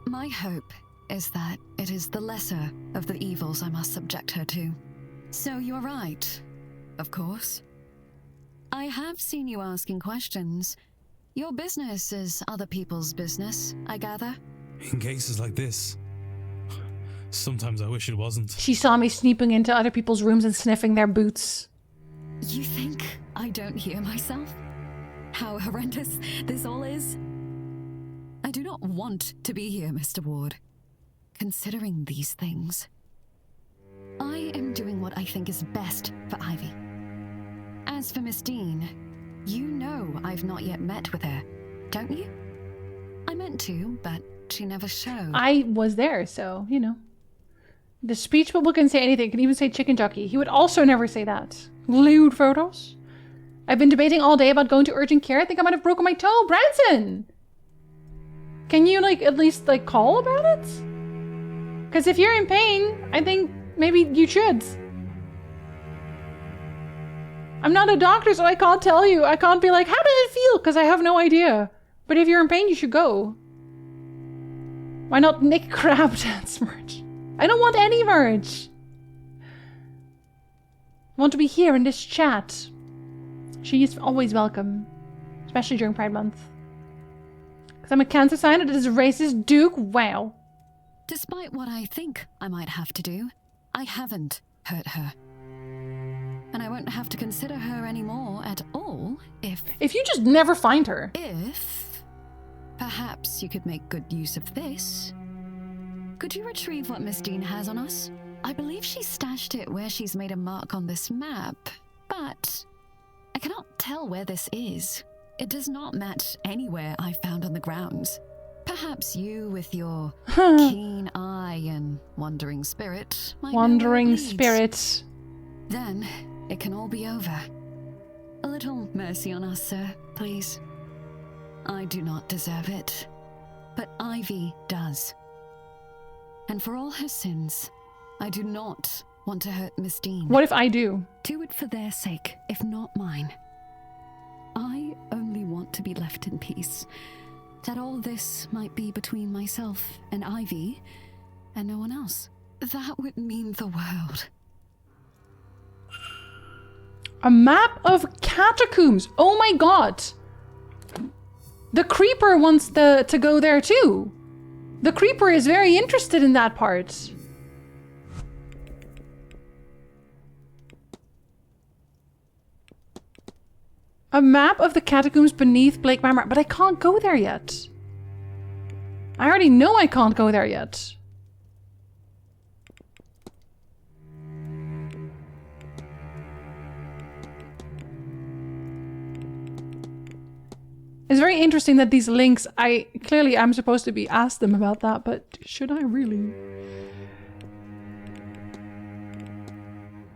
My hope is that it is the lesser of the evils I must subject her to. So you're right, of course. I have seen you asking questions. Your business is other people's business, I gather. In cases like this, sometimes I wish it wasn't. She saw me sneaking into other people's rooms and sniffing their boots. You think I don't hear myself? How horrendous this all is? I do not want to be here, Mr. Ward. considering these things. I am doing what I think is best for Ivy. As for Miss Dean, you know I've not yet met with her, don't you? I meant to, but she never showed. I was there, so, you know. The speech bubble can say anything, can even say chicken jockey. He would also never say that. Lewd photos. I've been debating all day about going to urgent care. I think I might have broken my toe. Branson! Can you, like, at least, like, call about it? Because if you're in pain, I think maybe you should. I'm not a doctor, so I can't tell you. I can't be like, how does it feel? Because I have no idea. But if you're in pain, you should go. Why not Nick Crab Dance merch? I don't want any merch. I want to be here in this chat. She is always welcome. Especially during Pride Month. Because I'm a Cancer sign and it is a racist Duke. Wow. Despite what I think I might have to do, I haven't hurt her. And I won't have to consider her anymore at all if you just never find her. If perhaps you could make good use of this. Could you retrieve what Miss Dean has on us? I believe she stashed it where she's made a mark on this map, but I cannot tell where this is. It does not match anywhere I found on the grounds. Perhaps you, with your keen eye and wandering spirit, might wandering know where it leads. spirit. Then it can all be over. A little mercy on us, sir, please. I do not deserve it, but Ivy does. And for all her sins, I do not want to hurt Miss Dean. What if I do? Do it for their sake, if not mine. I only want to be left in peace. That all this might be between myself and Ivy, and no one else. That would mean the world. A map of catacombs. Oh my god. The Creeper wants to go there too. The Creeper is very interested in that part. A map of the catacombs beneath Blake Manor, but I can't go there yet. I already know I can't go there yet. It's very interesting that these links, I'm supposed to be asked them about that, but should I really?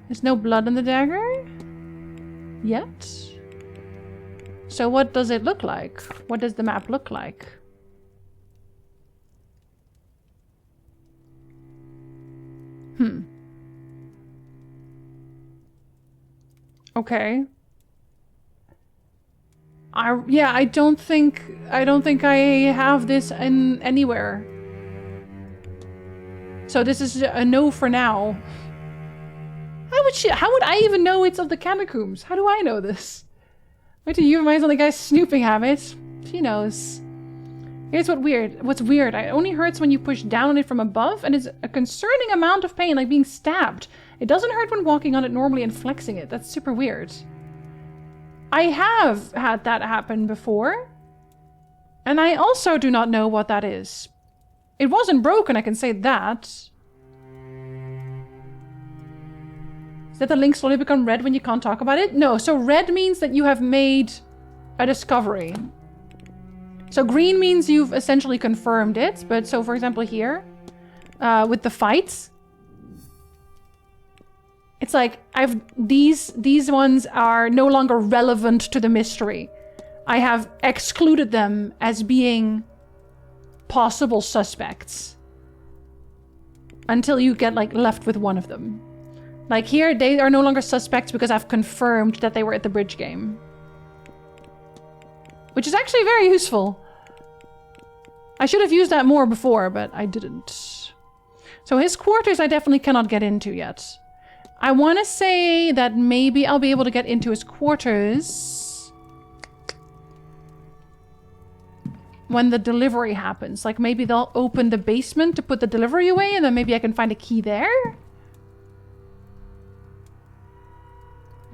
There's no blood on the dagger? Yet? So what does it look like? What does the map look like? Okay. I don't think I have this in anywhere. So this is a no for now. How would I even know it's of the catacombs? How do I know this? Wait till you remind on the guy's snooping habits. She knows. Here's what's weird. It only hurts when you push down on it from above and is a concerning amount of pain, like being stabbed. It doesn't hurt when walking on it normally and flexing it. That's super weird. I have had that happen before. And I also do not know what that is. It wasn't broken, I can say that. Is that the link slowly become red when you can't talk about it? No, so red means that you have made a discovery. So green means you've essentially confirmed it. But so for example here, with the fights, it's like these ones are no longer relevant to the mystery. I have excluded them as being possible suspects until you get like left with one of them. Like here, they are no longer suspects because I've confirmed that they were at the bridge game. Which is actually very useful. I should have used that more before, but I didn't. So his quarters I definitely cannot get into yet. I want to say that maybe I'll be able to get into his quarters when the delivery happens. Like maybe they'll open the basement to put the delivery away and then maybe I can find a key there.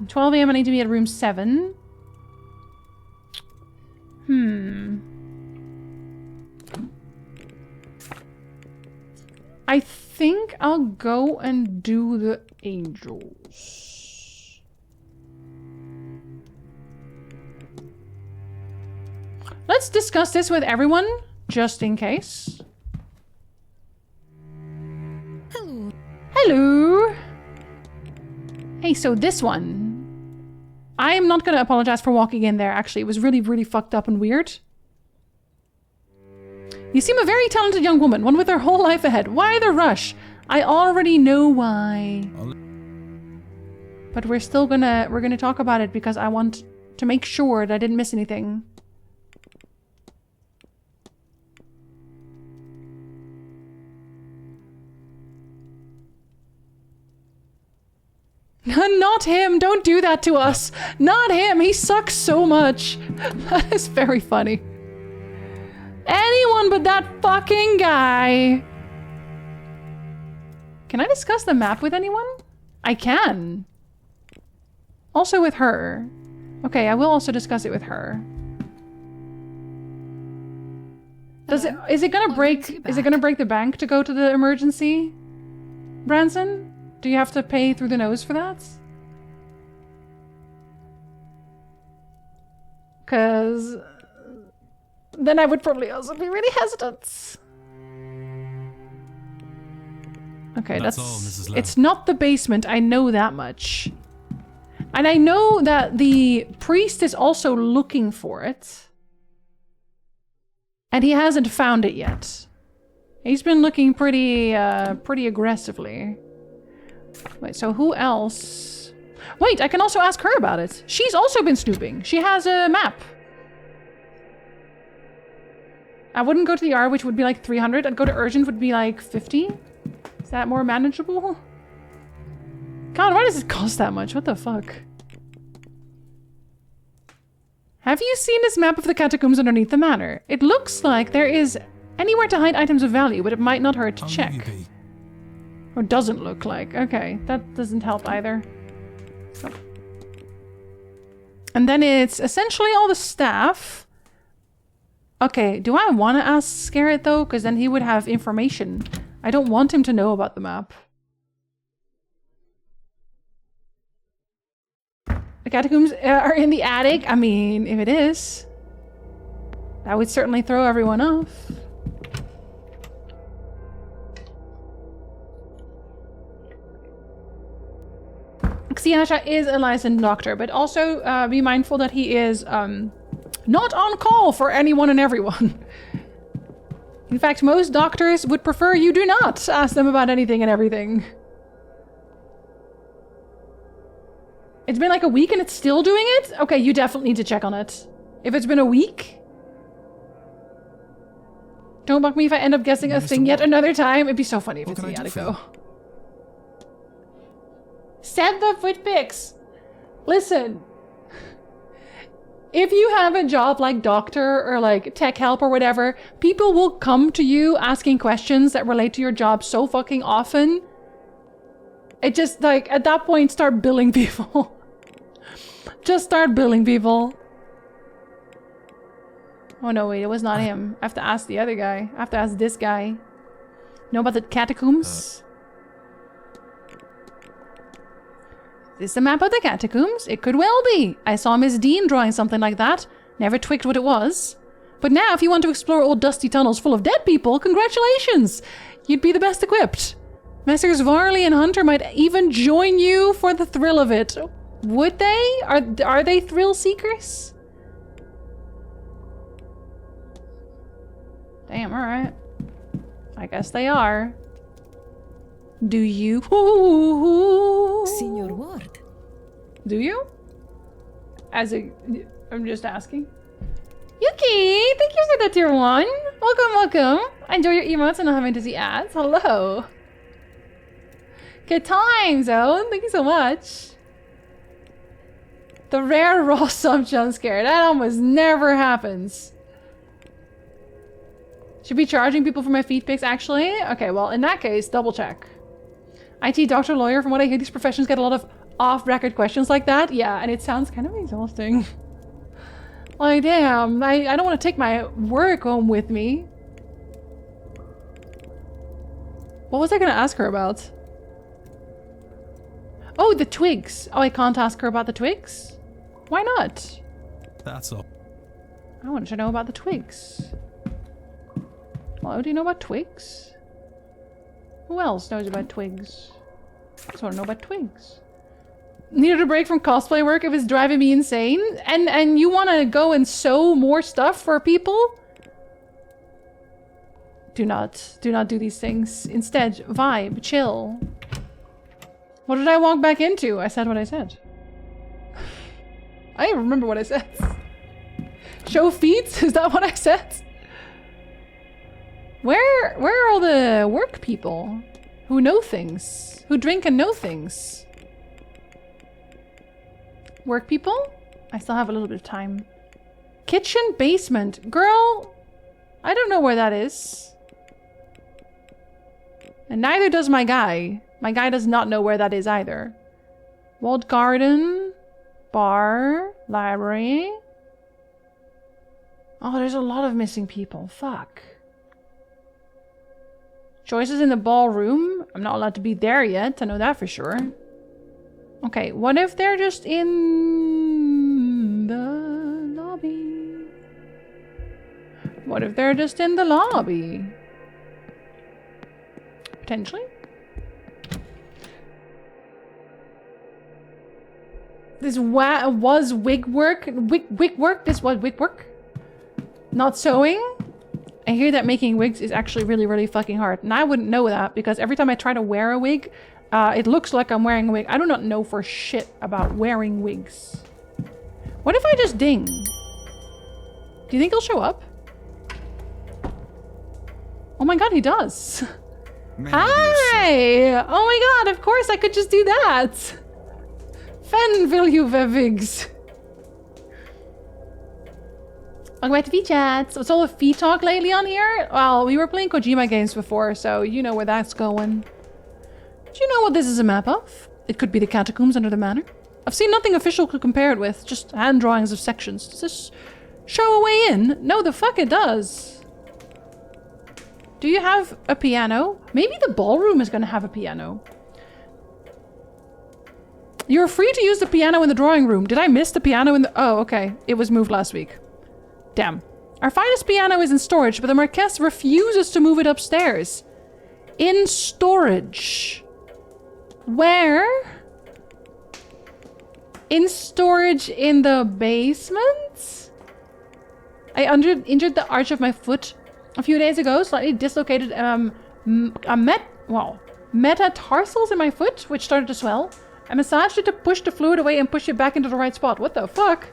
12 AM I need to be at room 7. I'll go and do the angels. Let's discuss this with everyone, just in case. Hello. Hello. Hey, so this one. I am not going to apologize for walking in there, actually. It was really, really fucked up and weird. You seem a very talented young woman, one with her whole life ahead. Why the rush? I already know why. But we're still gonna talk about it because I want to make sure that I didn't miss anything. Not him! Don't do that to us! Not him! He sucks so much! That is very funny. Anyone but that fucking guy! Can I discuss the map with anyone? I can. Also with her. Okay, I will also discuss it with her. Is it gonna break the bank to go to the emergency? Branson? Do you have to pay through the nose for that? Cause then I would probably also be really hesitant. Okay, that's all, Mrs. Lowe. It's not the basement, I know that much. And I know that the priest is also looking for it. And he hasn't found it yet. He's been looking pretty aggressively. Wait, so who else? Wait, I can also ask her about it. She's also been snooping. She has a map. I wouldn't go to the R, which would be like 300. I'd go to urgent, would be like 50. Is that more manageable? God, why does it cost that much? What the fuck? Have you seen this map of the catacombs underneath the manor? It looks like there is anywhere to hide items of value, but it might not hurt to check. Or doesn't look like. Okay, that doesn't help either. So. And then it's essentially all the staff. Okay, do I want to ask Garrett though? Because then he would have information. I don't want him to know about the map. The catacombs are in the attic. I mean, if it is, that would certainly throw everyone off. Xiasha is a licensed doctor, but also be mindful that he is not on call for anyone and everyone. In fact, most doctors would prefer you do not ask them about anything and everything. It's been like a week and it's still doing it? Okay, you definitely need to check on it. If it's been a week? Don't bug me if I end up guessing a thing yet another time. It'd be so funny if it's the attico. Send the foot pics. Listen. If you have a job like doctor or like tech help or whatever, people will come to you asking questions that relate to your job so fucking often. It just like, at that point, start billing people. Just start billing people. Oh no, wait, it was not him. I have to ask the other guy. I have to ask this guy. Know about the catacombs? Is this a map of the catacombs? It could well be. I saw Miss Dean drawing something like that. Never twigged what it was. But now, if you want to explore old dusty tunnels full of dead people, congratulations! You'd be the best equipped. Messrs. Varley and Hunter might even join you for the thrill of it. Would they? Are they thrill seekers? Damn, alright. I guess they are. Do you? Senior Ward. Do you? I'm just asking. Yuki, thank you for the tier 1. Welcome. I enjoy your emotes and not having to see ads. Hello. Good time, Zone. Thank you so much. The rare raw sub jump scare. That almost never happens. Should be charging people for my feed pics, actually? Okay, well, in that case, double check. IT, doctor, lawyer, from what I hear, these professions get a lot of off-record questions like that. Yeah, and it sounds kind of exhausting. Like, damn, I don't want to take my work home with me. What was I gonna ask her about? Oh, the twigs. Oh, I can't ask her about the twigs? Why not? That's all. I wanted to know about the twigs. Well, do you know about twigs? Who else knows about twigs? I just want to know about twigs. Needed a break from cosplay work if it's driving me insane? And you want to go and sew more stuff for people? Do not do these things. Instead, vibe, chill. What did I walk back into? I said what I said. I don't remember what I said. Show feet? Is that what I said? Where are all the work people who know things? Who drink and know things? Work people? I still have a little bit of time. Kitchen basement. Girl, I don't know where that is. And neither does my guy. My guy does not know where that is either. Walled garden. Bar. Library. Oh, there's a lot of missing people. Fuck. Joyce is in the ballroom. I'm not allowed to be there yet. I know that for sure. Okay, what if they're just in the lobby? What if they're just in the lobby? Potentially. This was wig work. Wig work? This was wig work? Not sewing? I hear that making wigs is actually really, really fucking hard. And I wouldn't know that because every time I try to wear a wig, it looks like I'm wearing a wig. I do not know for shit about wearing wigs. What if I just ding? Do you think he'll show up? Oh my god, he does. Hi! Oh my god, of course I could just do that. Fen vil you wigs. Welcome back to V-Chat. So it's all a V talk lately on here? Well, we were playing Kojima games before, so you know where that's going. Do you know what this is a map of? It could be the catacombs under the manor. I've seen nothing official to compare it with, just hand drawings of sections. Does this show a way in? No, the fuck it does. Do you have a piano? Maybe the ballroom is gonna have a piano. You're free to use the piano in the drawing room. Did I miss the piano in the... Oh, okay. It was moved last week. Damn. Our finest piano is in storage, but the Marquess refuses to move it upstairs. In storage. Where? In storage in the basement? I injured the arch of my foot a few days ago, slightly dislocated metatarsals in my foot, which started to swell. I massaged it to push the fluid away and push it back into the right spot. What the fuck?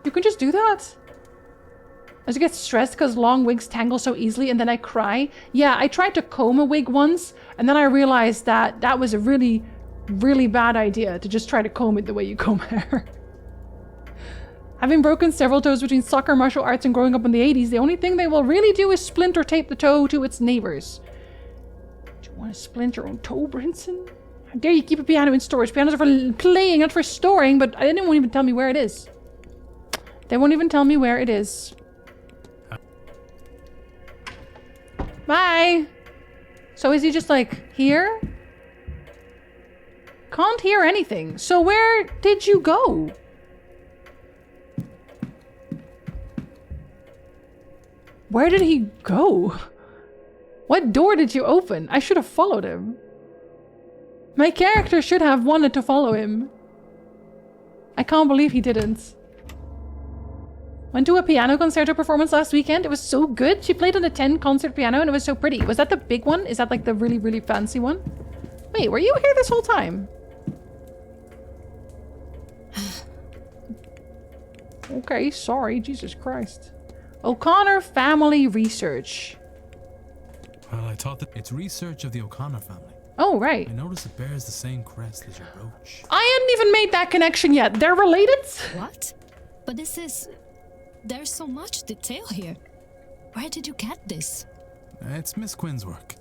You can just do that? I just get stressed because long wigs tangle so easily and then I cry. Yeah, I tried to comb a wig once and then I realized that that was a really, really bad idea to just try to comb it the way you comb hair. Having broken several toes between soccer, martial arts and growing up in the 80s, the only thing they will really do is splinter tape the toe to its neighbors. Do you want to splint your own toe, Brinson? How dare you keep a piano in storage? Pianos are for playing, not for storing, but they didn't even tell me where it is. They won't even tell me where it is. Bye! So is he just like here? Can't hear anything. So where did you go? Where did he go? What door did you open? I should have followed him. My character should have wanted to follow him. I can't believe he didn't. Went to a piano concerto performance last weekend. It was so good. She played on a 10 concert piano and it was so pretty. Was that the big one? Is that like the really, really fancy one? Wait, were you here this whole time? Okay, sorry. Jesus Christ. O'Connor Family Research. Well, I thought that it's research of the O'Connor family. Oh, right. I noticed it bears the same crest as your brooch. I hadn't even made that connection yet. They're related? What? But this is... There's so much detail here. Where did you get this? It's Miss Quinn's work.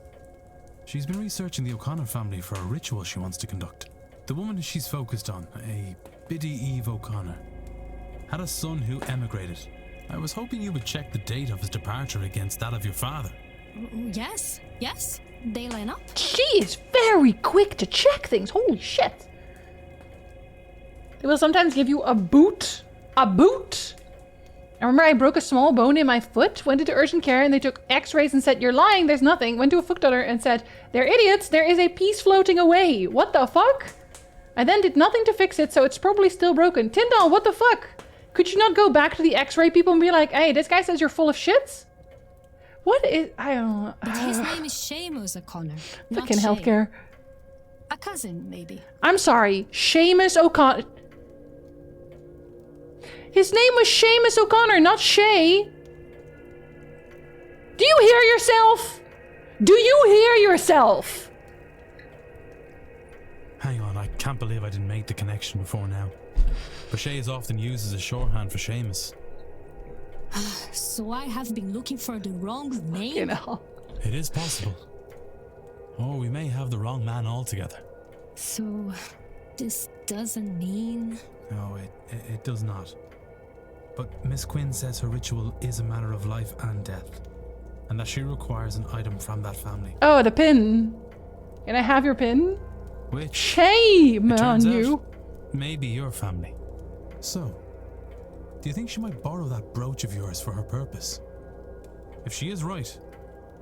She's been researching the O'Connor family for a ritual she wants to conduct. The woman she's focused on, a Biddy Eve O'Connor, had a son who emigrated. I was hoping you would check the date of his departure against that of your father. Yes, yes. they line up. She is very quick to check things. Holy shit. They will sometimes give you a boot. A boot? I remember I broke a small bone in my foot, went into urgent care, and they took x-rays and said, "You're lying, there's nothing." Went to a foot doctor and said, "They're idiots, there is a piece floating away." What the fuck? I then did nothing to fix it, so it's probably still broken. Tyndall, what the fuck? Could you not go back to the x-ray people and be like, "Hey, this guy says you're full of shit"? What is... I don't know. But his name is Seamus O'Connor, not Fucking Shay. healthcare. A cousin, maybe. I'm sorry, Seamus O'Connor. His name was Seamus O'Connor, not Shay. Do you hear yourself? Do you hear yourself? Hang on, I can't believe I didn't make the connection before now. But Shay is often used as a shorthand for Seamus. So I have been looking for the wrong name? You know. It is possible. Or we may have the wrong man altogether. So, this doesn't mean... No, it does not. But Miss Quinn says her ritual is a matter of life and death, and that she requires an item from that family. Oh, the pin. Can I have your pin? Which, shame on you. Maybe your family. So, do you think she might borrow that brooch of yours for her purpose? If she is right,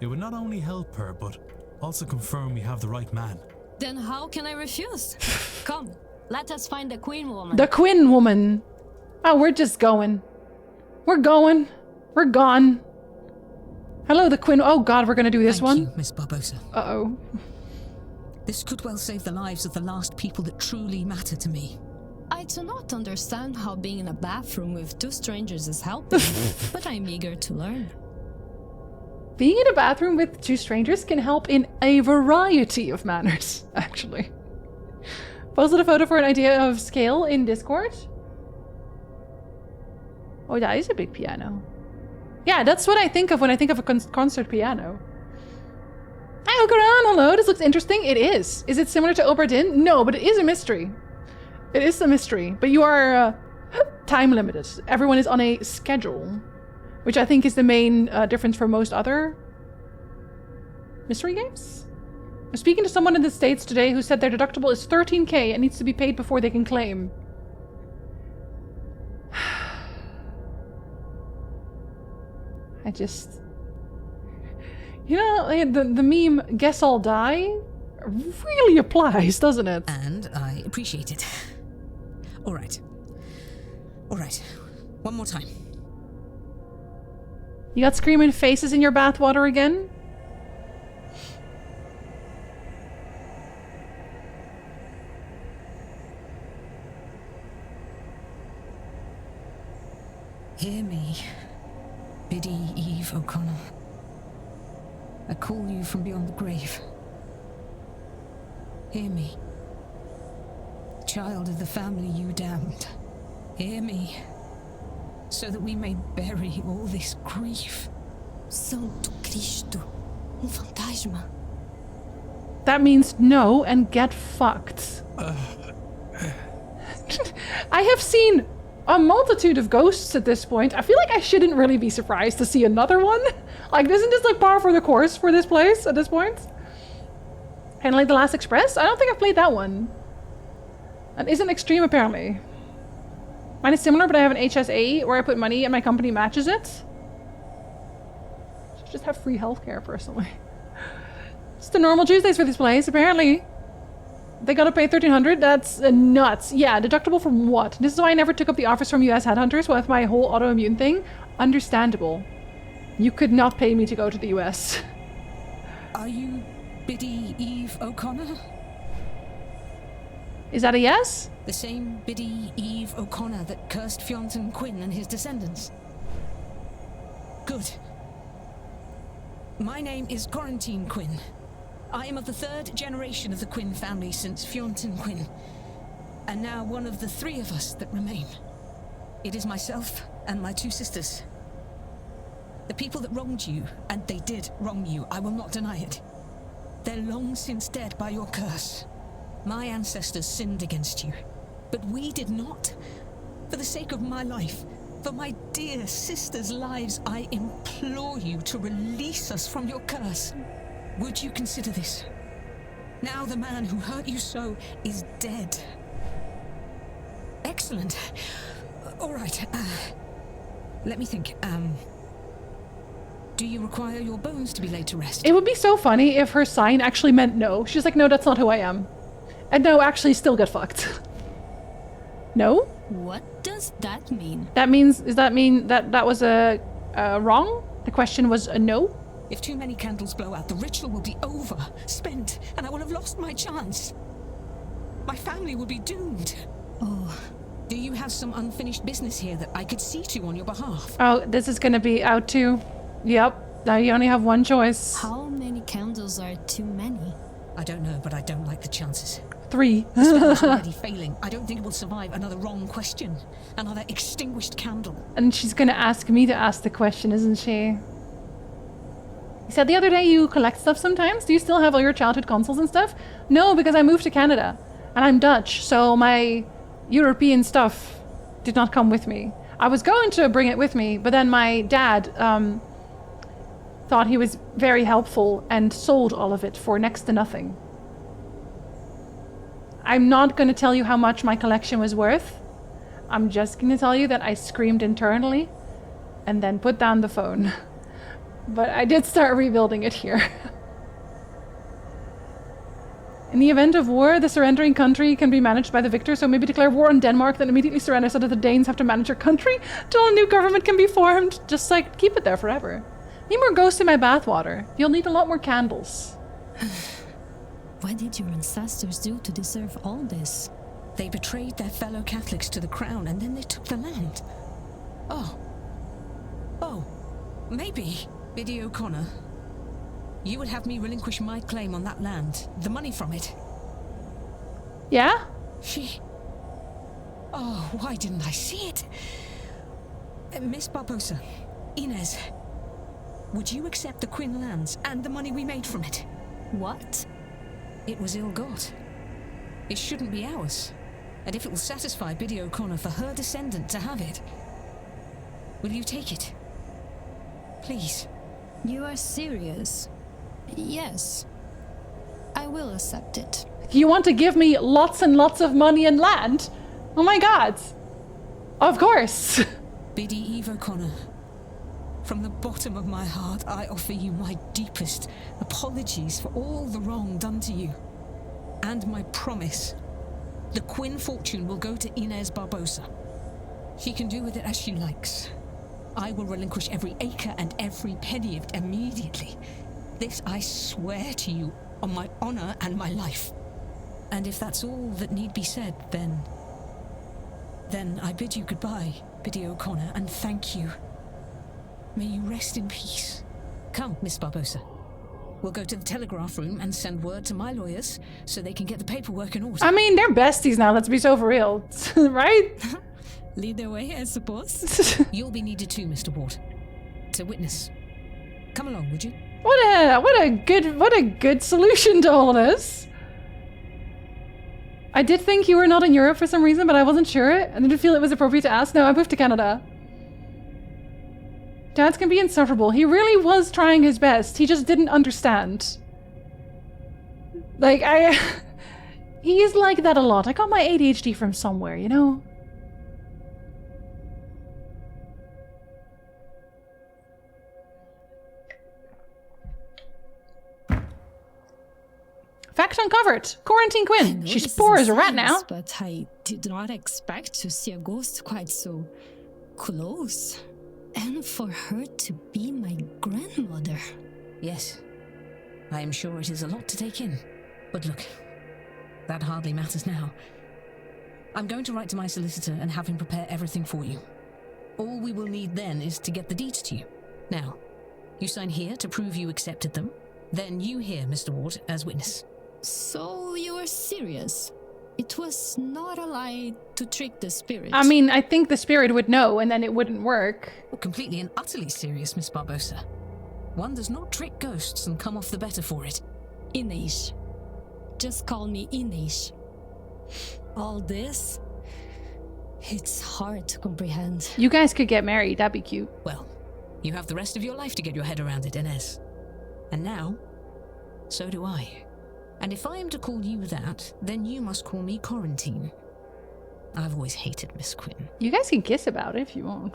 it would not only help her, but also confirm we have the right man. Then how can I refuse? Come, let us find the Queen Woman. The Quinn Woman. Oh, we're just going. We're going. We're gone. Hello, the Quinn. Oh God, we're gonna do this one. Thank you, Miss Barbosa. Uh-oh. This could well save the lives of the last people that truly matter to me. I do not understand how being in a bathroom with two strangers is helping, but I'm eager to learn. Being in a bathroom with two strangers can help in a variety of manners, actually. Posted a photo for an idea of scale in Discord. Oh, that is a big piano. Yeah, that's what I think of when I think of a concert piano. Hi, Okaran, hello. This looks interesting. It is. Is it similar to Oberdin? No, but it is a mystery. It is a mystery, but you are time limited. Everyone is on a schedule, which I think is the main difference for most other mystery games. I'm speaking to someone in the States today who said their deductible is $13K and needs to be paid before they can claim. I just... You know, the meme, "Guess I'll die," really applies, doesn't it? And I appreciate it. All right. All right. One more time. You got screaming faces in your bathwater again? Hear me, Biddy Eve O'Connor. I call you from beyond the grave. Hear me, child of the family you damned. Hear me, so that we may bury all this grief. Santo Cristo, fantasma. That means no and get fucked. I have seen a multitude of ghosts at this point. I feel like I shouldn't really be surprised to see another one. Like, isn't this like par for the course for this place at this point? Kind of like The Last Express? I don't think I've played that one. That isn't extreme, apparently. Mine is similar, but I have an HSA where I put money and my company matches it. Should just have free healthcare, personally. It's the normal Tuesdays for this place, apparently. They gotta pay $1,300? That's nuts. Yeah, deductible from what? This is why I never took up the offers from US headhunters with my whole autoimmune thing. Understandable. You could not pay me to go to the US. Are you Biddy Eve O'Connor? Is that a yes? The same Biddy Eve O'Connor that cursed Fionn Quinn and his descendants. Good. My name is Quarantine Quinn. I am of the third generation of the Quinn family since Fionn Quinn, and now one of the three of us that remain. It is myself and my two sisters. The people that wronged you, and they did wrong you, I will not deny it. They're long since dead by your curse. My ancestors sinned against you, but we did not. For the sake of my life, for my dear sisters' lives, I implore you to release us from your curse. would you consider this? Now the man who hurt you so is dead. Excellent. All right. Let me think. Do you require your bones to be laid to rest? It would be so funny if her sign actually meant no. She's like, no, that's not who I am. And no, actually still get fucked. No? What does that mean? That means, does that mean that that was a wrong? The question was a no? If too many candles blow out, the ritual will be over, spent, and I will have lost my chance. My family will be doomed. Oh. Do you have some unfinished business here that I could see to on your behalf? Oh, this is gonna be out too. Yep. Now you only have one choice. How many candles are too many? I don't know, but I don't like the chances. 3. The spell is already failing. I don't think it will survive another wrong question. Another extinguished candle. And she's gonna ask me to ask the question, isn't she? You said the other day you collect stuff sometimes? Do you still have all your childhood consoles and stuff? No, because I moved to Canada. And I'm Dutch, so my European stuff did not come with me. I was going to bring it with me, but then my dad thought he was very helpful and sold all of it for next to nothing. I'm not going to tell you how much my collection was worth. I'm just going to tell you that I screamed internally and then put down the phone. But I did start rebuilding it here. In the event of war, the surrendering country can be managed by the victor, so maybe declare war on Denmark, then immediately surrender so that the Danes have to manage your country till a new government can be formed. Just like, keep it there forever. Need more ghosts in my bathwater. You'll need a lot more candles. What did your ancestors do to deserve all this? They betrayed their fellow Catholics to the crown and then they took the land. Oh, maybe, Biddy O'Connor, you would have me relinquish my claim on that land, the money from it. Yeah? Oh, why didn't I see it? Miss Barbosa, Inez, would you accept the Quinn lands and the money we made from it? What? It was ill-got. It shouldn't be ours. And if it will satisfy Biddy O'Connor for her descendant to have it, will you take it? Please. You are serious? Yes. I will accept it. You want to give me lots and lots of money and land? Oh my god. Of course. Biddy Eve O'Connor, from the bottom of my heart, I offer you my deepest apologies for all the wrong done to you. And my promise, the Quinn fortune will go to Inez Barbosa. She can do with it as she likes. I will relinquish every acre and every penny of it immediately. This I swear to you on my honor and my life. And if that's all that need be said, then I bid you goodbye, Biddy O'Connor, and thank you. May you rest in peace. Come, Miss Barbosa. We'll go to the telegraph room and send word to my lawyers so they can get the paperwork in order. I mean, they're besties now, let's be so for real. Right? Lead the way, I suppose. You'll be needed too, Mr. Ward. To witness. Come along, would you? What a good solution to all of this. I did think you were not in Europe for some reason, but I wasn't sure. I didn't feel it was appropriate to ask. No, I moved to Canada. Dads can be insufferable. He really was trying his best. He just didn't understand. Like, he's like that a lot. I got my ADHD from somewhere, you know? Fact uncovered. Quarantine Quinn. She's poor as a rat now. But I did not expect to see a ghost quite so close. And for her to be my grandmother. Yes. I am sure it is a lot to take in. But look, that hardly matters now. I'm going to write to my solicitor and have him prepare everything for you. All we will need then is to get the deeds to you. Now, you sign here to prove you accepted them. Then you here, Mr. Ward, as witness. So you are serious? It was not a lie to trick the spirit. I mean, I think the spirit would know and then it wouldn't work. Well, completely and utterly serious, Miss Barbosa. One does not trick ghosts and come off the better for it. Inez. Just call me Inez. All this? It's hard to comprehend. You guys could get married, that'd be cute. Well, you have the rest of your life to get your head around it, Inez. And now, So do I. And if I am to call you that, then you must call me Quarantine. I've always hated Miss Quinn. You guys can kiss about it if you want.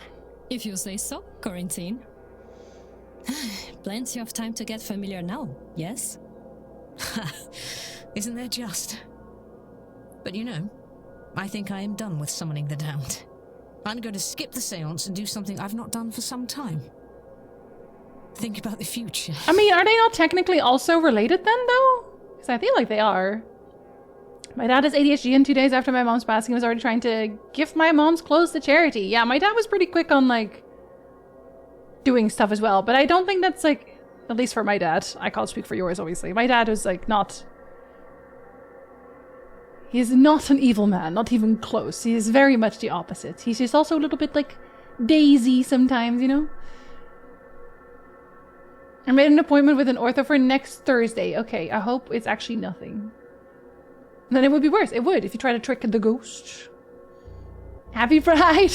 If you say so, Quarantine. Plenty of time to get familiar now, yes? Isn't there just? But you know, I think I am done with summoning the damned. I'm going to skip the séance and do something I've not done for some time. Think about the future. I mean, are they not technically also related then, though? Because I feel like they are. My dad has ADHD, and 2 days after my mom's passing, he was already trying to gift my mom's clothes to charity. Yeah, my dad was pretty quick on, like, doing stuff as well. But I don't think that's, like, at least for my dad. I can't speak for yours, obviously. My dad was, like, not... He is not an evil man, not even close. He is very much the opposite. He's just also a little bit, like, Daisy sometimes, you know? I made an appointment with an ortho for next Thursday. Okay, I hope it's actually nothing. Then it would be worse. It would, if you try to trick the ghost. Happy Pride!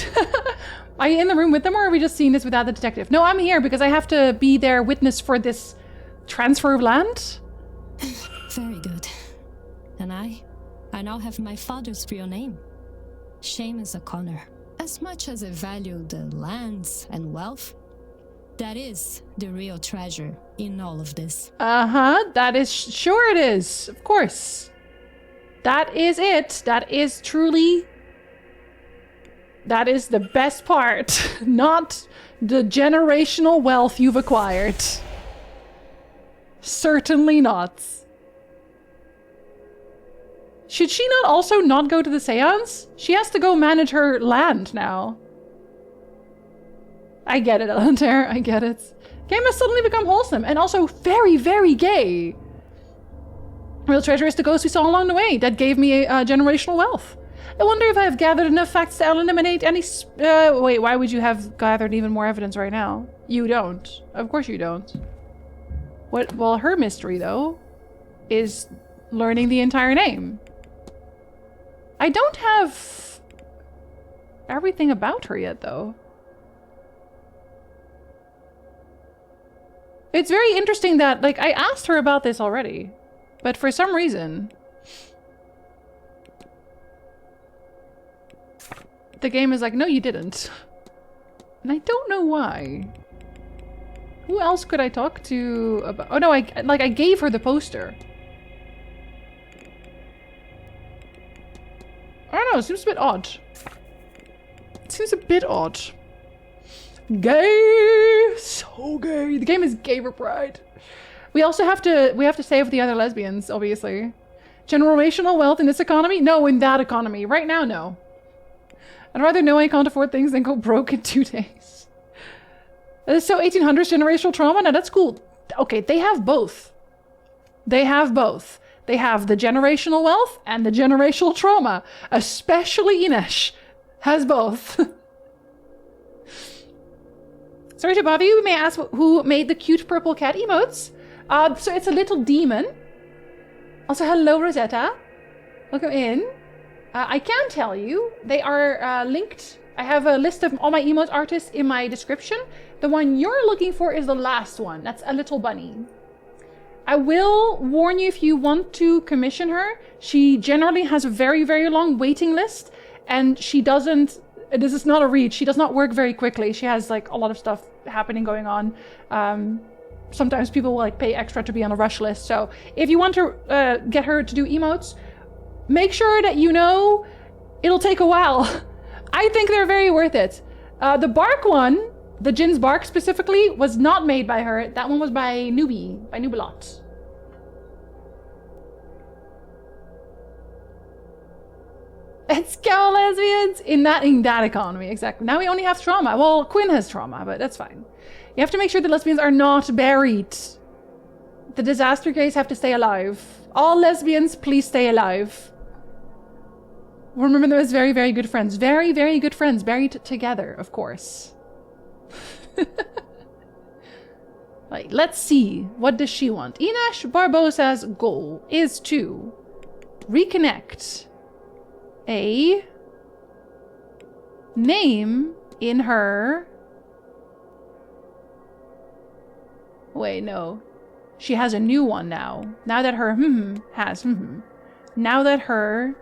Are you in the room with them, or are we just seeing this without the detective? No, I'm here because I have to be their witness for this transfer of land. Very good. And I now have my father's real name. Seamus O'Connor. As much as I value the lands and wealth, that is the real treasure in all of this. Uh-huh, that is, sure it is, of course. That is it. That is truly... That is the best part. Not the generational wealth you've acquired. Certainly not. Should she not also not go to the séance? She has to go manage her land now. I get it, Alanter. I get it. Game has suddenly become wholesome and also very, very gay. Real treasure is the ghost we saw along the way. That gave me a generational wealth. I wonder if I have gathered enough facts to eliminate any... wait, why would you have gathered even more evidence right now? You don't. Of course you don't. What? Well, her mystery, though, is learning the entire name. I don't have everything about her yet, though. It's very interesting that, like, I asked her about this already, but for some reason, the game is like, no, you didn't. And I don't know why. Who else could I talk to about? Oh no, I gave her the poster. I don't know, it seems a bit odd. It seems a bit odd. Gay! So gay. The game is gay for pride. We also have to save the other lesbians, obviously. Generational wealth in this economy? No, in that economy. Right now, no. I'd rather know I can't afford things than go broke in 2 days. So 1800s generational trauma? No, that's cool. Okay, they have both. They have both. They have the generational wealth and the generational trauma. Especially Ines has both. Sorry to bother you. May I ask who made the cute purple cat emotes? So it's a little demon. Also, hello, Rosetta. Welcome in. I can tell you, they are linked. I have a list of all my emote artists in my description. The one you're looking for is the last one. That's a little bunny. I will warn you if you want to commission her. She generally has a very, very long waiting list, and she doesn't... This is not a read. She does not work very quickly. She has like a lot of stuff happening going on. Sometimes people will like pay extra to be on a rush list. So if you want to get her to do emotes, make sure that you know it'll take a while. I think they're very worth it. The bark one, the Jin's bark specifically, was not made by her. That one was by Newbie, by Newbelot. It's cow lesbians in that economy, exactly. Now we only have trauma. Well, Quinn has trauma, but that's fine. You have to make sure the lesbians are not buried. The disaster case have to stay alive. All lesbians, please stay alive. Remember them as very, very good friends. Very, very good friends, buried together, of course. Like, let's see. What does she want? Ines Barbosa's goal is to reconnect a name in her... Wait, no. She has a new one now. Now that her has now that her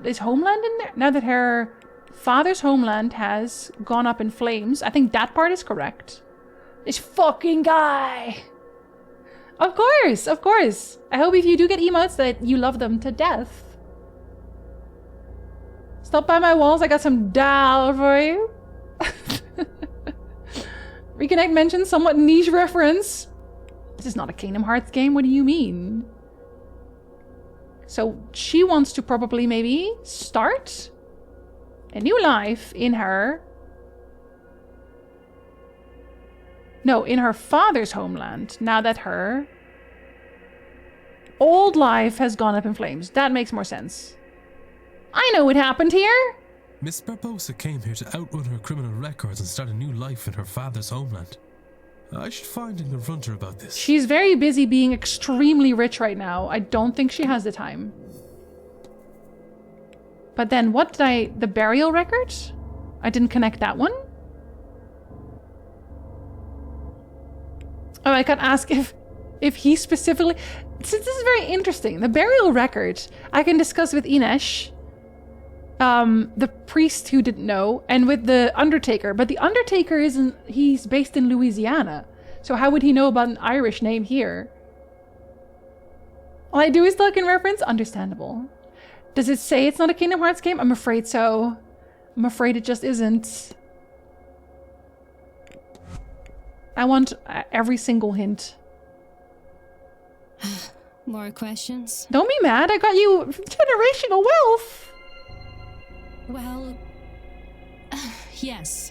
is homeland in there? Now that her father's homeland has gone up in flames. I think that part is correct. This fucking guy. Of course, of course. I hope if you do get emotes that you love them to death. Stop by my walls, I got some dal for you. Reconnect mentioned somewhat niche reference. This is not a Kingdom Hearts game, what do you mean? So she wants to probably maybe start a new life in her... No, in her father's homeland, now that her old life has gone up in flames. That makes more sense. I know what happened here. Miss Barbosa came here to outrun her criminal records and start a new life in her father's homeland. I should find and confront her about this. She's very busy being extremely rich right now. I don't think she has the time. But then what did the burial record? I didn't connect that one. Oh, I can ask if he specifically... Since this is very interesting. The burial record I can discuss with Ines. The priest who didn't know, and with the Undertaker. But the Undertaker isn't... He's based in Louisiana. So how would he know about an Irish name here? All I do is Tolkien reference? Understandable. Does it say it's not a Kingdom Hearts game? I'm afraid so. I'm afraid it just isn't. I want every single hint. More questions? Don't be mad. I got you generational wealth. Well, yes.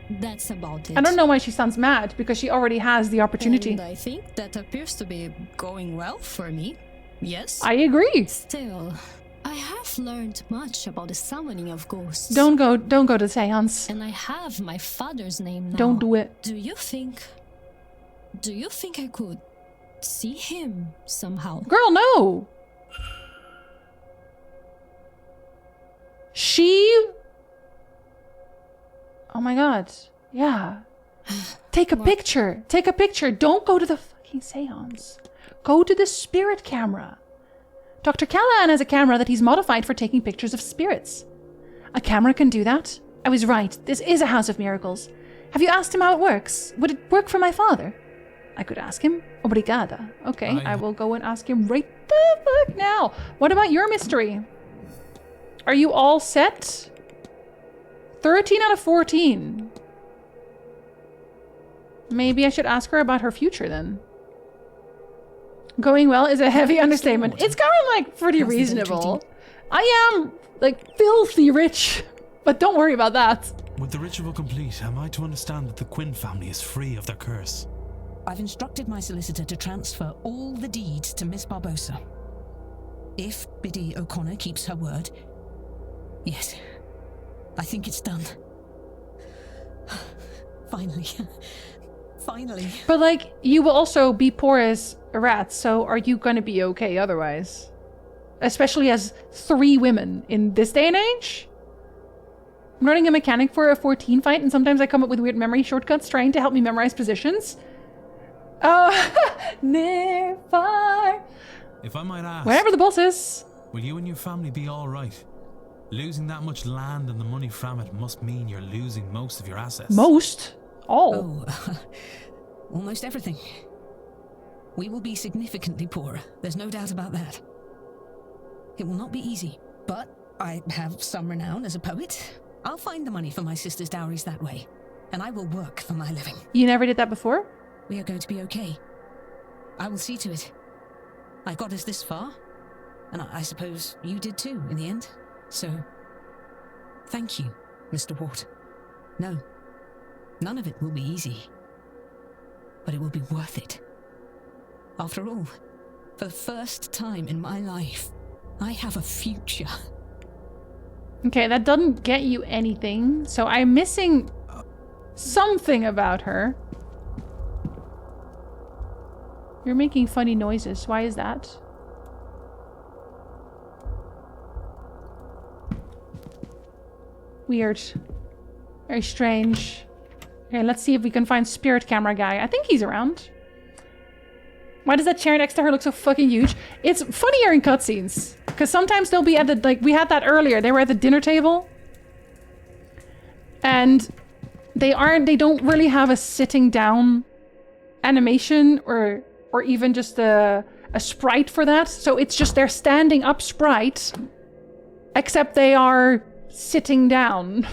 That's about it. I don't know why she sounds mad, because she already has the opportunity. And I think that appears to be going well for me. Yes? I agree. Still, I have learned much about the summoning of ghosts. Don't go to Séance. And I have my father's name now. Don't do it. Do you think I could see him somehow? Girl, no. Oh my god. Yeah. Take a picture. Take a picture. Don't go to the fucking Séance. Go to the spirit camera. Dr. Callahan has a camera that he's modified for taking pictures of spirits. A camera can do that? I was right. This is a house of miracles. Have you asked him how it works? Would it work for my father? I could ask him. Obrigada. Okay, I will go and ask him right the fuck now. What about your mystery? Are you all set? 13 out of 14. Maybe I should ask her about her future then. Going well is a heavy understatement. It's going like pretty reasonable. I am like filthy rich, but don't worry about that. With the ritual complete, am I to understand that the Quinn family is free of their curse? I've instructed my solicitor to transfer all the deeds to Miss Barbosa. If Biddy O'Connor keeps her word, yes, I think it's done. Finally. Finally. But like, you will also be poor as a rat, so are you gonna be okay otherwise? Especially as 3 women in this day and age? I'm learning a mechanic for a 14 fight, and sometimes I come up with weird memory shortcuts trying to help me memorize positions. Oh, near, far. If I might ask, wherever the boss is. Will you and your family be alright? Losing that much land and the money from it must mean you're losing most of your assets. Most? All? Oh, almost everything. We will be significantly poorer. There's no doubt about that. It will not be easy, but I have some renown as a poet. I'll find the money for my sister's dowries that way, and I will work for my living. You never did that before? We are going to be okay. I will see to it. I got us this far, and I suppose you did too in the end. So, thank you, Mr. Wart. No, none of it will be easy, but it will be worth it. After all, for the first time in my life, I have a future. Okay, that doesn't get you anything, so I'm missing something about her. You're making funny noises. Why is that? Weird. Very strange. Okay, let's see if we can find spirit camera guy. I think he's around. Why does that chair next to her look so fucking huge? It's funnier in cutscenes. Because sometimes they'll be at the, like, we had that earlier. They were at the dinner table. And they don't really have a sitting down animation or even just a sprite for that. So it's just their standing up sprite. Except they are sitting down.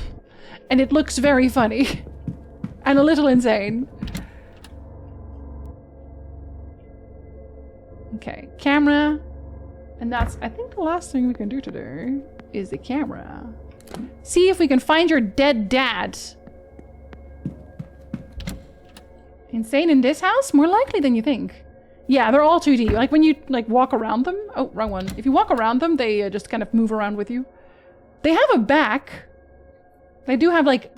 And it looks very funny. And a little insane. Okay, camera. And that's, I think, the last thing we can do today is the camera. See if we can find your dead dad. Insane in this house? More likely than you think. Yeah, they're all 2D. Like when you like walk around them. Oh, wrong one. If you walk around them, they just kind of move around with you. They have a back. They do have like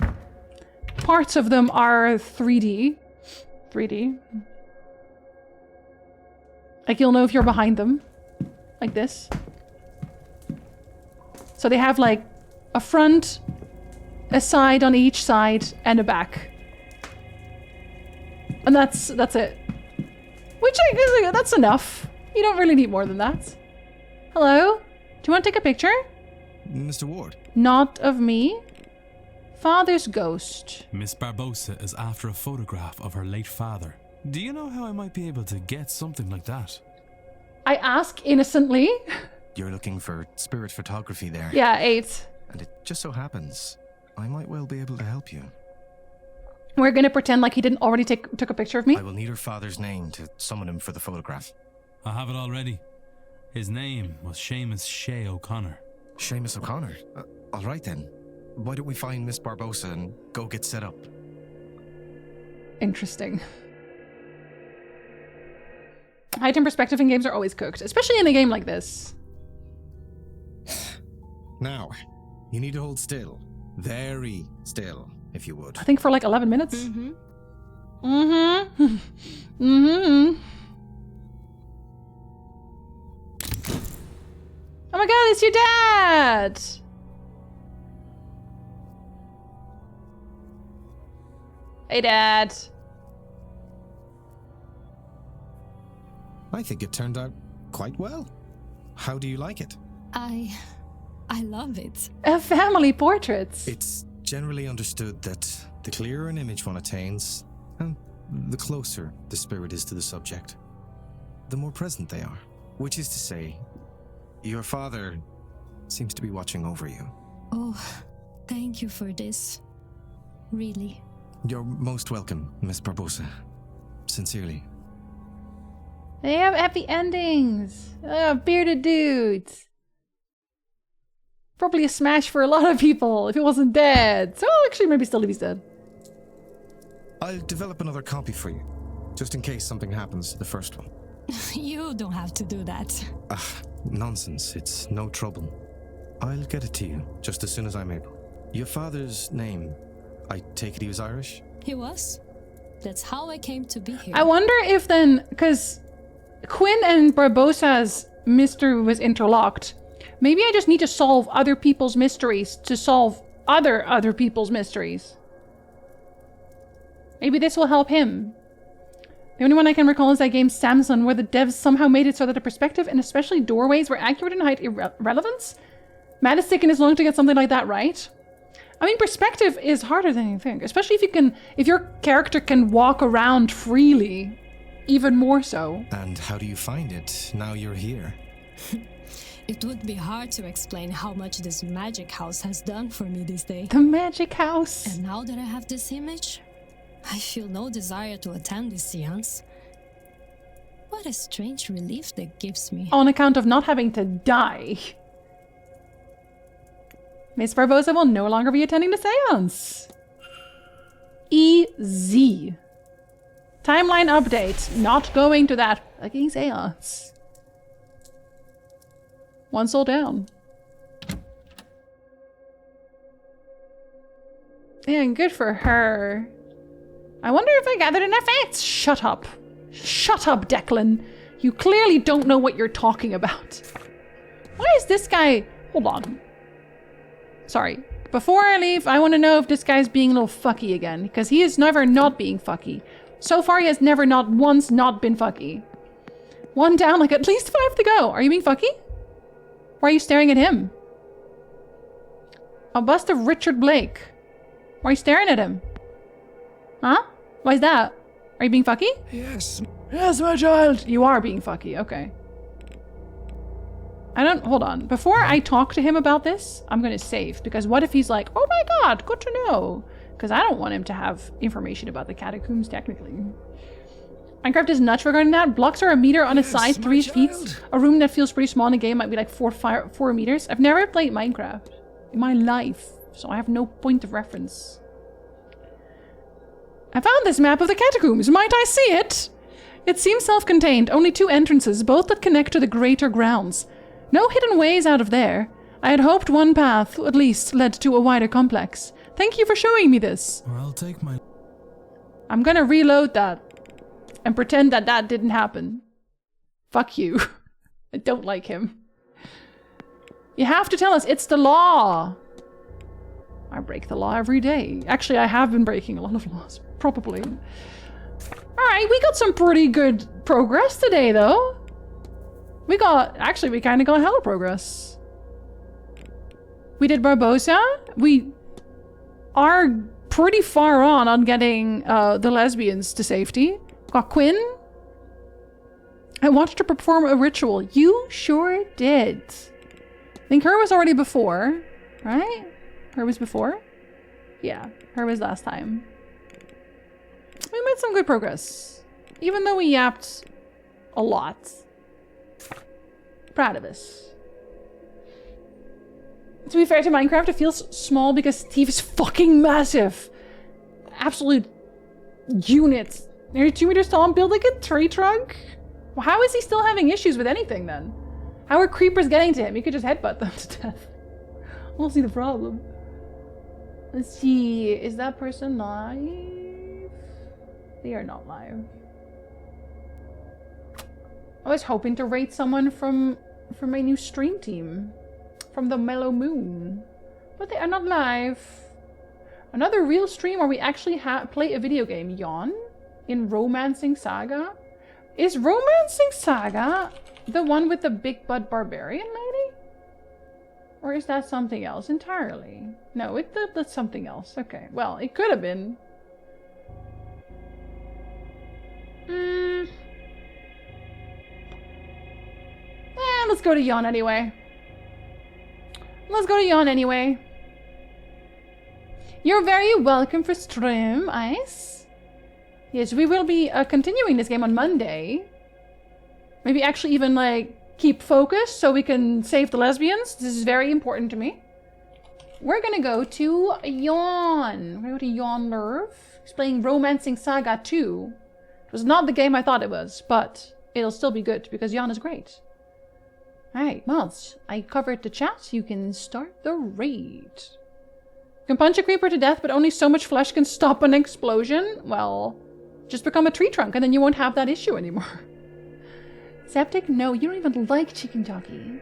parts of them are 3D. 3D. Like you'll know if you're behind them. Like this. So they have like a front, a side on each side, and a back. And that's it. Which I guess that's enough. You don't really need more than that. Hello? Do you want to take a picture? Mr. Ward. Not of me. Father's ghost. Miss Barbosa is after a photograph of her late father. Do you know how I might be able to get something like that? I ask innocently. You're looking for spirit photography there. Yeah, 8. And it just so happens, I might well be able to help you. We're gonna pretend like he didn't already took a picture of me. I will need her father's name to summon him for the photograph. I have it already. His name was Seamus Shea O'Connor. Seamus O'Connor? All right then. Why don't we find Miss Barbosa and go get set up? Interesting. Height and perspective in games are always cooked, especially in a game like this. Now, you need to hold still. Very still, if you would. I think for like 11 minutes. Mm-hmm. Mm-hmm. Mm-hmm. Oh my god, it's your dad! Hey, Dad. I think it turned out quite well. How do you like it? I love it. A family portrait. It's generally understood that the clearer an image one attains, and the closer the spirit is to the subject, the more present they are. Which is to say, your father seems to be watching over you. Oh, thank you for this. Really. You're most welcome, Miss Barbosa. Sincerely. They have happy endings. Bearded dudes. Probably a smash for a lot of people if he wasn't dead. So actually, maybe still if he's dead. I'll develop another copy for you, just in case something happens to the first one. You don't have to do that. Nonsense. It's no trouble. I'll get it to you just as soon as I'm able. Your father's name, I take it he was Irish? He was. That's how I came to be here. I wonder if then, because Quinn and Barbosa's mystery was interlocked. Maybe I just need to solve other people's mysteries to solve other people's mysteries. Maybe this will help him. The only one I can recall is that game Samson, where the devs somehow made it so that the perspective and especially doorways were accurate in height relevance. Matt is taking as long to get something like that right. I mean, perspective is harder than you think, especially if your character can walk around freely, even more so. And how do you find it now you're here? It would be hard to explain how much this magic house has done for me this day. The magic house. And now that I have this image, I feel no desire to attend this seance. What a strange relief that gives me. On account of not having to die. Miss Barbosa will no longer be attending the seance. EZ. Timeline update. Not going to that fucking seance. One soul down. And good for her. I wonder if I gathered enough ants. Shut up. Shut up, Declan. You clearly don't know what you're talking about. Why is this guy... Hold on. Sorry. Before I leave, I want to know if this guy's being a little fucky again. Because he is never not being fucky. So far, he has never not once not been fucky. One down, like at least 5 to go. Are you being fucky? Why are you staring at him? A bust of Richard Blake. Why are you staring at him? Huh? Why is that? Are you being fucky? Yes. Yes, my child. You are being fucky, okay. Hold on. Before I talk to him about this, I'm gonna save. Because what if he's like, oh my god, good to know. Because I don't want him to have information about the catacombs, technically. Minecraft is nuts regarding that. Blocks are a meter on a side, 3 feet. A room that feels pretty small in a game might be like 4 meters. I've never played Minecraft in my life, so I have no point of reference. I found this map of the catacombs. Might I see it? It seems self-contained. Only 2 entrances, both that connect to the greater grounds. No hidden ways out of there. I had hoped one path, at least, led to a wider complex. Thank you for showing me this. I'll take my... I'm gonna reload that and pretend that that didn't happen. Fuck you. I don't like him. You have to tell us. It's the law. I break the law every day. Actually, I have been breaking a lot of laws. Probably. Alright, we got some pretty good progress today, though. We kind of got hella progress. We did Barbosa. We are pretty far on getting the lesbians to safety. Got Quinn. I watched her perform a ritual. You sure did. I think her was already before, right? Her was before? Yeah, her was last time. We made some good progress. Even though we yapped a lot. Proud of us. To be fair to Minecraft, it feels small because Steve is fucking massive. Absolute unit. Nearly 2 meters tall and built like a tree trunk? Well, how is he still having issues with anything then? How are creepers getting to him? You could just headbutt them to death. I don't see the problem. Let's see. Is that person live? They are not live. I was hoping to rate someone from my new stream team. From the Mellow Moon. But they are not live. Another real stream where we actually play a video game. Yawn? In Romancing Saga? Is Romancing Saga the one with the big butt barbarian lady? Or is that something else entirely? No, that's something else. Okay, well, it could have been. Let's go to Yawn anyway. Let's go to Yawn anyway. You're very welcome for stream, Ice. Yes, we will be continuing this game on Monday. Maybe actually even like keep focus so we can save the lesbians. This is very important to me. We're gonna go to Yawn. We're gonna go to Yawn Nerve. He's playing Romancing Saga 2. It was not the game I thought it was, but it'll still be good because Yawn is great. Alright, mods. I covered the chat. You can start the raid. You can punch a creeper to death, but only so much flesh can stop an explosion. Well, just become a tree trunk and then you won't have that issue anymore. Septic? No, you don't even like chicken jockey.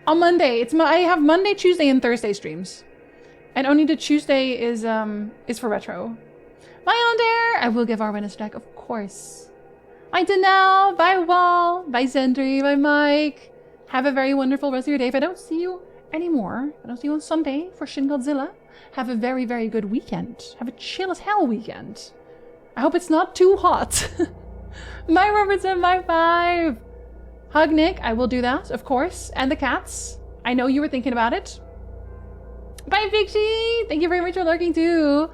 On Monday, I have Monday, Tuesday, and Thursday streams. And only the Tuesday is for retro. Bye, Islander! I will give Arwen a stack, of course. Bye, Danelle! Bye, Wall! Bye, Zendry! Bye, Mike! Have a very wonderful rest of your day. If I don't see you anymore, I don't see you on Sunday for Shin Godzilla, have a very, very good weekend. Have a chill as hell weekend. I hope it's not too hot. Bye, Robertson! Bye, 5! Hug Nick, I will do that, of course. And the cats. I know you were thinking about it. Bye, Pixie! Thank you very much for lurking too.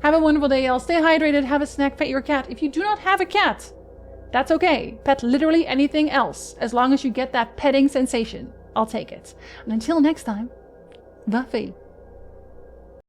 Have a wonderful day, y'all. Stay hydrated, have a snack, pet your cat. If you do not have a cat, that's okay. Pet literally anything else. As long as you get that petting sensation, I'll take it. And until next time, va fait.